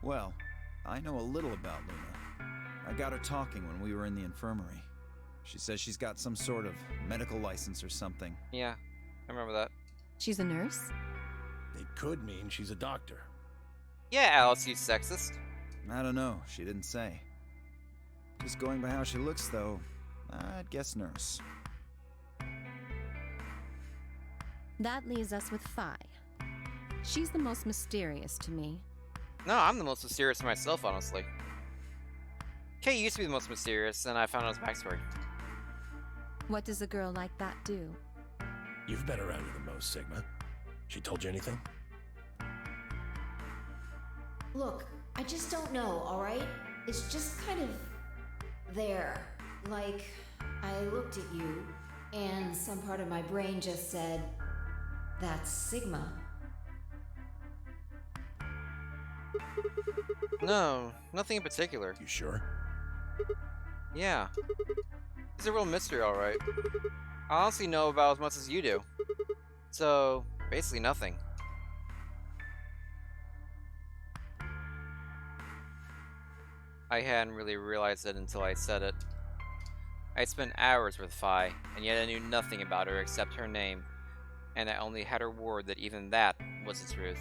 Well, I know a little about Luna. I got her talking when we were in the infirmary. She says she's got some sort of medical license or something. Yeah, I remember that. She's a nurse? It could mean she's a doctor. Yeah, Alice, you sexist. I don't know. She didn't say. Just going by how she looks, though, I'd guess nurse. That leaves us with Phi. She's the most mysterious to me. No, I'm the most mysterious myself, honestly. Kay used to be the most mysterious, and I found out his backstory. What does a girl like that do? You've been around her the most, Sigma. She told you anything? Look, I just don't know, alright? It's just kind of there. Like, I looked at you, and some part of my brain just said, that's Sigma. No, nothing in particular. You sure? Yeah. It's a real mystery, alright. I honestly know about as much as you do. So, basically nothing. I hadn't really realized it until I said it. I spent hours with Phi, and yet I knew nothing about her except her name, and I only had her word that even that was the truth.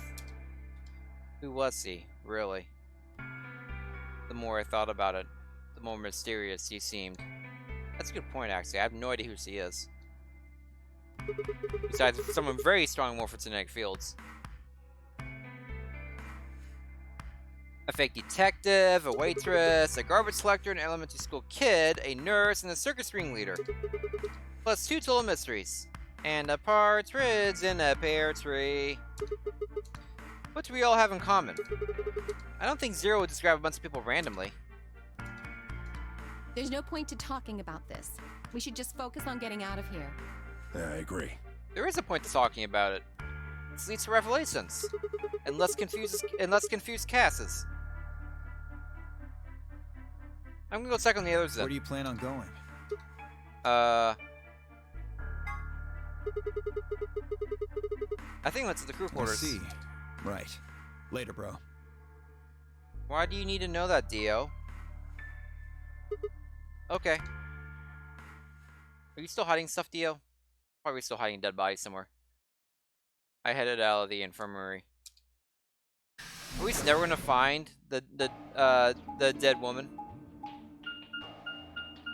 Who was he, really? The more I thought about it, the more mysterious he seemed. That's a good point, actually. I have no idea who she is. Besides, someone very strong in morphogenetic fields. A fake detective, a waitress, a garbage collector, an elementary school kid, a nurse, and a circus ringleader. Plus 2 total mysteries. And a partridge in a pear tree. What do we all have in common? I don't think Zero would just grab a bunch of people randomly. There's no point to talking about this. We should just focus on getting out of here. Yeah, I agree. There is a point to talking about it. This leads to revelations. And less confused Casses. I'm gonna go check on the others then. Where do you plan on going? I think that's the crew I quarters. see. Right. Later, bro. Why do you need to know that, Dio? Okay. Are you still hiding stuff, Dio? Probably still hiding dead bodies somewhere. I headed out of the infirmary. Are we never gonna find the dead woman?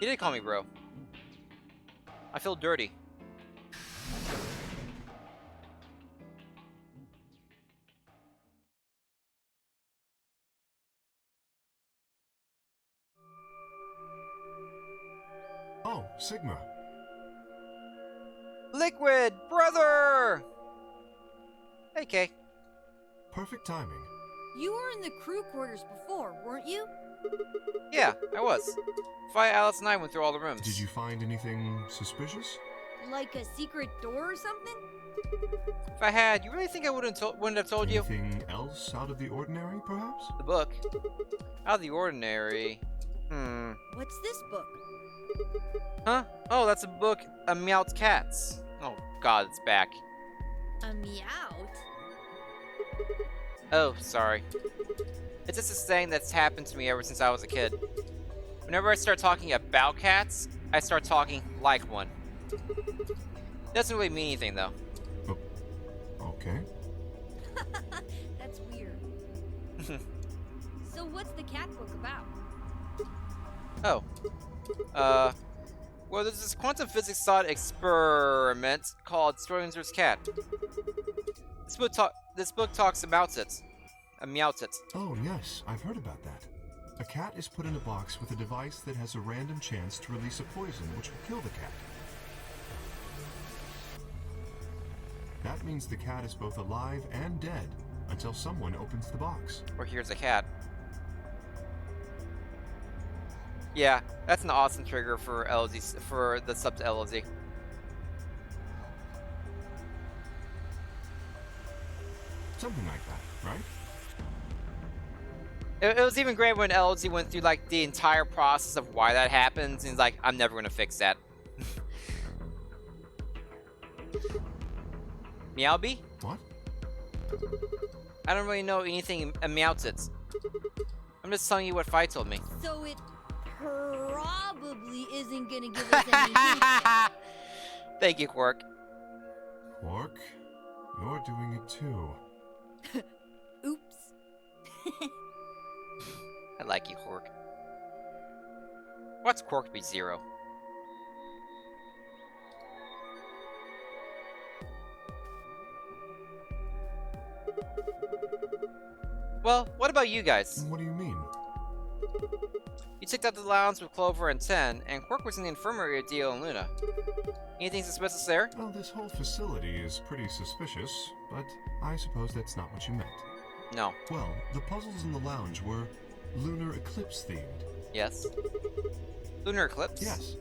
He did call me bro. I feel dirty. Oh, Sigma. Liquid, brother! Hey, Kay. Perfect timing. You were in the crew quarters before, weren't you? Yeah, I was. Fi, Alice, and I went through all the rooms. Did you find anything suspicious? Like a secret door or something? If I had, you really think I wouldn't have told you? Anything else out of the ordinary, perhaps? The book. Out of the ordinary. What's this book? Huh? Oh, that's a book. A Meowth Cats. Oh, God, it's back. A Meowth? Oh, sorry. It's just a saying that's happened to me ever since I was a kid. Whenever I start talking about cats, I start talking like one. Doesn't really mean anything, though. Okay. That's weird. So what's the cat book about? Oh. Well, there's this quantum physics thought experiment called Schrodinger's cat. This book talks about it. Meowth it. Oh, yes, I've heard about that. A cat is put in a box with a device that has a random chance to release a poison which will kill the cat. That means the cat is both alive and dead until someone opens the box. Or here's a cat. Yeah, that's an awesome trigger for LZ, for the sub to LZ. Something like that, right? It was even great when LZ went through like the entire process of why that happens, and he's like, "I'm never gonna fix that." Meowby? What? I don't really know anything Meowth it. I'm just telling you what Fi told me. So it probably isn't gonna give us any hints. Thank you, Quark. Quark, you're doing it too. Oops. I like you, Quark. What's Quark be 0? Well, what about you guys? What do you mean? You checked out the lounge with Clover and 10, and Quark was in the infirmary with Dio and Luna. Anything suspicious there? Well, this whole facility is pretty suspicious, but I suppose that's not what you meant. No. Well, the puzzles in the lounge were lunar eclipse themed. Yes. Lunar eclipse? Yes.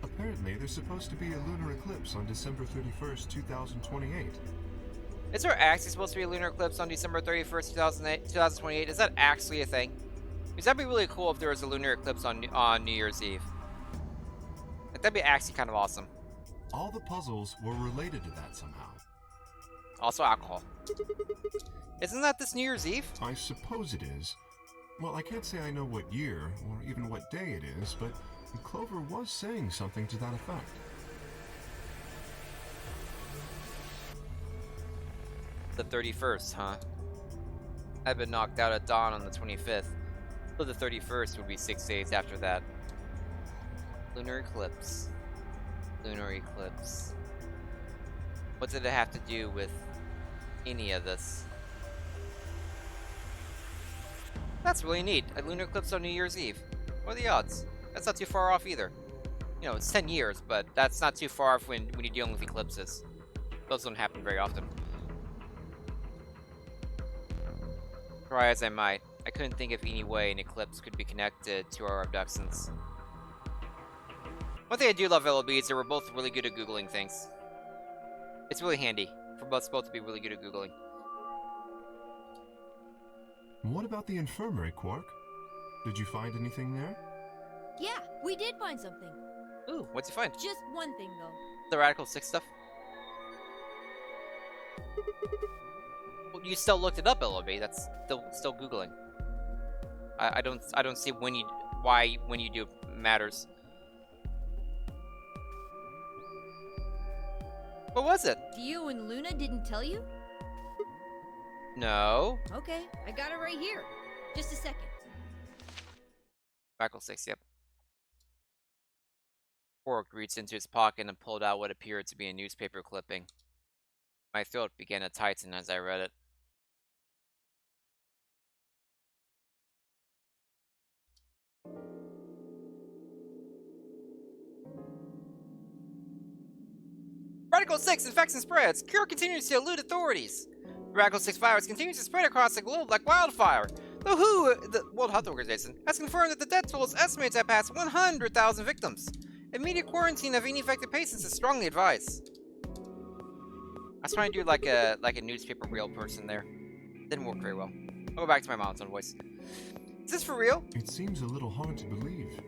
Apparently, there's supposed to be a lunar eclipse on December 31st, 2028. Is there actually supposed to be a lunar eclipse on December 31st, 2028? Is that actually a thing? Because that'd be really cool if there was a lunar eclipse on New Year's Eve. Like, that'd be actually kind of awesome. All the puzzles were related to that somehow. Also alcohol. Isn't that this New Year's Eve? I suppose it is. Well, I can't say I know what year, or even what day it is, but Clover was saying something to that effect. The 31st, huh? I've been knocked out at dawn on the 25th. So the 31st would be 6 days after that. Lunar eclipse. Lunar eclipse. What did it have to do with any of this? That's really neat. A lunar eclipse on New Year's Eve. What are the odds? That's not too far off either. You know, it's 10 years, but that's not too far off when you're dealing with eclipses. Those don't happen very often. Try as I might, I couldn't think of any way an eclipse could be connected to our abductions. One thing I do love LLB is that we're both really good at Googling things. It's really handy for us both to be really good at Googling. What about the infirmary, Quark? Did you find anything there? Yeah, we did find something. Ooh, what'd you find? Just one thing, though. The Radical 6 stuff? Well, you still looked it up, LOB. That's still Googling. I don't see why when you do matters. What was it? You and Luna didn't tell you? No. Okay, I got it right here. Just a second. Radical 6, yep. Quark reached into his pocket and pulled out what appeared to be a newspaper clipping. My throat began to tighten as I read it. Radical 6 infects and spreads. Cure continues to elude authorities. The Radical 6 virus continues to spread across the globe like wildfire. The WHO, the World Health Organization, has confirmed that the death toll is estimated to have passed 100,000 victims. Immediate quarantine of any infected patients is strongly advised. I was trying to do like a newspaper real person there. Didn't work very well. I'll go back to my monotone voice. Is this for real? It seems a little hard to believe.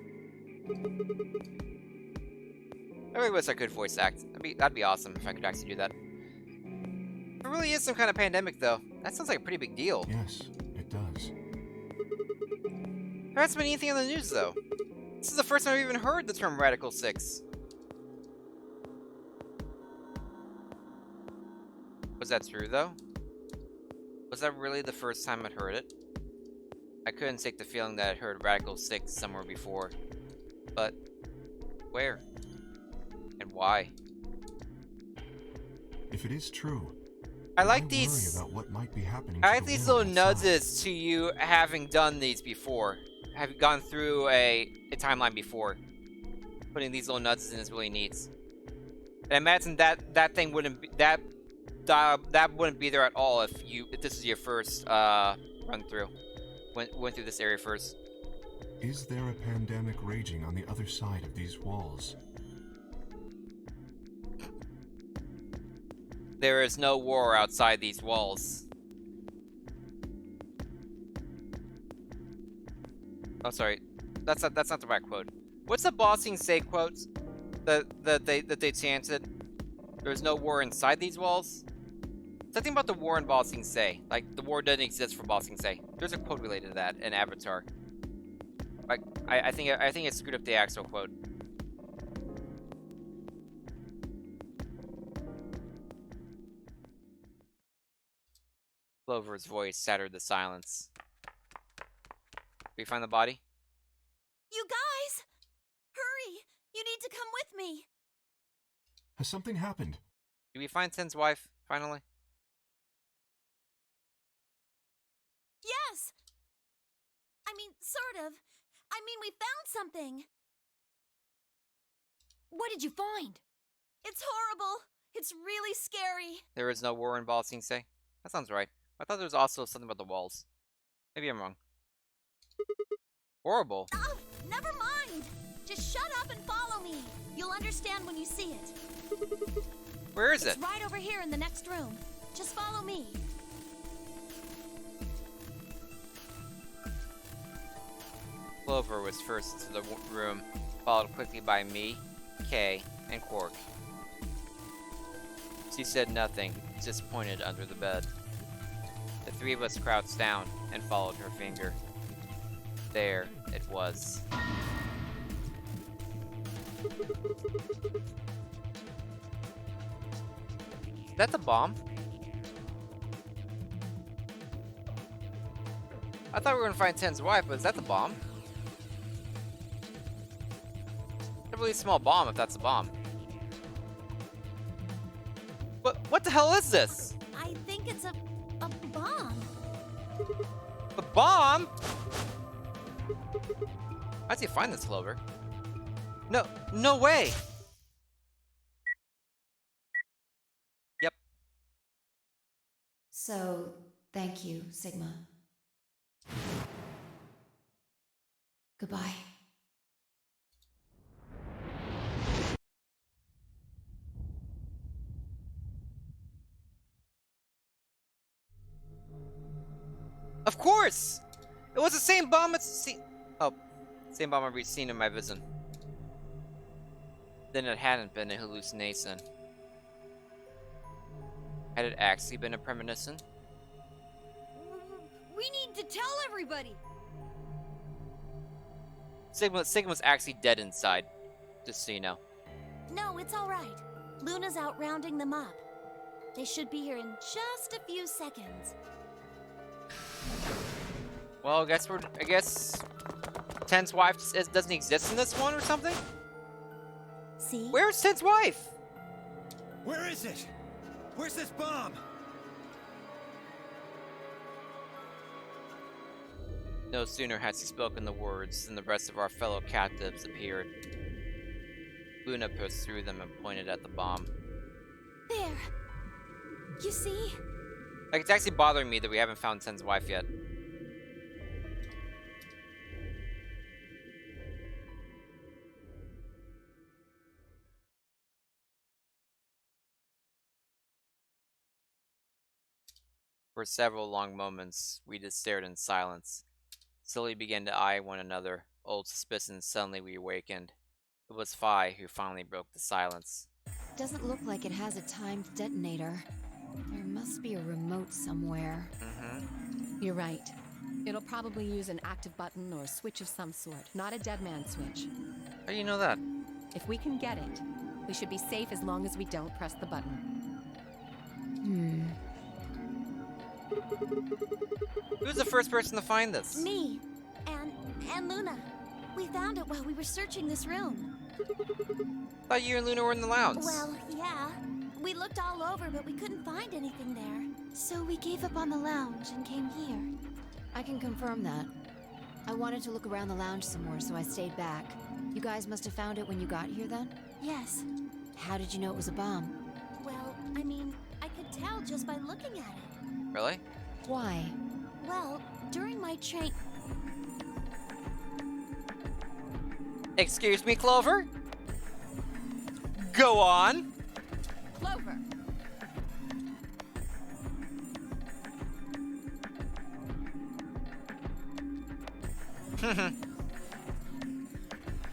I really wish I could voice act. That'd be awesome if I could actually do that. If it really is some kind of pandemic, though, that sounds like a pretty big deal. Yes, it does. There hasn't been anything on the news, though. This is the first time I've even heard the term Radical 6. Was that true, though? Was that really the first time I'd heard it? I couldn't take the feeling that I'd heard Radical 6 somewhere before. But where? And why? If it is true, I like worry these. about what might be happening. I to like the these world little outside. nudges to you having done these before, have gone through a timeline before. Putting these little nudges in is really neat. And I imagine that thing wouldn't be that wouldn't be there at all if this is your first run through. Went through this area first. Is there a pandemic raging on the other side of these walls? There is no war outside these walls. Oh, sorry. That's not the right quote. What's the bossing say quote that they chanted? There's no war inside these walls? Something about the war in Bossing Say. Like, the war doesn't exist for Bossing Say. There's a quote related to that in Avatar. Like, I think it screwed up the actual quote. Clover's voice shattered the silence. Did we find the body? You guys! Hurry! You need to come with me! Has something happened? Did we find Ten's wife, finally? Yes! I mean, sort of. I mean, we found something. What did you find? It's horrible. It's really scary. There is no war in Bossing Say? That sounds right. I thought there was also something about the walls. Maybe I'm wrong. Horrible. Oh, never mind. Just shut up and follow me. You'll understand when you see it. Where is it? It's right over here in the next room. Just follow me. Clover was first to the room, followed quickly by me, Kay, and Quark. She said nothing, just pointed under the bed. The three of us crouched down and followed her finger. There it was. Is that the bomb? I thought we were gonna find Ten's wife, but is that the bomb? It's a really small bomb if that's a bomb. What the hell is this? I think it's a bomb. A bomb? How'd you find this, Clover? No way! Yep. So, thank you, Sigma. Goodbye. Of course! It was the same bomb. Oh, Same bomb I'd seen in my vision. Then it hadn't been a hallucination. Had it actually been a premonition? We need to tell everybody. Sigma's actually dead inside, just so you know. No, it's all right. Luna's out rounding them up. They should be here in just a few seconds. Well, I guess Ten's wife doesn't exist in this one or something? See? Where's Ten's wife? Where is it? Where's this bomb? No sooner had she spoken the words than the rest of our fellow captives appeared. Luna pushed through them and pointed at the bomb. There. You see? Like, it's actually bothering me that we haven't found Ten's wife yet. For several long moments, we just stared in silence. Slowly began to eye one another. Old suspicions suddenly reawakened. It was Phi who finally broke the silence. Doesn't look like it has a timed detonator. There must be a remote somewhere. You're right. It'll probably use an active button or switch of some sort, not a dead man switch. How do you know that? If we can get it, we should be safe as long as we don't press the button. Who's the first person to find this? Me. And Luna. We found it while we were searching this room. Thought you and Luna were in the lounge. Well, yeah. We looked all over, but we couldn't find anything there. So we gave up on the lounge and came here. I can confirm that. I wanted to look around the lounge some more, so I stayed back. You guys must have found it when you got here, then? Yes. How did you know it was a bomb? Well, I mean, I could tell just by looking at it. Really? Why? Well, during my train... Excuse me, Clover? Go on! Clover!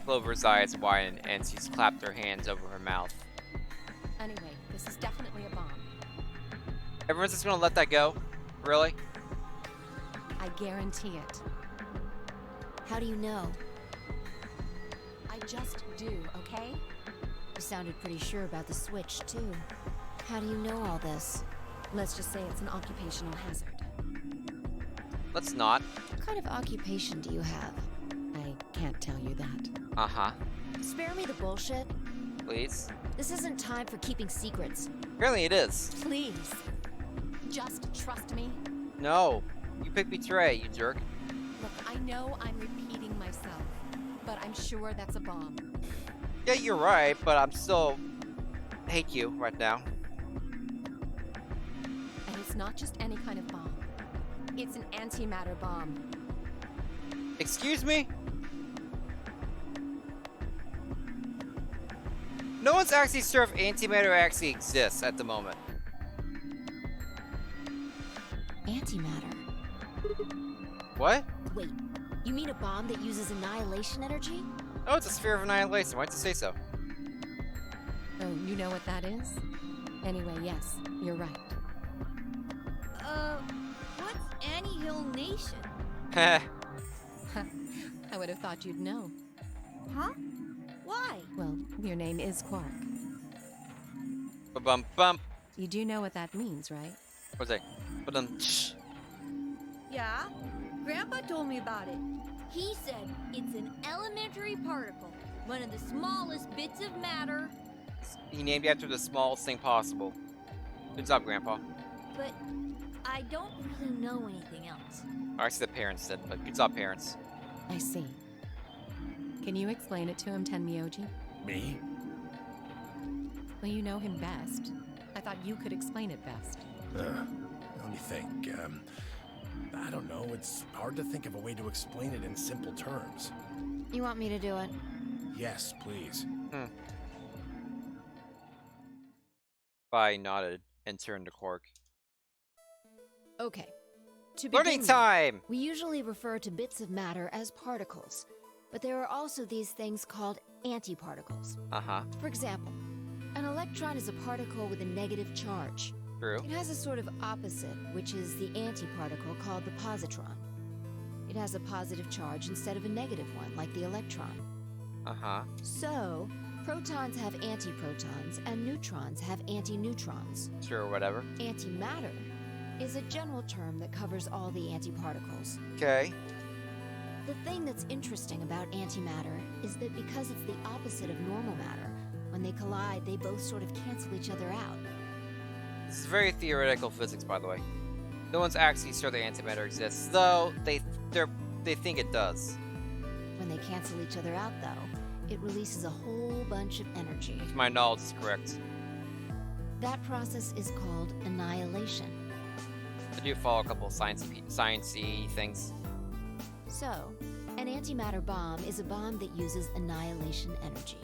Clover's eyes widened and she clapped her hands over her mouth. Anyway, this is definitely a bomb. Everyone's just gonna let that go? Really? I guarantee it. How do you know? I just do, okay? You sounded pretty sure about the switch, too. How do you know all this? Let's just say it's an occupational hazard. Let's not. What kind of occupation do you have? I can't tell you that. Uh-huh. Spare me the bullshit. Please? This isn't time for keeping secrets. Apparently it is. Please. Just trust me. No. You picked Betray, you jerk. Look, I know I'm repeating myself, but I'm sure that's a bomb. Yeah, you're right, but I'm still... hate you right now. And it's not just any kind of bomb. It's an antimatter bomb. Excuse me? No one's actually sure if antimatter actually exists at the moment. Antimatter? What? Wait, you mean a bomb that uses annihilation energy? Oh, it's a sphere of annihilation. Why'd you say so? Oh, you know what that is? Anyway, yes, you're right. What's annihilation? Heh. I would have thought you'd know. Huh? Why? Well, your name is Quark. Ba-bum bump. You do know what that means, right? What's that? Ba-dum. Yeah? Grandpa told me about it. He said it's an elementary particle, one of the smallest bits of matter. He named you after the smallest thing possible. Good job, Grandpa. But I don't really know anything else. Or actually, the parents did, but good job, parents. I see. Can you explain it to him, Tenmyoji? Me? Well, you know him best. I thought you could explain it best. Let me think. I don't know. It's hard to think of a way to explain it in simple terms. You want me to do it? Yes, please. Phi nodded and turned to Quark. Okay. To Learning begin with, time! we usually refer to bits of matter as particles. But there are also these things called antiparticles. Uh-huh. For example, an electron is a particle with a negative charge. True. It has a sort of opposite, which is the antiparticle called the positron. It has a positive charge instead of a negative one, like the electron. Uh-huh. So, protons have antiprotons, and neutrons have antineutrons. Sure, whatever. Antimatter is a general term that covers all the antiparticles. Okay. The thing that's interesting about antimatter is that because it's the opposite of normal matter, when they collide, they both sort of cancel each other out. This is very theoretical physics, by the way. No one's actually sure the antimatter exists, though they think it does. When they cancel each other out, though, it releases a whole bunch of energy. If my knowledge is correct. That process is called annihilation. I do follow a couple of science-y things. So, an antimatter bomb is a bomb that uses annihilation energy.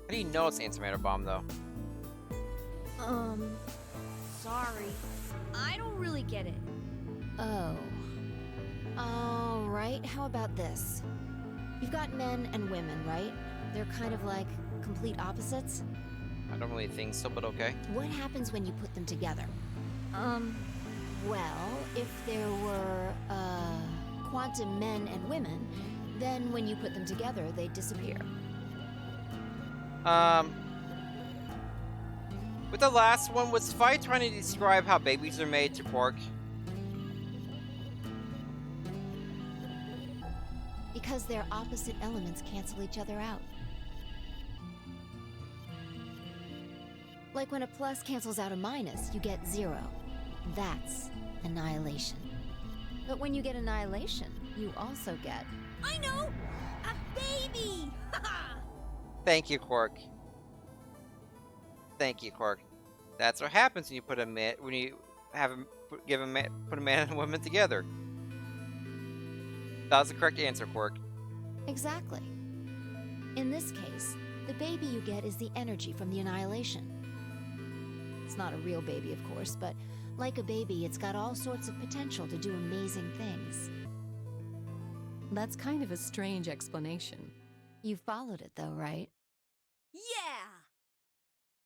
How do you know it's an antimatter bomb, though? Sorry. I don't really get it. Oh. Alright, how about this? You've got men and women, right? They're kind of like complete opposites. I don't really think so, but okay. What happens when you put them together? Well, if there were, quantum men and women, then when you put them together, they'd disappear. With the last one, was Spy trying to describe how babies are made to Quark? Because their opposite elements cancel each other out. Like when a plus cancels out a minus, you get 0. That's annihilation. But when you get annihilation, you also get... I know! A baby! Thank you, Quark. Thank you, Quark. That's what happens when you put a man put a man and a woman together. That was the correct answer, Quark. Exactly. In this case, the baby you get is the energy from the annihilation. It's not a real baby, of course, but like a baby, it's got all sorts of potential to do amazing things. That's kind of a strange explanation. You followed it, though, right? Yeah!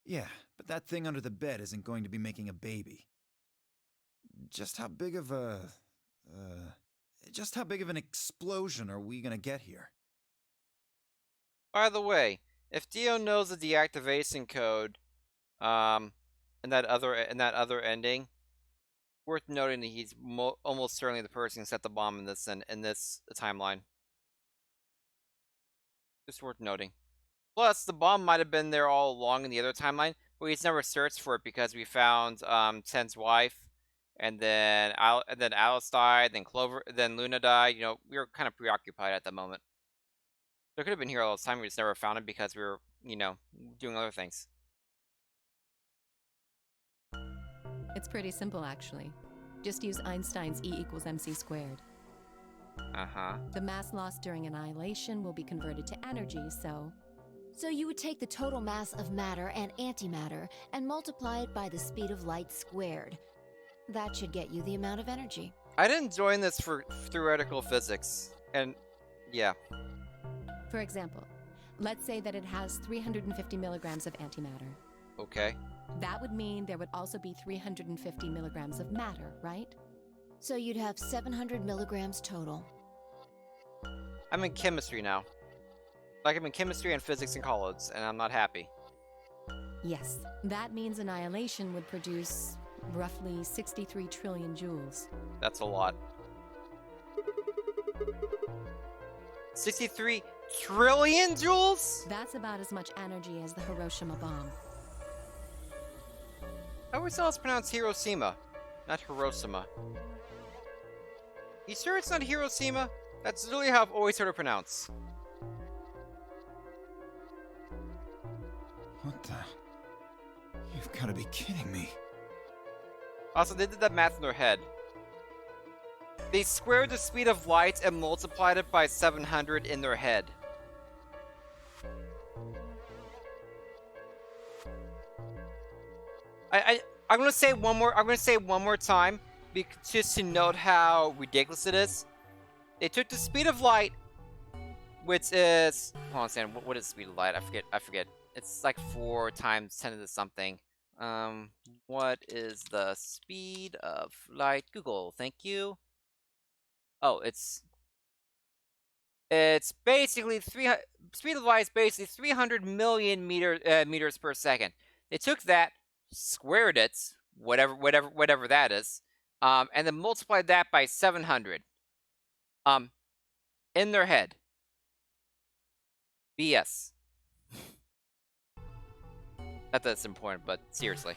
Yeah, but that thing under the bed isn't going to be making a baby. Just how big of an explosion are we gonna get here? By the way, if Dio knows the deactivation code, in that other ending, worth noting that he's almost certainly the person who set the bomb in this timeline. Just worth noting. Plus, the bomb might have been there all along in the other timeline, but he's never searched for it because we found Ten's wife, and then Alice died, then Luna died. You know, we were kind of preoccupied at the moment. There could have been here all the time. We just never found it because we were, doing other things. It's pretty simple, actually. Just use Einstein's E = mc². Uh-huh. The mass lost during annihilation will be converted to energy, so... So you would take the total mass of matter and antimatter and multiply it by the speed of light squared. That should get you the amount of energy. I didn't join this for theoretical physics, and yeah. For example, let's say that it has 350 milligrams of antimatter. Okay. That would mean there would also be 350 milligrams of matter, right? So you'd have 700 milligrams total. I'm in chemistry now. Like I'm in chemistry and physics in college, and I'm not happy. Yes, that means annihilation would produce roughly 63 trillion joules. That's a lot. 63 trillion joules? That's about as much energy as the Hiroshima bomb. I always thought it's pronounced Hiroshima, not Hiroshima. You sure it's not Hiroshima? That's literally how I've always heard it pronounced. What the? You've got to be kidding me. Also, they did that math in their head. They squared the speed of light and multiplied it by 700 in their head. I'm gonna say one more time. just to note how ridiculous it is. They took the speed of light, which is hold on a second. What is the speed of light? I forget. It's like 4 times 10 to the something. What is the speed of light? Google, thank you. Oh, it's basically speed of light is basically 300 million meters per second. They took that, squared it, whatever that is, and then multiplied that by 700. In their head. BS. Not that it's important, but seriously.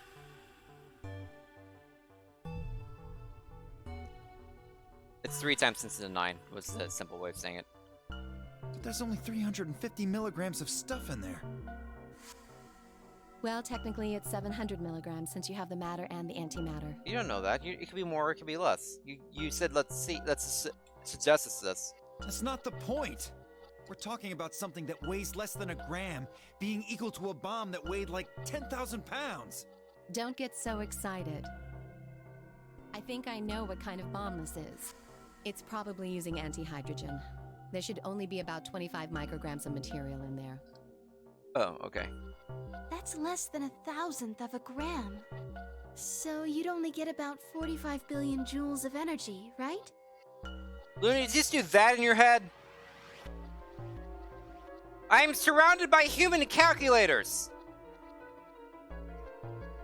It's 3 times 10 to the 9 was the simple way of saying it. But there's only 350 milligrams of stuff in there. Well, technically it's 700 milligrams since you have the matter and the antimatter. You don't know that. It could be more, it could be less. You said let's suggest this. That's not the point. We're talking about something that weighs less than a gram being equal to a bomb that weighed like 10,000 pounds. Don't get so excited. I think I know what kind of bomb this is. It's probably using antihydrogen. There should only be about 25 micrograms of material in there. Oh, okay. That's less than 1,000th of a gram. So you'd only get about 45 billion joules of energy, right? Luna, did you just do that in your head? I'm surrounded by human calculators!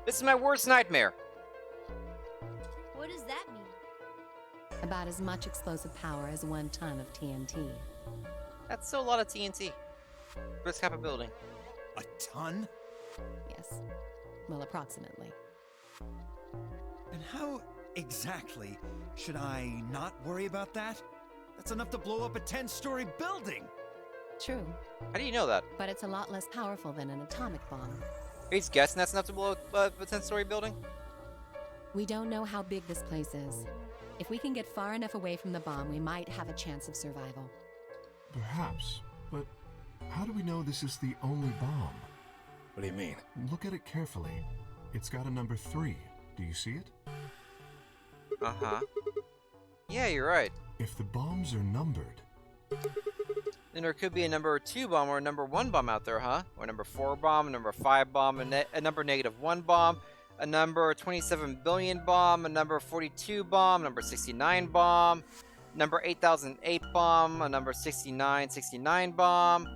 This is my worst nightmare. What does that mean? About as much explosive power as 1 ton of TNT. That's still a lot of TNT for this type of building. A ton? Yes. Well, approximately. And how exactly should I not worry about that? That's enough to blow up a 10-story building! True. How do you know that? But it's a lot less powerful than an atomic bomb. He's guessing that's enough to blow up a 10-story building? We don't know how big this place is. If we can get far enough away from the bomb, we might have a chance of survival. Perhaps, but how do we know this is the only bomb? What do you mean? Look at it carefully. It's got a number 3. Do you see it? Uh-huh. Yeah, you're right. If the bombs are numbered... Then there could be a number 2 bomb or a number 1 bomb out there, huh? Or a number 4 bomb, a number 5 bomb, a number -1 bomb, a number 27 billion bomb, a number 42 bomb, number 69 bomb, number 8008 bomb, a number 6969 bomb.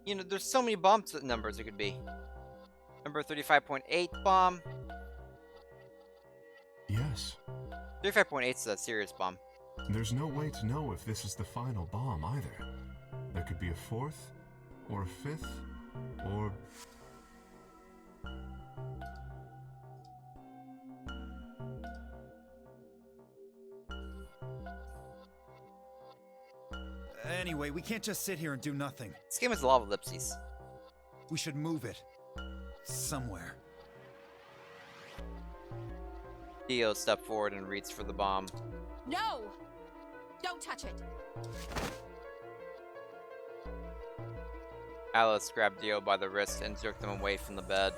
You know, there's so many bomb numbers it could be. Number 35.8 bomb. Yes. 35.8 is a serious bomb. There's no way to know if this is the final bomb either. There could be a 4th, or a 5th, or... Anyway, we can't just sit here and do nothing. This game is a lot of ellipses. We should move it. Somewhere. Dio steps forward and reaches for the bomb. No! Don't touch it! Alice grabbed Dio by the wrist and jerked him away from the bed.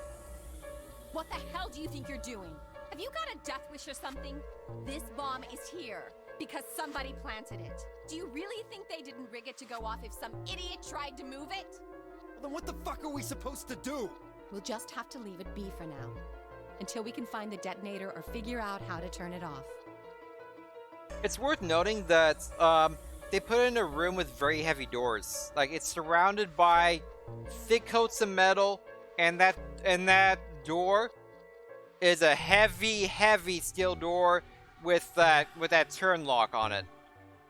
What the hell do you think you're doing? Have you got a death wish or something? This bomb is here because somebody planted it. Do you really think they didn't rig it to go off if some idiot tried to move it? Well, then what the fuck are we supposed to do? We'll just have to leave it be for now. Until we can find the detonator or figure out how to turn it off. It's worth noting that they put it in a room with very heavy doors. Like, it's surrounded by thick coats of metal, and that door is a heavy steel door with that turn lock on it,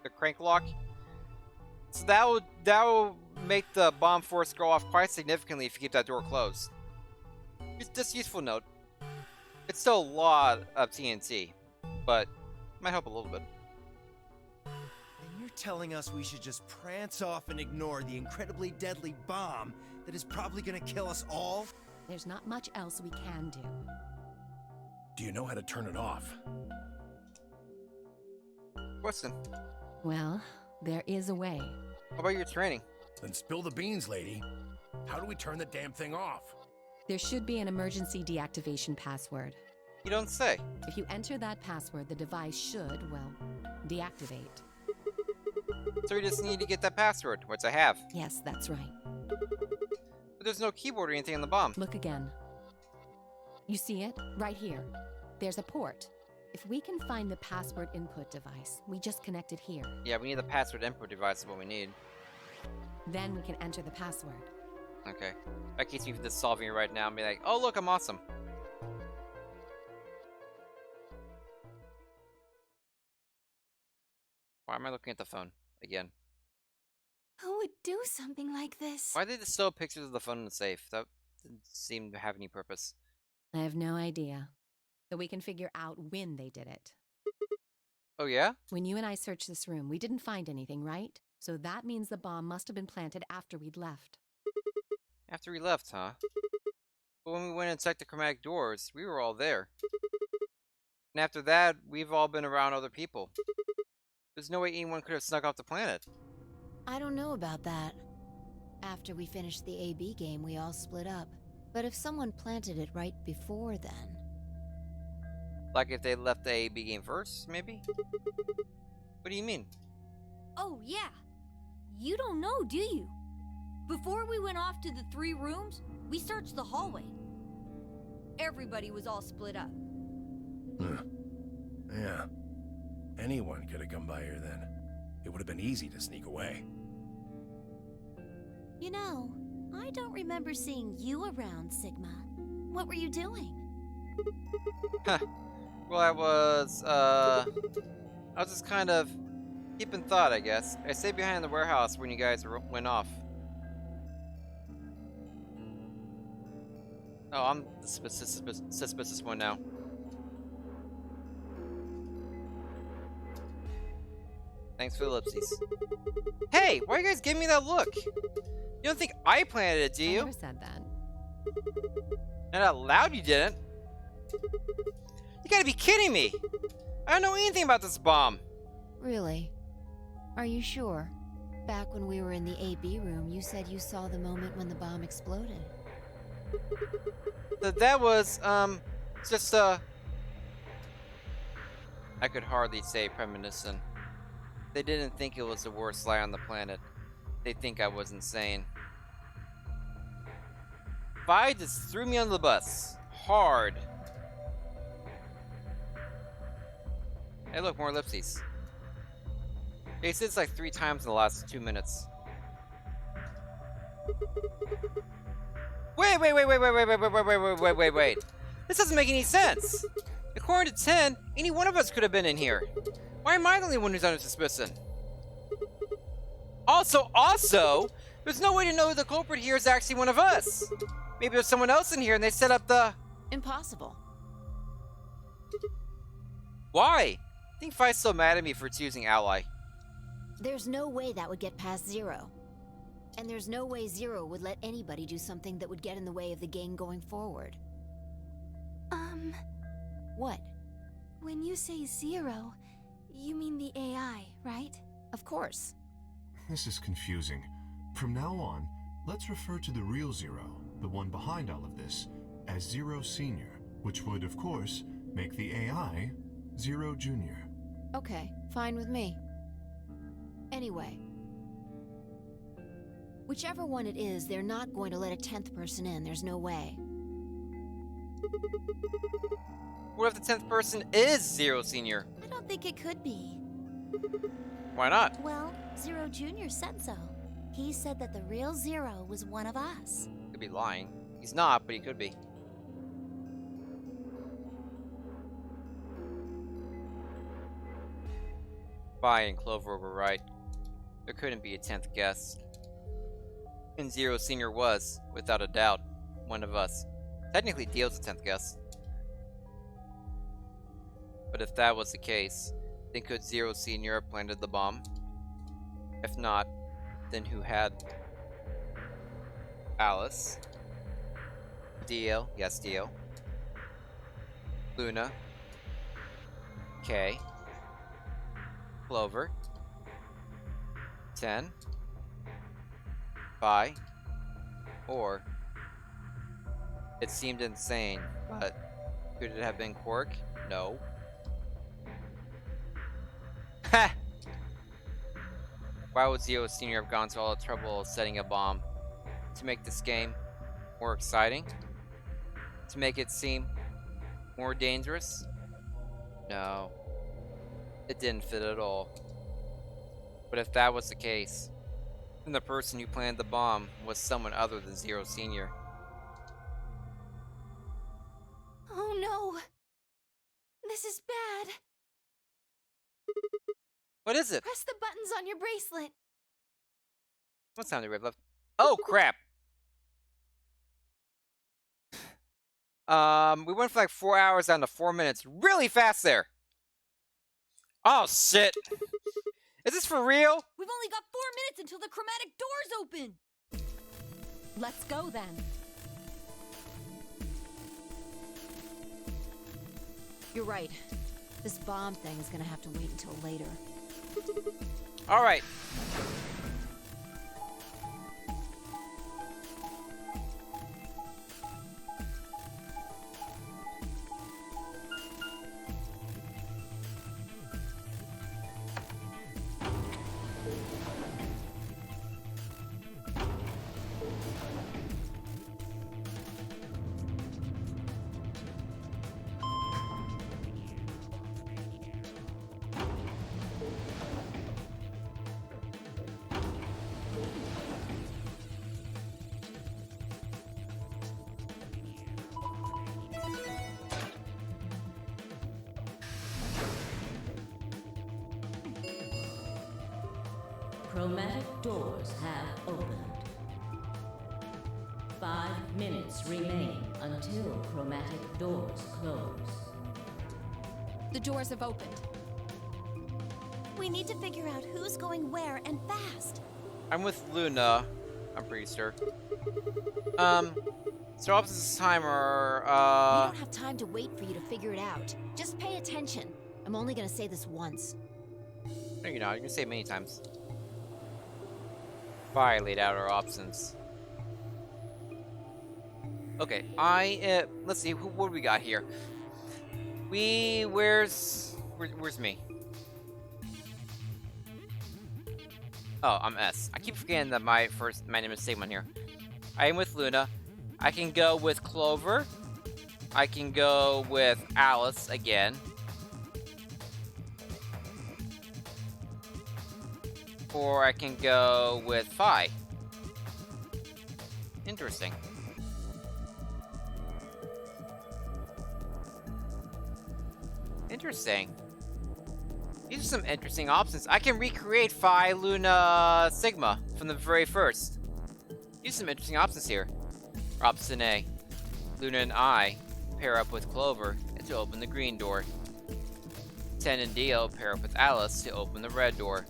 the crank lock. So that will make the bomb force go off quite significantly if you keep that door closed. It's just a useful note. It's still a lot of TNT, but might help a little bit. And you're telling us we should just prance off and ignore the incredibly deadly bomb that is probably gonna kill us all? There's not much else we can do. Do you know how to turn it off? Question. Well, there is a way. How about your training? Then spill the beans, lady. How do we turn the damn thing off? There should be an emergency deactivation password. You don't say. If you enter that password, the device should, well, deactivate. So we just need to get that password, which I have. Yes, that's right. But there's no keyboard or anything on the bomb. Look again. You see it? Right here. There's a port. If we can find the password input device, we just connect it here. Yeah, we need the password input device is what we need. Then we can enter the password. Okay. That keeps me from just solving it right now and be like, oh look, I'm awesome. Why am I looking at the phone again? Who would do something like this? Why did they still have pictures of the phone in the safe? That didn't seem to have any purpose. I have no idea. But we can figure out when they did it. Oh yeah? When you and I searched this room, we didn't find anything, right? So that means the bomb must have been planted after we'd left. After we left, huh? But when we went and checked the chromatic doors, we were all there. And after that, we've all been around other people. There's no way anyone could have snuck off the planet. I don't know about that. After we finished the AB game, we all split up. But if someone planted it right before then... Like if they left the AB game first, maybe? What do you mean? Oh, yeah. You don't know, do you? Before we went off to the 3 rooms, we searched the hallway. Everybody was all split up. Yeah. Anyone could have come by here then. It would have been easy to sneak away. You know, I don't remember seeing you around, Sigma. What were you doing? Well, I was just kind of keeping thought, I guess. I stayed behind in the warehouse when you guys went off. Oh, I'm the suspicious one now. Thanks for the ellipses. Hey, why are you guys giving me that look? You don't think I planted it, do you? I never said that. Not out loud, you didn't. You gotta be kidding me! I don't know anything about this bomb. Really? Are you sure? Back when we were in the AB room, you said you saw the moment when the bomb exploded. That was, just, I could hardly say premonition. They didn't think it was the worst lie on the planet. They think I was insane. Vi just threw me under the bus. Hard. Hey look, more ellipses. They said it's like 3 times in the last 2 minutes. Wait. This doesn't make any sense. According to 10, any one of us could have been in here. Why am I the only one who's under suspicion? Also, there's no way to know the culprit here is actually one of us. Maybe there's someone else in here and they set up the... Impossible. Why? I think Fi's so mad at me for choosing Ally. There's no way that would get past Zero. And there's no way Zero would let anybody do something that would get in the way of the game going forward. What? When you say Zero, you mean the AI, right? Of course. This is confusing. From now on, let's refer to the real Zero, the one behind all of this, as Zero Senior, which would, of course, make the AI Zero Junior. Okay, fine with me. Anyway, whichever one it is, they're not going to let a 10th person in. There's no way. What if the 10th person is Zero Senior? I don't think it could be. Why not? Well, Zero Jr. said so. He said that the real Zero was one of us. Could be lying. He's not, but he could be. Vi and Clover were right. There couldn't be a 10th guest. And Zero Senior was, without a doubt, one of us. Technically, Dio's the 10th guest. But if that was the case, then could Zero Senior have planted the bomb? If not, then who had? Alice. Dio, yes Dio. Luna. Kay. Clover. 10. Vi. Or it seemed insane, but Could it have been Quark? No. Ha! Why would Zero Sr. have gone to all the trouble of setting a bomb? To make this game more exciting? To make it seem more dangerous? No. It didn't fit at all. But if that was the case, then the person who planted the bomb was someone other than Zero Sr. Oh no! This is bad. What is it? Press the buttons on your bracelet. What sound did we have left? Oh, crap! We went for like 4 hours down to 4 minutes. Really fast there! Oh, shit! Is this for real? We've only got 4 minutes until the chromatic doors open! Let's go then. You're right. This bomb thing is gonna have to wait until later. Alright. Chromatic doors have opened. 5 minutes remain until chromatic doors close. The doors have opened. We need to figure out who's going where and fast. I'm with Luna. I'm pretty sure. So opposites this time are, We don't have time to wait for you to figure it out. Just pay attention. I'm only gonna say this once. No, you're not. You're gonna say it many times. Fire laid out our options. Okay, let's see, what do we got here? Where's me? Oh, I'm S. I keep forgetting that my name is Sigmund here. I am with Luna. I can go with Clover. I can go with Alice again. Or I can go with Phi. Interesting. Interesting. These are some interesting options. I can recreate Phi, Luna, Sigma from the very first. These are some interesting options here. Option A. Luna and I pair up with Clover to open the green door. Ten and Dio pair up with Alice to open the red door.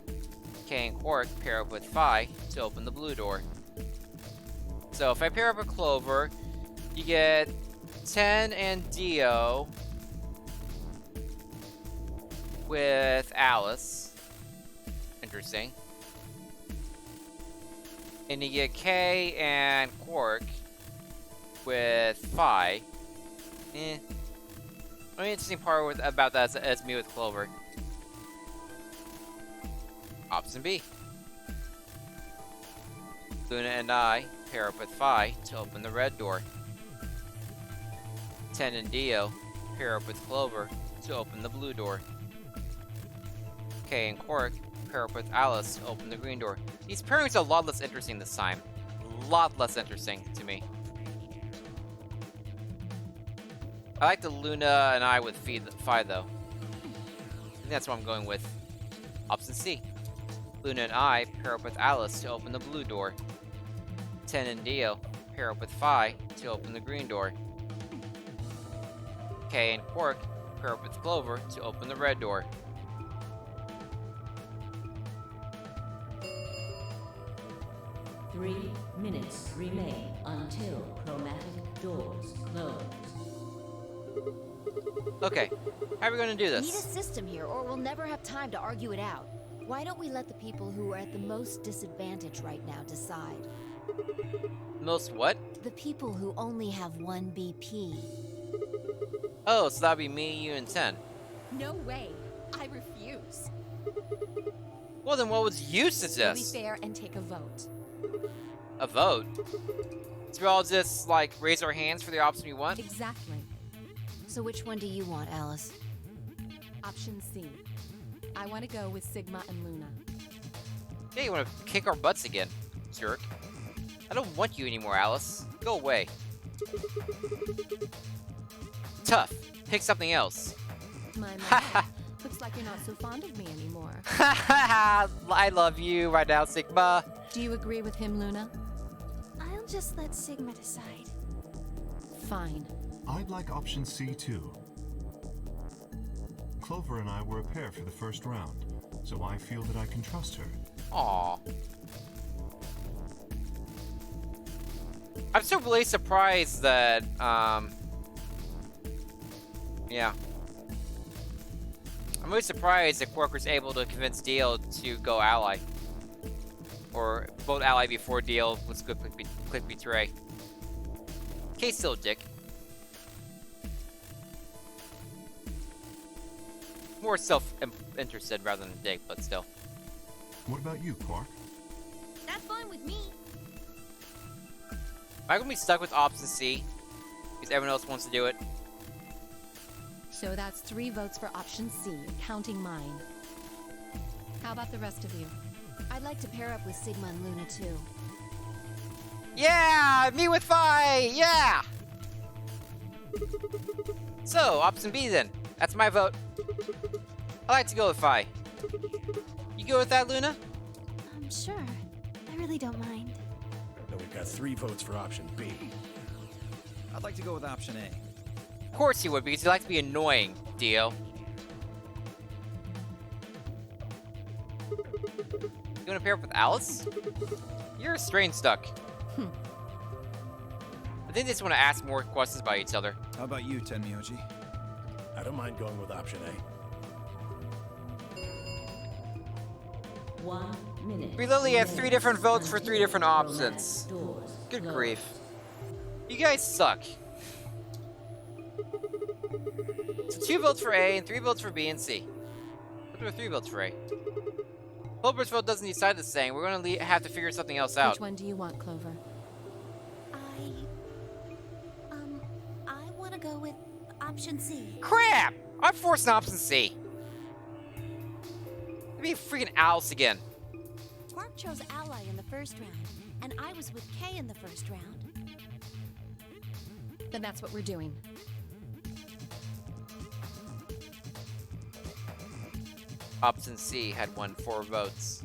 K and Quark pair up with Phi to open the blue door. So if I pair up with Clover, you get Ten and Dio with Alice. Interesting. And you get K and Quark with Phi. The only interesting part about that is me with Clover. Option B. Luna and I pair up with Phi to open the red door. Ten and Dio pair up with Clover to open the blue door. K and Quark pair up with Alice to open the green door. These pairings are a lot less interesting this time. A lot less interesting to me. I like the Luna and I with Phi though. I think that's what I'm going with. Option C. Luna and I pair up with Alice to open the blue door. Ten and Dio pair up with Phi to open the green door. K and Quark pair up with Clover to open the red door. Three minutes remain until chromatic doors close. Okay, how are we gonna do We need a this? system here, or we'll never have time to argue it out. Why don't we let the people who are at the most disadvantage right now decide? Most what? The people who only have one BP. Oh, so that'd be me, you, and 10. No way. I refuse. Well, then what was use to We'll be this? fair and take a vote. A vote? So we all just, like, raise our hands for the option we want? Exactly. So which one do you want, Alice? Option C. I want to go with Sigma and Luna. Yeah, you want to kick our butts again, jerk. I don't want you anymore, Alice. Go away. Tough. Pick something else. My man. Looks like you're not so fond of me anymore. I love you right now, Sigma. Do you agree with him, Luna? I'll just let Sigma decide. Fine. I'd like option C too. Clover and I were a pair for the first round, so I feel that I can trust her. Aww. I'm still really surprised that, yeah. I'm really surprised that Quark was able to convince Deal to go ally. Or vote ally before Deal was good click betray. Case still a dick. More self-interested rather than a dick, but still. What about you, Quark? That's fine with me. Am I gonna be stuck with option C? Because everyone else wants to do it? So that's 3 votes for option C, counting mine. How about the rest of you? I'd like to pair up with Sigma and Luna too. Yeah! Me with Phi! Yeah! So, option B then. That's my vote. I like to go with Phi. You go with that, Luna? Sure. I really don't mind. Then we've got 3 votes for option B. I'd like to go with option A. Of course you would, because you like to be annoying, Dio. You wanna pair up with Alice? You're a strange duck. I think they just want to ask more questions about each other. How about you, Tenmyoji? I don't mind going with option A. 1 minute. We literally have 3 different votes for 3 different options. Good grief. You guys suck. So 2 votes for A and 3 votes for B and C. What are 3 votes for A? Clover's vote doesn't decide the same. We're gonna have to figure something else out. Which one do you want, Clover? I want to go with option C. Crap! I'm forcing option C. Let me freaking Alice again. Quark chose ally in the first round, and I was with Kay in the first round. Then that's what we're doing. Option C had won 4 votes.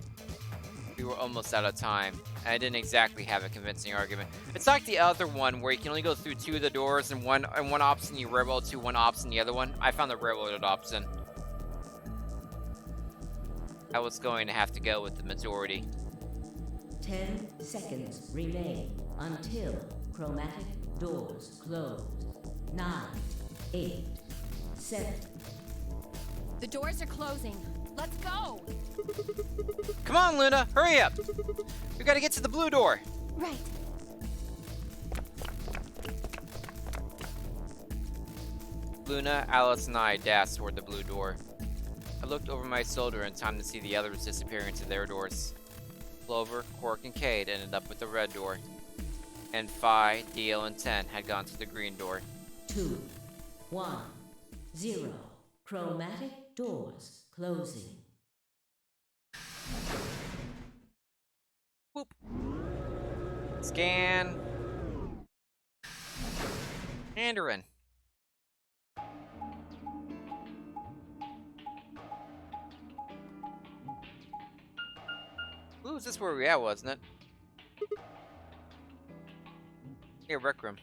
We were almost out of time. And I didn't exactly have a convincing argument. It's like the other one where you can only go through 2 of the doors and one option you railroad to, one option the other one. I found the railroaded option. I was going to have to go with the majority. 10 seconds remain until chromatic doors close. 9, 8, 7. The doors are closing. Let's go! Come on, Luna, hurry up! We gotta get to the blue door. Right. Luna, Alice, and I dashed toward the blue door. I looked over my shoulder in time to see the others disappear into their doors. Clover, Quark, and Cade ended up with the red door. And Phi, Dio, and 10 had gone to the green door. 2, 1, 0. Chromatic doors closing. Boop. Scan. Mandarin. Ooh, is this where we at, wasn't it? Yeah, rec room.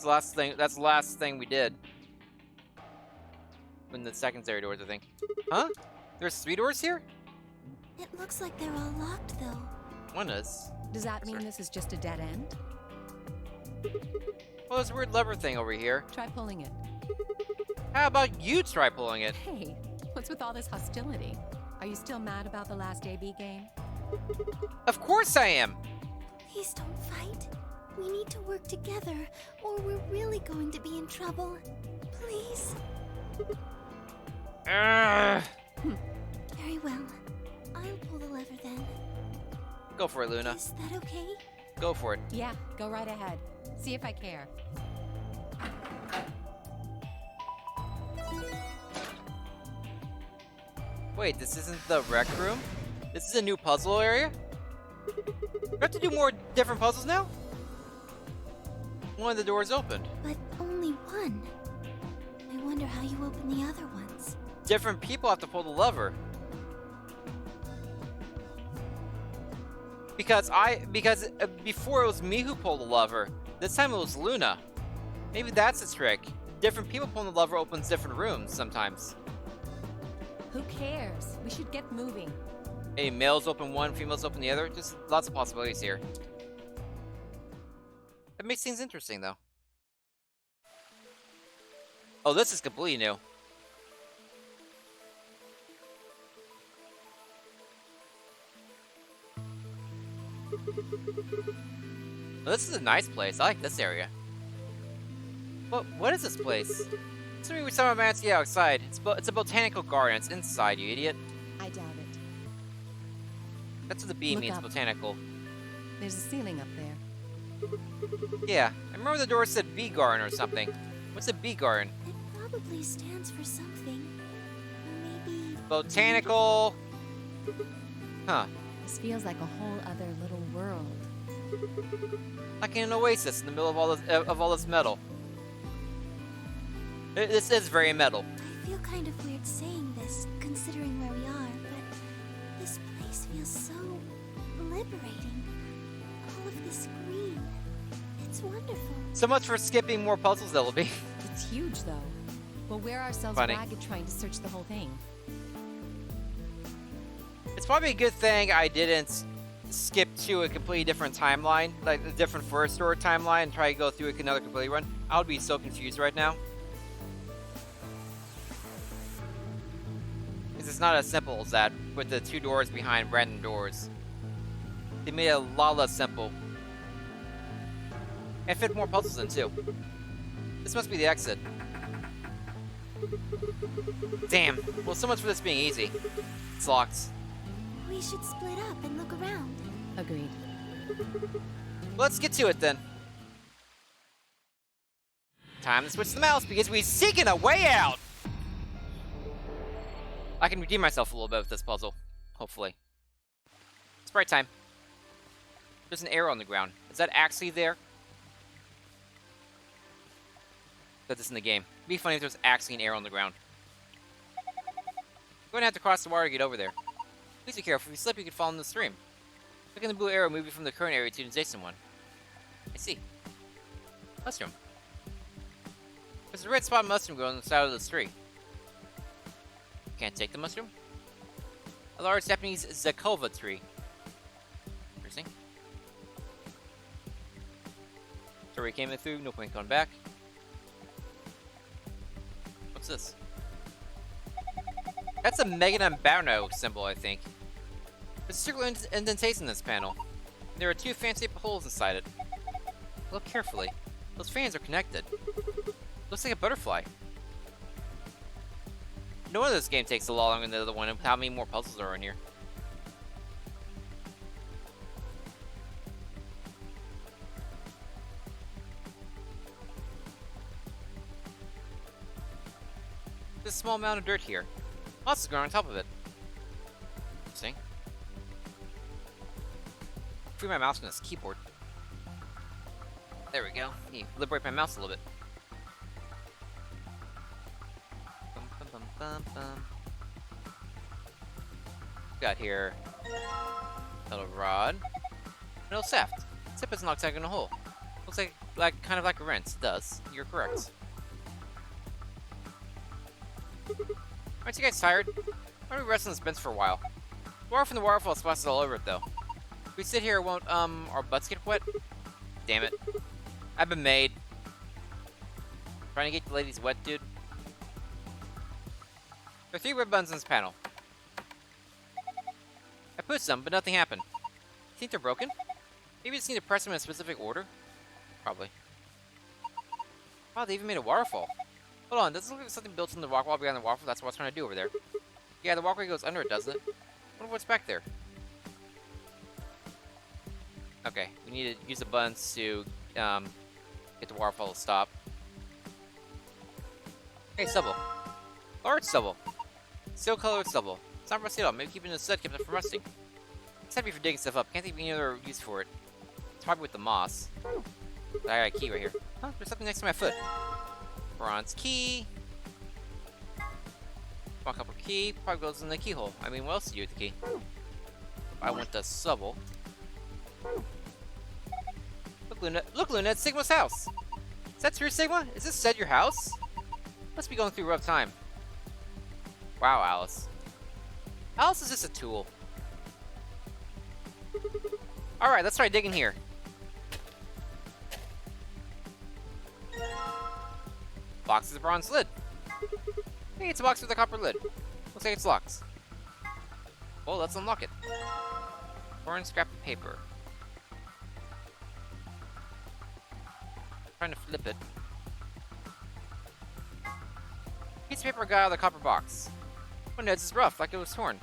That's the last thing we did. In the secondary doors, I think. Huh? There's 3 doors here? It looks like they're all locked, though. One is. Does that mean this is just a dead end? Well, there's a weird lever thing over here. Try pulling it. How about you try pulling it? Hey, what's with all this hostility? Are you still mad about the last AB game? Of course I am! Please don't fight. We need to work together, or we're really going to be in trouble. Please? Very well. I'll pull the lever then. Go for it, Luna. Is that okay? Go for it. Yeah, go right ahead. See if I care. Wait, this isn't the rec room? This is a new puzzle area? We have to do more different puzzles now? One of the doors opened. But only one. I wonder how you open the other ones. Different people have to pull the lever. Because before it was me who pulled the lever. This time it was Luna. Maybe that's the trick. Different people pulling the lever opens different rooms sometimes. Who cares? We should get moving. Maybe males open one, females open the other. Just lots of possibilities here. It makes things interesting, though. Oh, this is completely new. Well, this is a nice place. I like this area. What is this place? Assuming we saw a man outside. It's a botanical garden. It's inside, you idiot. I doubt it. That's what the B Look means, up. botanical. There's a ceiling up there. Yeah, I remember the door said bee garden or something. What's a bee garden? It probably stands for something. Maybe... Botanical... Huh. This feels like a whole other little world. Like in an oasis in the middle of all this metal. This is very metal. I feel kind of weird saying this, considering where we are, but this place feels so liberating. All of this green. It's wonderful. So much for skipping more puzzles, Ellaby. It's huge, though. We'll wear ourselves Funny. ragged trying to search the whole thing. It's probably a good thing I didn't skip to a completely different timeline, like a different first story timeline, and try to go through another complete run. I would be so confused right now. Because it's not as simple as that, with the two doors behind random doors. They made it a lot less simple. And fit more puzzles in, too. This must be the exit. Damn. Well, so much for this being easy. It's locked. We should split up and look around. Agreed. Let's get to it, then. Time to switch the mouse, because we're seeking a way out! I can redeem myself a little bit with this puzzle. Hopefully. Sprite time. There's an arrow on the ground. Is that actually there? Put this in the game. It'd be funny if there was actually an arrow on the ground. You're going to have to cross the water to get over there. Please be careful. If you slip, you could fall in the stream. Click on the blue arrow, move you from the current area to the adjacent one. I see. Mushroom. There's a red spot mushroom growing on the side of the tree. Can't take the mushroom? A large Japanese Zakova tree. Interesting. So we came in through, no point going back. What's this? That's a Megan and Barno symbol, I think. There's a circular indentation in this panel. There are two fan-shaped holes inside it. Look carefully. Those fans are connected. Looks like a butterfly. No wonder this game takes a lot longer than the other one, and how many more puzzles are in here. There's a small mound of dirt here. Moss is growing on top of it. Interesting. Free my mouse from this keyboard. There we go. Let me liberate my mouse a little bit. Bum, bum, bum, bum, bum. Got here. Metal rod. Metal shaft. Tip is an octagonal hole. Looks like kind of like a wrench. It does. You're correct. Aren't you guys tired? Why don't we rest on this bench for a while? Water from the waterfall splashes all over it, though. If we sit here, won't, our butts get wet? Damn it. I've been made. Trying to get the ladies wet, dude. There are 3 red buttons in this panel. I pushed them, but nothing happened. You think they're broken? Maybe you just need to press them in a specific order? Probably. Wow, they even made a waterfall. Hold on, does it look like something built in the rock wall behind the waterfall? That's what I was trying to do over there. Yeah, the walkway goes under it, doesn't it? I wonder what's back there. Okay, we need to use the buttons to get the waterfall to stop. Hey, stubble. Large stubble. Steel colored stubble. It's not rusty at all. Maybe keeping it in the stud kept it from rusting. It's heavy for digging stuff up. Can't think of any other use for it. It's probably with the moss. But I got a key right here. Huh? There's something next to my foot. Bronze key. Small copper key. Probably goes in the keyhole. I mean, what else do you do with the key? I want the stubble. Look, Luna, it's Sigma's house. Is that true, Sigma? Is this said your house? Must be going through a rough time. Wow, Alice. Alice is just a tool. Alright, let's try digging here. Box is a bronze lid. Hey, it's a box with a copper lid. Looks like it's locked. Well, let's unlock it. Torn scrap of paper. Trying to flip it. Piece of paper got out of the copper box. Oh no, this is rough, like it was torn.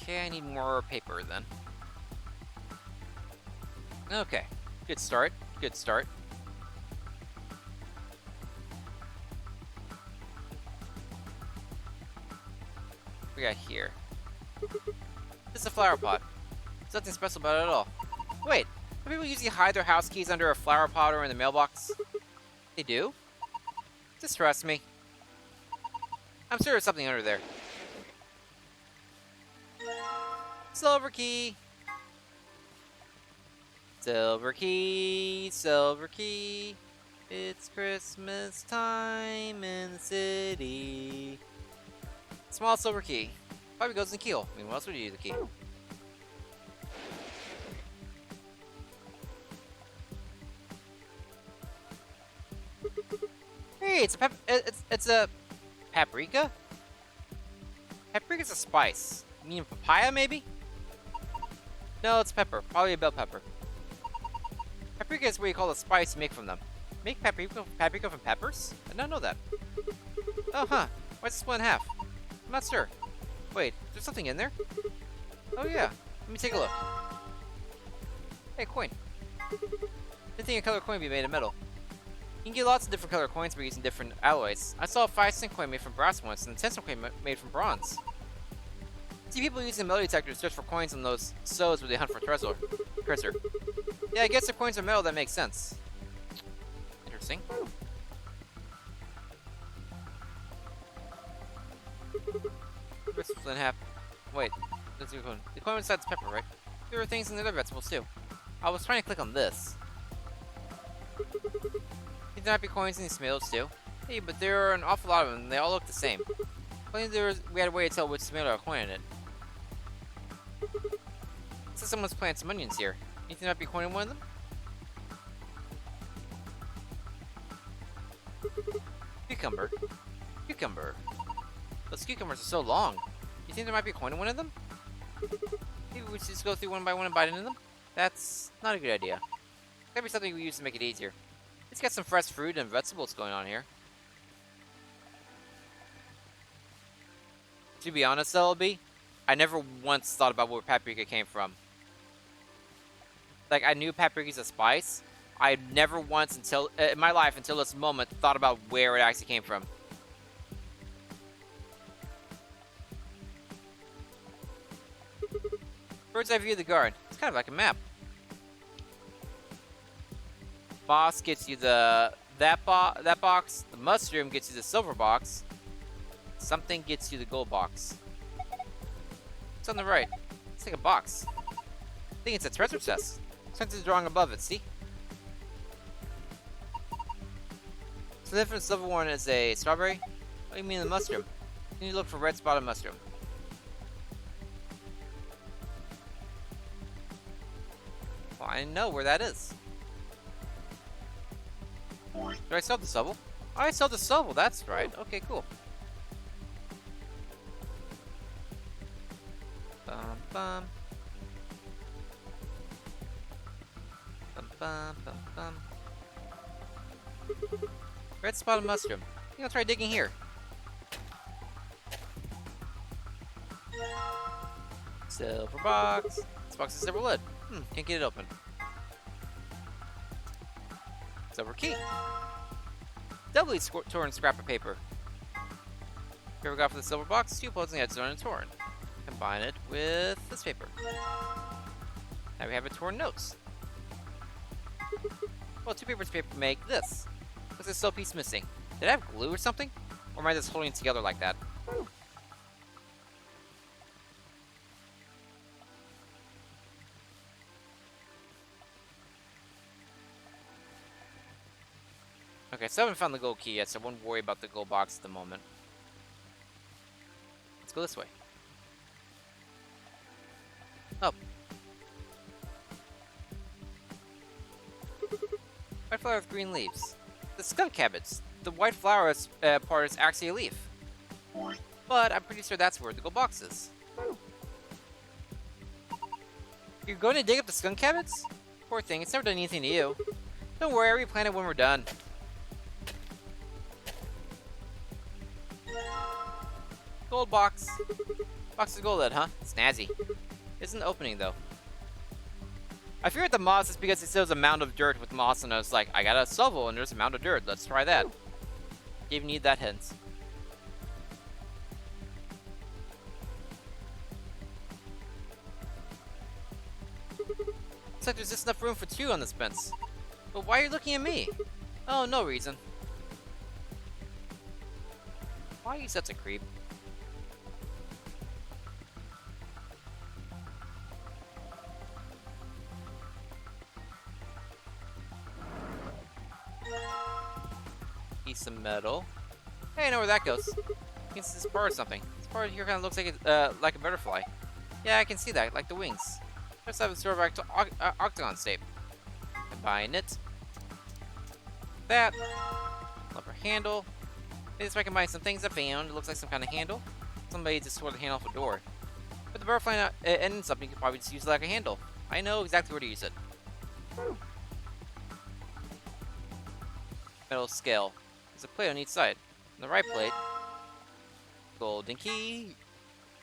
Okay, I need more paper then. Okay, good start. Good start. What we got here? This is a flower pot. There's nothing special about it at all. Wait, do people usually hide their house keys under a flower pot or in the mailbox? They do? Just trust me. I'm sure there's something under there. Silver key! Silver key, silver key. It's Christmas time in the city. Small silver key. Probably goes in the keyhole. I mean, what else would you use the key? Hey, it's a paprika? Paprika's a spice. You mean papaya, maybe? No, it's pepper. Probably a bell pepper. Paprika is what you call the spice you make from them. Make paprika from peppers? I did not know that. Oh, huh. Why's it split in half? I'm not sure. Wait, there's something in there? Oh, yeah. Let me take a look. Hey, coin. Didn't think a color coin would be made of metal. You can get lots of different color coins by using different alloys. I saw a 5-cent coin made from brass once, and a 10-cent coin made from bronze. See people using the metal detector to search for coins on those stoves where they hunt for treasure. Yeah, I guess the coins are metal, that makes sense. Interesting. What's split in half? Wait, let's do the coin. The coin inside is pepper, right? There are things in the other vegetables too. I was trying to click on this. Think there might be coins in these tomatoes too? Hey, but there are an awful lot of them, and they all look the same. Only we had a way to tell which tomato had a coin in it. So someone's planted some onions here. You think there might be a coin in one of them? Cucumber. Cucumber. Those cucumbers are so long. You think there might be a coin in one of them? Maybe we should just go through one by one and bite into them? That's not a good idea. Gotta be something we use to make it easier. Let's get some fresh fruit and vegetables going on here. To be honest, LB, I never once thought about where paprika came from. Like, I knew paprika's a spice. I never once in my life until this moment thought about where it actually came from. Bird's eye view of the garden. It's kind of like a map. Moss gets you that box. The mushroom gets you the silver box. Something gets you the gold box. It's on the right. It's like a box. I think it's a treasure chest. Since it's drawing above it, see? So the different silver one is a strawberry? What do you mean the mushroom? You need to look for red spotted mushroom. Well, I know where that is. Did I sell the shovel? Oh, I sell the shovel, that's right. Okay, cool. Bum bum. Bum bum, bum, bum. Red spotted mushroom. I think I'll try digging here. Silver box. This box is silver lid. Can't get it open. Silver key. Doubly torn scrap of paper. Here we go for the silver box. 2 opposing edges on and torn. Combine it with this paper. Now we have a torn notes. Well, 2 papers paper make this. Looks like still a piece missing. Did I have glue or something? Or am I just holding it together like that? Okay, so I haven't found the gold key yet, so I won't worry about the gold box at the moment. Let's go this way. Oh. White flower with green leaves. The skunk cabbage. The white flower part is actually a leaf. But I'm pretty sure that's where the gold box is. You're going to dig up the skunk cabbage? Poor thing, it's never done anything to you. Don't worry, I'll replant it when we're done. Gold box. Box of gold lead, huh? Snazzy. Isn't opening though. I figured the moss is because it says a mound of dirt with moss, and I was like, I got a shovel and there's a mound of dirt. Let's try that. Didn't need that hint. Looks like there's just enough room for 2 on this bench. But why are you looking at me? Oh, no reason. Why are you such a creep? Piece of metal. Hey, I know where that goes. I can see this part or something. This part here kind of looks like a butterfly. Yeah, I can see that, like the wings. Let's have it sort of octagon shape. Combine it. That. Lever handle. Maybe if I combine some things I found. It looks like some kind of handle. Somebody just tore the handle off a door. But the butterfly ends something you could probably just use it like a handle. I know exactly where to use it. Metal scale. There's a plate on each side. On the right plate, golden key.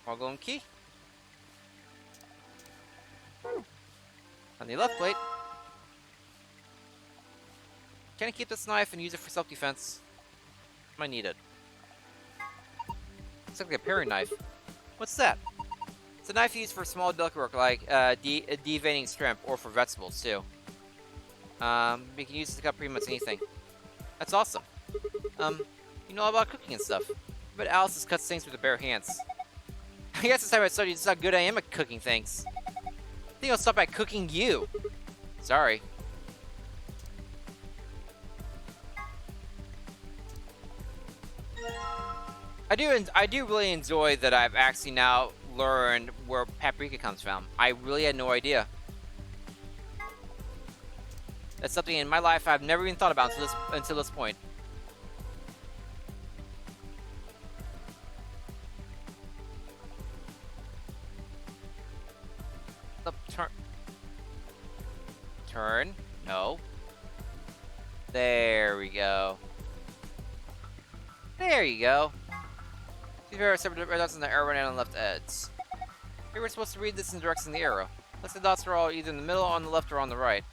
More golden key. On the left plate, can I keep this knife and use it for self-defense? Might need it. Looks like a paring knife. What's that? It's a knife used for small delicate work like deveining shrimp or for vegetables too. You can use it to cut pretty much anything. That's awesome. You know all about cooking and stuff. But Alice just cuts things with her bare hands. I guess it's time I studied just how good I am at cooking things. I think I'll stop at cooking you. Sorry. I do really enjoy that I've actually now learned where paprika comes from. I really had no idea. That's something in my life I've never even thought about until this point. Turn. No. There we go. There you go. These are separate red dots on the arrow right on the left edge. Here we're supposed to read this in the direction of the arrow. Unless the dots are all either in the middle, on the left, or on the right.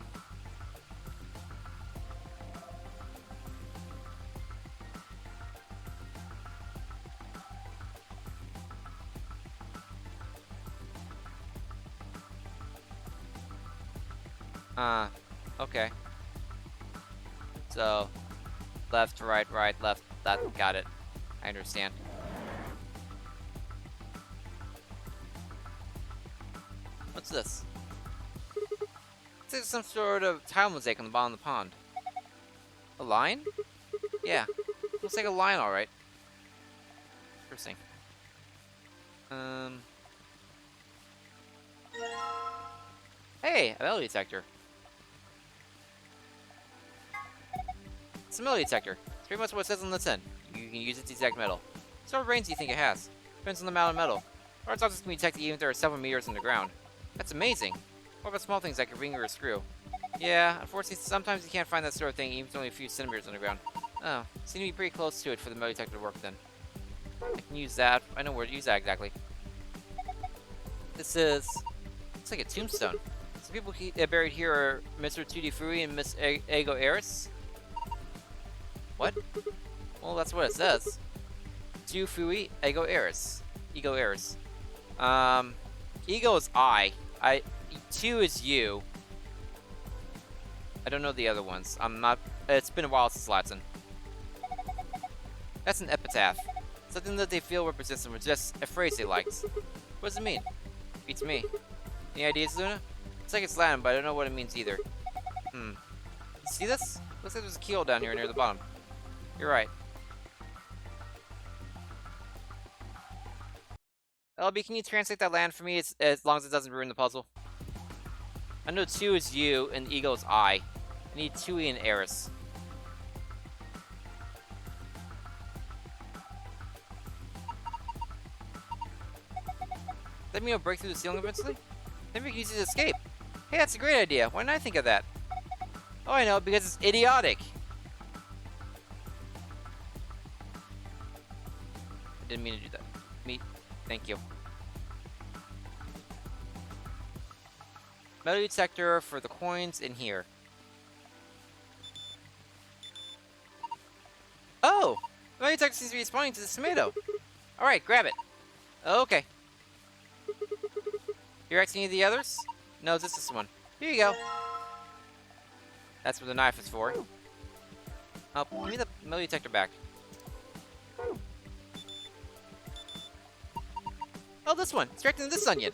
Okay. So, left, right, left, that, got it. I understand. What's this? It's like some sort of tile mosaic on the bottom of the pond. A line? Yeah. Looks like a line, alright. Interesting. Hey, a metal detector. It's a metal detector. It's pretty much what it says on the tin. You can use it to detect metal. What sort of range do you think it has? Depends on the amount of metal. Large objects can be detected even if they are several meters underground. That's amazing. What about small things like a ring or a screw? Yeah, unfortunately, sometimes you can't find that sort of thing even if it's only a few centimeters underground. Oh, seem to be pretty close to it for the metal detector to work then. I can use that. I know where to use that exactly. This is... Looks like a tombstone. Some people buried here are Mr. Tutti Frutti and Miss Ego Eris. What? Well, that's what it says. Tu Fui Ego Eris. Ego Eris. Ego is I. Two is you. I don't know the other ones. I'm not... It's been a while since Latin. That's an epitaph. Something that they feel represents them, or just a phrase they liked. What does it mean? Beats me. Any ideas, Luna? It's like it's Latin, but I don't know what it means either. You see this? Looks like there's a keyhole down here near the bottom. You're right. LB, can you translate that land for me as long as it doesn't ruin the puzzle? I know 2 is you, and Ego is I. I need Tui and Eris. Let me break through the ceiling eventually? Maybe we can use it to escape. Hey, that's a great idea. Why didn't I think of that? Oh, I know, because it's idiotic. I didn't mean to do that. Thank you. Metal detector for the coins in here. Oh! The metal detector seems to be responding to this tomato. Alright, grab it. Okay. You rex any of the others? No, just this one. Here you go. That's what the knife is for. Oh, give me the metal detector back. Oh, this one. It's directed to this onion.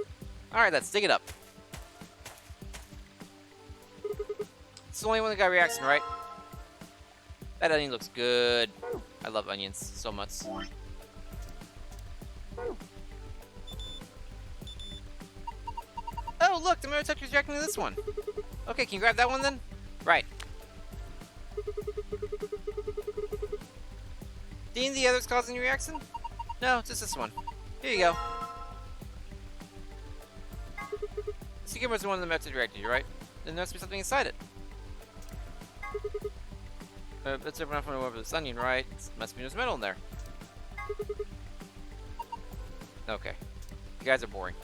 Alright, let's dig it up. It's the only one that got a reaction, right? That onion looks good. I love onions so much. Oh, look! The metal detector's reacting to this one. Okay, can you grab that one then? Right. Do any of the others cause any reaction? No, just this one. Here you go. The secret was the one that meant to direct you, right? Then there must be something inside it. Let's open up over this onion, right? Must be there's metal in there. Okay. You guys are boring.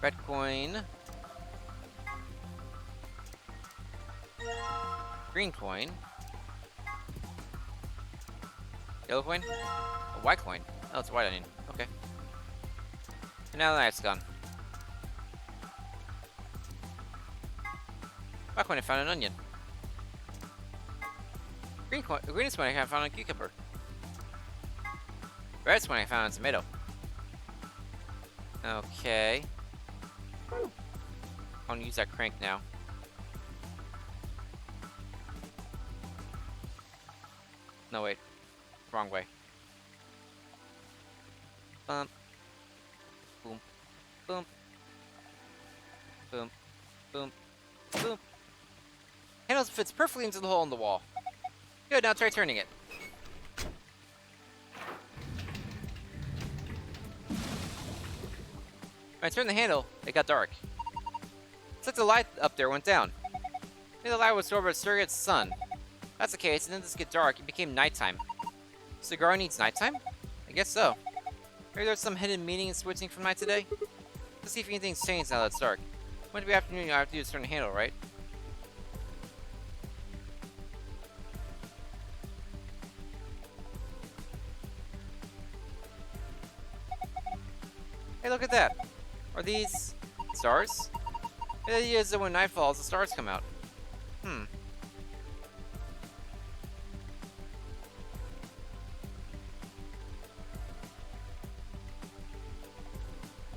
Red coin. Green coin. Yellow coin. A white coin. Oh, it's a white onion. Okay. And now the knife's gone. White coin, I found an onion. Green coin, greenest coin, I found a cucumber. Red's coin, I found a tomato. Okay. I want to use that crank now. No, wait. Wrong way. Bump. Boom. Boom. Boom. Boom. Boom. Handle fits perfectly into the hole in the wall. Good, now try turning it. When I turned the handle, it got dark. It's like the light up there went down. Maybe the light was absorbed by Surrogate's sun. If that's the case, and then this get dark, it became nighttime. So the garden needs nighttime? I guess so. Maybe there's some hidden meaning in switching from night to day? Let's see if anything's changed now that it's dark. When it be afternoon, all I have to do is turn the handle, right? Hey, look at that. Are these stars? The idea is that when night falls, the stars come out.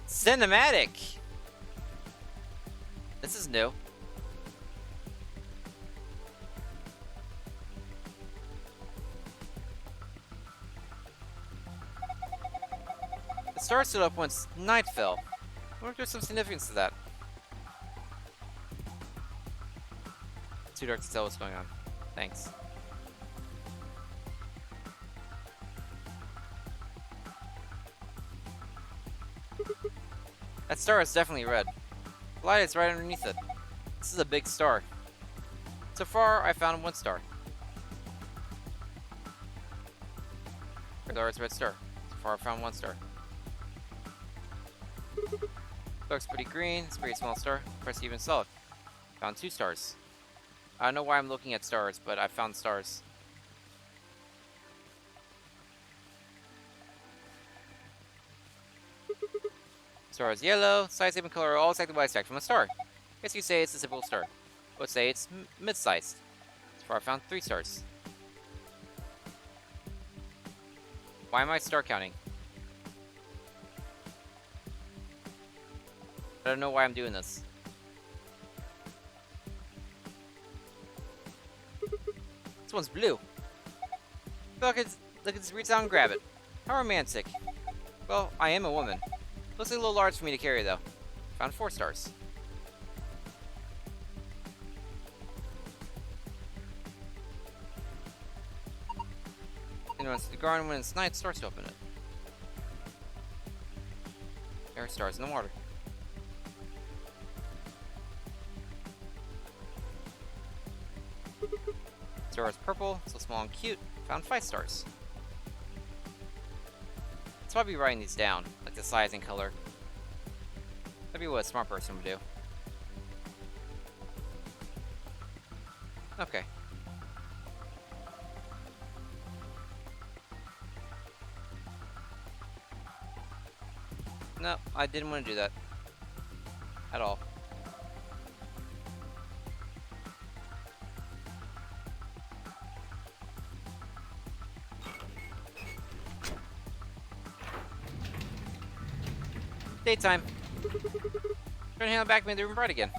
Cinematic! This is new. The stars stood up once night fell. I wonder if there's some significance to that. It's too dark to tell what's going on. Thanks. That star is definitely red. The light is right underneath it. This is a big star. So far, I found 1 star. Red star is red star. So far, I found 1 star. Looks pretty green. It's a pretty small star. Press even solid. Found 2 stars. I don't know why I'm looking at stars, but I found stars. Star is yellow. Size, shape, and color are all exactly what I expect from a star. Guess you could say it's a simple star. I would say it's mid-sized. So far, I found 3 stars. Why am I star counting? I don't know why I'm doing this. This one's blue. Look, it's reach out and grab it. How romantic. Well, I am a woman. Looks like a little large for me to carry, though. Found 4 stars. And once the garden when it's night starts to open it. There are stars in the water. Star is purple, so small and cute. Found 5 stars. So I'll be writing these down, like the size and color. That'd be what a smart person would do. Okay. No, I didn't want to do that. At all. Daytime. Turn the handle back, made the room bright again.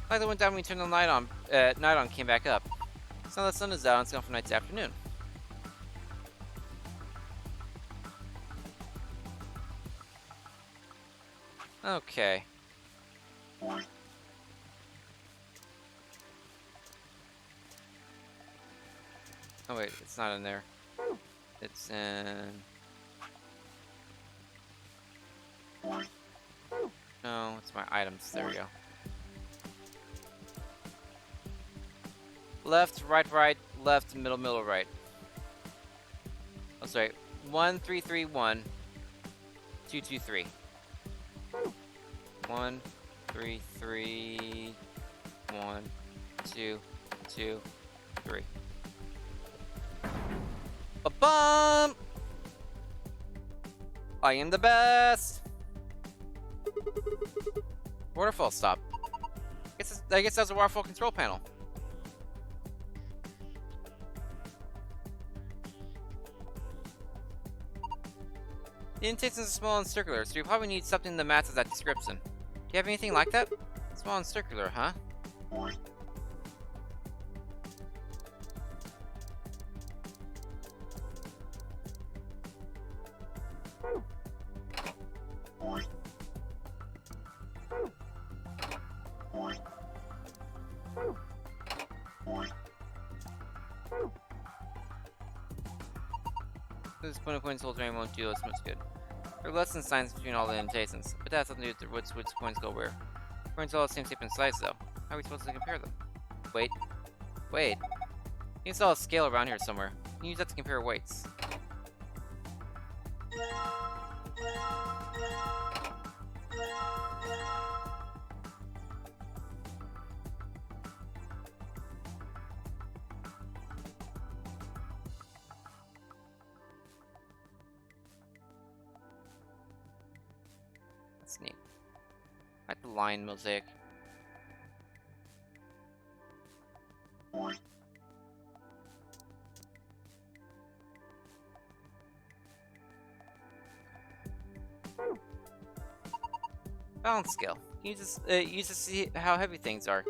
Like that went down when we turned the light on. Night on came back up. So now the sun is out and it's gone from night to afternoon. Okay. Oh wait, it's not in there. It's in... No, it's my items. There we go. Left, right, left, middle, right. Oh, sorry. 1, 3, 3, 1. 2, 2, 3. 1, 3, 3. 1, 2, 2, 3. Ba-bum! I am the best! Waterfall stop. I guess that's a waterfall control panel. The indentations are small and circular, so you probably need something that matches that description. Do you have anything like that? Small and circular, huh? This point of coins holds rain won't do as much good. There are less than signs between all the indentations, but that has something to do with which coins go where. Coins all the same shape and size though. How are we supposed to compare them? Wait. You saw a scale around here somewhere. You can use that to compare weights. That's neat. I like the line mosaic. Balance scale. Use to see how heavy things are.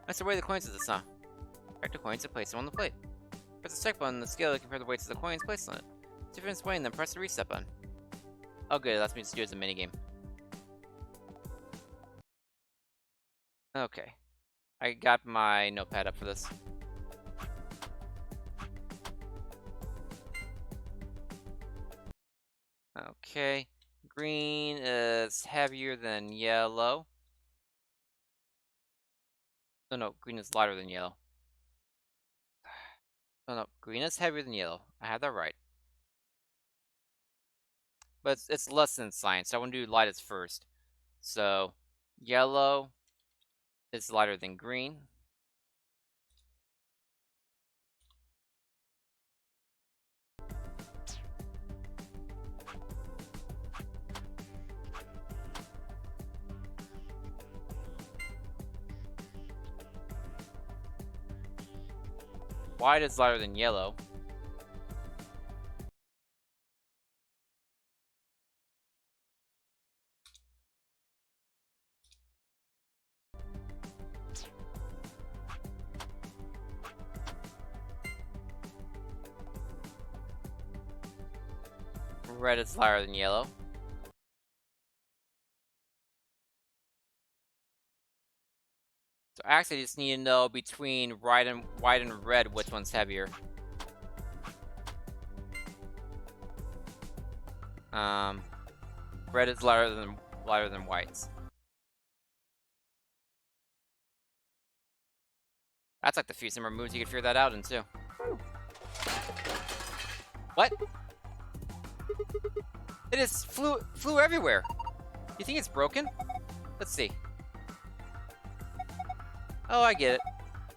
That's the way the coins of this, huh? Correct the coins and place them on the plate. Press the check button on the scale to compare the weights of the coins placed on it. Difference weighing, then press the reset button. Oh good, it lets me just do it as a minigame. Okay. I got my notepad up for this. Okay. Green is heavier than yellow. No, green is lighter than yellow. No, green is heavier than yellow. I had that right. But it's less than science, so I want to do lightest first. So, yellow is lighter than green. White is lighter than yellow. Red is lighter than yellow. So actually, I just need to know between white and red which one's heavier. Red is lighter than white. That's like the few number of moves you can figure that out in too. What? It just flew everywhere. You think it's broken? Let's see. Oh, I get it.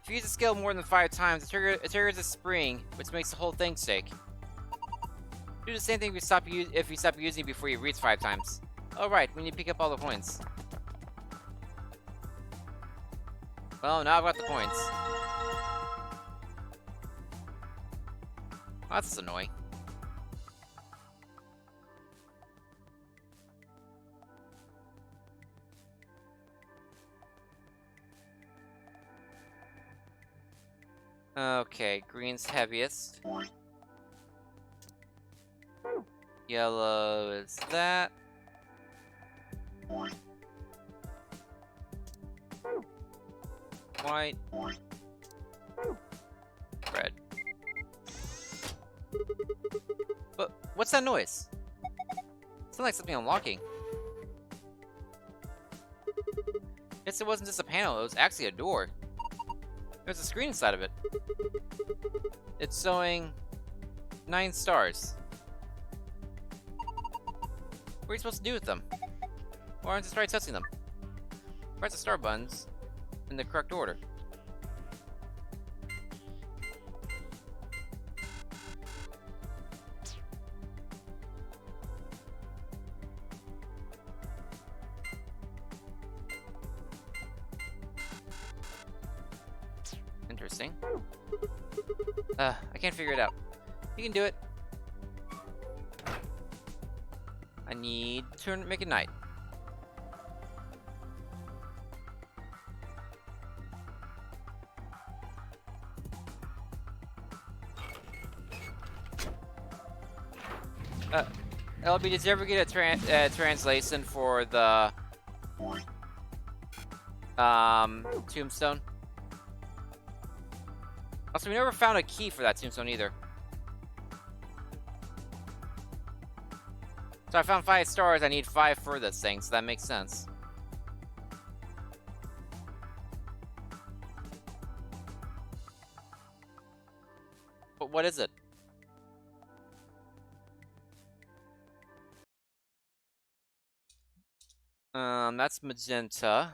If you use a skill more than 5 times, it triggers a spring, which makes the whole thing shake. Do the same thing if you stop using it before you reach 5 times. Oh right, we need to pick up all the points. Well, now I've got the points. Oh, that's annoying. Okay, green's heaviest. Yellow is that. White. Red. But what's that noise? It sounds like something unlocking. Guess it wasn't just a panel, it was actually a door. There's a screen inside of it. It's showing 9 stars. What are you supposed to do with them? Why aren't you try touching them? Press the star buttons in the correct order. Interesting. I can't figure it out. You can do it. I need to make it night. LB, did you ever get a translation for the tombstone? Also, we never found a key for that tombstone either. So I found 5 stars, I need 5 for this thing, so that makes sense. But what is it? That's magenta.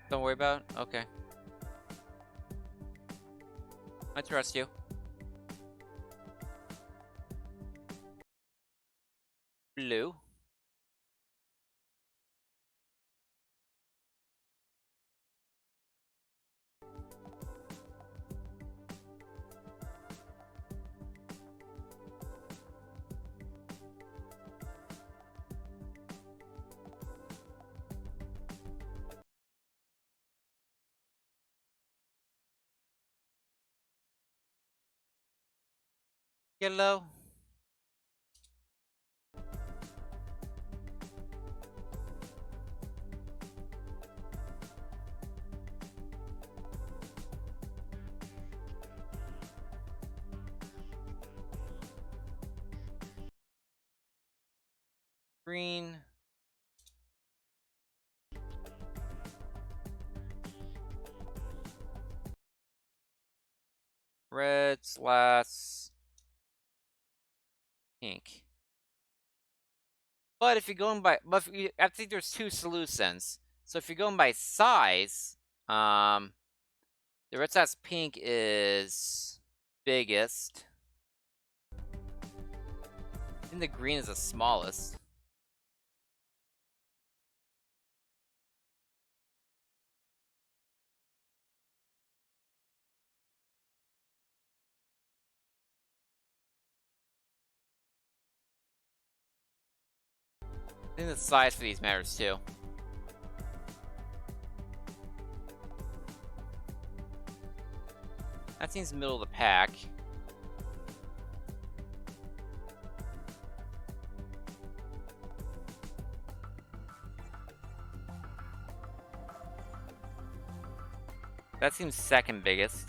Don't worry about it? Okay. I trust you. Blue. Yellow. green. Red slash pink. But if you're going by, I think there's two solutions. So if you're going by size, the red slash pink is biggest. I think the green is the smallest. I think the size for these matters too. That seems middle of the pack. That seems second biggest.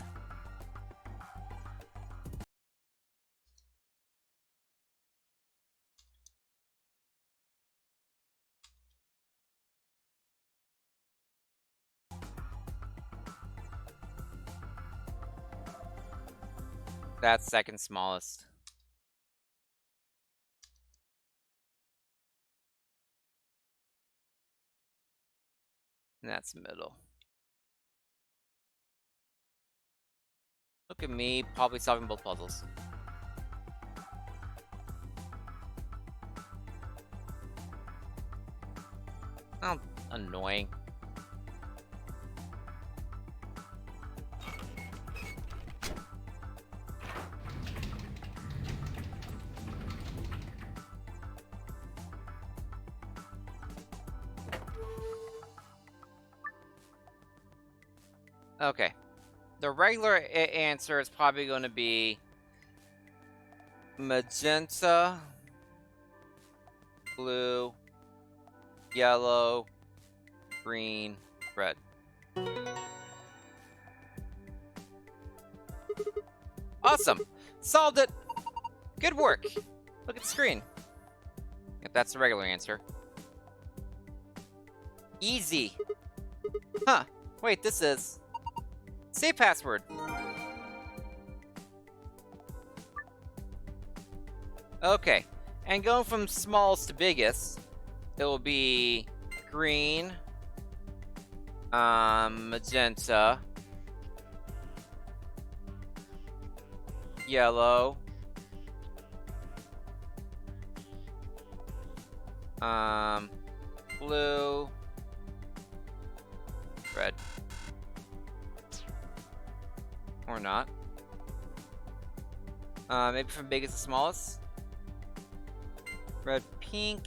That's second smallest. And that's middle. Look at me, probably solving both puzzles. Oh, annoying. Okay. The regular answer is probably going to be magenta, blue, yellow, green, red. Awesome! Solved it! Good work! Look at the screen. If that's the regular answer. Easy! Huh. Wait, this is... Save password! Okay. And going from smallest to biggest, it will be green, magenta, yellow, blue, red. Or not. Maybe from biggest to smallest. Red, pink.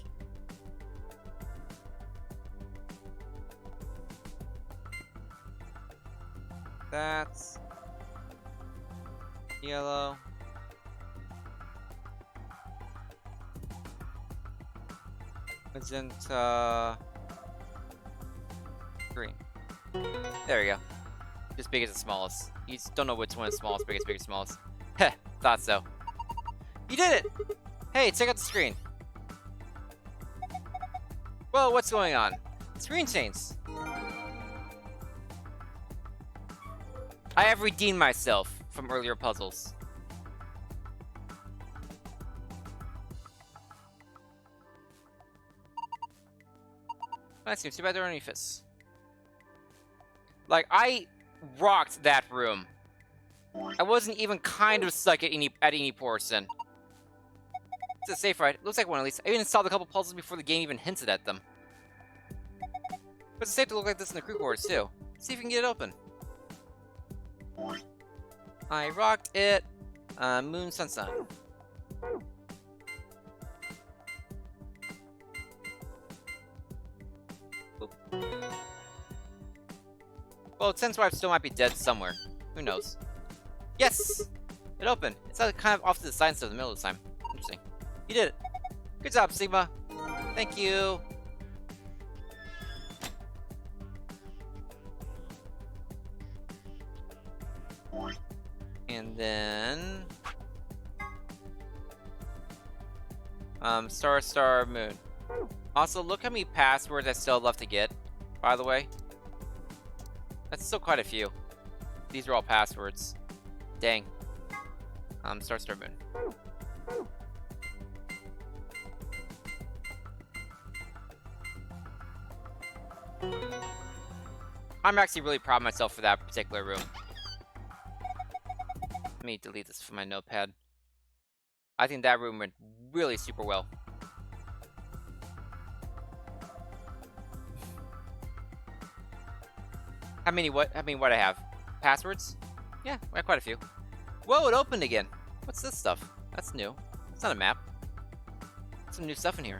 That's yellow. Magenta. Green. There we go. Just biggest and smallest. You just don't know which one is smallest, biggest, smallest. Heh, thought so. You did it! Hey, check out the screen. Whoa, what's going on? Screen change. I have redeemed myself from earlier puzzles. That seems too bad there are any fists. Like, I rocked that room. I wasn't even kind of stuck at any portion. It's a safe ride. Looks like one at least. I even installed a couple puzzles before the game even hinted at them. But it's safe to look like this in the crew quarters too. See if we can get it open. I rocked it. Moon Sunshine. Oop. Well, Sense Wife still might be dead somewhere. Who knows? Yes! It opened. It's kind of off to the side instead of the middle this time. Interesting. You did it. Good job, Sigma. Thank you. And then... Star, Moon. Also, look how many passwords I still have left to get, by the way. That's still quite a few. These are all passwords. Dang. Start moon. I'm actually really proud of myself for that particular room. Let me delete this from my notepad. I think that room went really super well. How many what I have? Passwords? Yeah, I have quite a few. Whoa, it opened again. What's this stuff? That's new. It's not a map. Some new stuff in here.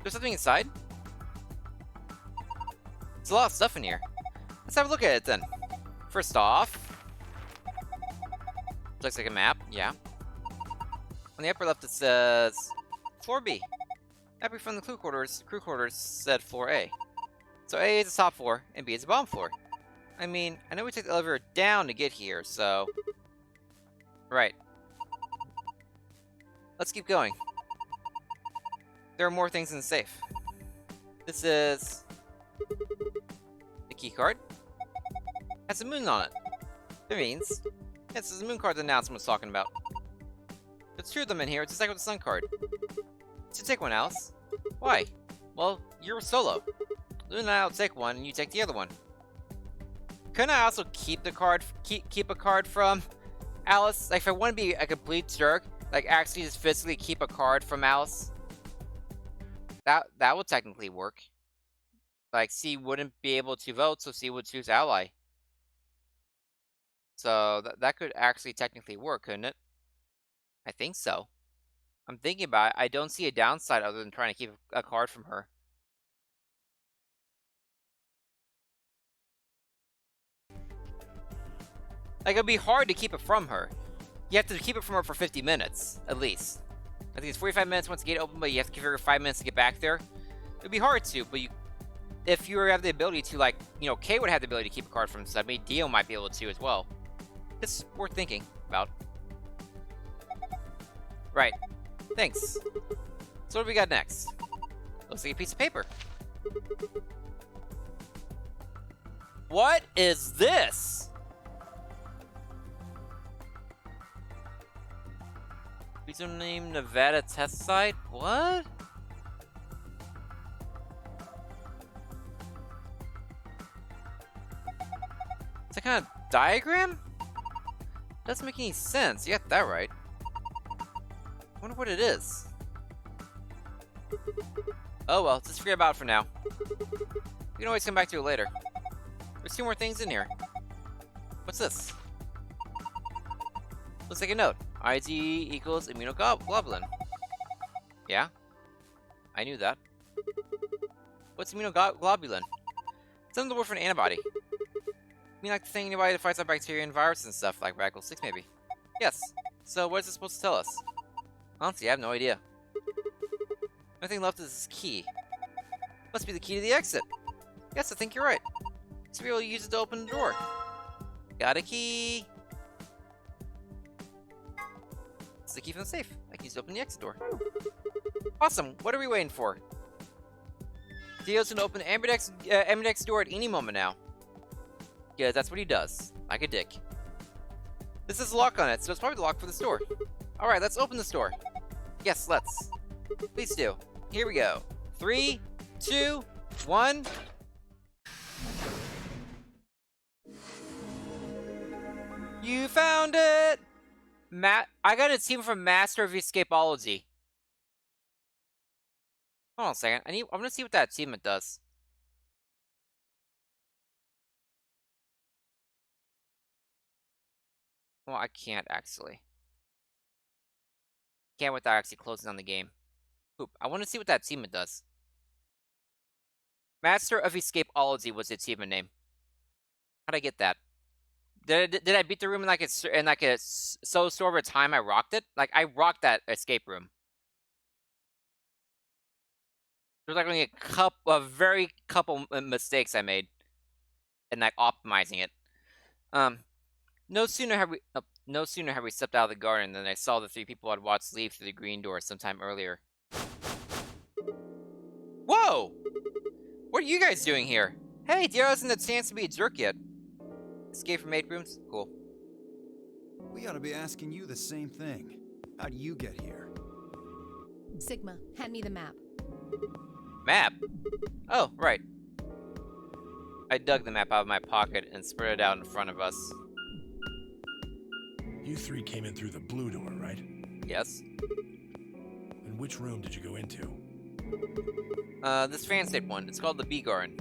There's something inside? There's a lot of stuff in here. Let's have a look at it then. First off, looks like a map, yeah. On the upper left it says floor B. Map from the crew quarters said floor A. So A is the top floor, and B is the bottom floor. I mean, I know we took the elevator down to get here, so... Right. Let's keep going. There are more things in the safe. This is... the key card. Has a moon on it. That means... yes, this is the moon card the announcement was talking about. There's two of them in here, it's a second with the sun card. So take one, Alice. Why? Well, you're solo. Luna and I'll take one, and you take the other one. Couldn't I also keep the card, keep a card from Alice? Like, if I want to be a complete jerk, like, actually just physically keep a card from Alice? That would technically work. Like, C wouldn't be able to vote, so C would choose Ally. So, that could actually technically work, couldn't it? I think so. I'm thinking about it. I don't see a downside other than trying to keep a card from her. Like, it'd be hard to keep it from her. You have to keep it from her for 50 minutes, at least. I think it's 45 minutes once the gate opens, but you have to give her 5 minutes to get back there. It'd be hard to, but if you have the ability to, like, you know, Kay would have the ability to keep a card from himself. I mean, Dio might be able to as well. It's worth thinking about. Right. Thanks. So what do we got next? Looks like a piece of paper. What is this? Username Nevada test site? What? It's a kind of diagram? Doesn't make any sense. You got that right. I wonder what it is. Oh well, just forget about it for now. We can always come back to it later. There's two more things in here. What's this? Looks like a note. ID equals immunoglobulin. Yeah, I knew that. What's immunoglobulin? It's another word for an antibody. You mean like the thing anybody that fights off bacteria and viruses and stuff, like Radical 6 maybe? Yes. So what is it supposed to tell us? Honestly, I have no idea. The only thing left is this key. Must be the key to the exit. Yes, I think you're right. To be able to use it to open the door. Got a key. It's the key from the safe. I can use it to open the exit door. Awesome. What are we waiting for? Dio's gonna open the Ambidex door at any moment now. Yeah, that's what he does. Like a dick. This is a lock on it, so it's probably the lock for this door. Alright, let's open this door. Yes, let's. Please do. Here we go. 3, 2, 1. You found it! I got a team from Master of Escapology. Hold on a second. I'm gonna see what that achievement does. Well, I can't actually. Can't without actually closing on the game. Oop, I want to see what that achievement does. Master of Escapology was the achievement name. How'd I get that? Did I beat the room in like a so short of a time I rocked it? Like, I rocked that escape room. There's like only a very couple mistakes I made in like optimizing it. No sooner have we stepped out of the garden than I saw the 3 people I'd watched leave through the green door sometime earlier. are you guys doing here? Hey, Dio hasn't had a chance to be a jerk yet. Escape from 8 rooms? Cool. We ought to be asking you the same thing. How'd you get here? Sigma, hand me the map. Map? Oh, right. I dug the map out of my pocket and spread it out in front of us. You three came in through the blue door, right? Yes. And which room did you go into? This fan state one. It's called the Bee Garden.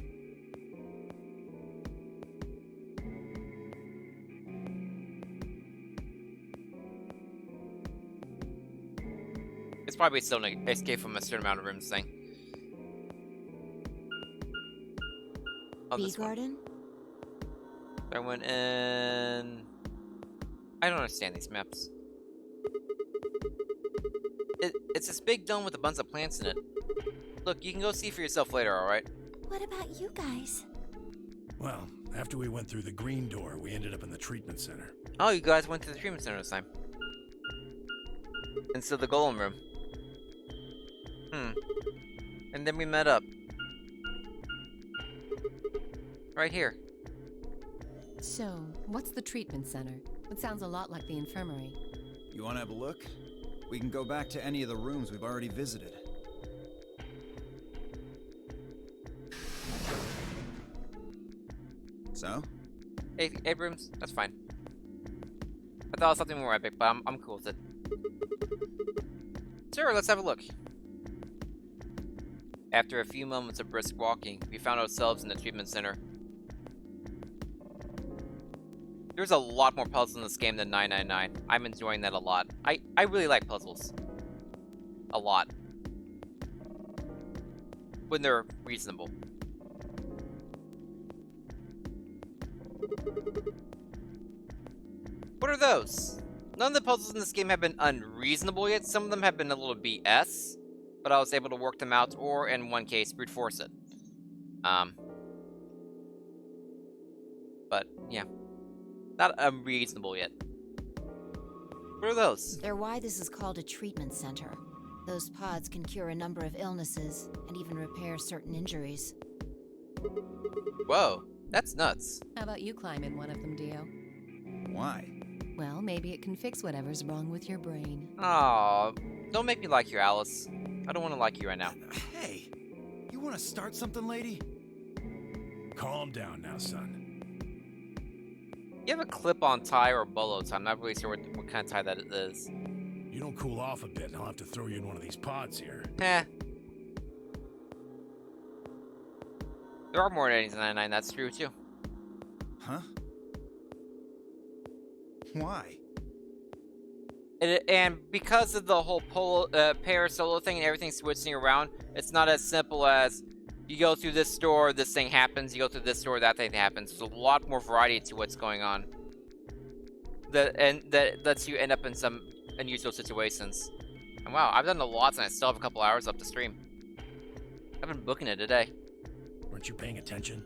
It's probably still an escape from a certain amount of rooms thing. Oh, Bee this one. garden? I went in... I don't understand these maps. It's this big dome with a bunch of plants in it. Look, you can go see for yourself later, alright? What about you guys? Well, after we went through the green door, we ended up in the treatment center. Oh, you guys went to the treatment center this time. Instead of the golem room. And then we met up. Right here. So, what's the treatment center? It sounds a lot like the infirmary. You want to have a look? We can go back to any of the rooms we've already visited. So? 8 rooms? That's fine. I thought it was something more epic, but I'm cool with it. Sure, let's have a look. After a few moments of brisk walking, we found ourselves in the treatment center. There's a lot more puzzles in this game than 999. I'm enjoying that a lot. I really like puzzles. A lot. When they're reasonable. What are those? None of the puzzles in this game have been unreasonable yet. Some of them have been a little BS, but I was able to work them out, or in one case, brute force it. But, yeah. Not unreasonable yet. What are those? They're why this is called a treatment center. Those pods can cure a number of illnesses and even repair certain injuries. Whoa, that's nuts. How about you climb in one of them, Dio? Why? Well, maybe it can fix whatever's wrong with your brain. Aw, don't make me like you, Alice. I don't want to like you right now. Hey, you want to start something, lady? Calm down now, son. You have a clip-on tie or a bolo tie. I'm not really sure what kind of tie that is. You don't cool off a bit, and I'll have to throw you in one of these pods here. Eh. There are more ratings than 99, that's true too. Huh? Why? And because of the whole pair solo thing and everything switching around, it's not as simple as you go through this door, this thing happens, you go through this door, that thing happens. There's a lot more variety to what's going on. That lets you end up in some unusual situations. And wow, I've done a lot and I still have a couple hours up to stream. I've been booking it today. Weren't you paying attention?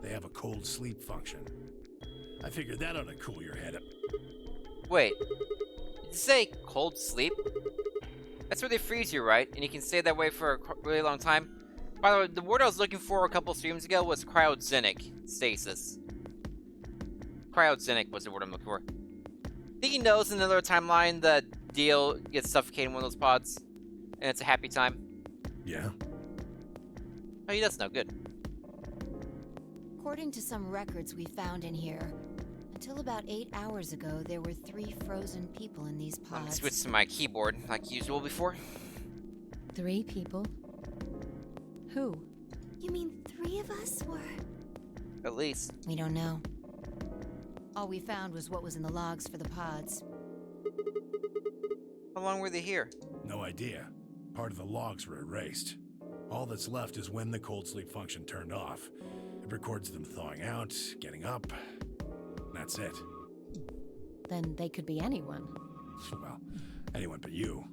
They have a cold sleep function. I figured that ought to cool your head up. Wait, did you say cold sleep? That's where they freeze you, right? And you can stay that way for a really long time? By the way, the word I was looking for a couple streams ago was cryogenic stasis. Cryogenic was the word I'm looking for. Think he knows in another timeline that Dio gets suffocated in one of those pods? And it's a happy time? Yeah? Oh, he does know, good. According to some records we found in here, until about 8 hours ago, there were 3 frozen people in these Let me pods. switch to my keyboard, like usual before. 3 people? Who? You mean 3 of us were? At least. We don't know. All we found was what was in the logs for the pods. How long were they here? No idea. Part of the logs were erased. All that's left is when the cold sleep function turned off. It records them thawing out, getting up. That's it. Then they could be anyone. Well, anyone but you.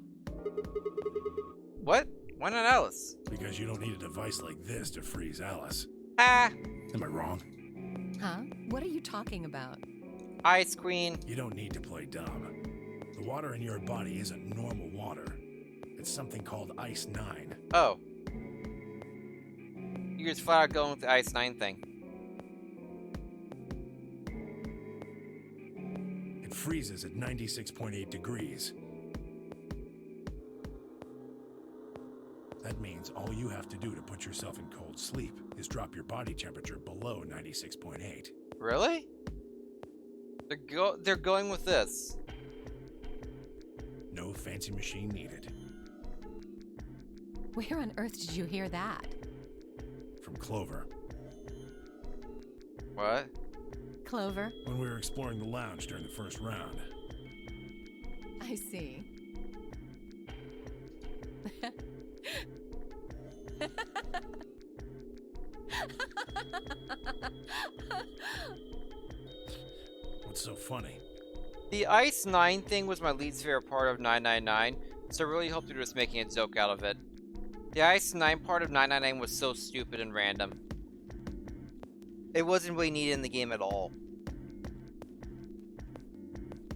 What? Why not Alice? Because you don't need a device like this to freeze Alice. Ah! Am I wrong? Huh? What are you talking about? Ice Queen. You don't need to play dumb. The water in your body isn't normal water. It's something called Ice 9. Oh. You you're just flat out going with the Ice 9 thing. It freezes at 96.8 degrees. That means all you have to do to put yourself in cold sleep is drop your body temperature below 96.8. Really? They're going with this. No fancy machine needed. Where on earth did you hear that? From Clover. What? Clover? When we were exploring the lounge during the first round. I see. What's so funny? The Ice 9 thing was my least favorite part of 999, so I really hope they're just making a joke out of it. The Ice 9 part of 999 was so stupid and random. It wasn't really needed in the game at all.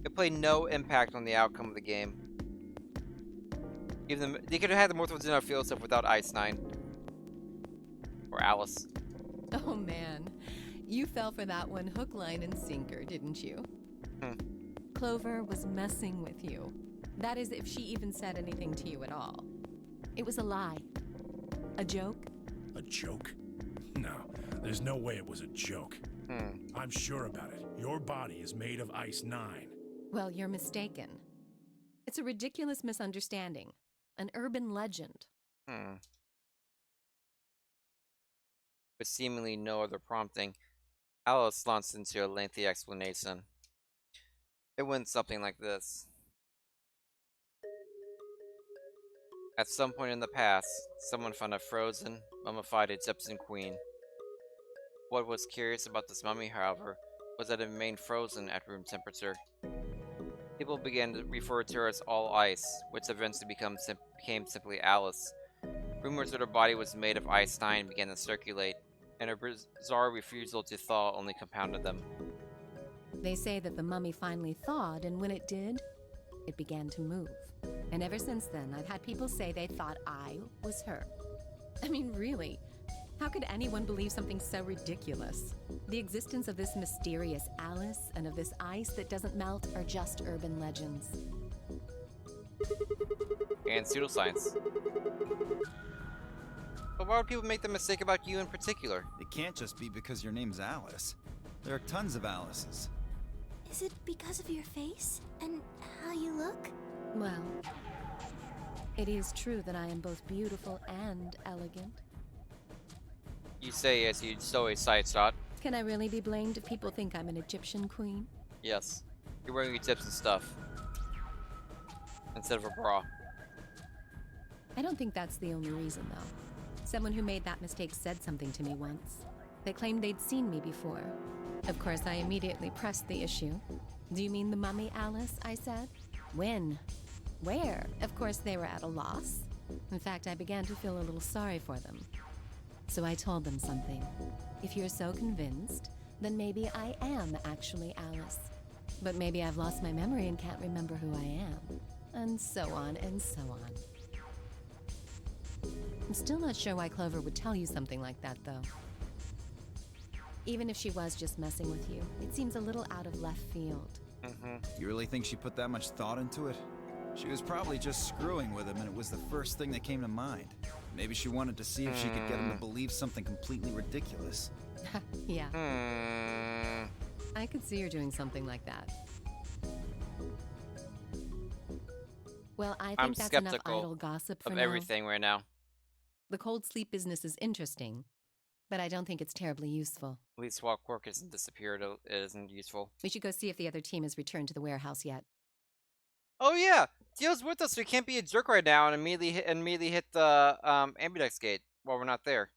It played no impact on the outcome of the game. Even they could have had the Mortal Xeno field stuff without Ice 9. Or Alice. Oh man, you fell for that one hook, line, and sinker, didn't you? Clover was messing with you. That is, if she even said anything to you at all. It was a lie. A joke? A joke? No, there's no way it was a joke. I'm sure about it. Your body is made of Ice 9. Well, you're mistaken. It's a ridiculous misunderstanding. An urban legend. With seemingly no other prompting, Alice launched into a lengthy explanation. It went something like this. At some point in the past, someone found a frozen, mummified Egyptian queen. What was curious about this mummy, however, was that it remained frozen at room temperature. People began to refer to her as All Ice, which eventually became simply Alice. Rumors that her body was made of Ice 9 began to circulate, and her bizarre refusal to thaw only compounded them. They say that the mummy finally thawed, and when it did, it began to move. And ever since then, I've had people say they thought I was her. I mean, really, how could anyone believe something so ridiculous? The existence of this mysterious Alice and of this ice that doesn't melt are just urban legends. And pseudoscience. But why would people make the mistake about you in particular? It can't just be because your name's Alice. There are tons of Alices. Is it because of your face and how you look? Well, it is true that I am both beautiful and elegant. You say as you sew a side shot. Can I really be blamed if people think I'm an Egyptian queen? Yes. You're wearing Egyptian stuff. Instead of a bra. I don't think that's the only reason, though. Someone who made that mistake said something to me once. They claimed they'd seen me before. Of course, I immediately pressed the issue. Do you mean the mummy, Alice? I said. When? Where? Of course, they were at a loss. In fact, I began to feel a little sorry for them. So I told them something. If you're so convinced, then maybe I am actually Alice. But maybe I've lost my memory and can't remember who I am. And so on and so on. I'm still not sure why Clover would tell you something like that, though. Even if she was just messing with you, it seems a little out of left field. You really think she put that much thought into it? She was probably just screwing with him, and it was the first thing that came to mind. Maybe she wanted to see if she could get him to believe something completely ridiculous. Yeah. I could see her doing something like that. Well, I think I'm that's enough skeptical idle gossip for of now. everything right now. The cold sleep business is interesting, but I don't think it's terribly useful. At least while Quark isn't disappeared, it isn't useful. We should go see if the other team has returned to the warehouse yet. Oh yeah! Dio's with us, so he can't be a jerk right now and immediately hit the ambudex gate while we're not there.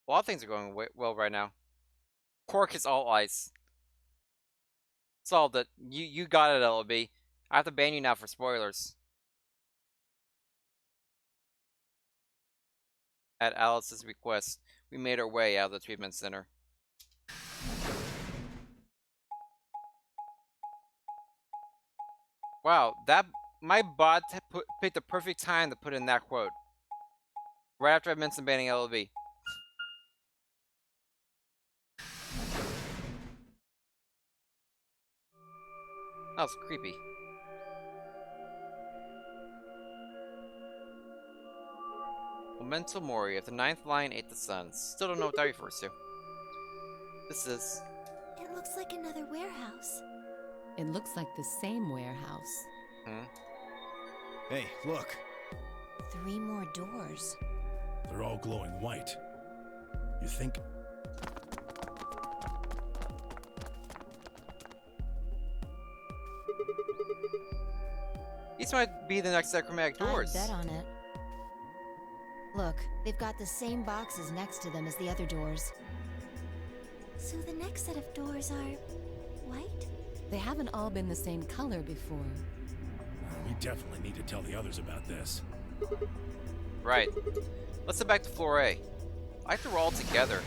A lot of things are going well right now. Quark is all ice. Solved it. You got it, LB. I have to ban you now for spoilers. At Alice's request, we made our way out of the treatment center. Wow, that My bot picked the perfect time to put in that quote. Right after I mentioned banning LLB. That was creepy. Memento Mori, if the ninth lion ate the sun. Still don't know what that refers to. This is... It looks like another warehouse. It looks like the same warehouse. Hey, look. 3 more doors. They're all glowing white. You think? These might be the next necromantic doors. I'd bet on it. Look, they've got the same boxes next to them as the other doors. So the next set of doors are white? They haven't all been the same color before. We definitely need to tell the others about this. Right. Let's head back to floor A. I like that we're all together.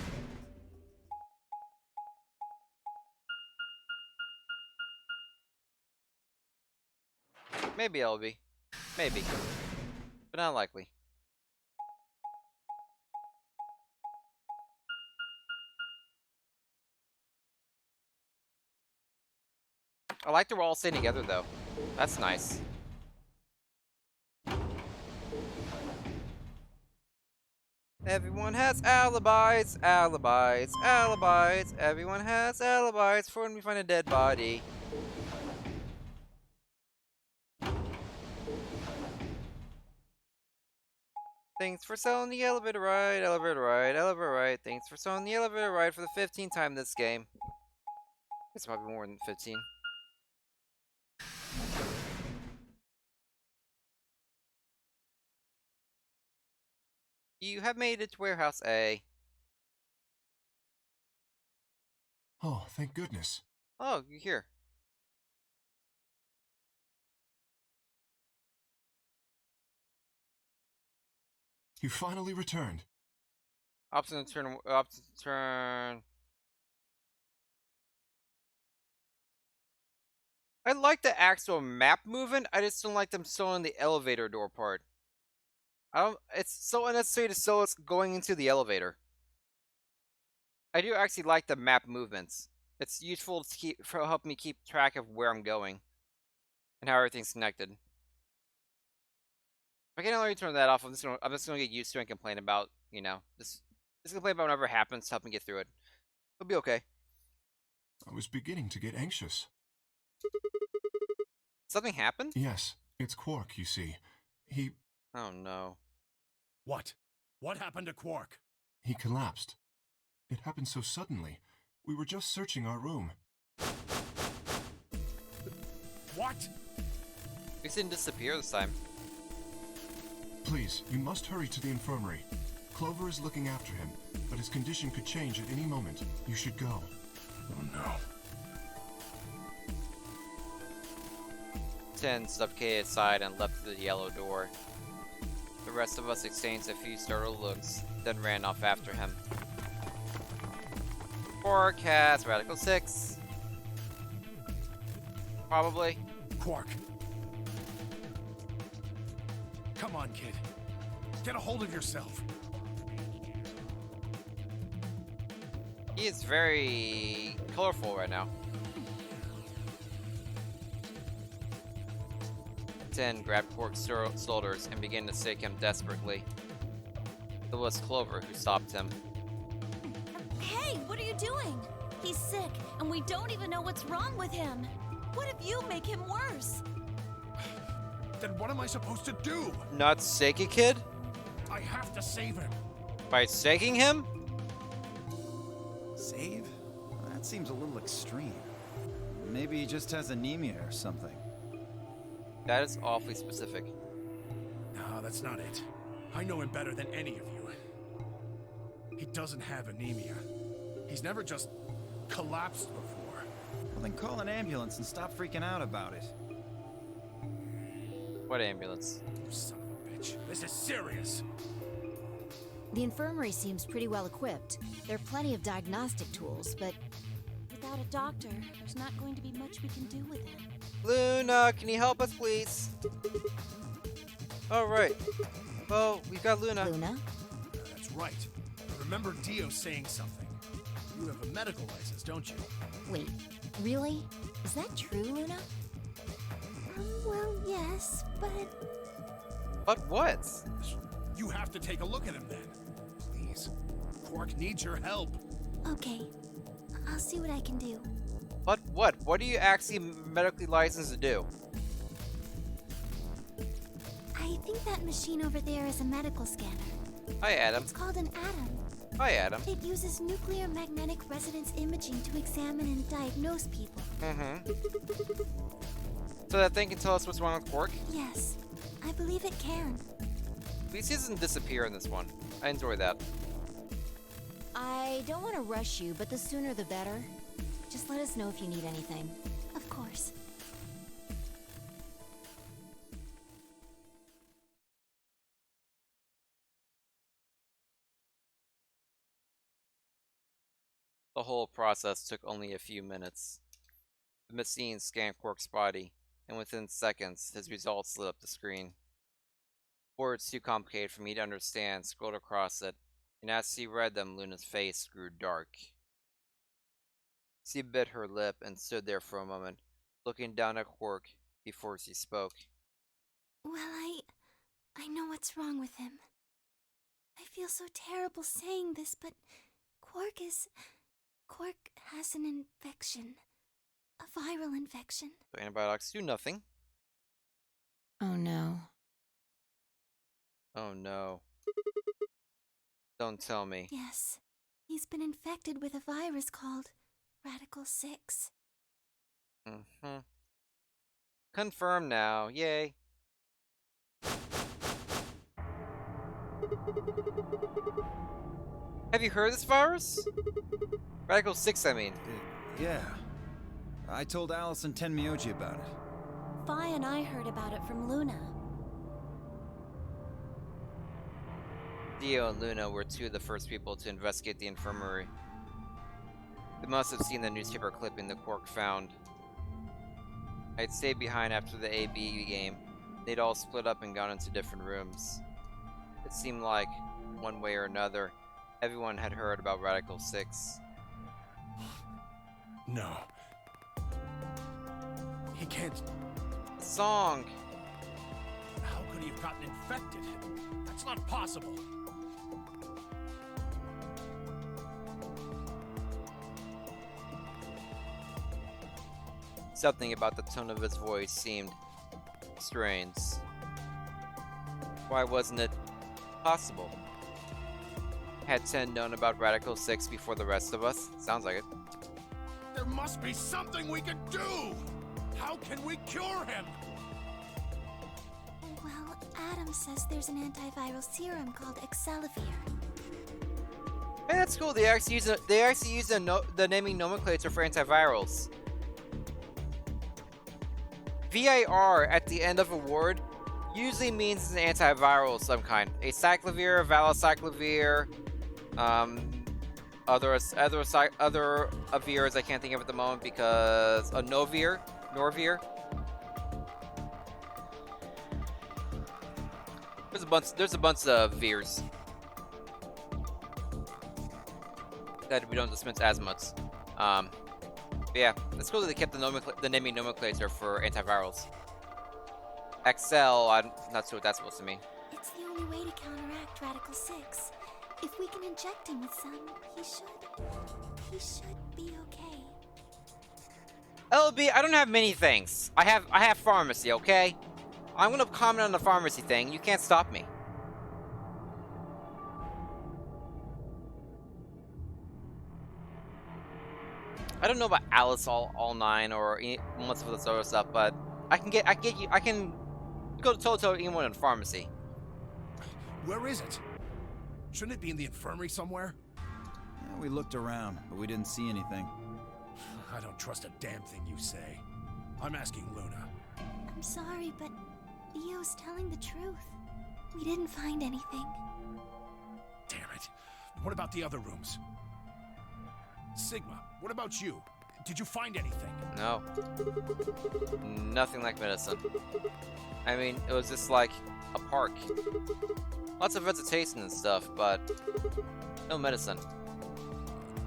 Maybe LB. Maybe. But not likely. I like that we're all staying together though. That's nice. Everyone has alibis, alibis, alibis. Everyone has alibis for when we find a dead body. Thanks for selling the elevator ride, elevator ride, elevator ride. Thanks for selling the elevator ride for the 15th time this game. It's probably more than 15. You have made it to Warehouse A. Oh, thank goodness. Oh, you're here. You finally returned. Opposite turn. Opposite turn. I like the actual map movement. I just don't like them sewing the elevator door part. I don't. It's so unnecessary to sew us going into the elevator. I do actually like the map movements. It's useful to help me keep track of where I'm going and how everything's connected. If I can only turn that off, I'm just gonna get used to it and complain about, you know, just complain about whatever happens to help me get through it. It'll be okay. I was beginning to get anxious. Something happened? Yes, it's Quark, you see. He... Oh no. What? What happened to Quark? He collapsed. It happened so suddenly. We were just searching our room. What? He didn't disappear this time. Please, you must hurry to the infirmary. Clover is looking after him, but his condition could change at any moment. You should go. Oh no. 10 suffocated aside and left through the yellow door. The rest of us exchanged a few startled looks, then ran off after him. Forecast Radical 6. Probably. Quark. Come on, kid. Get a hold of yourself. He is very colorful right now. 10 grabbed Quark's shoulders and began to shake him desperately. It was Clover who stopped him. Hey, what are you doing? He's sick, and we don't even know what's wrong with him. What if you make him worse? Then what am I supposed to do? Not shake a kid? I have to save him. By shaking him? Save? That seems a little extreme. Maybe he just has anemia or something. That is awfully specific. No, that's not it. I know him better than any of you. He doesn't have anemia. He's never just collapsed before. Well, then call an ambulance and stop freaking out about it. What ambulance? Son of a bitch. This is serious. The infirmary seems pretty well equipped. There are plenty of diagnostic tools, but... Without Without a doctor, there's not going to be much we can do with him. Luna, can you help us, please? All right. Well, we've got Luna. Luna? That's right. Remember Dio saying something. You have a medical license, don't you? Wait, really? Is that true, Luna? Well, yes, but... But what? You have to take a look at him then. Please. Quark needs your help. Okay, I'll see what I can do. But what? What are you actually medically licensed to do? I think that machine over there is a medical scanner. Hi, Adam. It's called an Atom. Hi, Adam. It uses nuclear magnetic resonance imaging to examine and diagnose people. Mm-hmm. So that thing can tell us what's wrong with Quark? Yes, I believe it can. At least he doesn't disappear in this one. I enjoy that. I don't want to rush you, but the sooner the better. Just let us know if you need anything. Of course. The whole process took only a few minutes. The machine scanned Quark's body, and within seconds, his results lit up the screen. Words too complicated for me to understand scrolled across it, and as she read them, Luna's face grew dark. She bit her lip and stood there for a moment, looking down at Quark before she spoke. Well, I know what's wrong with him. I feel so terrible saying this, but Quark has an infection. A viral infection. So antibiotics do nothing. Oh no. Oh no. Don't tell me. Yes. He's been infected with a virus called Radical 6. Mm-hmm. Confirmed now. Yay. Have you heard of this virus? Radical 6, I mean. Yeah. I told Allison Tenmyoji about it. Vi and I heard about it from Luna. Dio and Luna were two of the first people to investigate the infirmary. They must have seen the newspaper clipping the Quark found. I'd stayed behind after the AB game. They'd all split up and gone into different rooms. It seemed like, one way or another, everyone had heard about Radical 6. No. He can't. The song! How could he have gotten infected? That's not possible. Something about the tone of his voice seemed strange. Why wasn't it possible? Had Ten known about Radical 6 before the rest of us? Sounds like it. There must be something we can do! How can we cure him? Well, Adam says there's an antiviral serum called Excelivir. Hey, that's cool. They actually use the naming nomenclature for antivirals. VIR at the end of a word usually means an antiviral of some kind. Acyclovir, valacyclovir, other avirs I can't think of at the moment because Norvir. There's a bunch of virs that we don't dismiss as much. But yeah, it's cool that they kept the naming nomenclature for antivirals. Excel, I'm not sure what that's supposed to mean. It's the only way to counteract Radical 6. If we can inject him with some, he should be okay. LB, I don't have many things. I have pharmacy, okay? I'm gonna comment on the pharmacy thing. You can't stop me. I don't know about Alice all 9 or much of this other stuff, but I can go toe-to-toe anyone in pharmacy. Where is it? Shouldn't it be in the infirmary somewhere? Yeah, we looked around, but we didn't see anything. I don't trust a damn thing you say. I'm asking Luna. I'm sorry, but Theo's telling the truth. We didn't find anything. Damn it. What about the other rooms? Sigma, what about you? Did you find anything? No. Nothing like medicine. I mean, it was just like a park. Lots of vegetation and stuff, but no medicine.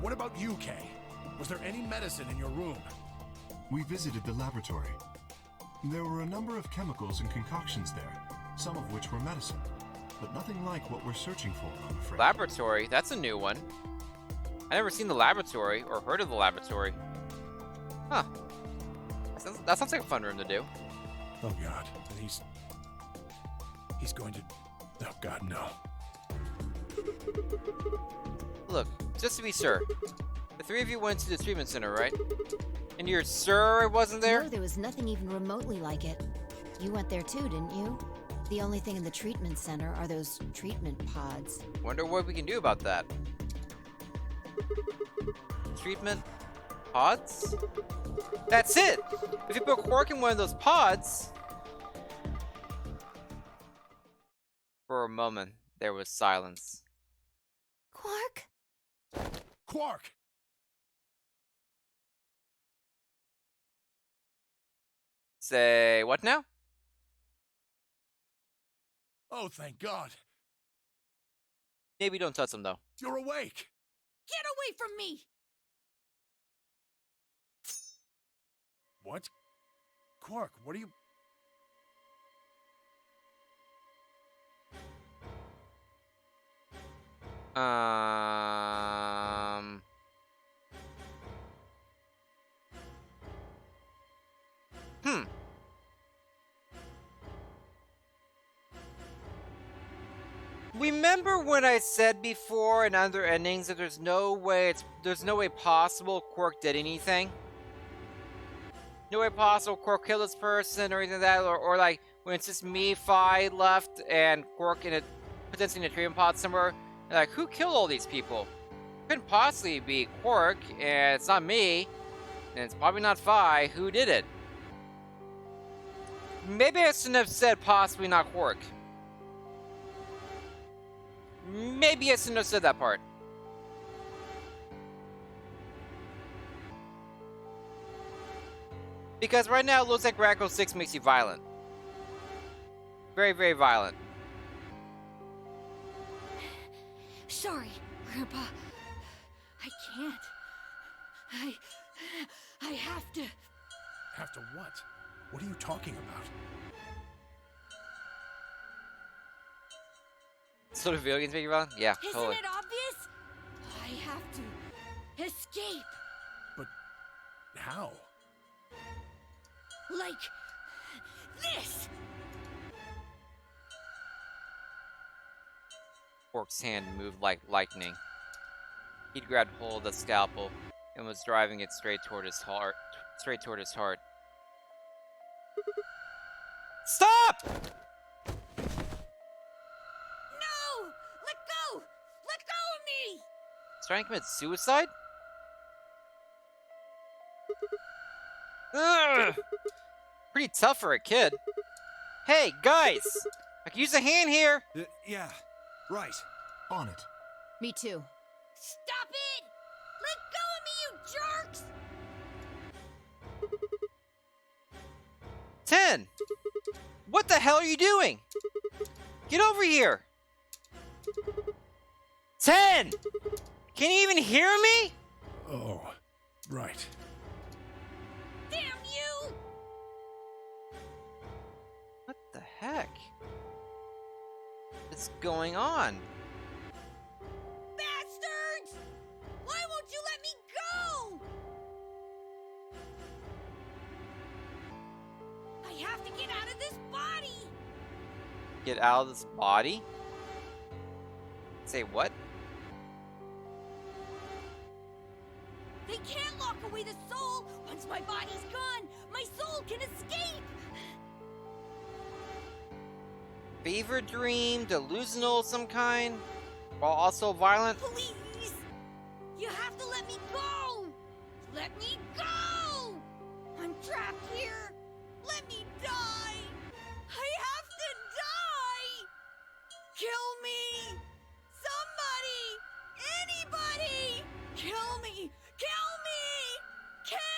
What about you, Kay? Was there any medicine in your room? We visited the laboratory. There were a number of chemicals and concoctions there, some of which were medicine, but nothing like what we're searching for, I'm afraid. Laboratory? That's a new one. I never seen the laboratory or heard of the laboratory. Huh. That sounds like a fun room to do. Oh God, and he's going to... Oh God, no. Look, just to be sure, the three of you went to the treatment center, right? And you're sure it wasn't there? No, there was nothing even remotely like it. You went there too, didn't you? The only thing in the treatment center are those treatment pods. Wonder what we can do about that. Treatment pods? That's it! If you put Quark in one of those pods... For a moment, there was silence. Quark? Quark! Say, what now? Oh, thank God. Maybe don't touch him, though. You're awake. Get away from me! What? Quark, what are you... Remember when I said before in other endings that there's no way possible Quark did anything? No way possible Quark killed this person or anything like that, or like when it's just me, Phi left, and Quark in a potentially in a treatment pod somewhere. And like, who killed all these people? Couldn't possibly be Quark, and it's not me, and it's probably not Phi. Who did it? Maybe I shouldn't have said possibly not Quark. Maybe I shouldn't have said that part. Because right now it looks like Racco 6 makes you violent. Very, very violent. Sorry, Grandpa. I can't. I have to. Have to what? What are you talking about? Sort of video games make you violent? Yeah, Isn't totally. it obvious? I have to escape. But how? Like this. Quark's hand moved like lightning. He'd grabbed hold of the scalpel and was driving it straight toward his heart. Stop! No! Let go! Let go of me! He's trying to commit suicide? Ugh! Pretty tough for a kid. Hey, guys! I can use a hand here! Yeah, right. On it. Me too. Stop it! Let go of me, you jerks! 10! What the hell are you doing? Get over here! 10! Can you even hear me? Oh, right. Damn you! What the heck is going on? Bastards! Why won't you let me go? I have to get out of this body! Get out of this body? Say what? They can't lock away the soul! Once my body's gone, my soul can escape! Fever dream, delusional of some kind, while also violent? Please! You have to let me go! Let me go! I'm trapped here! Let me die! I have to die! Kill me! Somebody! Anybody! Kill me! Kill me! Kill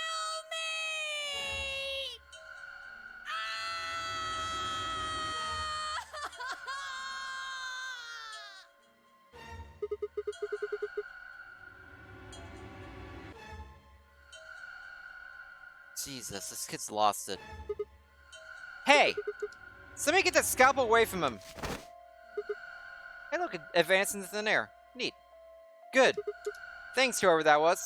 Jesus, this kid's lost it. Hey! Somebody get that scalpel away from him! Hey look, it advanced into thin air. Neat. Good. Thanks, whoever that was.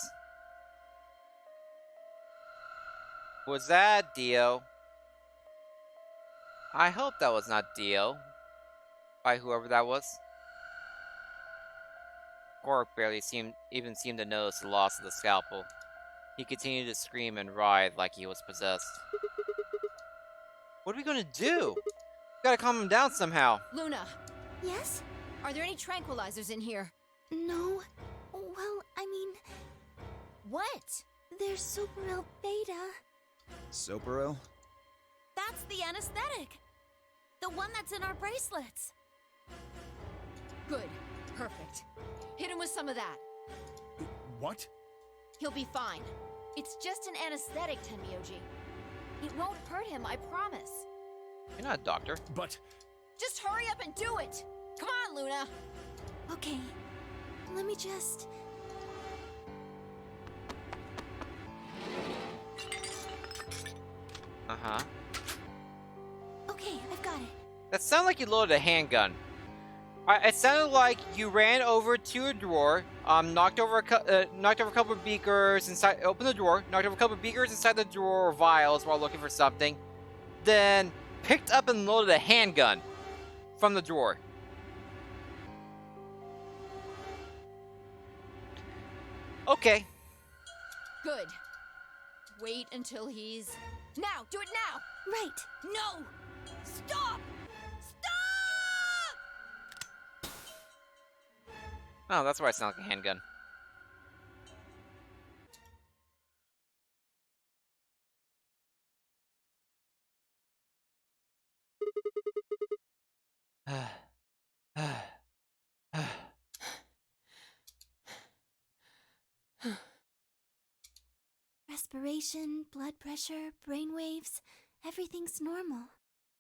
Was that Dio? I hope that was not Dio. By whoever that was. Quark barely even seemed to notice the loss of the scalpel. He continued to scream and writhe like he was possessed. What are we gonna do? We gotta calm him down somehow. Luna, Yes? are there any tranquilizers in here? No. Well, I mean, What? there's Super Beta. Sopero? That's the anesthetic. The one that's in our bracelets. Good. Perfect. Hit him with some of that. What? He'll be fine. It's just an anesthetic, Tenmyoji. It won't hurt him, I promise. You're not a doctor. But Just hurry up and do it! Come on, Luna! Okay. Let me just. Uh-huh. Okay, I've got it. That sounded like you loaded a handgun. It sounded like you ran over to a drawer, knocked over a couple of beakers inside, opened the drawer, knocked over a couple of beakers inside the drawer or vials while looking for something, then picked up and loaded a handgun from the drawer. Okay. Good. Wait until he's... Now! Do it now! Right. No! Stop! Stop! Oh, that's why it sounds like a handgun. Respiration, blood pressure, brain waves, everything's normal.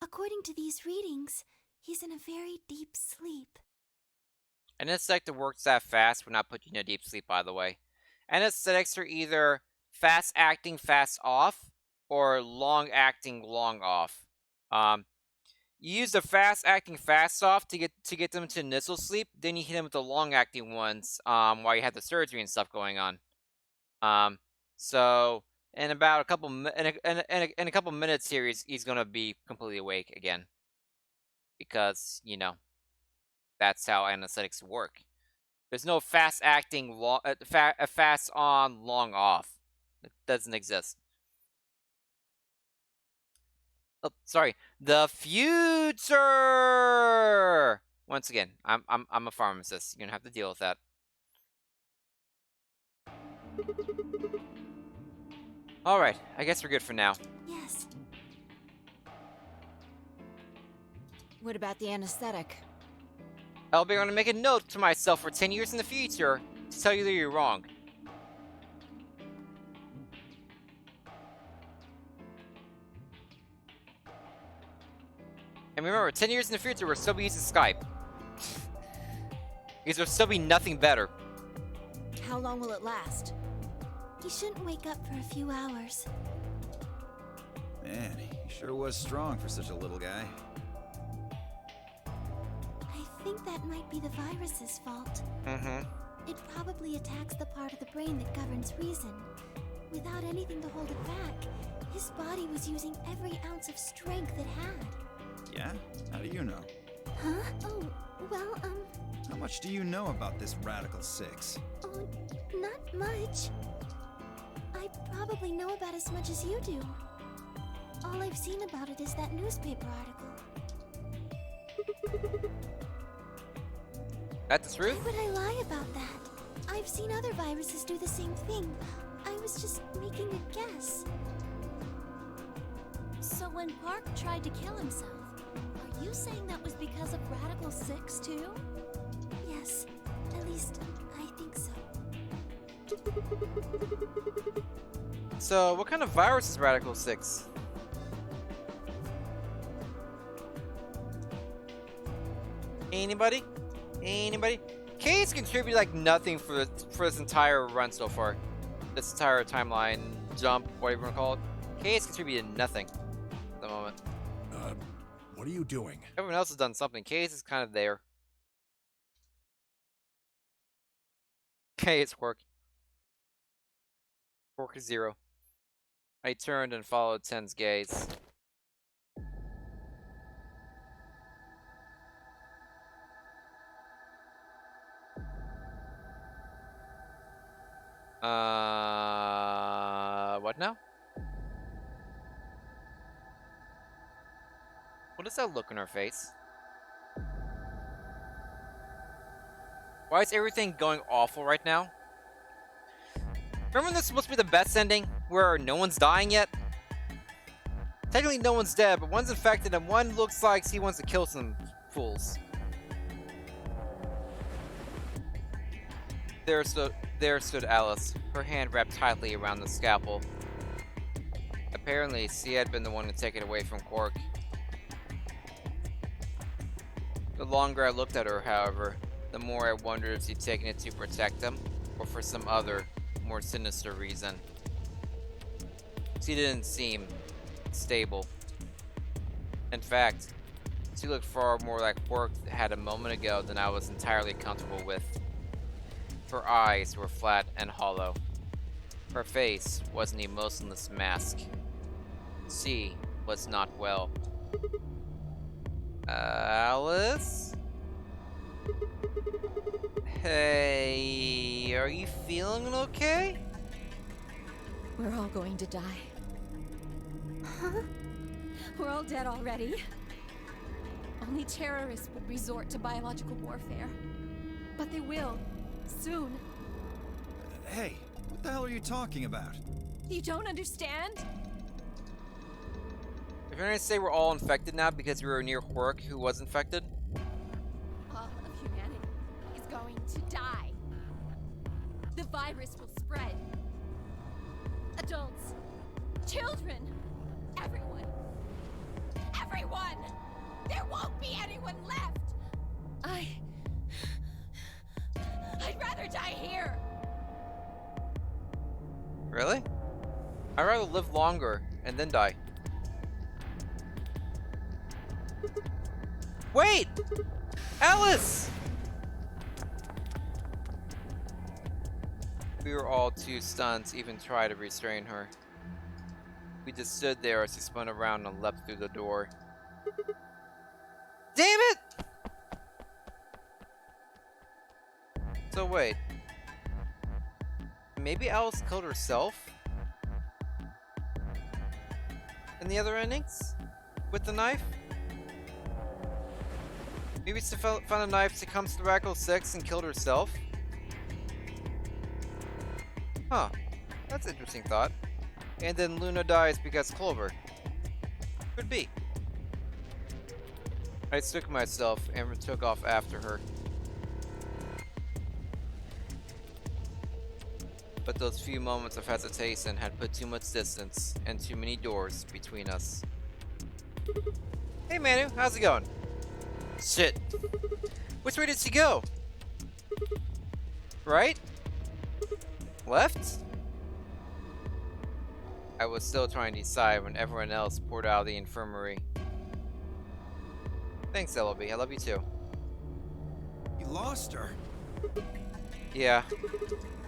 According to these readings, he's in a very deep sleep. Anesthetic that works that fast would not put you in a deep sleep, by the way. Anesthetics are either fast acting, fast off, or long acting, long off. You use the fast acting, fast off to get them to initial sleep. Then you hit them with the long acting ones while you have the surgery and stuff going on. So in about a couple in a couple minutes here, he's gonna be completely awake again, because you know that's how anesthetics work. There's no fast acting, fast on, long off. It doesn't exist. Oh, sorry. The future. Once again, I'm a pharmacist. You're gonna have to deal with that. All right. I guess we're good for now. Yes. What about the anesthetic? I'll be going to make a note to myself for 10 years in the future to tell you that you're wrong. And remember, 10 years in the future, we'll still be using Skype. Because there'll still be nothing better. How long will it last? He shouldn't wake up for a few hours. Man, he sure was strong for such a little guy. I think that might be the virus's fault. Mm-hmm. It probably attacks the part of the brain that governs reason. Without anything to hold it back, his body was using every ounce of strength it had. Yeah? How do you know? Huh? Oh, well, How much do you know about this Radical 6? oh, not much. I probably know about as much as you do. All I've seen about it is that newspaper article. That's the truth? Why would I lie about that? I've seen other viruses do the same thing. I was just making a guess. So when Quark tried to kill himself, are you saying that was because of Radical 6 too? Yes, at least I think so. So, what kind of virus is Radical 6? Anybody? Anybody? Kay's contributed like nothing for this entire run so far. This entire timeline jump, whatever you want to call it. Kay has contributed nothing at the moment. What are you doing? Everyone else has done something. Kay's is kind of there. Kay is Quark. Quark is 0. I turned and followed Ten's gaze. What now? What is that look on her face? Why is everything going awful right now? Remember when this was supposed to be the best ending? Where no one's dying yet? Technically no one's dead, but one's infected and one looks like he wants to kill some fools. There stood Alice, her hand wrapped tightly around the scalpel. Apparently, she had been the one to take it away from Quark. The longer I looked at her, however, the more I wondered if she'd taken it to protect him, or for some other, more sinister reason. She didn't seem stable. In fact, she looked far more like Quark had a moment ago than I was entirely comfortable with. Her eyes were flat and hollow. Her face was an emotionless mask. She was not well. Alice? Hey, are you feeling okay? We're all going to die. Huh? We're all dead already. Only terrorists would resort to biological warfare. But they will. Soon. Hey, what the hell are you talking about? You don't understand? If you're gonna say we're all infected now because we were near Quark who was infected? All of humanity is going to die. The virus will spread. Adults, children, everyone. Everyone! There won't be anyone left! I'd rather die here! Really? I'd rather live longer and then die. Wait! Alice! We were all too stunned to even try to restrain her. We just stood there as she spun around and leapt through the door. Damn it! So wait. Maybe Alice killed herself? In the other endings? With the knife? Maybe she found a knife, succumbed to Radical 6 and killed herself? Huh. That's an interesting thought. And then Luna dies because Clover. Could be. I took myself and took off after her. But those few moments of hesitation had put too much distance and too many doors between us. Hey Manu, how's it going? Shit. Which way did she go? Right? Left? I was still trying to decide when everyone else poured out of the infirmary. Thanks, Ellaby. I love you too. You lost her? Yeah.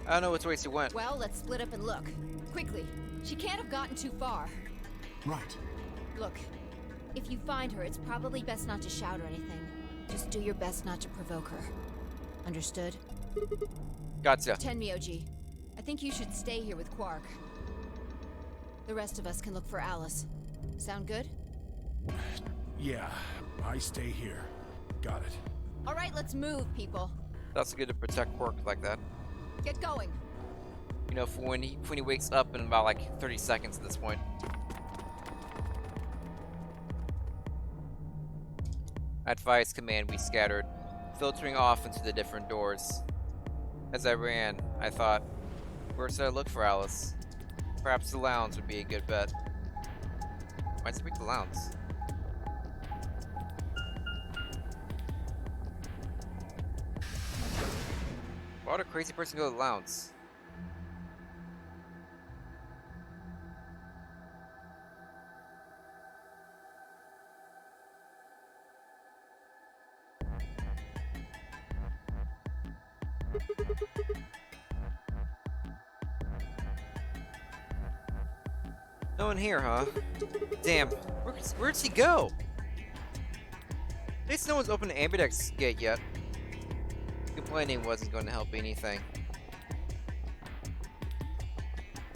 I don't know which way she went. Well, let's split up and look. Quickly. She can't have gotten too far. Right. Look, if you find her, it's probably best not to shout or anything. Just do your best not to provoke her. Understood? Gotcha. Tenmyoji, I think you should stay here with Quark. The rest of us can look for Alice. Sound good? Yeah, I stay here. Got it. All right, let's move, people. That's good to protect Quark like that. Get going. You know, for when he wakes up in about like 30 seconds at this point. At Vi's command, we scattered, filtering off into the different doors. As I ran, I thought, where should I look for Alice? Perhaps the lounge would be a good bet. Why'd you pick the lounge? Why would a crazy person go to the lounge? No one here, huh? Damn, where'd he go? At least no one's opened the Ambidex gate yet. Complaining wasn't going to help anything.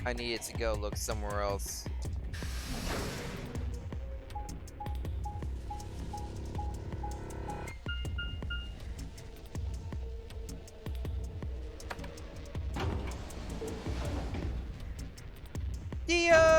I needed to go look somewhere else. Dio!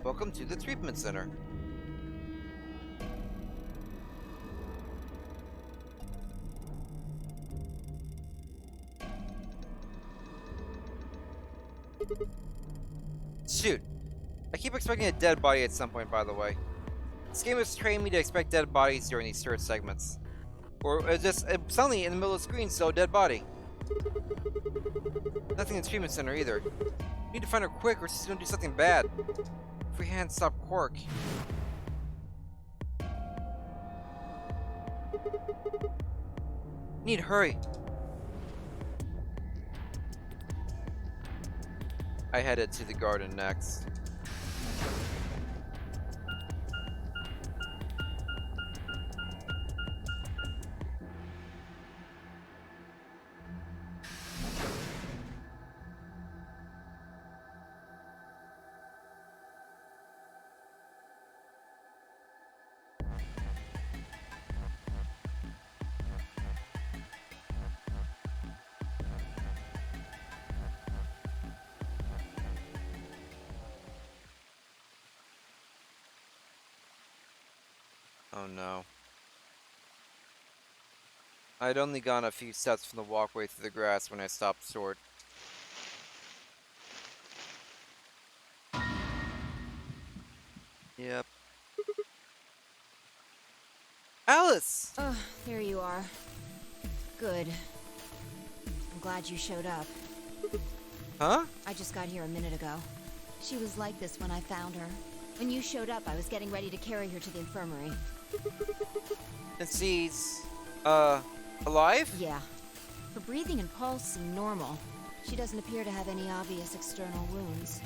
Welcome to the treatment center. Shoot. I keep expecting a dead body at some point, by the way. This game has trained me to expect dead bodies during these third segments. Or just suddenly in the middle of the screen, so dead body. Nothing in the treatment center either. Need to find her quick or she's gonna do something bad. If we hadn't stopped Quark. Need to hurry. I headed to the garden next. Oh no. I'd only gone a few steps from the walkway through the grass when I stopped short. Yep. Alice! Ugh, there you are. Good. I'm glad you showed up. Huh? I just got here a minute ago. She was like this when I found her. When you showed up, I was getting ready to carry her to the infirmary. And she's, alive? Yeah. Her breathing and pulse seem normal. She doesn't appear to have any obvious external wounds.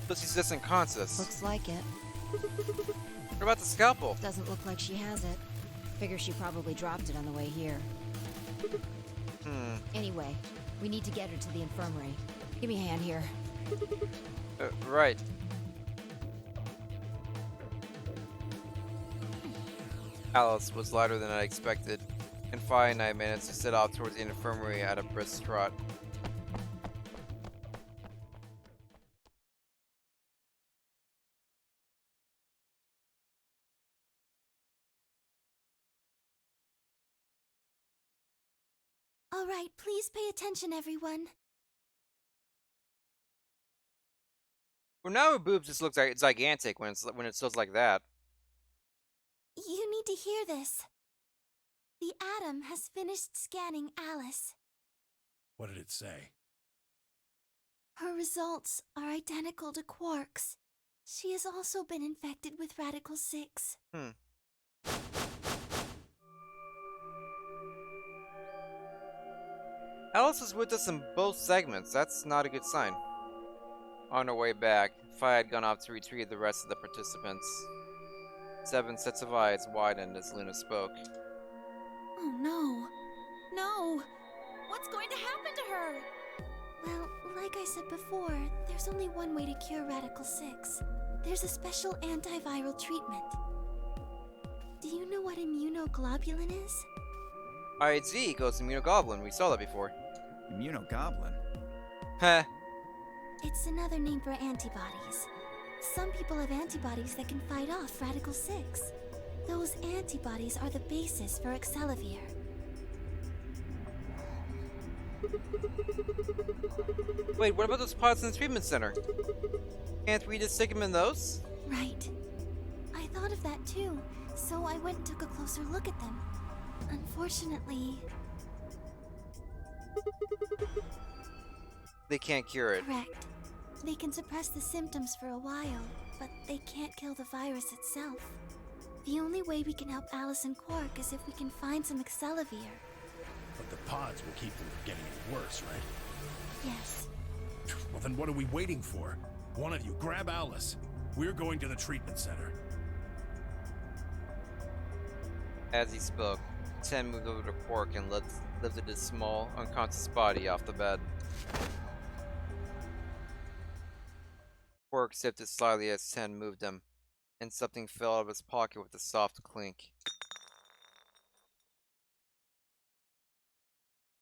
But she's just unconscious. Looks like it. What about the scalpel? Doesn't look like she has it. Figure she probably dropped it on the way here. Anyway, we need to get her to the infirmary. Give me a hand here. Right. Alice was lighter than I expected, and fine, I managed to set off towards the infirmary at a brisk trot. All right, please pay attention, everyone. Well, now her boobs just look like gigantic when it looks like that. You need to hear this. The Atom has finished scanning Alice. What did it say? Her results are identical to Quark's. She has also been infected with Radical 6. Alice was with us in both segments. That's not a good sign. On our way back, Fi had gone off to retrieve the rest of the participants. 7 sets of eyes widened as Luna spoke. Oh no. No! What's going to happen to her? Well, like I said before, there's only one way to cure Radical 6. There's a special antiviral treatment. Do you know what immunoglobulin is? IHZ equals immunoglobulin. We saw that before. Immunogoblin? Heh. It's another name for antibodies. Some people have antibodies that can fight off Radical 6. Those antibodies are the basis for Excelivir. Wait, what about those pods in the treatment center? Can't we just stick them in those? Right. I thought of that too, so I went and took a closer look at them. Unfortunately... They can't cure it. Correct. They can suppress the symptoms for a while, but they can't kill the virus itself. The only way we can help Alice and Quark is if we can find some Excelavir. But the pods will keep them from getting any worse, right? Yes. Well, then what are we waiting for? One of you, grab Alice. We're going to the treatment center. As he spoke, 10 moved over to Quark and lifted his small, unconscious body off the bed. Quark shifted slightly as 10 moved him, and something fell out of his pocket with a soft clink.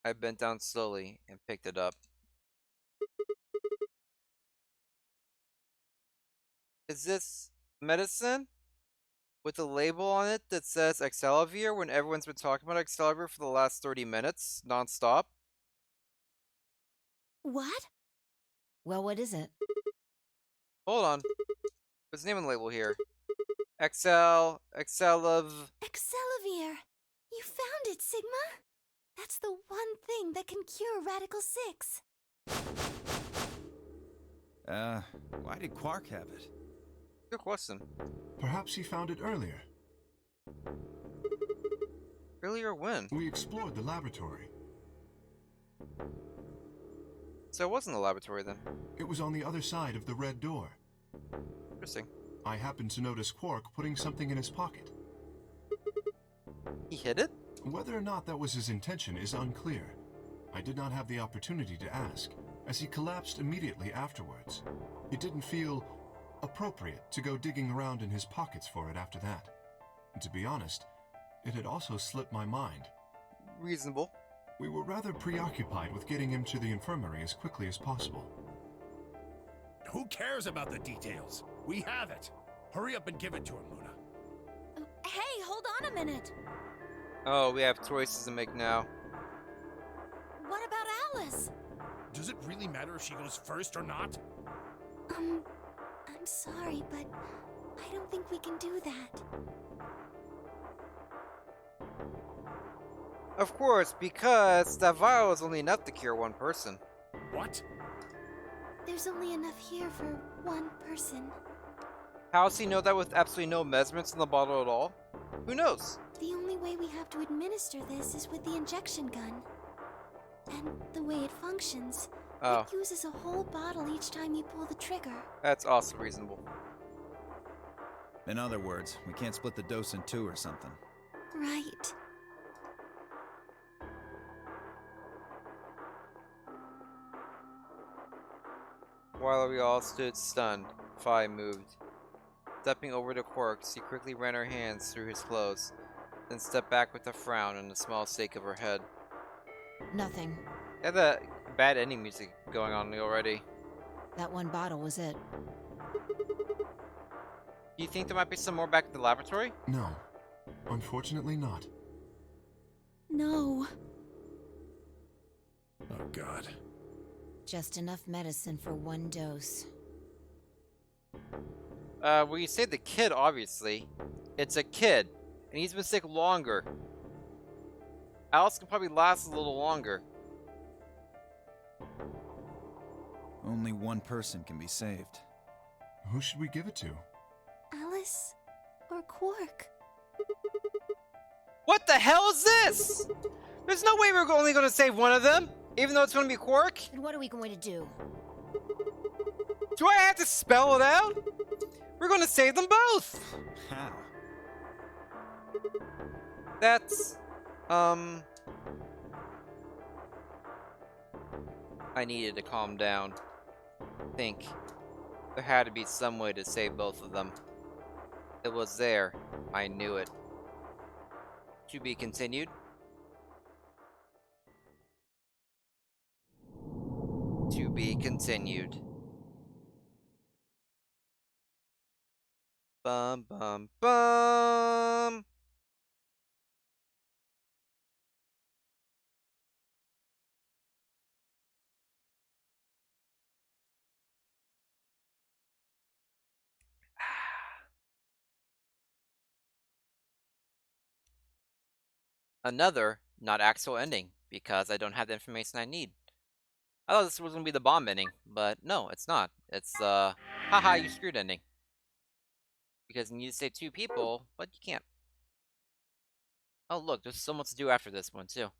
I bent down slowly and picked it up. Is this medicine? With a label on it that says Excelavir when everyone's been talking about Excelavir for the last 30 minutes, non-stop? What? Well, what is it? Hold on. There's a name on the label here. Excelavir. Excelavir! You found it, Sigma! That's the one thing that can cure Radical 6. Why did Quark have it? Good question. Perhaps he found it earlier. Earlier when? We explored the laboratory. So it wasn't the laboratory then. It was on the other side of the red door. Interesting. I happened to notice Quark putting something in his pocket. He hid it? Whether or not that was his intention is unclear. I did not have the opportunity to ask, as he collapsed immediately afterwards. It didn't feel appropriate to go digging around in his pockets for it after that. And to be honest, it had also slipped my mind. Reasonable. We were rather preoccupied with getting him to the infirmary as quickly as possible. Who cares about the details? We have it. Hurry up and give it to him, Luna. Hey, hold on a minute! Oh, we have choices to make now. What about Alice? Does it really matter if she goes first or not? I'm sorry, but I don't think we can do that. Of course, because that vial is only enough to cure one person. What? There's only enough here for one person. How does he know that with absolutely no measurements in the bottle at all? Who knows? The only way we have to administer this is with the injection gun. And the way it functions, it uses a whole bottle each time you pull the trigger. That's also reasonable. In other words, we can't split the dose in two or something. Right. While we all stood stunned, Phi moved. Stepping over to Quark, she quickly ran her hands through his clothes, then stepped back with a frown and a small shake of her head. Nothing. They had that bad ending music going on already. That one bottle was it. Do you think there might be some more back at the laboratory? No. Unfortunately not. No. Oh, God. Just enough medicine for one dose. Well, you say the kid, obviously. It's a kid, and he's been sick longer. Alice can probably last a little longer. Only one person can be saved. Who should we give it to? Alice or Quark? What the hell is this? There's no way we're only going to save one of them, even though it's going to be Quark. And what are we going to do? Do I have to spell it out? We're going to save them both. How? That's, I needed to calm down. Think. There had to be some way to save both of them. It was there. I knew it. To be continued. To be continued. Bum bum bum. Another not actual ending because I don't have the information I need. I thought this was gonna be the bomb ending, but no, it's not. It's haha, you screwed ending. Because you need to save 2 people, but you can't. Oh look, there's so much to do after this one too.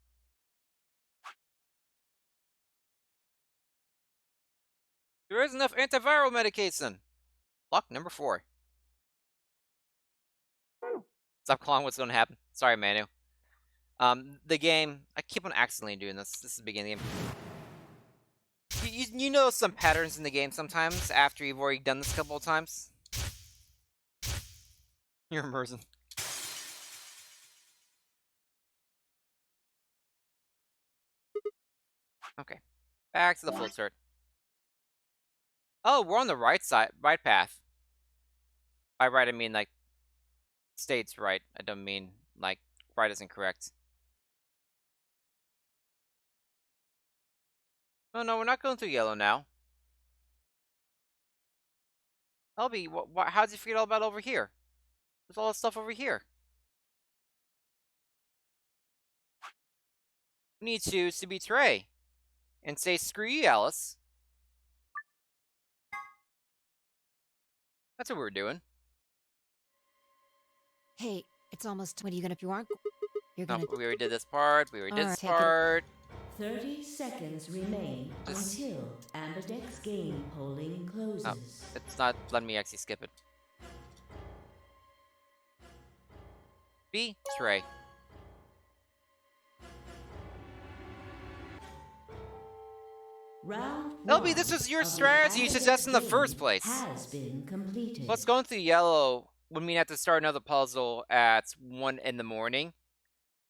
There is enough antiviral medication. Lock number 4. Stop calling what's gonna happen. Sorry, Manu. The game, I keep on accidentally doing this. This is the beginning of the game. You know some patterns in the game sometimes after you've already done this a couple of times. You're immersing. Okay. Back to the flow chart. Oh, we're on the right side, right path. By right, I mean like states right. I don't mean like right isn't correct. Oh no, we're not going through yellow now. LB, how'd you forget all about over here? There's all this stuff over here. We need to choose to betray. And say, screw you, Alice. That's what we're doing. Hey, it's almost. What are you gonna? If you aren't, you're No, gonna. we already did this part. We already did Alright, this take it. part. 30 seconds remain until Ambidex game polling closes. Oh, it's not letting me actually skip it. Betray. Round LB, this was your strategy you suggested in the first place. Has been completed. Plus, going through yellow would mean I have to start another puzzle at 1 in the morning.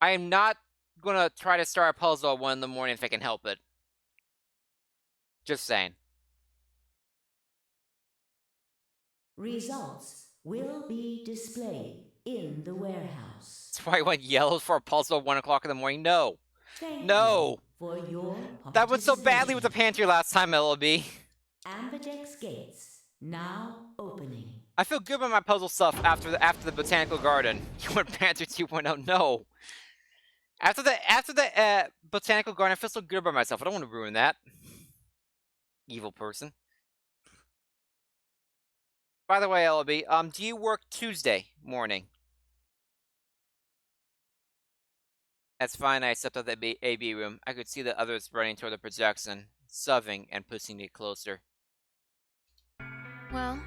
I am not gonna try to start a puzzle at 1 in the morning if I can help it. Just saying. Results will be displayed in the warehouse. That's why I went yellow for a puzzle at 1 o'clock in the morning. No. Thank No. you for your That went so badly with the pantry last time, LB. Ambidex gates now opening. I feel good about my puzzle stuff after the botanical garden. You went Panther 2.0. No. After the botanical garden, I feel so good about myself. I don't want to ruin that. Evil person. By the way, LB, do you work Tuesday morning? That's fine. I stepped out of the AB room. I could see the others running toward the projection, shoving and pushing it closer. Well,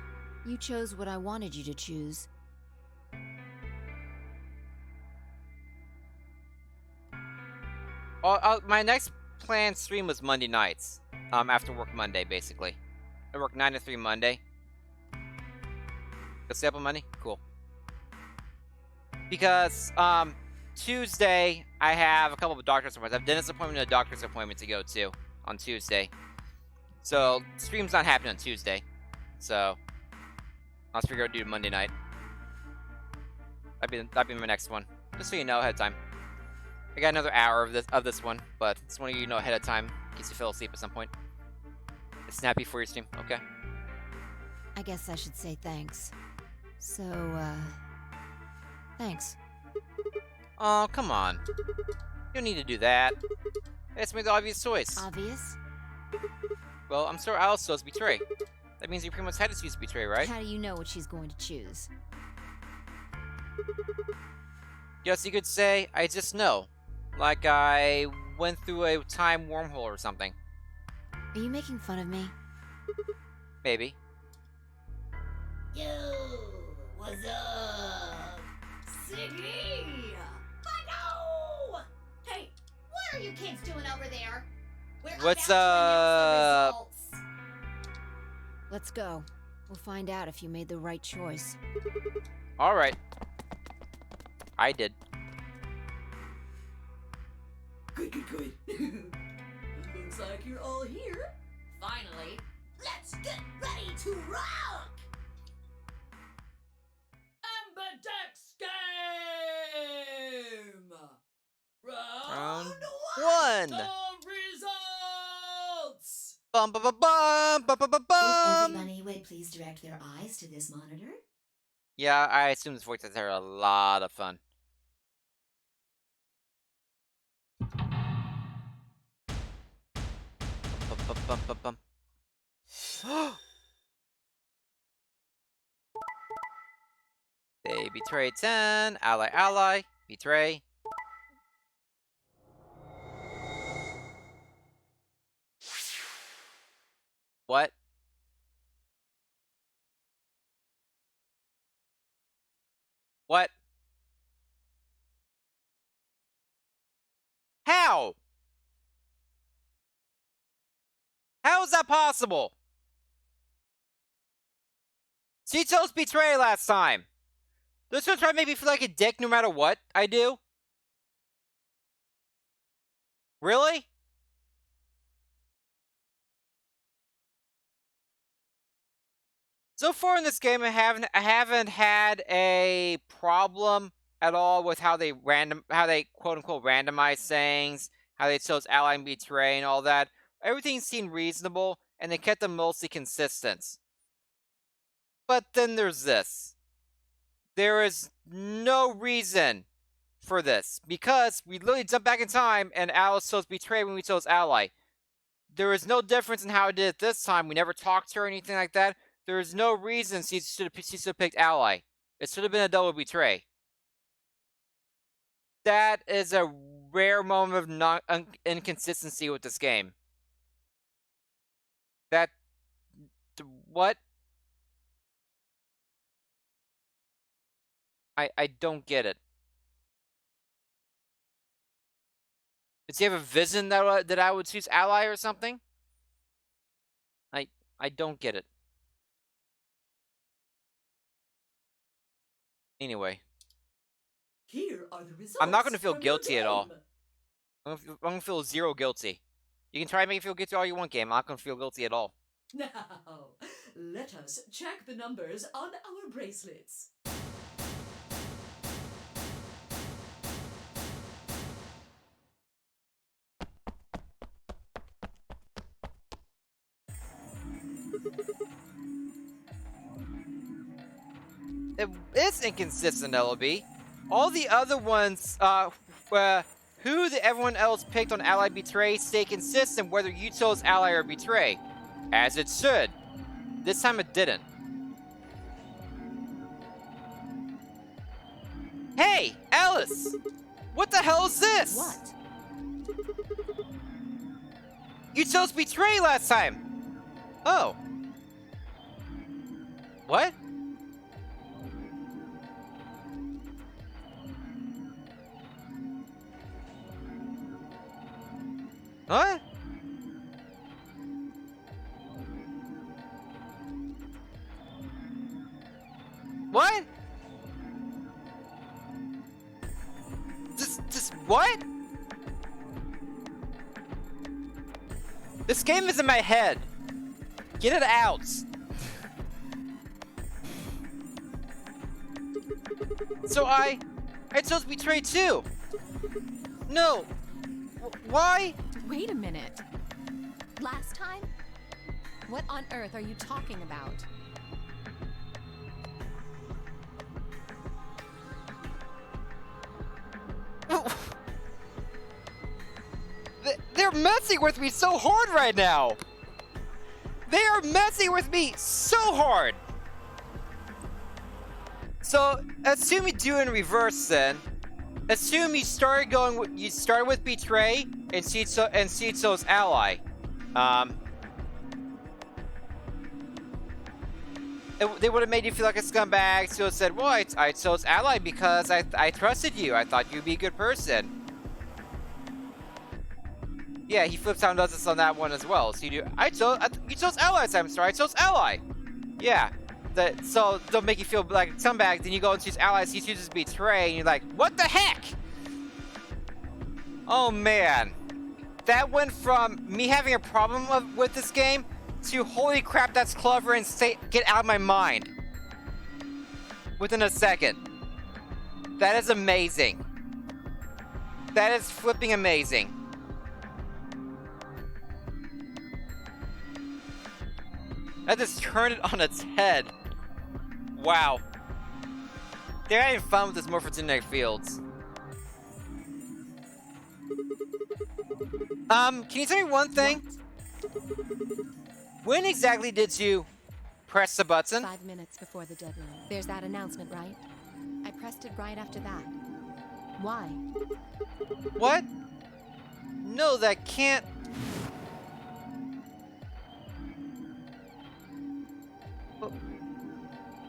you chose what I wanted you to choose. My next planned stream was Monday nights. After work Monday, basically. I work 9 to 3 Monday. Go stay up on Monday? Cool. Because, Tuesday, I have a couple of doctor's appointments. I have a dentist appointment and a doctor's appointment to go to on Tuesday. So, stream's not happening on Tuesday. So, I'll figure out to do Monday night. That'd be my next one. Just so you know ahead of time. I got another hour of this one, but just want you to know ahead of time in case you fell asleep at some point. It's snappy for your stream, okay? I guess I should say thanks. So, thanks. Oh, come on. You don't need to do that. It's made the obvious choice. Obvious? Well, I'm sure Alice chose betray. That means you pretty much had to choose betray, right? How do you know what she's going to choose? Yes, you could say, I just know. Like I went through a time wormhole or something. Are you making fun of me? Maybe. Yo, what's up? Siggy! Fido! Hey, what are you kids doing over there? We're What's about to announce up? the results. Let's go. We'll find out if you made the right choice. Alright. I did. Good. Looks like you're all here. Finally, Let's get ready to rock! Ambidex game! Round Round 1! The results! Bum bum bum bum bum bum bum If bum! everybody would please direct their eyes to this monitor. Yeah, I assume this voice actors are a lot of fun. bum, bum, bum, bum. They betray 10. Ally, ally. Betray. What? What? How? How is that possible? She chose betray last time. This one's trying to make me feel like a dick no matter what I do? Really? So far in this game, I haven't had a problem at all with how they quote unquote randomize things, how they chose ally and betray and all that. Everything seemed reasonable, and they kept them mostly consistent. But then there's this. There is no reason for this, because we literally jump back in time and Alice chose betray when we chose ally. There is no difference in how I did it this time. We never talked to her or anything like that. There is no reason she should have picked ally. It should have been a double betray. That is a rare moment of inconsistency with this game. That... what? I don't get it. Does he have a vision that I would choose ally or something? I don't get it. Anyway. Here are the results. I'm not going to feel from your guilty at all. game. I'm going to feel zero guilty. You can try to make me feel guilty all you want, game. I'm not going to feel guilty at all. Now, let us check the numbers on our bracelets. It is inconsistent, LB. All the other ones, everyone else picked on ally betray stay consistent whether you chose ally or betray. As it should. This time it didn't. Hey, Alice! What the hell is this? What? You chose betray last time! Oh. What? What? What? This what? This game is in my head. Get it out. So I chose betray too. No. Why? Wait a minute. Last time? What on earth are you talking about? They're messing with me so hard right now. They are messing with me so hard. So, assume you do in reverse then. Assume you started with betray and Cito's ally. They would have made you feel like a scumbag. So said, well, I chose ally because I trusted you. I thought you'd be a good person. Yeah, he flips out and does this on that one as well. So you chose ally, I'm sorry, I chose ally. Yeah. So they'll make you feel like a scumbag, then you go and choose allies, he chooses betray, and you're like, what the heck? Oh man. That went from me having a problem with this game to holy crap, that's clever and get out of my mind. Within a second. That is amazing. That is flipping amazing. That just turned it on its head. Wow. They're having fun with this morphogenetic fields. Can you tell me one thing? When exactly did you press the button? 5 minutes before the deadline. There's that announcement, right? I pressed it right after that. Why? What? No, that can't.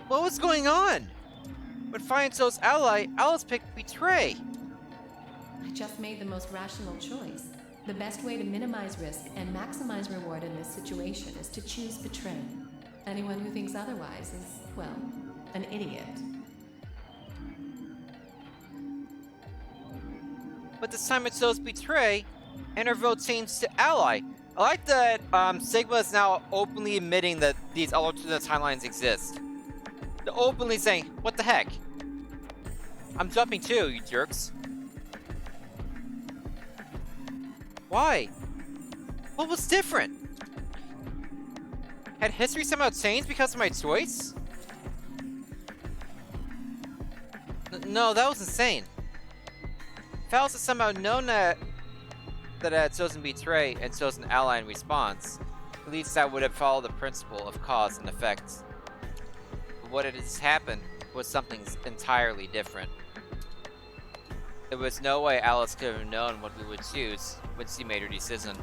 What was going on? When finding So's ally, Alice picked betray. I just made the most rational choice. The best way to minimize risk and maximize reward in this situation is to choose betray. Anyone who thinks otherwise is, well, an idiot. But this time it chose betray, and her vote changed to ally. I like that Sigma is now openly admitting that these alternate timelines exist. They're openly saying, what the heck? I'm jumping too, you jerks. Why? What was different? Had history somehow changed because of my choice? No, that was insane. If Alice had somehow known that I had chosen betray and chosen ally in response, at least that would have followed the principle of cause and effect. But what had just happened was something entirely different. There was no way Alice could have known what we would choose when she made her decision.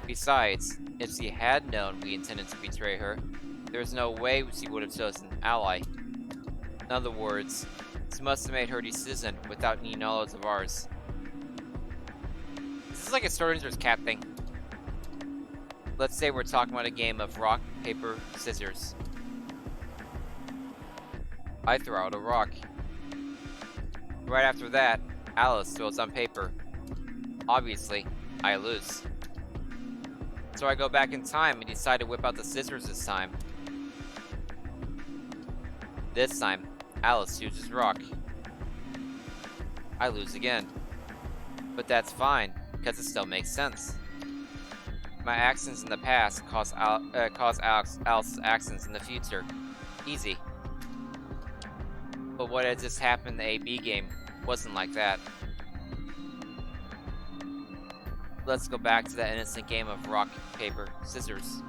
Besides, if she had known we intended to betray her, there was no way she would have chosen ally. In other words, she must have made her decision without any knowledge of ours. This is like a sword and cap thing. Let's say we're talking about a game of rock, paper, scissors. I throw out a rock. Right after that, Alice throws on paper. Obviously, I lose. So I go back in time and decide to whip out the scissors this time. This time, Alice chooses rock. I lose again. But that's fine, because it still makes sense. My actions in the past cause Alice's actions in the future. Easy. But what had just happened in the AB game wasn't like that. Let's go back to that innocent game of rock, paper, scissors.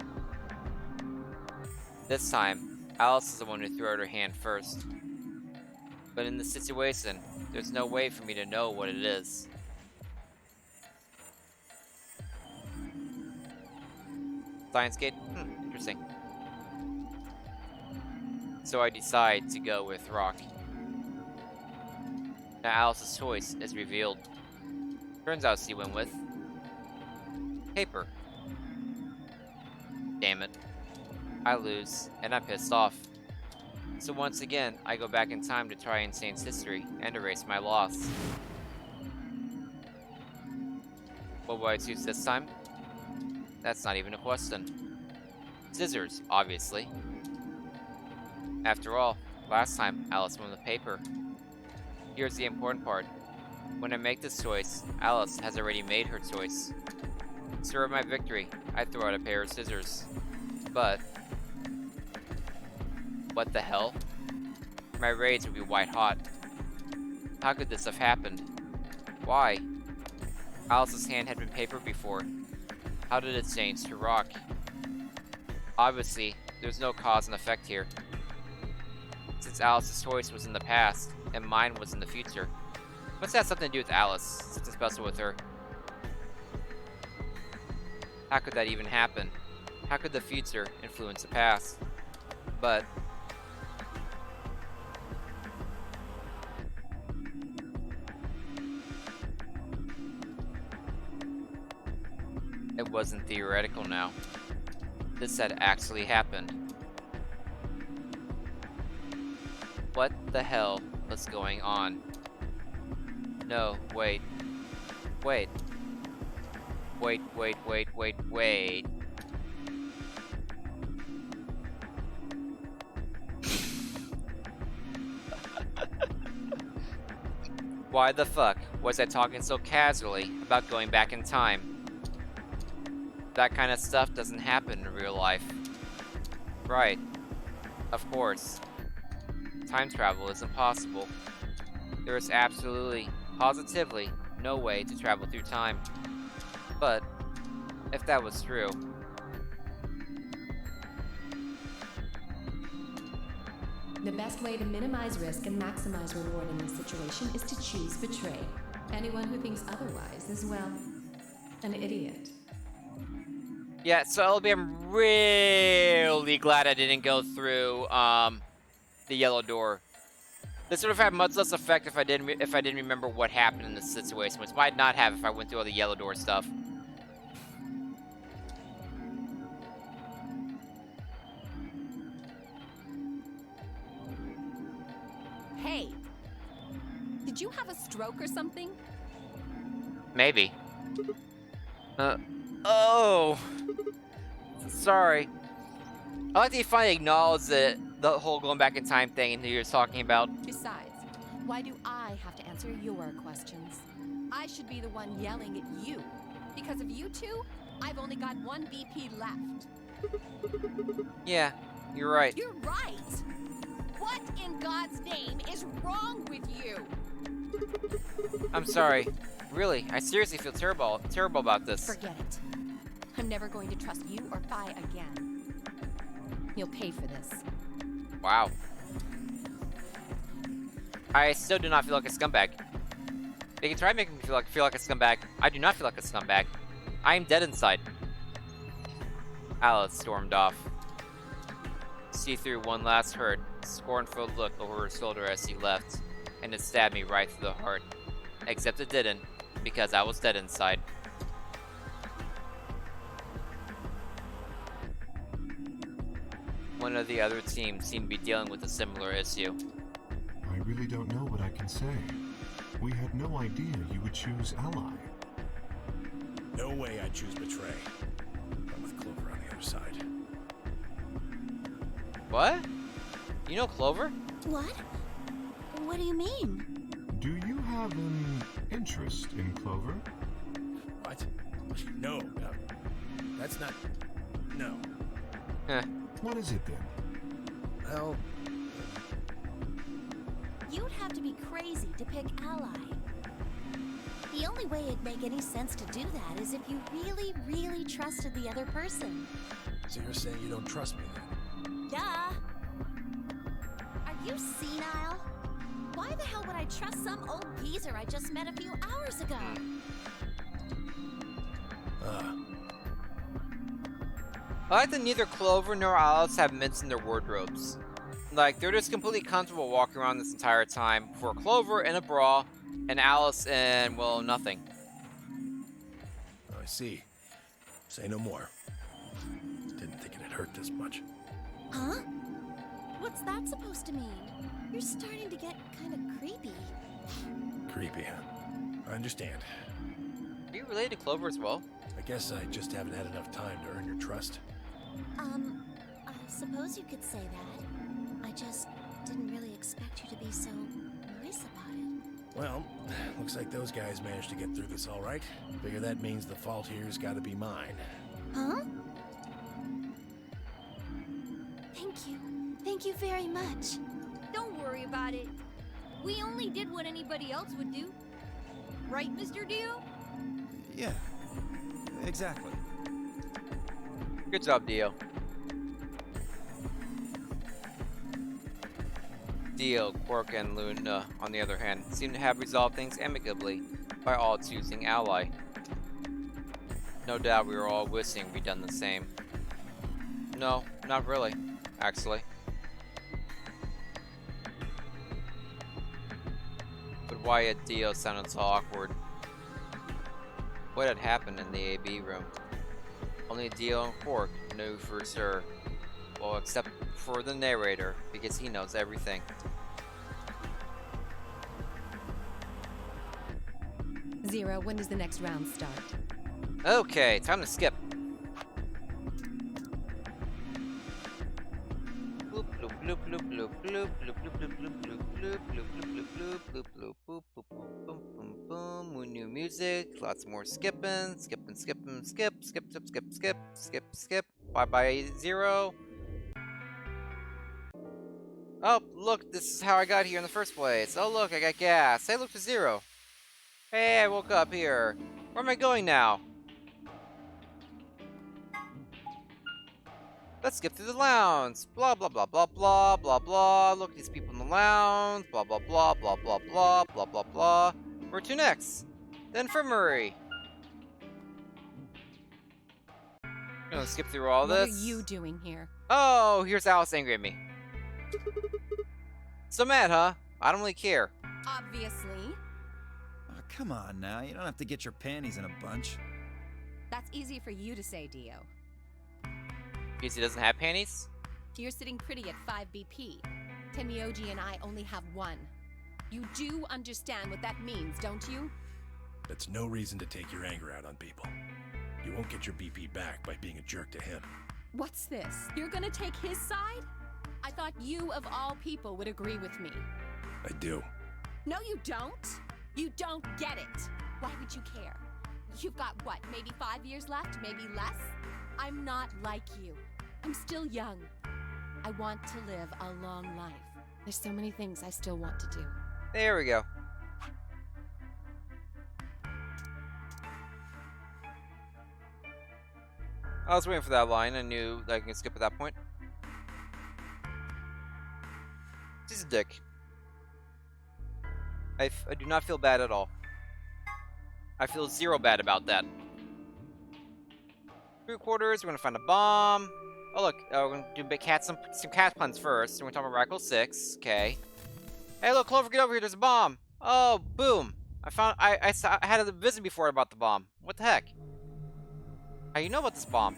This time, Alice is the one who threw out her hand first. But in this situation, there's no way for me to know what it is. Science gate? Interesting. So I decide to go with rock. Now Alice's choice is revealed. Turns out she went with paper. Damn it. I lose, and I'm pissed off. So once again, I go back in time to try and change history and erase my loss. What will I choose this time? That's not even a question. Scissors, obviously. After all, last time Alice won with paper. Here's the important part. When I make this choice, Alice has already made her choice. To serve my victory, I throw out a pair of scissors. But what the hell? My rage would be white hot. How could this have happened? Why? Alice's hand had been paper before. How did it change to rock? Obviously, there's no cause and effect here. Since Alice's choice was in the past, and mine was in the future. What's that something to do with Alice, since it's special with her? How could that even happen? How could the future influence the past? But it wasn't theoretical now. This had actually happened. What the hell was going on? No, wait. Wait. Wait. Why the fuck was I talking so casually about going back in time? That kind of stuff doesn't happen in real life. Right. Of course. Time travel is impossible. There is absolutely, positively, no way to travel through time. But, if that was true, The best way to minimize risk and maximize reward in this situation is to choose betray. Anyone who thinks otherwise is, well, an idiot. Yeah, so LB, I'm really glad I didn't go through the yellow door. This would have had much less effect if I didn't remember what happened in this situation, which might not have if I went through all the yellow door stuff. Hey! Did you have a stroke or something? Maybe. Oh! Sorry. I like that you finally acknowledged the whole going back in time thing that you were talking about. Besides, why do I have to answer your questions? I should be the one yelling at you. Because of you two, I've only got one BP left. Yeah, you're right. You're right! What in God's name is wrong with you? I'm sorry. Really, I seriously feel terrible about this. Forget it. I'm never going to trust you or Phi again. You'll pay for this. Wow. I still do not feel like a scumbag. They can try making me feel like a scumbag. I do not feel like a scumbag. I am dead inside. Alice stormed off. See through one last hurt, scornful look over her shoulder as she left, and it stabbed me right through the heart. Except it didn't, because I was dead inside. One of the other teams seemed to be dealing with a similar issue. I really don't know what I can say. We had no idea you would choose ally. No way I'd choose betray. I'm with Clover on the other side. What? You know Clover? What? What do you mean? Do you have an interest in Clover? What? No, no. That's not... No. Huh. What is it then? Well... You'd have to be crazy to pick ally. The only way it'd make any sense to do that is if you really, really trusted the other person. So you're saying you don't trust me then? Duh! Are you senile? Why the hell would I trust some old geezer I just met a few hours ago? I like that neither Clover nor Alice have mints in their wardrobes. Like, they're just completely comfortable walking around this entire time. For Clover in a bra, and Alice in, well, nothing. Oh, I see. Say no more. Didn't think it'd hurt this much. Huh? What's that supposed to mean? You're starting to get kind of creepy. Creepy, huh? I understand. Are you related to Clover as well? I guess I just haven't had enough time to earn your trust. I suppose you could say that. I just didn't really expect you to be so nice about it. Well, looks like those guys managed to get through this all right. Figure that means the fault here's gotta be mine. Huh? Thank you. Thank you very much. Don't worry about it. We only did what anybody else would do. Right, Mr. Dio? Yeah, exactly. Good job, Dio. Dio, Quark, and Luna, on the other hand, seem to have resolved things amicably by all choosing ally. No doubt we were all wishing we'd done the same. No, not really, actually. But why had Dio sounded so awkward? What had happened in the AB room? Only Dio and Quark knew for sure. Well, except for the narrator, because he knows everything. Zero, when does the next round start? Okay, time to skip. Bloop bloop bloop bloop bloop bloop bloop bloop bloop bloop bloop bloop bloop bloop bloop bloop bloop boop boom boom boom. New music, lots more skipping, skipping, skipping, skip, skip, skip, skip, skip, skip, skip. Bye bye Zero. Oh, look, this is how I got here in the first place. Oh, look, I got gas. Hey, look, to Zero. Hey, I woke up here. Where am I going now? Let's skip through the lounge. Blah blah blah blah blah blah blah. Look at these people in the lounge. Blah blah blah blah blah blah blah blah blah. Where to next? The infirmary. Gonna skip through all What this. are you doing here? Oh, here's Alice angry at me. So mad, huh? I don't really care. Obviously. Oh, come on now, you don't have to get your panties in a bunch. That's easy for you to say, Dio. Because he doesn't have panties? You're sitting pretty at 5 BP. Tenmyoji and I only have 1. You do understand what that means, don't you? That's no reason to take your anger out on people. You won't get your BP back by being a jerk to him. What's this? You're gonna take his side? I thought you, of all people, would agree with me. I do. No, you don't. You don't get it. Why would you care? You've got, what, maybe 5 years left? Maybe less? I'm not like you. I'm still young. I want to live a long life. There's so many things I still want to do. There we go. I was waiting for that line. I knew that I could skip at that point. He's a dick. I do not feel bad at all. I feel zero bad about that. Crew quarters, we're gonna find a bomb. Oh look, we're gonna do some cat puns first. We're gonna talk about Radical 6, okay. Hey look, Clover, get over here, there's a bomb! Oh, boom! I had a visit before about the bomb. What the heck? How do you know about this bomb?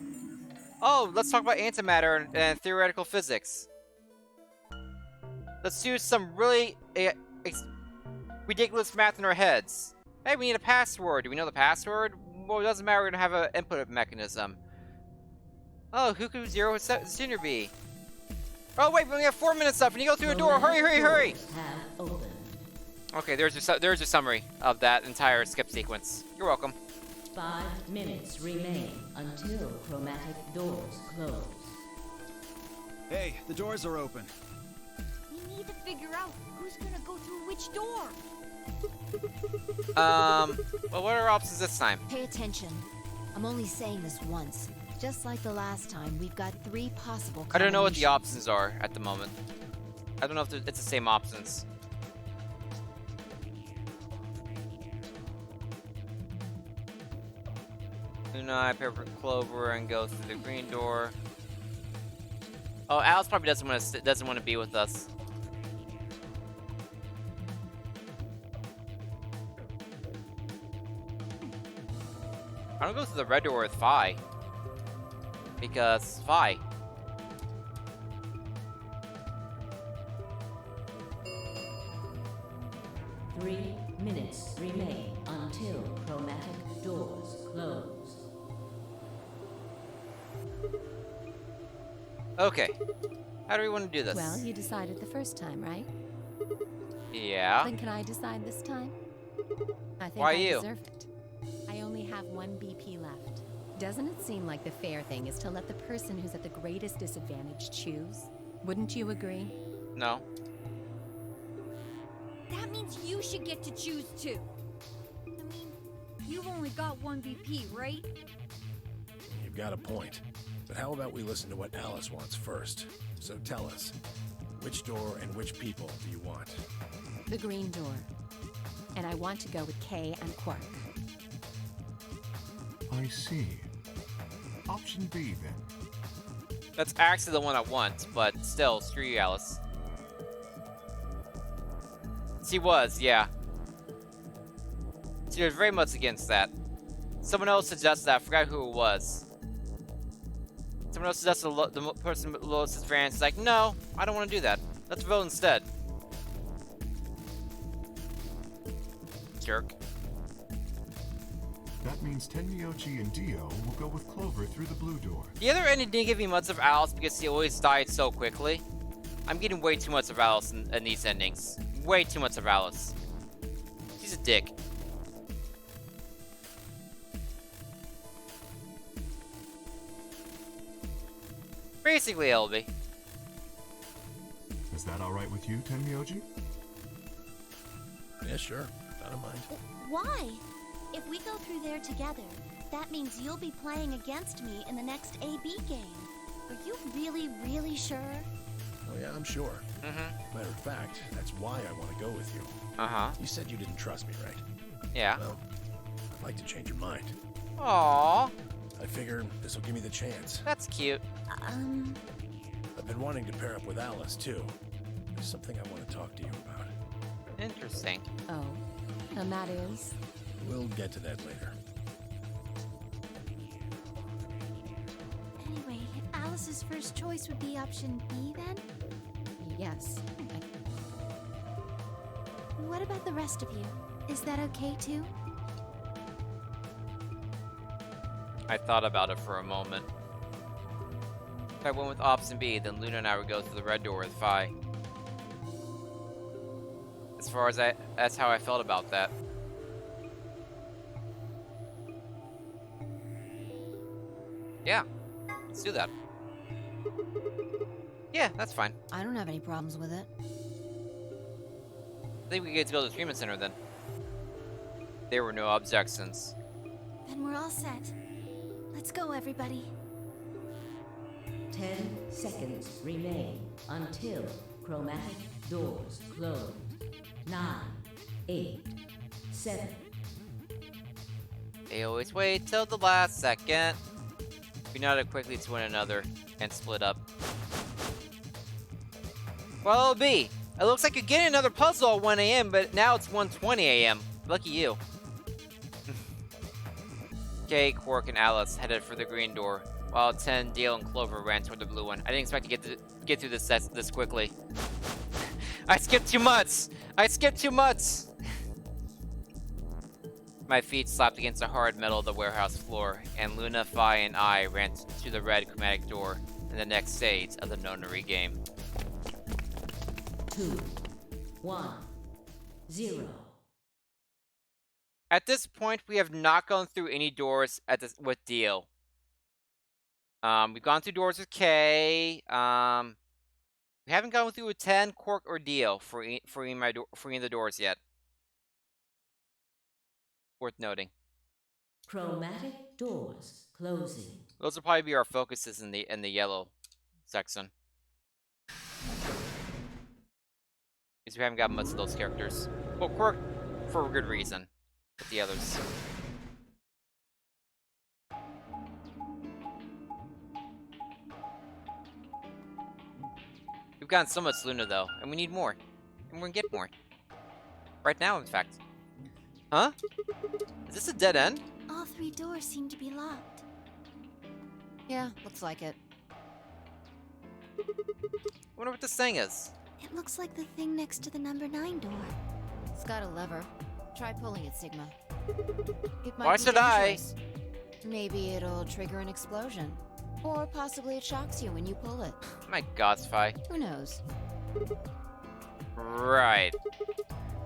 Oh, let's talk about antimatter and theoretical physics. Let's do some really ridiculous math in our heads. Hey, we need a password. Do we know the password? Well, it doesn't matter. We're gonna have an input mechanism. Oh, who could 0 Senior be? Oh wait, we only have 4 minutes left. And you go through a door. Hurry, hurry, hurry! Have opened. Okay, there's your summary of that entire skip sequence. You're welcome. 5 minutes remain until chromatic doors close. Hey, the doors are open. We need to figure out who's gonna go through which door. Well, what are our options this time? Pay attention. I'm only saying this once. Just like the last time, we've got 3 possible I don't know what the combinations. options are at the moment. I don't know if it's the same options. Luna, Pepper Clover, and go through the green door. Oh, Alice probably doesn't want to be with us. I don't go through the red door with Phi. Because Phi. Three minutes remain until chromatic doors close. Okay. How do we want to do this? Well, you decided the first time, right? Yeah. Then can I decide this time? I think Why I you? deserve it. I only have 1 BP left. Doesn't it seem like the fair thing is to let the person who's at the greatest disadvantage choose? Wouldn't you agree? No. That means you should get to choose too. I mean, you've only got 1 BP, right? You've got a point. But how about we listen to what Alice wants first? So tell us, which door and which people do you want? The green door. And I want to go with Kay and Quark. I see. Option B, then. That's actually the one I want, but still, screw you, Alice. She was, yeah. She was very much against that. Someone else suggested that. I forgot who it was. Someone else suggested the person with lowest advantage. Is like, no, I don't want to do that. Let's vote instead. Jerk. That means Tenmyoji and Dio will go with Clover through the blue door. The other ending didn't give me much of Alice because she always died so quickly. I'm getting way too much of Alice in these endings. Way too much of Alice. She's a dick. Basically, LB. Is that alright with you, Tenmyoji? Yeah, sure. I don't mind. Why? If we go through there together, that means you'll be playing against me in the next AB game. Are you really, really sure? Oh yeah, I'm sure. Mm-hmm. Matter of fact, that's why I want to go with you. Uh-huh. You said you didn't trust me, right? Yeah. Well, I'd like to change your mind. Aww. I figure this will give me the chance. That's cute. I've been wanting to pair up with Alice, too. There's something I want to talk to you about. Interesting. Oh, and that is? We'll get to that later. Anyway, Alice's first choice would be option B then? Yes. What about the rest of you? Is that okay too? I thought about it for a moment. If I went with option B, then Luna and I would go through the red door with Phi. As far as that's how I felt about that. Yeah, let's do that. Yeah, that's fine. I don't have any problems with it. I think we get to build a treatment center then. There were no objections. Then we're all set. Let's go, everybody. 10 seconds remain until chromatic doors close. 9, 8, 7. They always wait till the last second. We nodded quickly to one another and split up. Well, B, it looks like you're getting another puzzle at 1 a.m., but now it's 1:20 a.m. Lucky you. Kay, Quark, and Alice headed for the green door, while 10, Dale, and Clover ran toward the blue one. I didn't expect to get through this quickly. I skipped too much! I skipped too much! My feet slapped against the hard metal of the warehouse floor, and Luna, Phi, and I ran to the red chromatic door in the next stage of the nonary game. 2, 1, 0. At this point, we have not gone through any doors with Dio. We've gone through doors with Kay. We haven't gone through with 10, Quark, or Dio for any of the doors yet. Worth noting. Chromatic doors closing. Those will probably be our focuses in the yellow section. Because we haven't got much of those characters. Well, Quark for a good reason. But the others. We've gotten so much Luna though, and we need more. And we're gonna get more. Right now, in fact. Huh? Is this a dead end? All 3 doors seem to be locked. Yeah, looks like it. I wonder what this thing is. It looks like the thing next to the number 9 door. It's got a lever. Try pulling it, Sigma. It might Why be should I? dangerous. Maybe it'll trigger an explosion. Or possibly it shocks you when you pull it. My God, Phi. Who knows? Right.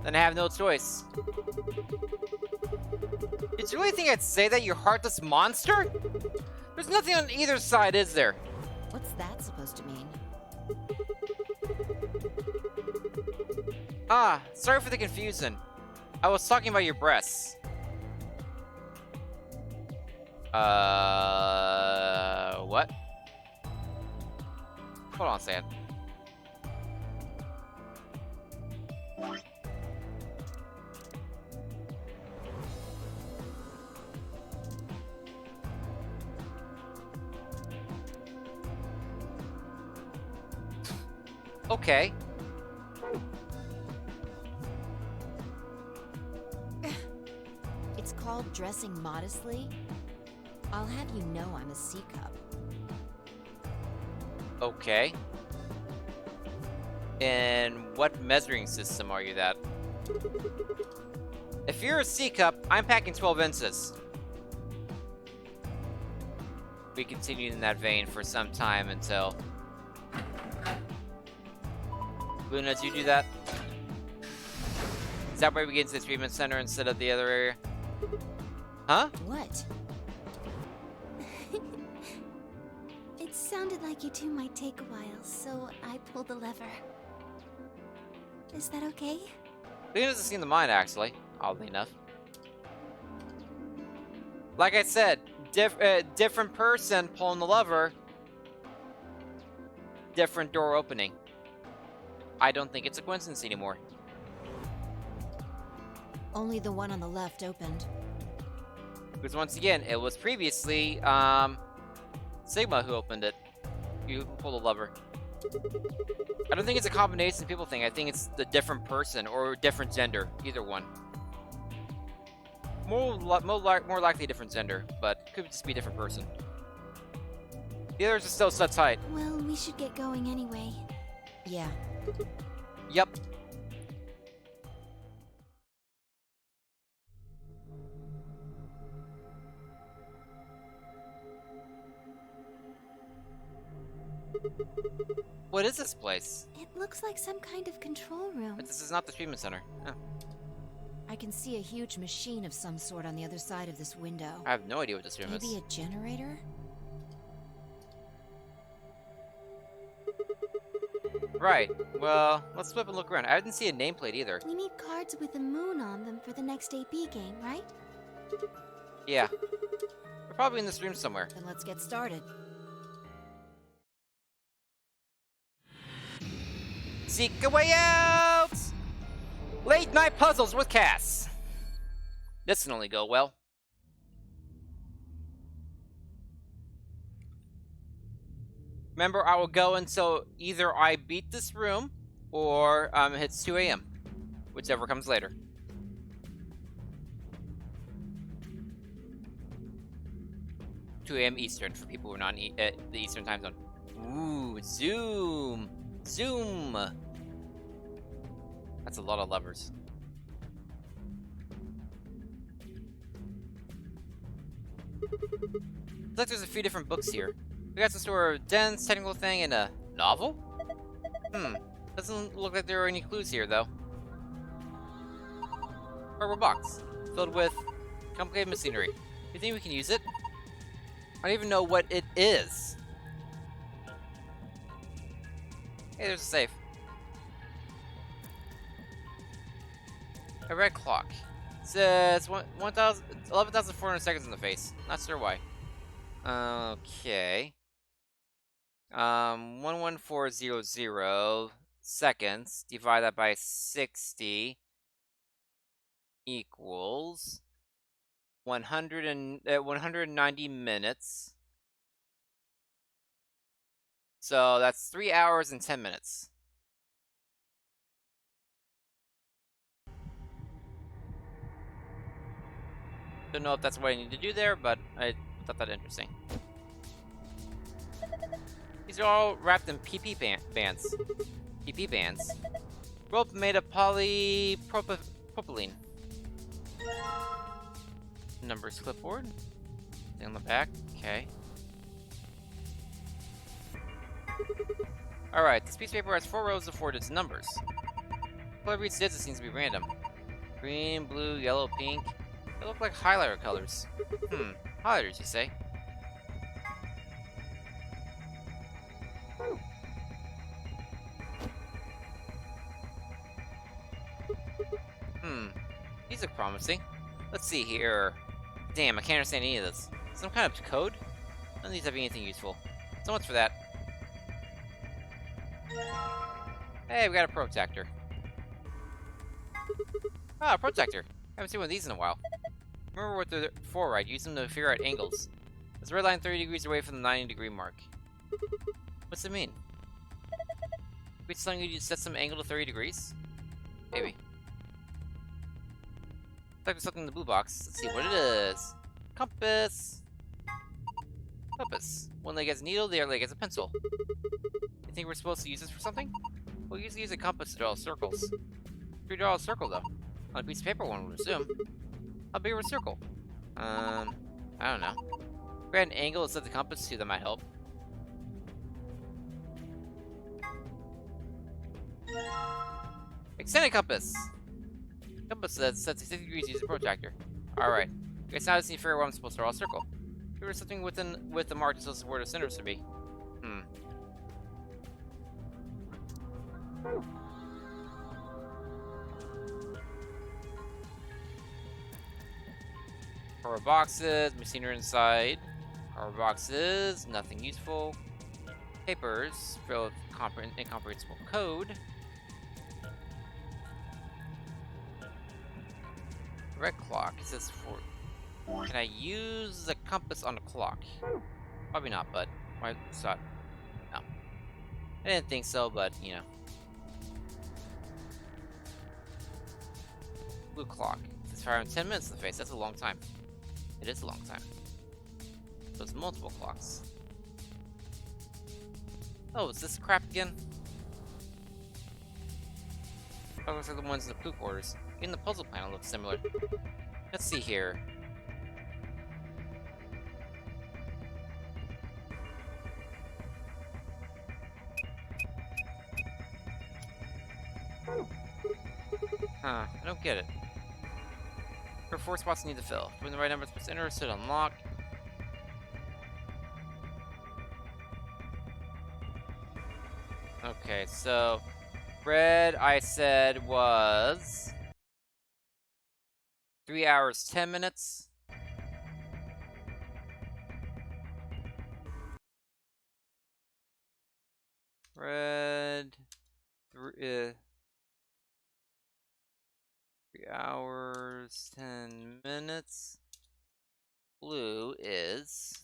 Then I have no choice. Did you really think I'd say that, you heartless monster? There's nothing on either side, is there? What's that supposed to mean? Ah, sorry for the confusion. I was talking about your breasts. What? Hold on a second. Okay. It's called dressing modestly. I'll have you know I'm a C-cup. Okay. In what measuring system are you that? If you're a C-cup, I'm packing 12 inches. We continued in that vein for some time until... Luna, did you do that? Is that where we get into the treatment center instead of the other area? Huh? What? It sounded like you two might take a while, so I pulled the lever. Is that okay? Luna doesn't seem to mind, actually, oddly enough. Like I said, different person pulling the lever. different door opening. I don't think it's a coincidence anymore. Only the one on the left opened. Because once again, it was previously Sigma who opened it. You pulled the lever. I don't think it's a combination people thing. I think it's the different person or different gender. Either one. More likely different gender, but could just be a different person. The others are still so tight. Well, we should get going anyway. Yeah. Yep. What is this place? It looks like some kind of control room. But this is not the treatment center. Oh. I can see a huge machine of some sort on the other side of this window. I have no idea what this room is. Maybe a generator? Right. Well, let's flip and look around. I didn't see a nameplate either. We need cards with the moon on them for the next AP game, right? Yeah. We're probably in this room somewhere. Then let's get started. Seek a way out! Late night puzzles with Cass. This can only go well. Remember, I will go until either I beat this room or it hits 2 a.m. Whichever comes later. Eastern for people who are not at the Eastern time zone. Ooh, zoom! Zoom! That's a lot of levers. Looks like there's a few different books here. We got some sort of dense technical thing and a novel? Doesn't look like there are any clues here, though. Purple box, filled with complicated machinery. You think we can use it? I don't even know what it is. Hey, there's a safe. A red clock. It says 11,400 seconds in the face. Not sure why. Okay. 11400 seconds. Divide that by 60 equals 190 minutes. So that's 3 hours and 10 minutes. Don't know if that's what I need to do there, but I thought that interesting. These are all wrapped in PP bands. PP bands. Rope made of polypropylene. Numbers clipboard. Thing on the back. Okay. Alright, this piece of paper has 4 rows of 4-digit numbers. Whoever reads digits seems to be random. Green, blue, yellow, pink. They look like highlighter colors. Highlighters, you say? These look promising. Let's see here. Damn, I can't understand any of this. Some kind of code? None of these have anything useful. So much for that. Hey, we got a protector. Ah, a protector. Haven't seen one of these in a while. Remember what they're for, right? Use them to figure out angles. There's a red line 30 degrees away from the 90-degree mark. What's it mean? We telling you to set some angle to 30 degrees? Maybe. Looks like there's something in the blue box. Let's see what it is. Compass. Compass. One leg has a needle, the other leg has a pencil. You think we're supposed to use this for something? We'll usually use a compass to draw circles. If we draw a circle, though. On a piece of paper, one would assume. How big of a circle? I don't know. If we had an angle to set the compass to, that might help. Extended compass! Compass says set to 60 degrees, use a protractor. Alright. I guess now I just need to figure out where I'm supposed to draw a circle. If there was something with the mark that tells us where the center should be. Power boxes, machinery inside. Power boxes, nothing useful. Papers filled with incomprehensible code. Red clock. Is this for... Can I use the compass on the clock? Probably not, but... Why stop? No. I didn't think so, but, you know. Blue clock. It's firing 10 minutes in the face. That's a long time. It is a long time. So it's multiple clocks. Oh, is this crap again? Oh, looks like the ones in the blue quarters. Even the puzzle panel looks similar. Let's see here. Huh, I don't get it. There are 4 spots need to fill. When the right number is entered, to unlock. Okay, so red I said was 3 hours 10 minutes. Red 3 hours 10 minutes. Blue is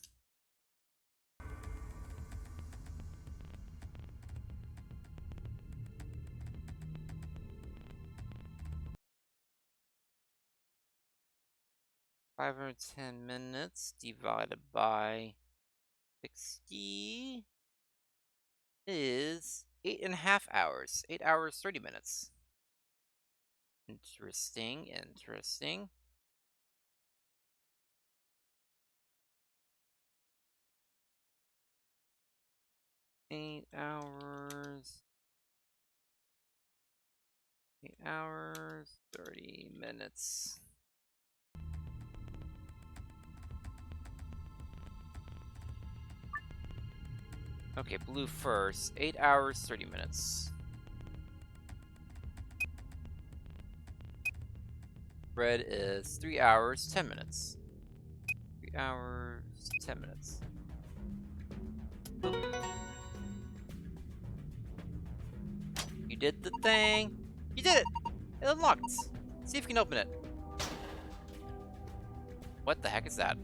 510 minutes divided by 60 is 8.5 hours. 8 hours 30 minutes. Interesting, interesting. Eight hours 30 minutes. Okay, blue first. 8 hours 30 minutes. Red is 3 hours 10 minutes. 3 hours 10 minutes. Boop. You did the thing. You did it! It unlocked. See if you can open it. What the heck is that?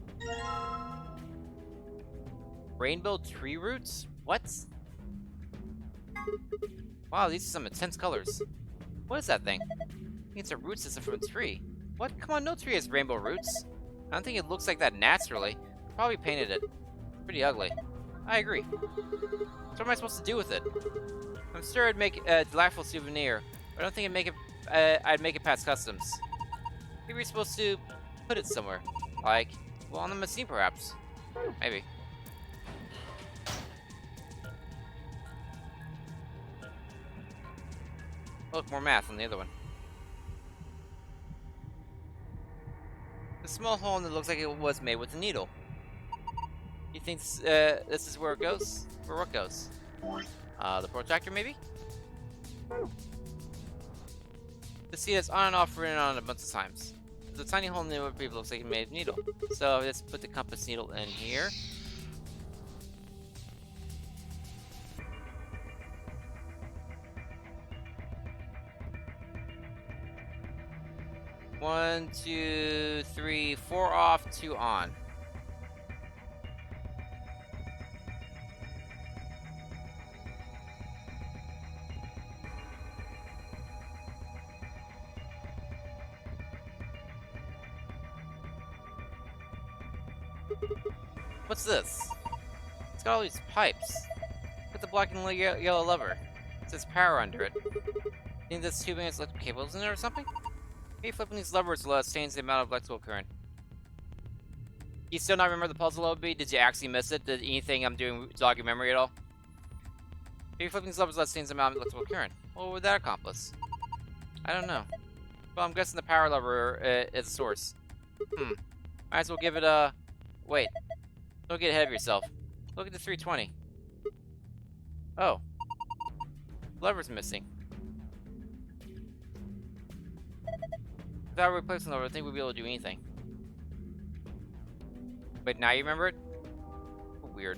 Rainbow tree roots? What? Wow, these are some intense colors. What is that thing? I think it's a root system from a tree. What? Come on, no tree has rainbow roots. I don't think it looks like that naturally. Probably painted it. Pretty ugly. I agree. So what am I supposed to do with it? I'm sure I'd make a delightful souvenir, but I don't think I'd make it past customs. Maybe you're supposed to put it somewhere. Like, well, on the machine perhaps. Maybe. Look, more math on the other one. A small hole that looks like it was made with a needle. You think this is where it goes? Where what goes? The protractor, maybe? The seat is on and off, written on a bunch of times. There's a tiny hole in the paper looks like it made a needle. So let's put the compass needle in here. One, two, three, 4 off, 2 on. What's this? It's got all these pipes. Put the black and yellow lever. It says power under it. Think this tubing has electric cables in it or something? Maybe flipping these levers will change the amount of electrical current. You still not remember the puzzle, OB? Did you actually miss it? Did anything I'm doing jog your memory at all? Maybe flipping these levers will change the amount of electrical current. What would that accomplish? I don't know. Well, I'm guessing the power lever is the source. Might as well give it a... Wait. Don't get ahead of yourself. Look at the 320. Oh. Lever's missing. Without replacing the lever, I think we'd be able to do anything. Wait, now you remember it? Weird.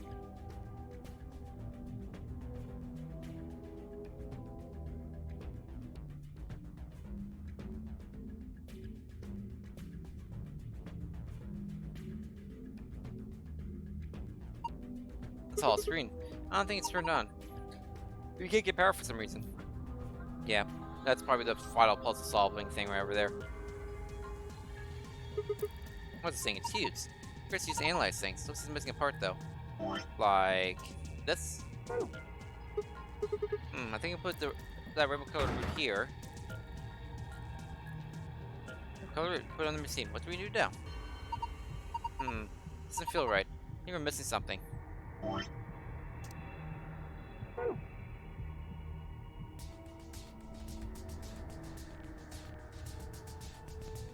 It's all screen. I don't think it's turned on. You can't get power for some reason. Yeah, that's probably the final puzzle solving thing right over there. What's this thing? It's huge. Chris used to analyze things. Looks like it's missing a part though. Like this? I think I put that rainbow color through here. Color, put it on the machine. What do we do now? Doesn't feel right. I think we're missing something.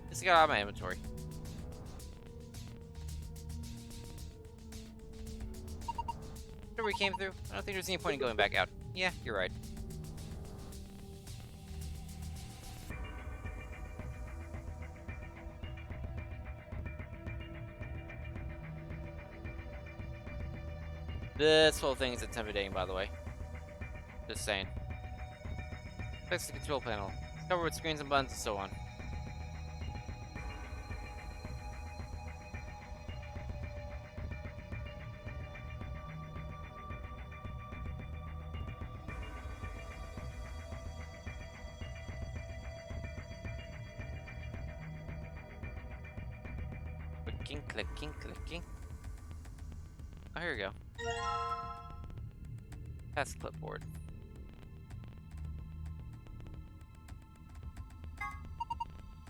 Just got out of my inventory. After we came through, I don't think there's any point in going back out. Yeah, you're right. This whole thing is intimidating, by the way. Just saying. Fix the control panel. It's covered with screens and buttons and so on. Clicking, clicking, clicking. Oh, here we go. Test clipboard.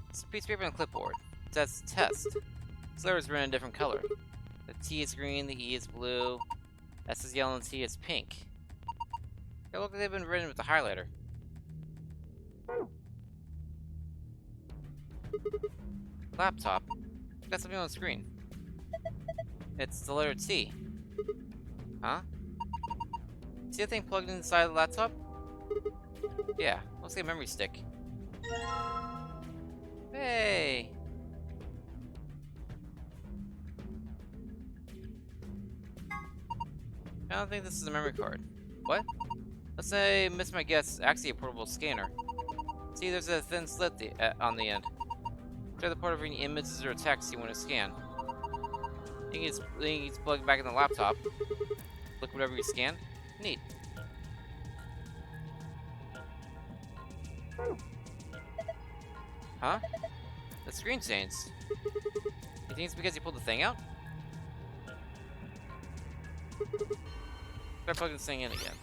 It's a piece of paper on a clipboard. It says test. This letter is written in a different color. The T is green, the E is blue, S is yellow, and T is pink. They look like they've been written with a highlighter. Laptop. Got something on the screen. It's the letter T. Huh? See that thing plugged inside the laptop? Yeah, looks like a memory stick. Hey! I don't think this is a memory card. What? Let's say I missed my guess. Actually, a portable scanner. See, there's a thin slit on the end. Clear the port of any images or text you want to scan. Then you just plug it back in the laptop. Look whatever you scan. Neat. Huh? The screen changed. You think it's because you pulled the thing out? Try plugging this thing in again.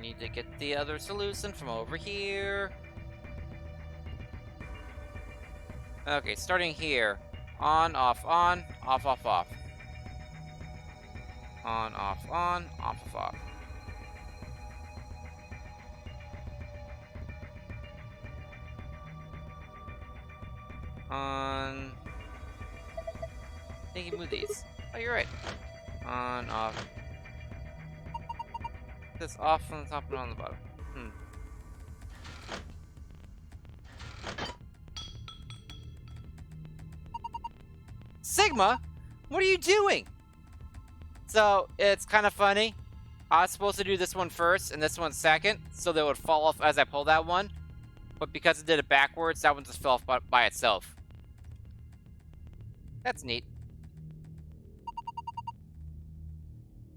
Need to get the other solution from over here. Okay, starting here. On, off, off. On, off, off, off. On. I think you move these. Oh, you're right. On, off. This off on the top and on the bottom. Sigma? What are you doing? So, it's kind of funny. I was supposed to do this one first and this one second, so they would fall off as I pull that one. But because it did it backwards, that one just fell off by itself. That's neat.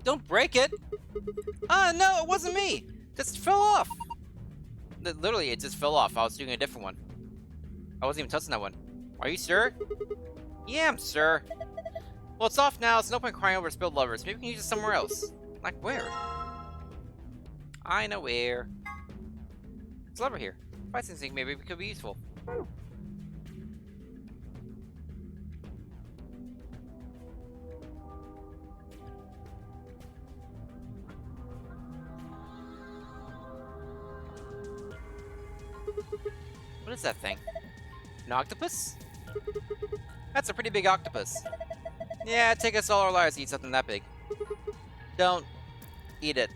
Don't break it! No, it wasn't me! Just fell off! Literally, it just fell off. I was doing a different one. I wasn't even touching that one. Are you sure? Yeah, I'm sure. Well, it's off now, so no point crying over spilled lovers. Maybe we can use it somewhere else. Like where? I know where. There's a lever here. I think maybe it could be useful. What is that thing? An octopus? That's a pretty big octopus. Yeah, it'd take us all our lives to eat something that big. Don't eat it.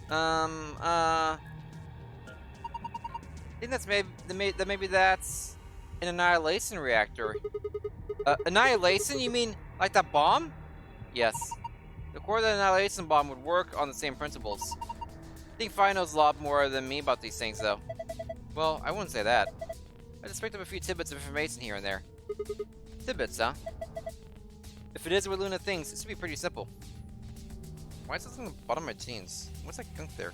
I think that's maybe that's an annihilation reactor. Annihilation? You mean like that bomb? Yes. The core of the annihilation bomb would work on the same principles. I think Fi knows a lot more than me about these things, though. Well, I wouldn't say that. I just picked up a few tidbits of information here and there. Tidbits, huh? If it is what Luna thinks, it should be pretty simple. Why is this on the bottom of my jeans? What's that gunk there?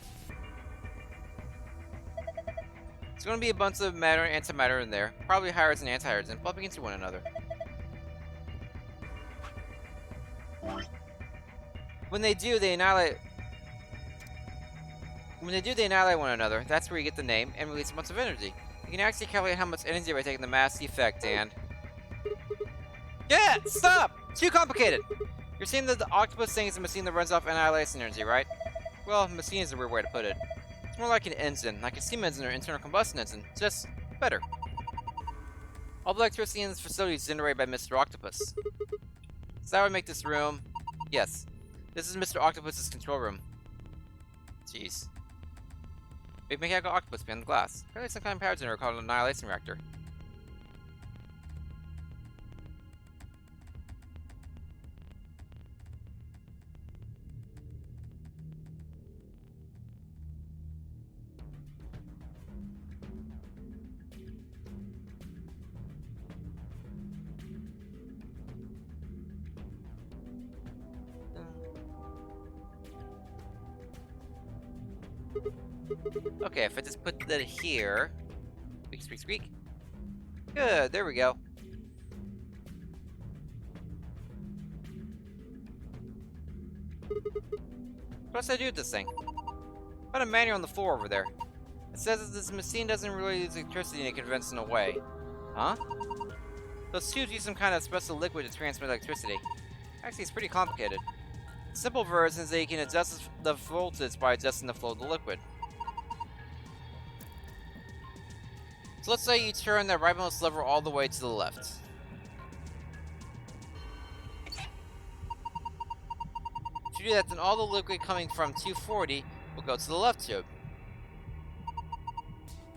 It's gonna be a bunch of matter and antimatter in there. Probably hybrids and antihydrogen bumping into one another. When they do, they annihilate one another. That's where you get the name and release a bunch of energy. You can actually calculate how much energy by taking the mass effect and... Yeah! Stop! Too complicated! You're saying that the octopus thing is a machine that runs off annihilation energy, right? Well, machine is a weird way to put it. It's more like an engine, like a steam engine or internal combustion engine, just better. All the electricity in this facility is generated by Mr. Octopus. So that would make this room... Yes. This is Mr. Octopus's control room. Jeez. Big mechanical octopus behind the glass. Apparently some kind of power generator called an annihilation reactor. Okay, if I just put that here... Squeak, squeak, squeak. Good, there we go. What should I do with this thing? Found a manual on the floor over there. It says that this machine doesn't really use electricity in a conventional way. Huh? Those tubes use some kind of special liquid to transmit electricity. Actually, it's pretty complicated. The simple version is that you can adjust the voltage by adjusting the flow of the liquid. So let's say you turn the rightmost lever all the way to the left. If you do that, then all the liquid coming from 240 will go to the left tube.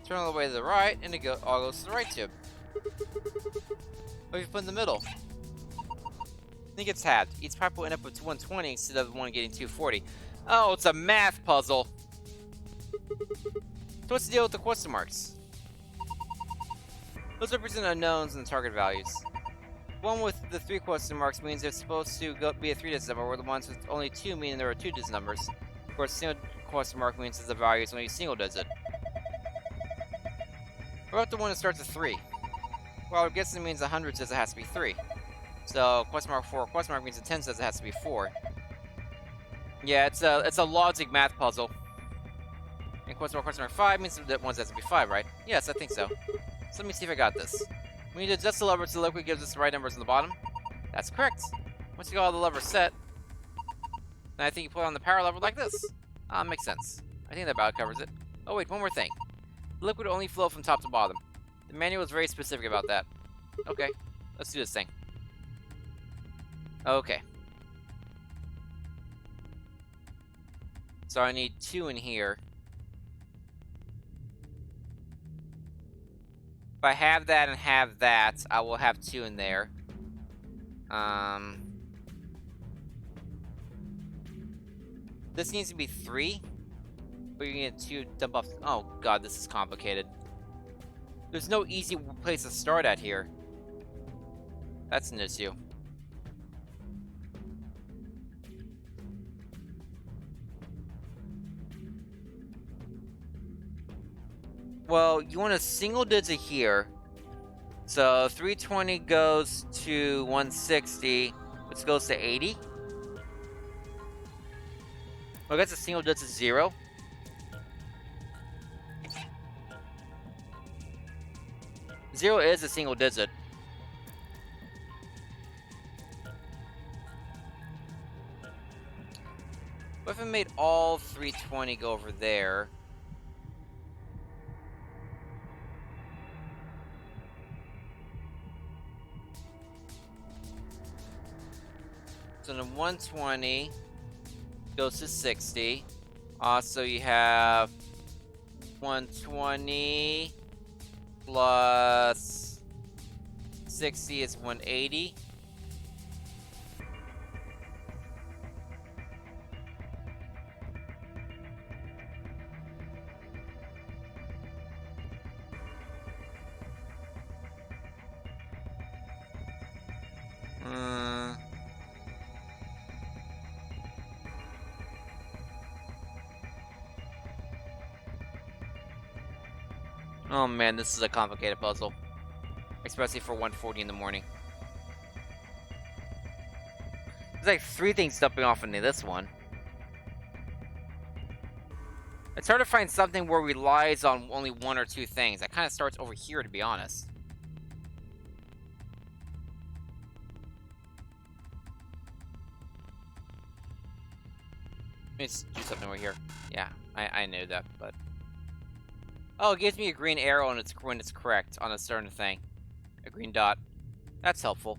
Turn all the way to the right, and it all goes to the right tube. What if you put in the middle? I think it's halved. Each pipe will end up with 120 instead of one getting 240. Oh, it's a math puzzle. So what's the deal with the question marks? Those represent unknowns and target values. One with the 3 question marks means it's supposed to be a 3-digit number, where the ones with only 2 mean there are 2-digit numbers. Of course, single question mark means that the value is only a single digit. What about the one that starts with 3? Well, I guess it means 100 says it has to be 3. So, question mark 4 question mark means a 10 says it has to be 4. Yeah, it's a logic math puzzle. And question mark 5 means that one has to be 5, right? Yes, I think so. So let me see if I got this. We need to adjust the lever so the liquid gives us the right numbers on the bottom. That's correct. Once you got all the levers set, then I think you put on the power lever like this. Makes sense. I think that about covers it. Oh wait, one more thing. The liquid will only flow from top to bottom. The manual is very specific about that. Okay, let's do this thing. Okay. So I need 2 in here. If I have that and have that, I will have 2 in there. This needs to be 3. But you get 2 dump off. Oh god, this is complicated. There's no easy place to start at here. That's an issue. Well, you want a single digit here. So 320 goes to 160, which goes to 80. Well, that's a single digit 0. Zero is a single digit. What if I made all 320 go over there? So then 120 goes to 60. Also, you have 120 plus 60 is 180. Oh man, this is a complicated puzzle. Especially for 140 in the morning. There's like 3 things jumping off into this one. It's hard to find something where it relies on only 1 or 2 things. That kind of starts over here, to be honest. Let me just do something over here. Yeah, I knew that, but... Oh, it gives me a green arrow when it's correct on a certain thing. A green dot. That's helpful.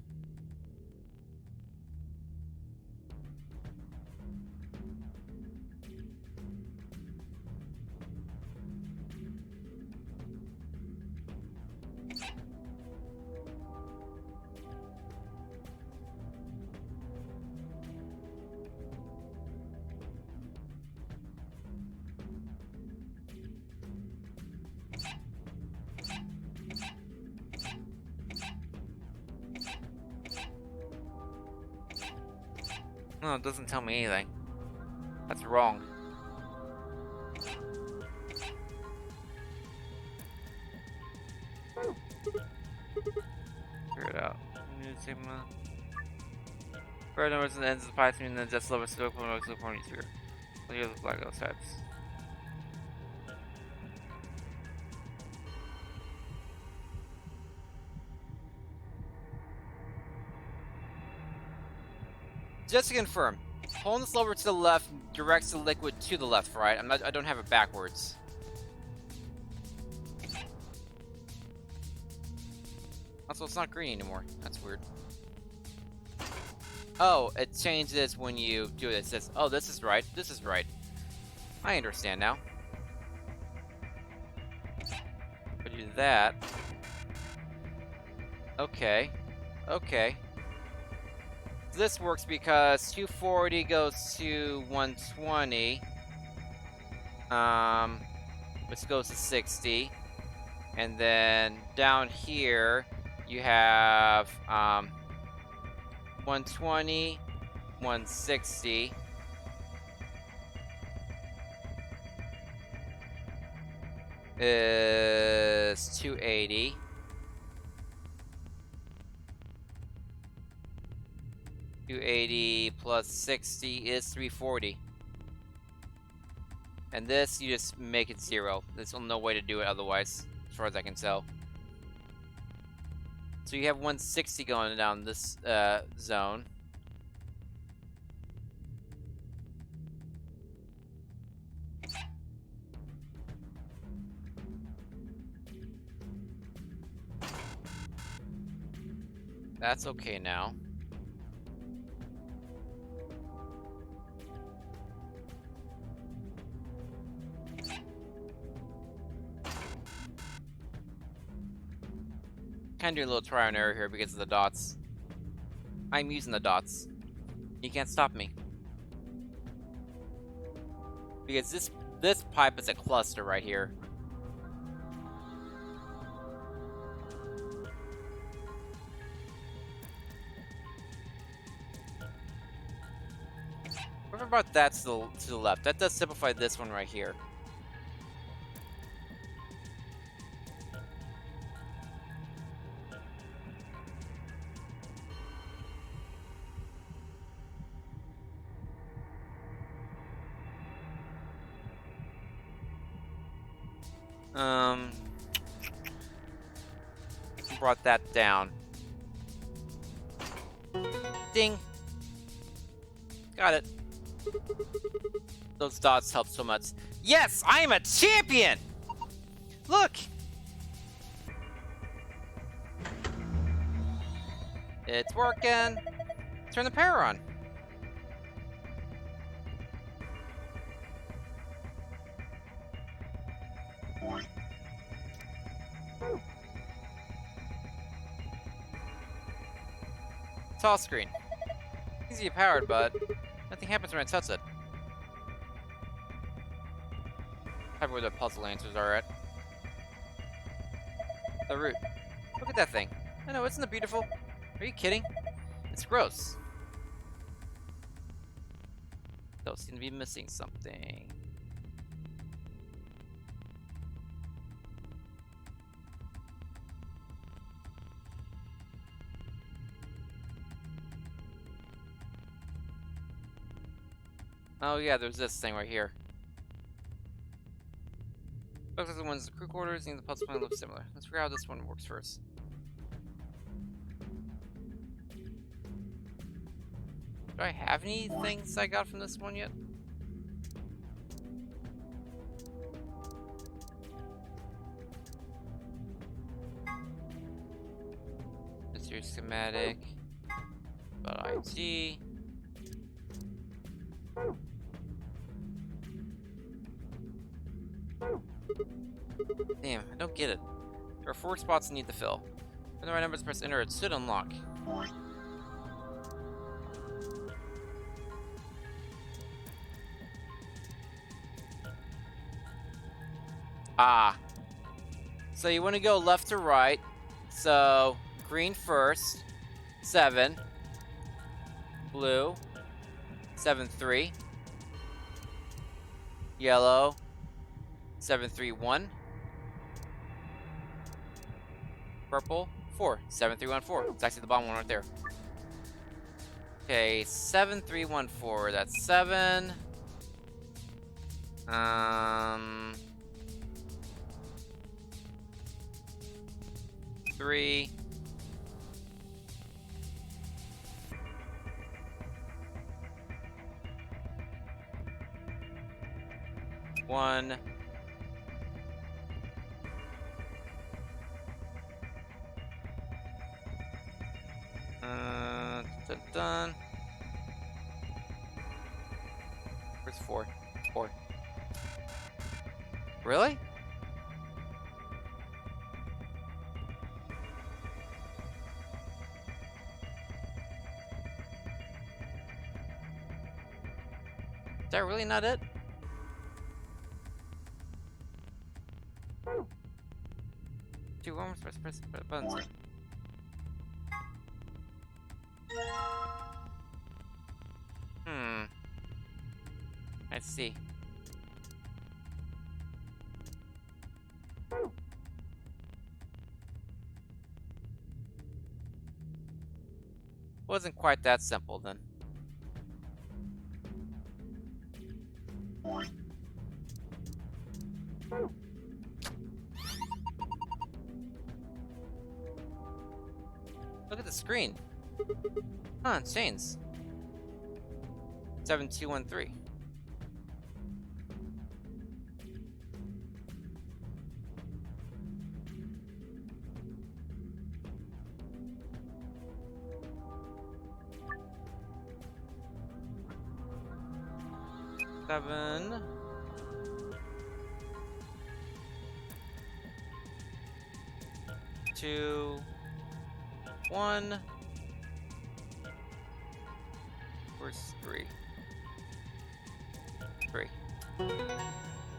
No, it doesn't tell me anything. That's wrong. Figure it out. Further numbers and ends of the pie and then just lower scope and most of the point sphere. Clear the black ghost types. Just to confirm, holding this lever to the left directs the liquid to the left, right? I don't have it backwards. Also, it's not green anymore. That's weird. Oh, it changes when you do it. It says, oh, this is right. This is right. I understand now. If I do that. Okay. Okay. This works because 240 goes to 120. Which goes to 60. And then down here, you have 120, 160. Is 280. Plus 60 is 340. And this, you just make it 0. There's no way to do it otherwise, as far as I can tell. So you have 160 going down this zone. That's okay now. Kind of do a little trial and error here because of the dots. I'm using the dots. You can't stop me. Because this pipe is a cluster right here. What about that to the left? That does simplify this one right here. Brought that down. Ding. Got it. Those dots help so much. Yes, I am a champion! Look! It's working. Turn the power on. tall screen. Easy to power, but nothing happens when I touch it. Probably where the puzzle answers are at. The root. Look at that thing. I know, isn't it beautiful? Are you kidding? It's gross. Those seem to be missing something. Oh yeah, there's this thing right here. Looks like the ones the crew quarters and the puzzle plan look similar. Let's figure out how this one works first. Do I have any things I got from this one yet? It's your schematic. About IT. Damn, I don't get it. There are 4 spots that need to fill. When the right numbers, press enter, it should unlock. Ah. So you want to go left to right. So green first. 7. Blue. 7, 3. Yellow. 7, 3, 1. Purple. 4. 7, 3, 1, 4. It's actually the bottom one right there. Okay, 7, 3, 1, 4. That's 7. 3. 1. Done. Where's 4? 4. Really? Is that really not it? Two arms, press buttons. I see. Wasn't quite that simple then. Look at the screen. Huh, it chains. 7213. Seven. Two. 1. Where's 3? 3.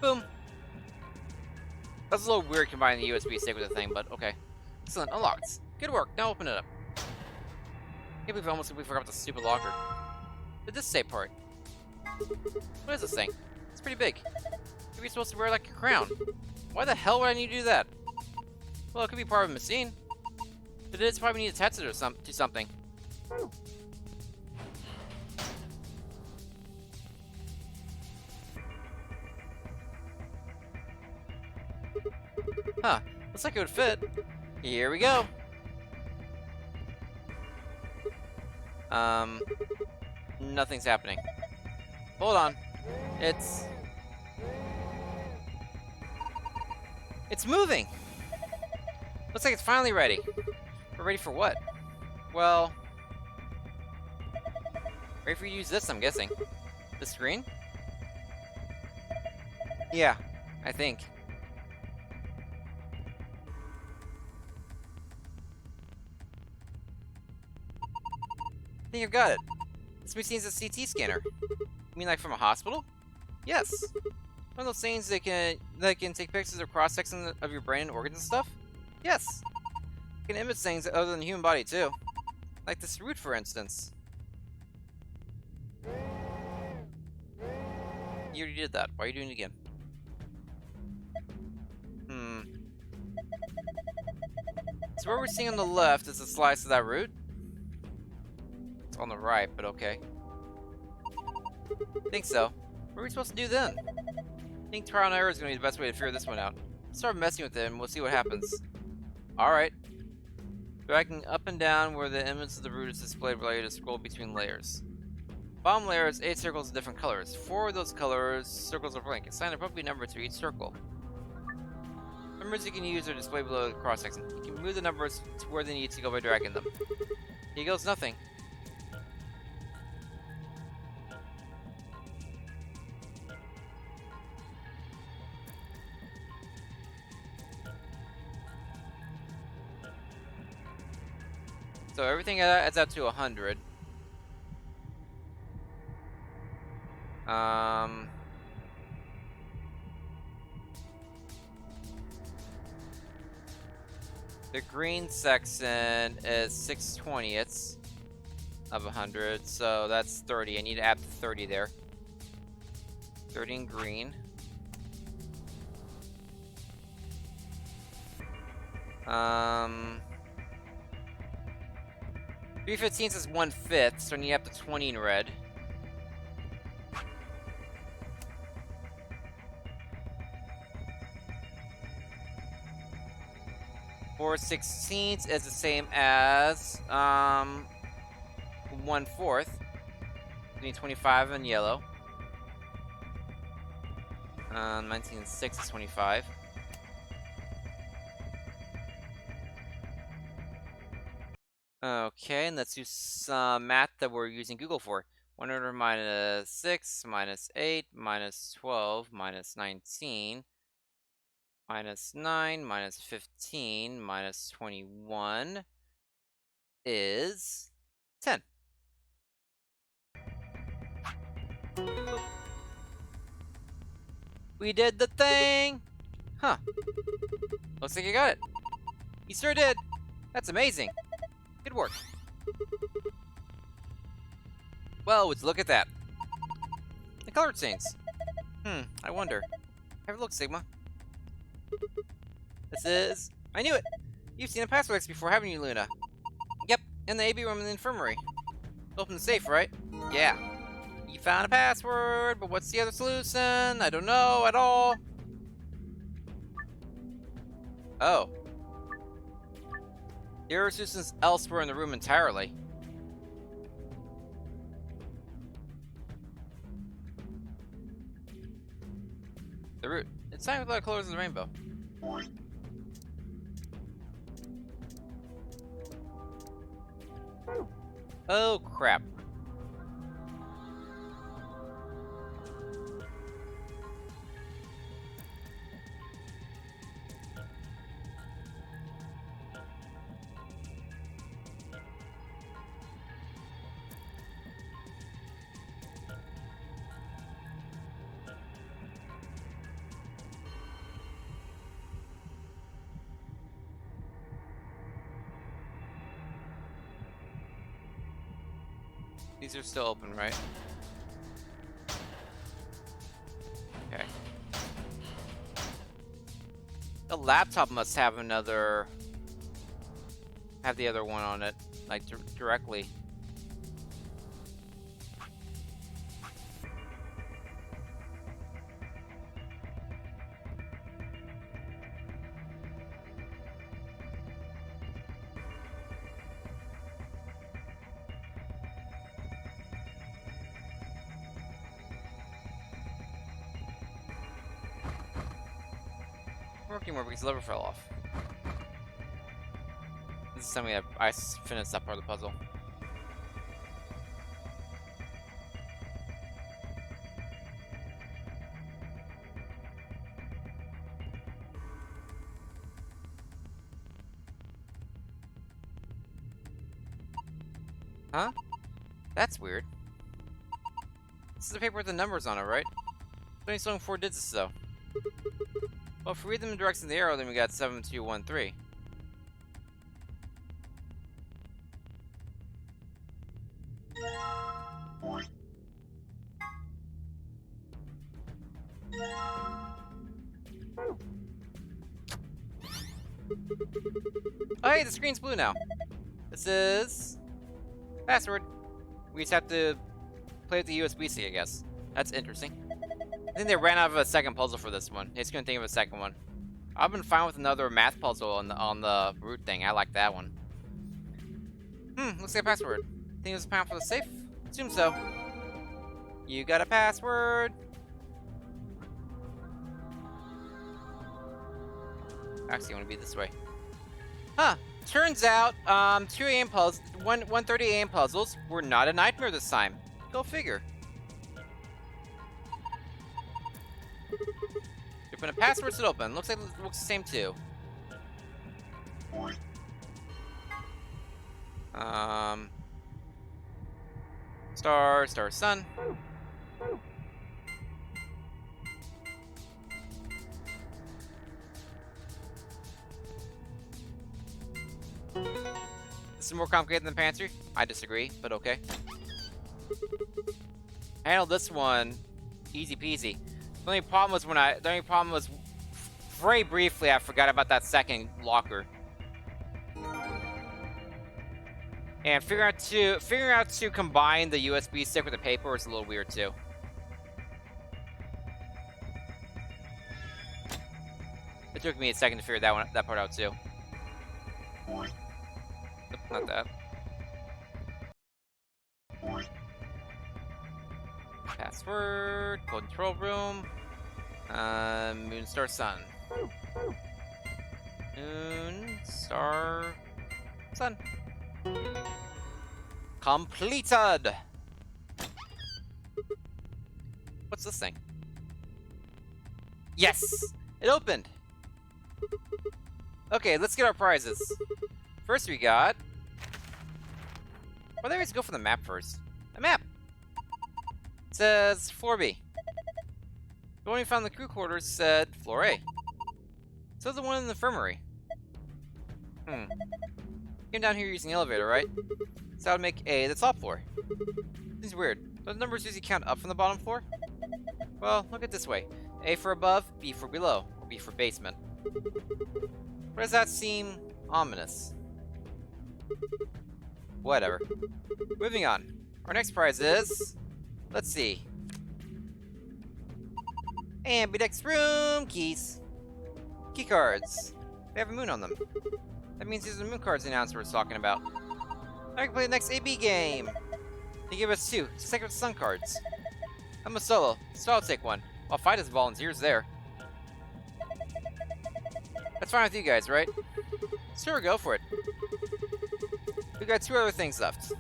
Boom. That's a little weird combining the USB stick with the thing, but okay. Excellent, unlocked. Good work, now open it up. Can't believe I almost completely forgot the stupid locker. Did this say part? What is this thing? It's pretty big. Maybe you're supposed to wear like a crown. Why the hell would I need to do that? Well, it could be part of a machine. But it's probably need to attach it or to something. Huh, looks like it would fit. Here we go. Nothing's happening. Hold on. It's moving! Looks like it's finally ready. We're ready for what? Well, ready for you to use this, I'm guessing. The screen? Yeah, I think. I think I've got it. This machine's a CT scanner. You mean like from a hospital? Yes. One of those things that can take pictures of cross-section of your brain and organs and stuff? Yes. It can image things other than the human body too. Like this root, for instance. You already did that. Why are you doing it again? So what we're seeing on the left is a slice of that root. It's on the right, but okay. Think so. What are we supposed to do then? I think trial and error is going to be the best way to figure this one out. Start messing with it and we'll see what happens. Alright. Dragging up and down where the image of the root is displayed, allow you to scroll between layers. Bottom layer has 8 circles of different colors. 4 of those colors, circles are blank. Assign an appropriate number to each circle. Numbers you can use are displayed below the cross-section. You can move the numbers to where they need to go by dragging them. Here goes nothing. So everything adds up to 100. The green section is 6/20ths of 100, so that's 30. I need to add 30 there. 30 in green. 3/15 is 1/5, so I need to add the 20 in red. Four 16ths is the same as 1/4. I need 25 in yellow. 19/6 is 25. Okay, and let's do some math that we're using Google for. 100 minus 6 minus 8 minus 12 minus 19 minus 9 minus 15 minus 21 is 10. We did the thing! Huh. Looks like you got it. You sure did. That's amazing. Good work. Well, would you look at that. The color change. I wonder. Have a look, Sigma. This is... I knew it! You've seen a password X before, haven't you, Luna? Yep, in the AB room in the infirmary. Open the safe, right? Yeah. You found a password, but what's the other solution? I don't know at all. Oh. There are solutions elsewhere in the room entirely. The root. It's not with the colors of the rainbow. Oh, crap. These are still open, right? Okay. The laptop must have another... have the other one on it, like, directly. Working more because the lever fell off. This is something that I finished that part of the puzzle. Huh? That's weird. This is the paper with the numbers on it, right? It's only 4 digits, though. Well, if we read them in the direction of the arrow, then we got 7213. Oh, hey, the screen's blue now. This is password. We just have to play with the USB stick, I guess. That's interesting. I think they ran out of a second puzzle for this one. They just couldn't think of a second one. I've been fine with another math puzzle on the root thing. I like that one. Looks like a password. Think it's a pound for the safe? Assume so. You got a password. Actually, I want to be this way. Huh. Turns out, 2 a.m. puzzles, 1:30 a.m. puzzles were not a nightmare this time. Go figure. When a password's open, looks like it looks the same too. Star, sun. This is more complicated than the pantry? I disagree, but okay. I handled this one easy peasy. The only problem was very briefly I forgot about that second locker. And figuring out to combine the USB stick with the paper was a little weird too. It took me a second to figure that part out too. Nope, not that. Password, control room, moon, star, sun. Moon, star, sun. Completed! What's this thing? Yes! It opened! Okay, let's get our prizes. First we got... Well, let's go for the map first. A map! It says floor B. The one we found in the crew quarters said floor A. So the one in the infirmary. Came down here using the elevator, right? So that would make A the top floor. This is weird. Those numbers usually count up from the bottom floor? Well, look at it this way. A for above, B for below, or B for basement. Why does that seem ominous? Whatever. Moving on. Our next prize is... Let's see. Ambidex room keys. Key cards. They have a moon on them. That means these are the moon cards the announcer was talking about. I can play the next AB game. They give us 2. Just like with sun cards. I'm a solo, so I'll take one. I'll fight as volunteers there. That's fine with you guys, right? Sure, go for it. We got 2 other things left.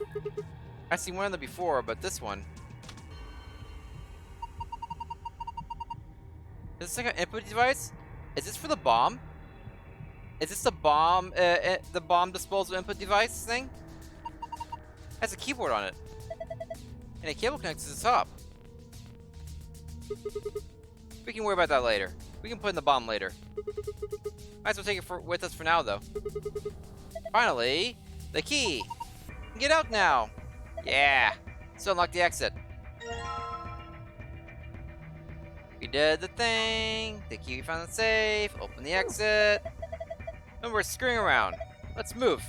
I've seen one of them before, but this one... Is this like an input device? Is this for the bomb? Is this the bomb disposal input device thing? It has a keyboard on it. And a cable connects to the top. We can worry about that later. We can put in the bomb later. Might as well take it with us for now, though. Finally, the key! Get out now! Yeah! So unlock the exit. We did the thing. The key we found in the safe. Open the exit. And we're screwing around. Let's move.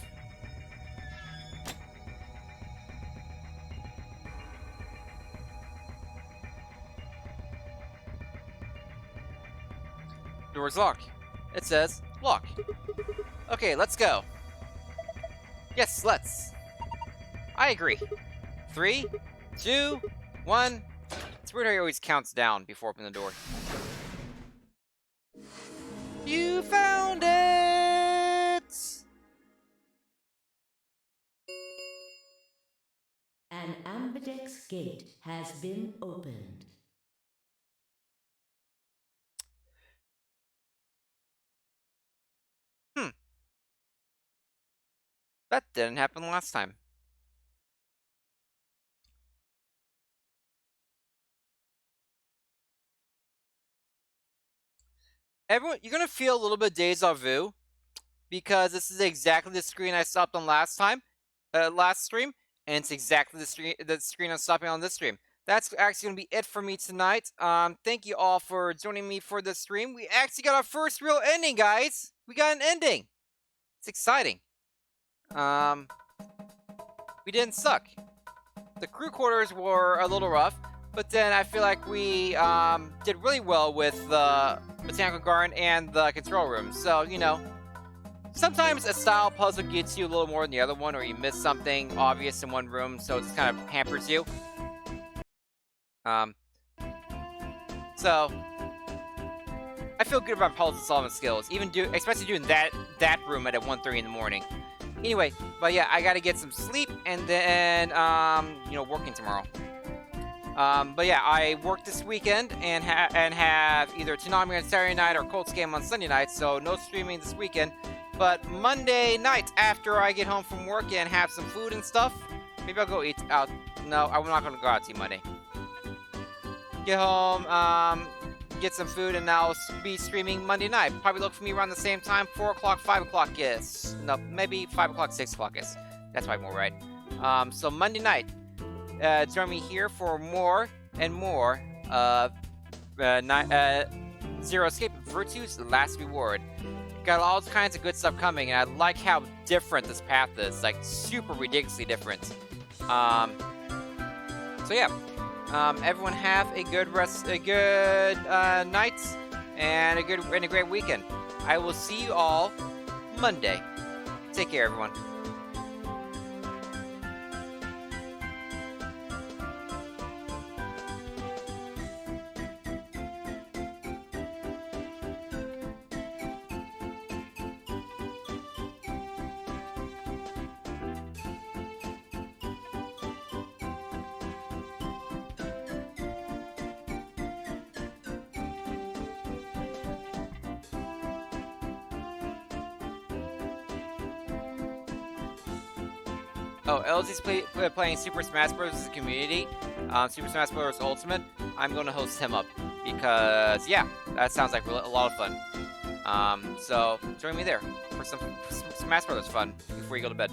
Door's locked. It says lock. Okay, let's go. Yes, let's. I agree. 3, 2, 1. It's weird how he always counts down before opening the door. You found it! An ambidex gate has been opened. That didn't happen last time. everyone, you're gonna feel a little bit deja vu because this is exactly the screen I stopped on last stream, and it's exactly the screen I'm stopping on this stream. That's actually gonna be it for me tonight. Thank you all for joining me for this stream. We actually got our first real ending, guys. We got an ending. It's exciting. We didn't suck. The crew quarters were a little rough, but then I feel like we did really well with the botanical garden and the control room. So, you know, sometimes a style puzzle gets you a little more than the other one, or you miss something obvious in one room, so it just kind of hampers you. So I feel good about puzzle solving skills, especially doing that room at 1:30 in the morning. Anyway, but yeah, I gotta get some sleep, and then you know, working tomorrow. But yeah, I work this weekend and have either Toonami on Saturday night or Colts game on Sunday night, so no streaming this weekend. But Monday night, after I get home from work and have some food and stuff, maybe I'll go eat out. No, I'm not gonna go out to eat Monday. Get home, get some food, and I'll be streaming Monday night. Probably look for me around the same time, 4 o'clock, 5 o'clock is. No, maybe 5 o'clock, 6 o'clock is. That's probably more right. So Monday night, join me here for more and more of Zero Escape Virtue's Last Reward. Got all kinds of good stuff coming, and I like how different this path is. Like, super ridiculously different. So yeah. Everyone have a good night, and a great weekend. I will see you all Monday. Take care, everyone. Oh, LG's playing Super Smash Bros. As a community, Super Smash Bros. Ultimate. I'm going to host him up because, yeah, that sounds like a lot of fun. So join me there for some Smash Bros. Fun before you go to bed.